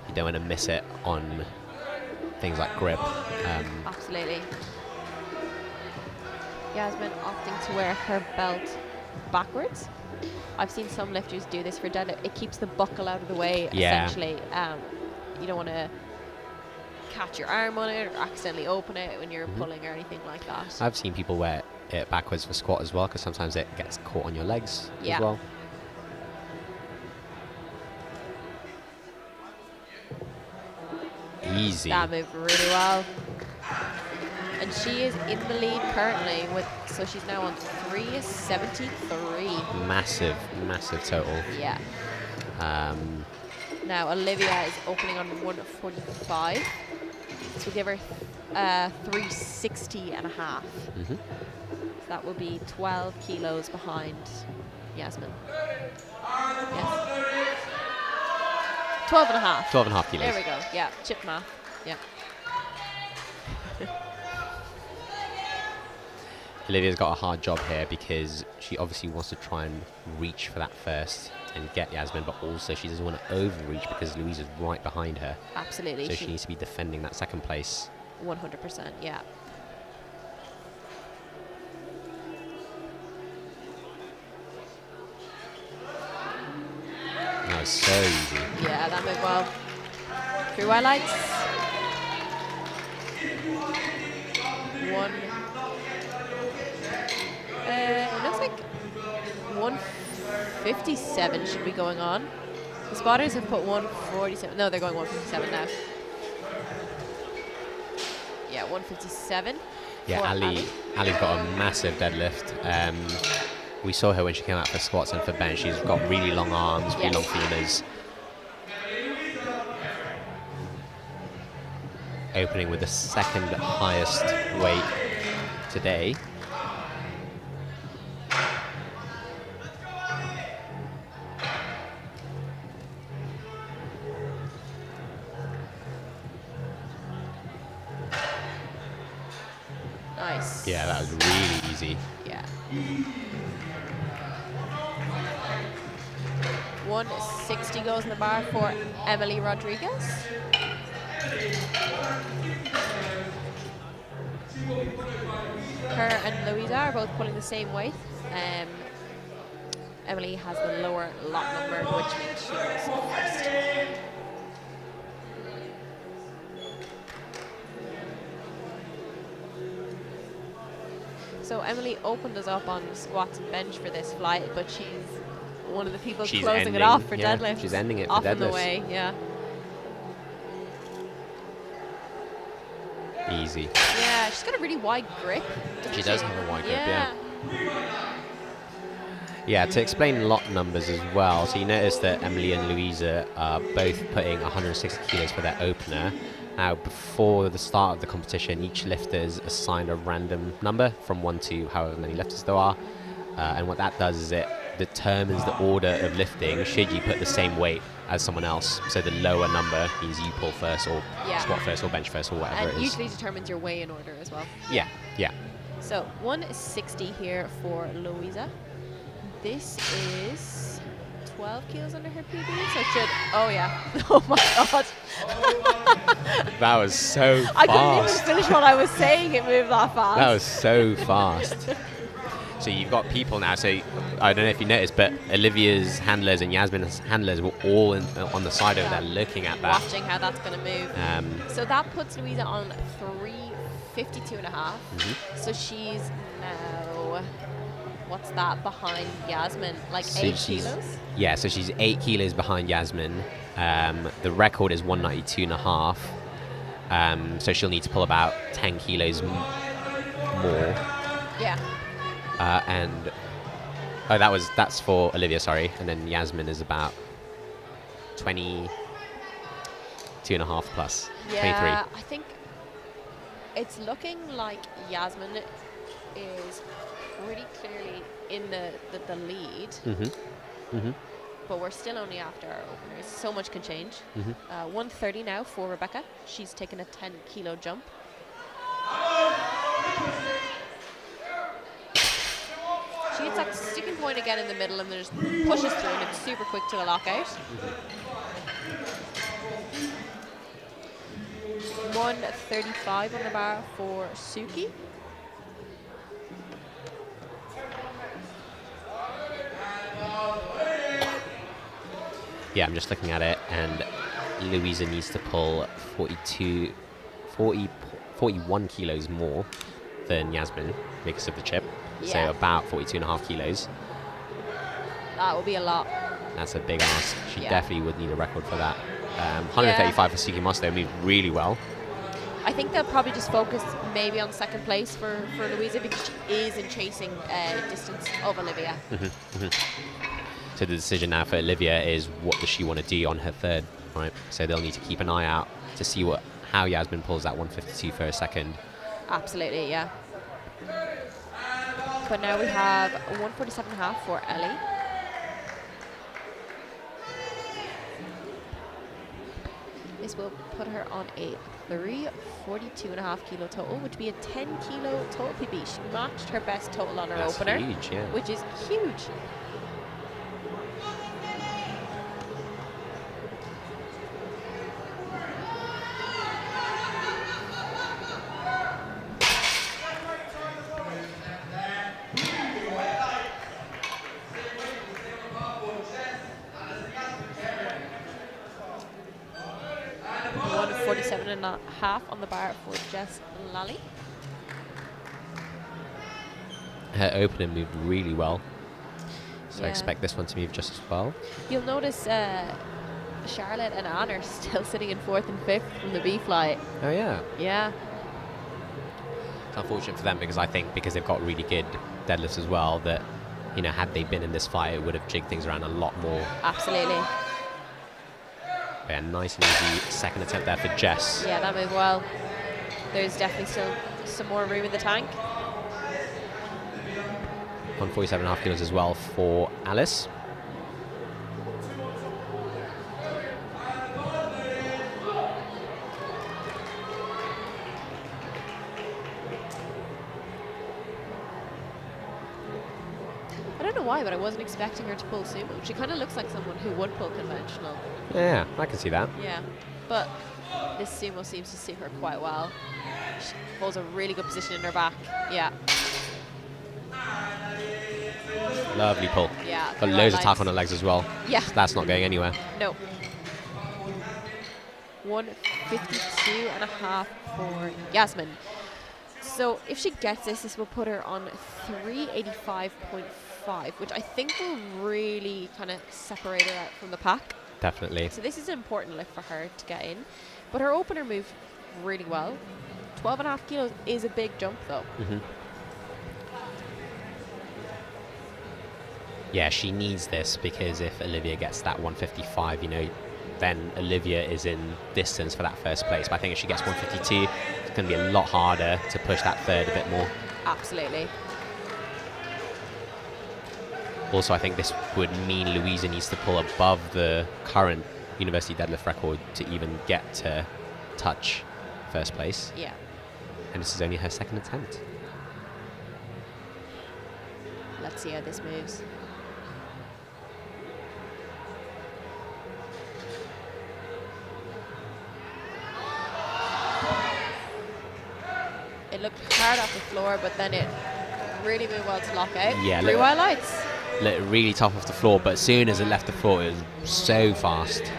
You don't want to miss it on things like grip. Absolutely. Yasmin opting to wear her belt backwards. I've seen some lifters do this for deadlift. It keeps the buckle out of the way, essentially. You don't want to catch your arm on it or accidentally open it when you're pulling or anything like that. I've seen people wear it backwards for squat as well, because sometimes it gets caught on your legs as well. Easy. That moved really well. And she is in the lead currently, so she's now on 373. Massive, massive total. Yeah. Now Olivia is opening on 145. So we'll give her 360 and a half. Mm-hmm. So that will be 12 kilos behind Yasmin. Yes. 12 and a half. 12 and a half kilos. There we go. Yeah, chip math. Yeah. Olivia's got a hard job here because she obviously wants to try and reach for that first and get Yasmin, but also she doesn't want to overreach because Louise is right behind her. Absolutely. So she needs to be defending that second place. 100%, yeah. That was so easy. Yeah, that moved well. Three highlights. It looks like 157 should be going on. The spotters have put 147. No, they're going 157 now. Yeah, 157. Yeah, Ali's got a massive deadlift. We saw her when she came out for squats and for bench. She's got really long arms, really long femurs. Opening with the second highest weight today. Nice. Yeah, that was really easy. Yeah. 160 goes in the bar for Emily Rodriguez. Her and Louisa are both pulling the same weight. Emily has the lower lot number, which means she goes first. So Emily opened us up on squats and bench for this flight, but she's one of the people closing it off for deadlift. She's ending it for off deadlifts. in the way, yeah. Easy. Yeah, she's got a really wide grip. She does have a wide grip, yeah. Yeah, to explain lot numbers as well, so you notice that Emily and Louisa are both putting 160 kilos for their opener. Now, before the start of the competition, each lifter is assigned a random number from 1 to however many lifters there are. And what that does is it determines the order of lifting should you put the same weight as someone else. So the lower number means you pull first or squat first or bench first or whatever it is. And usually determines your weigh in order as well. Yeah, yeah. So 160 here for Louisa. This is 12 kilos under her PB, so it should. Oh yeah. Oh my god. That was so I couldn't even fast. finish what I was saying. It moved that fast. That was so fast. So you've got people now. So I don't know if you noticed, but Olivia's handlers and Yasmin's handlers were all on the side over there looking at that. Watching how that's going to move. So that puts Louisa on 352.5. So she's now, what's that, behind Yasmin? Like So 8 she's- kilos? Yeah, so she's 8 kilos behind Yasmin. The record is 192.5. So she'll need to pull about 10 kilos more. Yeah. And that's for Olivia, sorry. And then Yasmin is about 22.5 plus. Yeah, I think it's looking like Yasmin is pretty clearly in the lead. 23. But we're still only after our openers. So much can change. 130 now for Rebecca. She's taken a 10 kilo jump. She hits that sticking point again in the middle and then just pushes through, and it's super quick to the lockout. 135 on the bar for Suki. Yeah, I'm just looking at it, and Louisa needs to pull 41 kilos more than Yasmin because of the chip. Yeah. So about 42.5 kilos. That will be a lot. That's a big ask. She Yeah. definitely would need a record for that. 135 for Suki Moss, though, moved really well. I think they'll probably just focus maybe on second place for Louisa because she is in chasing distance of Olivia. So the decision now for Olivia is what does she want to do on her third, right? So they'll need to keep an eye out to see how Yasmin pulls that 152 for a second. Absolutely, yeah. But now we have 147.5 for Ellie. This will put her on a 342.5 kilo total, which would be a 10 kilo total PB. She matched her best total on her That's opener, huge, yeah. which is huge. Half on the bar for Jess Lally. Her opener moved really well. So I Yeah. expect this one to move just as well. You'll notice Charlotte and Anne are still sitting in 4th and 5th from the B flight. Oh, yeah. Yeah. It's unfortunate for them because I think because they've got really good deadlifts as well that, had they been in this fight, it would have jigged things around a lot more. Absolutely. Yeah, nice and easy second attempt there for Jess. Yeah, that moved well. There's definitely still some more room in the tank. 147.5 kilos as well for Alice. I don't know why, but I wasn't expecting her to pull sumo. She kind of looks like someone who would pull conventional. Yeah, I can see that. Yeah, but this sumo seems to suit her quite well. She holds a really good position in her back. Yeah. Lovely pull. Yeah. Got right loads of legs. tack on her legs as well. Yeah. So that's not going anywhere. No. 152.5 for Yasmin. So if she gets this will put her on 385.5, which I think will really kind of separate her out from the pack. Definitely. So this is an important lift for her to get in. But her opener moved really well. 12.5 kilos is a big jump though. Yeah, she needs this because if Olivia gets that 155, then Olivia is in distance for that first place. But I think if she gets 152, it's going to be a lot harder to push that third a bit more. Absolutely. Also, I think this would mean Louisa needs to pull above the current university deadlift record to even get to touch first place. Yeah. And this is only her second attempt. Let's see how this moves. It looked hard off the floor, but then it really moved well to lock out. Yeah, 3 white lights. Looked really tough off the floor, but as soon as it left the floor, it was so fast.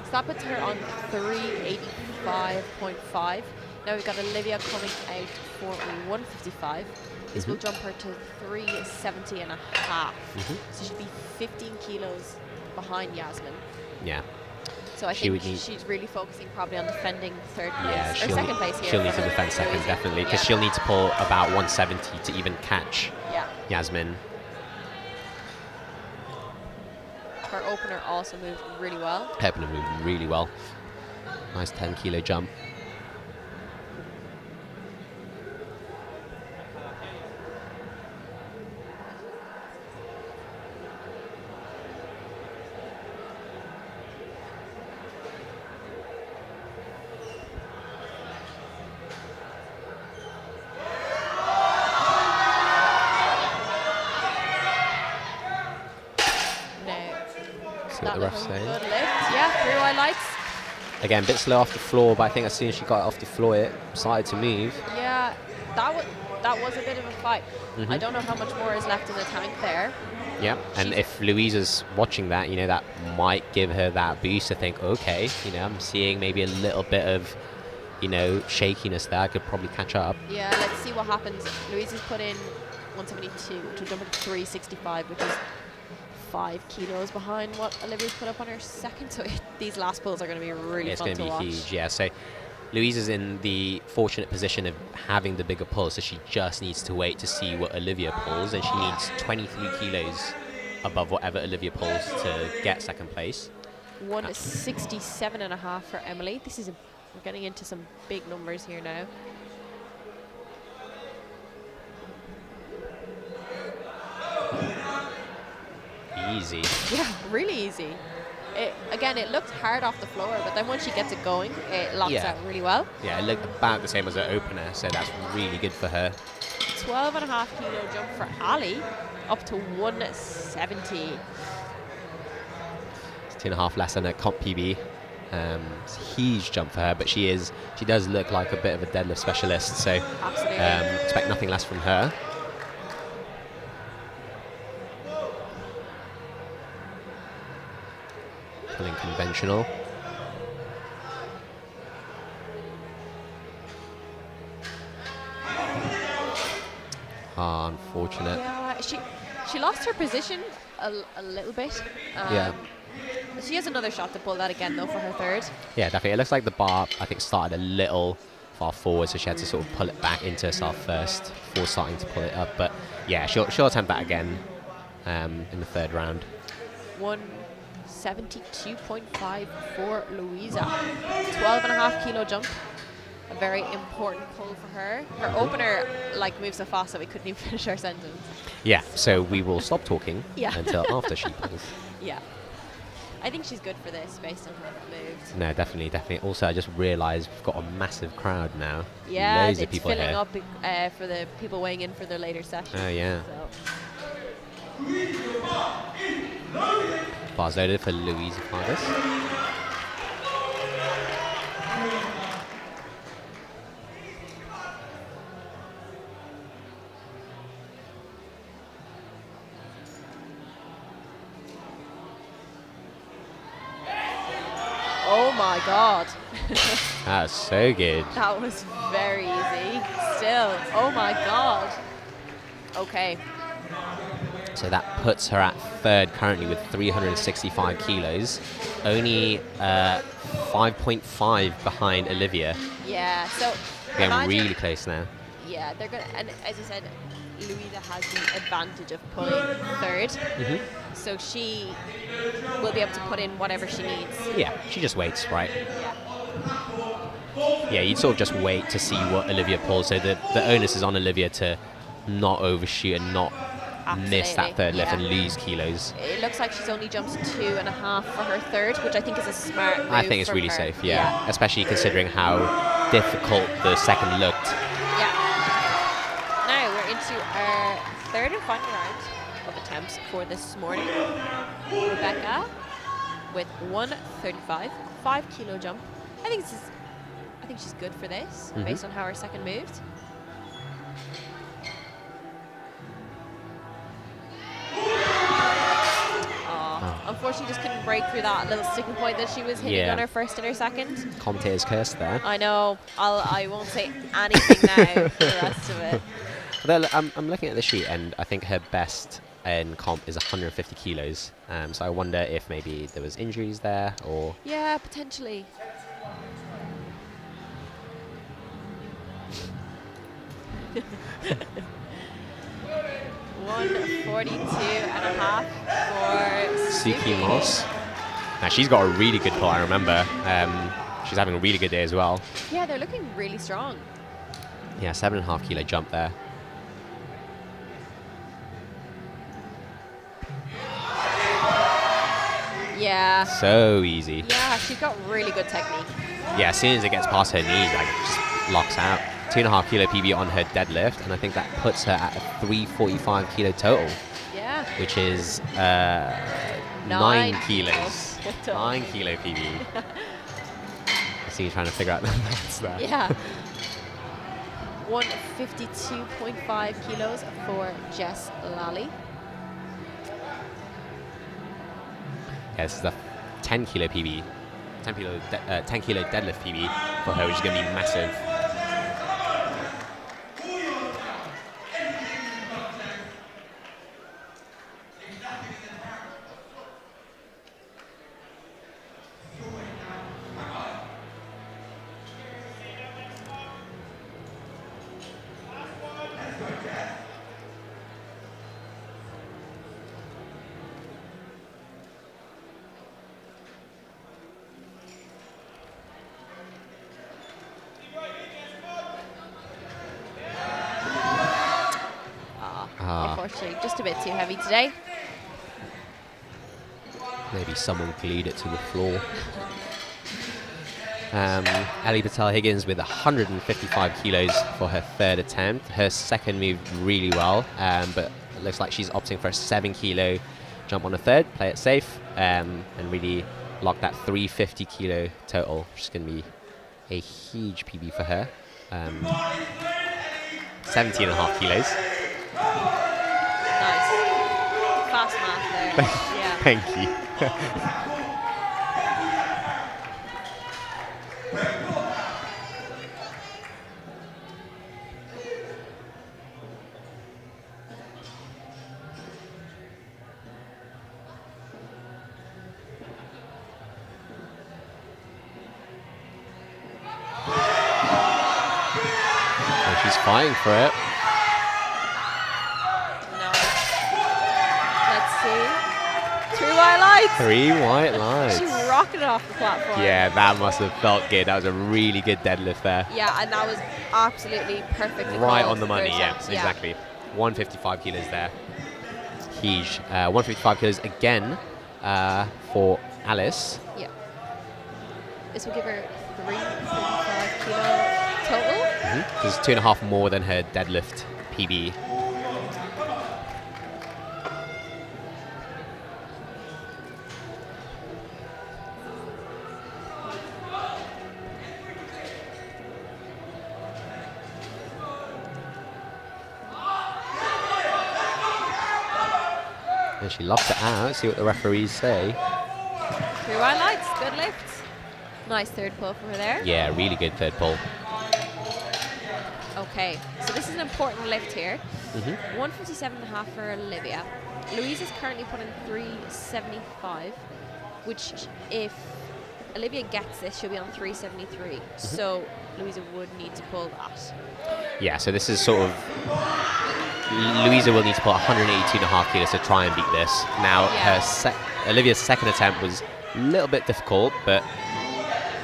So that puts her on 385.5. Now we've got Olivia coming out for 155. This will jump her to 370 and a half. So she'd be 15 kilos behind Yasmin. Yeah. So I think she's really focusing probably on defending third place, or second place here. She'll need to defend second, definitely, because she'll need to pull about 170 to even catch Yasmin. Her opener also moved really well. Her opener moved really well. Nice 10 kilo jump. That was a good lift. Yeah, 3 white lights. Again, a bit slow off the floor, but I think as soon as she got it off the floor, it started to move. Yeah, that was a bit of a fight. I don't know how much more is left in the tank there. Yeah, and if Louisa's watching that, you know, that might give her that boost to think, okay, you know, I'm seeing maybe a little bit of, you know, shakiness there. I could probably catch up. Yeah, let's see what happens. Louisa's put in 172 to jump to 365, which is 5 kilos behind what Olivia's put up on her second. So these last pulls are going to be really fun to watch. It's going to be huge, yeah. So Louise is in the fortunate position of having the bigger pull, so she just needs to wait to see what Olivia pulls, and she needs 23 kilos above whatever Olivia pulls to get second place. 167.5 for Emily. This is we're getting into some big numbers here now. Easy. Yeah, really easy. Again, it looked hard off the floor, but then once she gets it going, it locks out really well. Yeah, it looked about the same as her opener, so that's really good for her. 12.5 kilo jump for Ali, up to 170. It's 2.5 less than her comp PB. It's a huge jump for her, but she does look like a bit of a deadlift specialist, so expect nothing less from her. Pulling conventional. Unfortunate. Yeah, she lost her position a little bit. She has another shot to pull that again, though, for her third. Yeah, definitely. It looks like the bar, I think, started a little far forward, so she had to sort of pull it back into herself first before starting to pull it up. But yeah, she'll attempt that again in the third round. 172.5 for Louisa. 12.5 kilo jump. A very important pull for her. Her opener moves so fast that we couldn't even finish our sentence. Yeah, so we will stop talking until after she pulls. Yeah. I think she's good for this based on how it moved. No, definitely. Also, I just realised we've got a massive crowd now. Yeah, loads of it's people filling here. up for the people weighing in for their later session. Oh, yeah. So. Bars loaded for Louisa Vargas. Oh my God. That's so good. That was very easy. Still, oh my God. Okay. So that puts her at third currently with 365 kilos. Only 5.5 behind Olivia. Yeah, so Getting really close now. Yeah, they're good. And as you said, Louisa has the advantage of pulling third. So she will be able to put in whatever she needs. Yeah, she just waits, right? Yeah, you'd sort of just wait to see what Olivia pulls. So the onus is on Olivia to not overshoot and not miss that third lift and lose kilos. It looks like she's only jumped 2.5 for her third, which I think is a smart move. I think it's really safe, yeah. Especially considering how difficult the second looked. Yeah. Now we're into our third and final round of attempts for this morning. Rebecca with 135, 5 kilo jump. I think she's good for this based on how her second moved. unfortunately just couldn't break through that little sticking point that she was hitting Yeah. on her first and her second. Commentator's curse there. I know. I won't say anything now for the rest of it. Although, I'm looking at the sheet, and I think her best in comp is 150 kilos. So I wonder if maybe there was injuries there, or... Yeah, potentially. $142.5 for Suki Moss. Now, she's got a really good pull, I remember. She's having a really good day as well. Yeah, they're looking really strong. Yeah, 7.5 kilo jump there. Yeah. So easy. Yeah, she's got really good technique. Yeah, as soon as it gets past her knees, like, it just locks out. 2.5 kilo PB on her deadlift, and I think that puts her at a 345 kilo total, Yeah. which is 9 kilos. 9 kilo PB. I see you trying to figure out the maths there. Yeah. 152.5 kilos for Jess Lally. Yeah, this is the 10 kilo PB. 10 kilo deadlift PB for her, which is going to be massive. Unfortunately, just a bit too heavy today. Maybe someone glued it to the floor. Ali Patel-Higgins with 155 kilos for her third attempt. Her second moved really well, but it looks like she's opting for a 7 kilo jump on the third, play it safe, and really lock that 350 kilo total, which is going to be a huge PB for her. 17.5 kilos. Nice. Fast math there. Yeah. Thank you. Oh, she's fighting for it. Let's see. 3 white lights. 3 white lines. She rocketed off the platform. Yeah, that must have felt good. That was a really good deadlift there. Yeah, and that was absolutely perfectly Right called on the for money, her yeah, attempt. exactly. 155 kilos there. Huge. 155 kilos again for Alice. Yeah. This will give her 335 kilo total. This is 2.5 more than her deadlift PB. And she locked it out. See what the referees say. 3 white lights. Good lift. Nice third pull for her there. Yeah, really good third pull. Okay, so this is an important lift here. 157.5 for Olivia. Louise is currently putting 375, which if Olivia gets this, she'll be on 373. So Louisa would need to pull that. Yeah, so this is sort of... Louisa will need to put 182.5 kilos to try and beat this. Now, Yeah. Olivia's second attempt was a little bit difficult, but,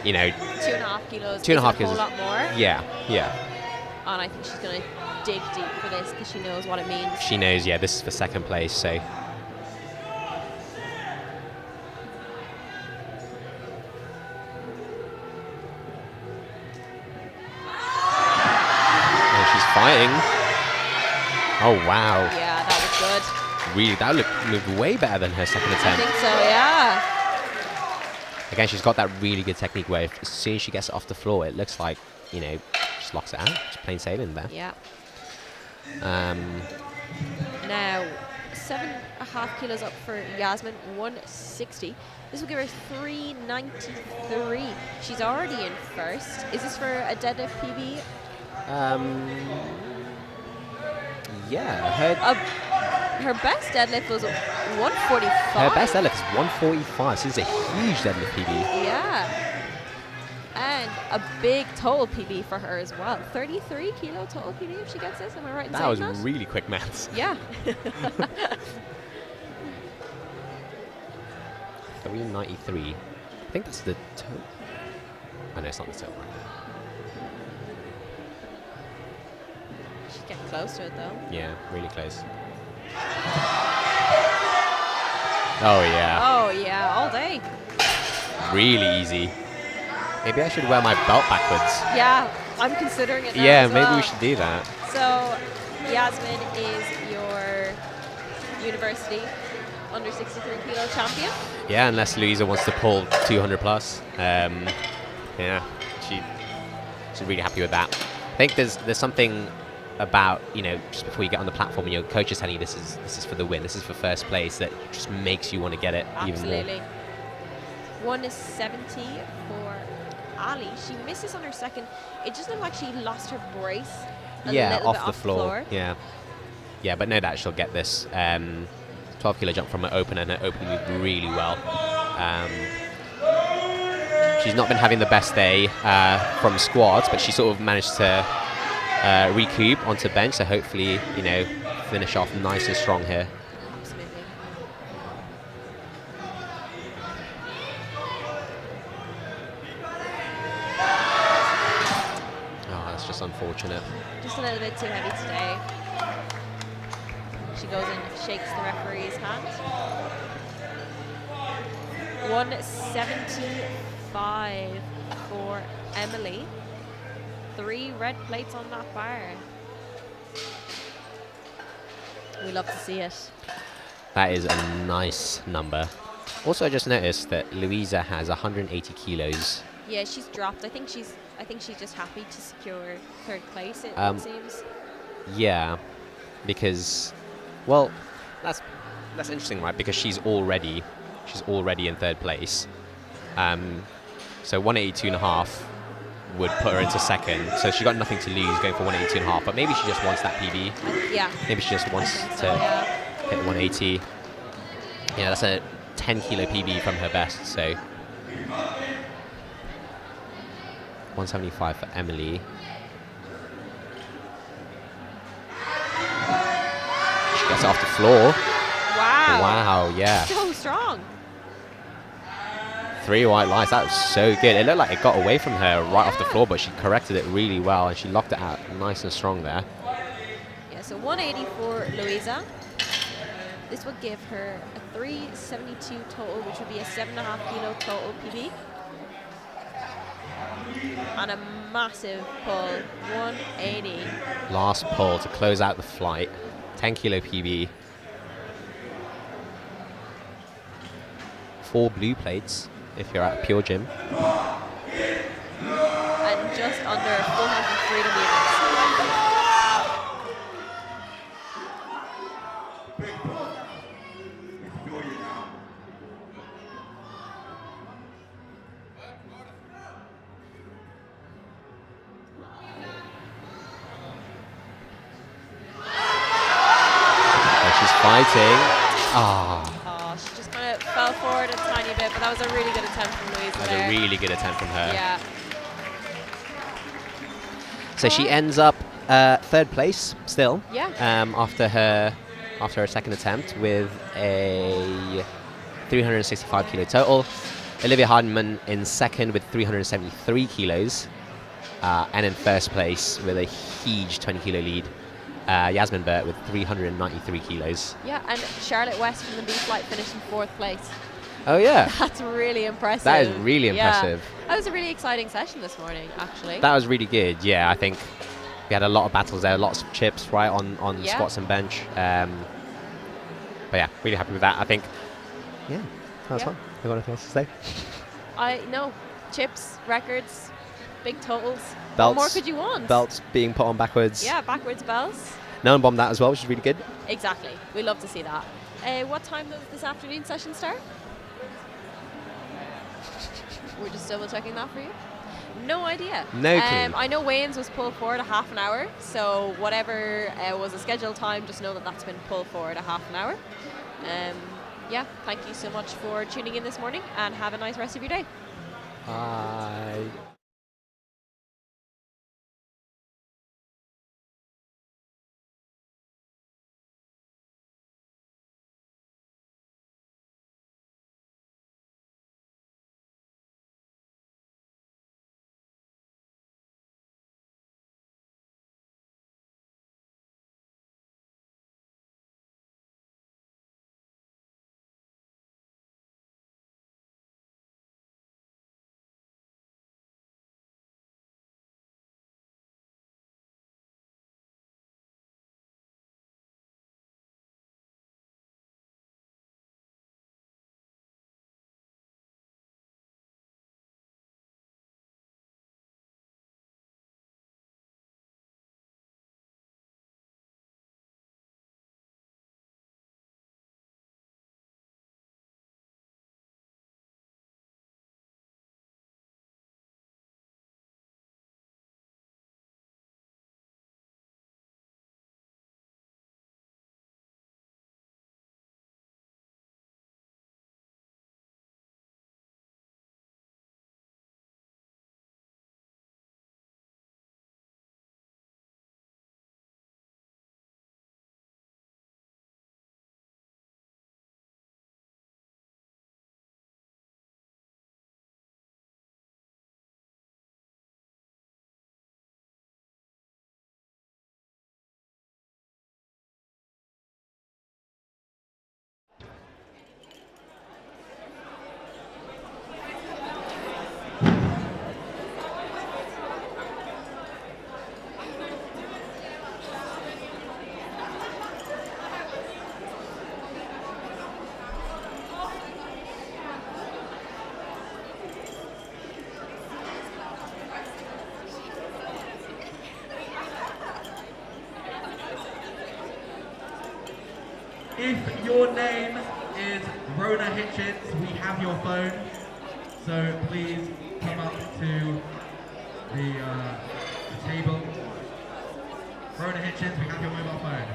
you know... 2.5 kilos. 2.5 is a kilos. whole lot more. Yeah, yeah. And I think she's going to dig deep for this because she knows what it means. She knows, yeah, this is for second place, so... And she's fighting. Oh, wow. Yeah, that was good. Really, that moved way better than her second I attempt. think so, yeah. Again, she's got that really good technique where as soon as she gets it off the floor, it looks like, you know, just locks it out. Just plain sailing there. Yeah. Um, Now, 7.5 kilos up for Yasmin, 160. This will give her 393. She's already in first. Is this for a deadlift PB? Yeah. Her best deadlift was 145. Her best deadlift is 145. So this is a huge deadlift PB. Yeah. And a big total PB for her as well. 33 kilo total PB if she gets this. Am I right in saying that? That was really quick maths. Yeah. 393. I think that's the total. Oh, no, it's not the total. She's getting close to it though. Yeah, really close. Oh, yeah. Oh, yeah, all day. Really easy. Maybe I should wear my belt backwards. Yeah, I'm considering it now Yeah, as maybe well. we should do that. So, Yasmin is your university under 63 kilo champion. Yeah, unless Louisa wants to pull 200 plus. Yeah, she's really happy with that. I think there's something about, you know, just before you get on the platform and your coach is telling you this is for the win, this is for first place, that just makes you want to get it even more. Absolutely. 170 for Ali. She misses on her second. It just looked like she lost her brace a little bit off the floor. Yeah, but no doubt she'll get this. 12 kilo jump from her open, and her open moved really well. She's not been having the best day from squats, but she sort of managed to recoup onto bench, so hopefully, you know, finish off nice and strong here. Absolutely. Oh, that's just unfortunate. Just a little bit too heavy today. She goes and shakes the referee's hand. 175 for Emily. 3 red plates on that bar. We love to see it. That is a nice number. Also, I just noticed that Louisa has 180 kilos. Yeah, she's dropped. I think she's just happy to secure 3rd place, it seems. Yeah, because, well, that's interesting, right? Because she's already in 3rd place. So 182.5 would put her into 2nd. So she got nothing to lose going for 182.5. But maybe she just wants that PB. Yeah. Maybe she just wants to hit 180. Yeah, that's a 10 kilo PB from her best. So 175 for Emily. She gets it off the floor. Wow. Wow, yeah. So strong. 3 white lines. That was so good. It looked like it got away from her right off the floor, but she corrected it really well, and she locked it out nice and strong there. Yeah, so 180 for Louisa. This would give her a 372 total, which would be a 7.5 kilo total PB. And a massive pull, 180. Last pull to close out the flight. 10 kilo PB. 4 blue plates if you're at a pure gym. And just under 400 freedom units. Fighting. Oh, she just kind of fell forward a tiny bit, but that was a really good attempt from Louisa. That was a really good attempt from her. Yeah. So she ends up 3rd place still. Yeah. After her second attempt with a 365 kilo total. Olivia Hardiman in 2nd with 373 kilos, and in 1st place with a huge 20 kilo lead. Yasmin Burt with 393 kilos. Yeah, and Charlotte West from the B flight finished in 4th place. Oh, yeah. That's really impressive. That is really impressive. Yeah. That was a really exciting session this morning, actually. That was really good. Yeah, I think we had a lot of battles there, lots of chips, right, on squats and bench. But yeah, really happy with that. I think, yeah, that was fun. You got anything else to say? No, chips, records, big totals. Belts, what more could you want? Belts being put on backwards. Yeah, backwards belts. None bomb that as well, which is really good. Exactly. We love to see that. What time does this afternoon session start? We're just double checking that for you. No idea. No clue. I know weigh-ins was pulled forward a half an hour, so whatever was a scheduled time, just know that that's been pulled forward a half an hour. Yeah, thank you so much for tuning in this morning, and have a nice rest of your day. Bye. If your name is Rona Hitchens, we have your phone, so please come up to the table. Rona Hitchens, we have your mobile phone.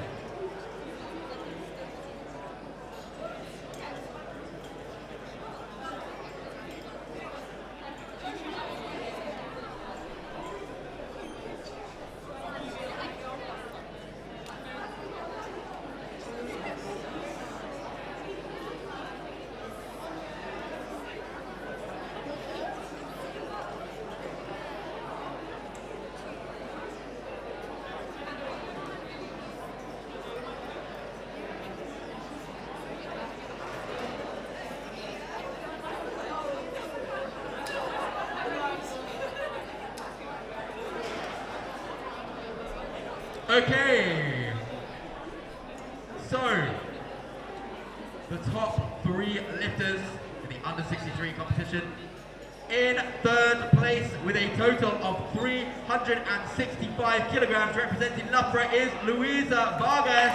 Okay, so the top 3 lifters in the under 63 competition. In third place with a total of 365 kilograms representing Loughborough is Louisa Vargas.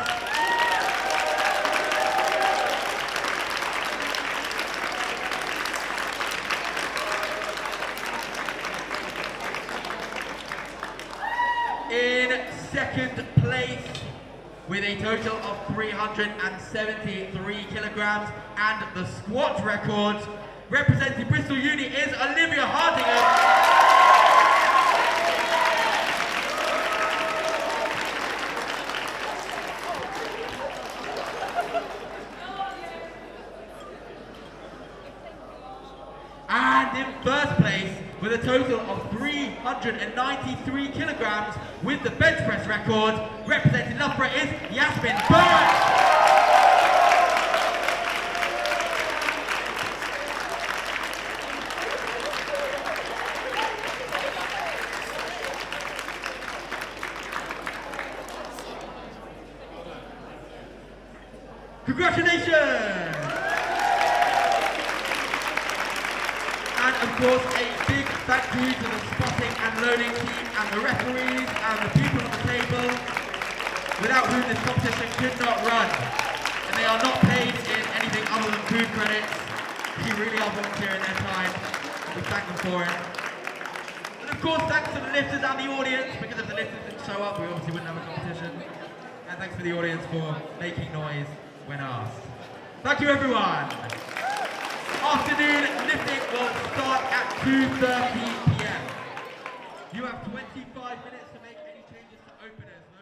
In second place with a total of 373 kilograms and the squat record representing Bristol Uni is Olivia Hardingham. And in first place with a total of 393 kilograms with the bench press record representing Loughborough is Yasmin Burns. Congratulations! And of course, a big thank you to the spotting and loading team and the referees and the people at the table. without whom this competition could not run. And they are not paid in anything other than food credits. They really are volunteering their time. We thank them for it. And of course, thanks to the lifters and the audience, because if the lifters didn't show up, we obviously wouldn't have a competition. And thanks for the audience for making noise when asked. Thank you, everyone. Afternoon lifting will start at 2:30 p.m. You have 25 minutes to make any changes to openers.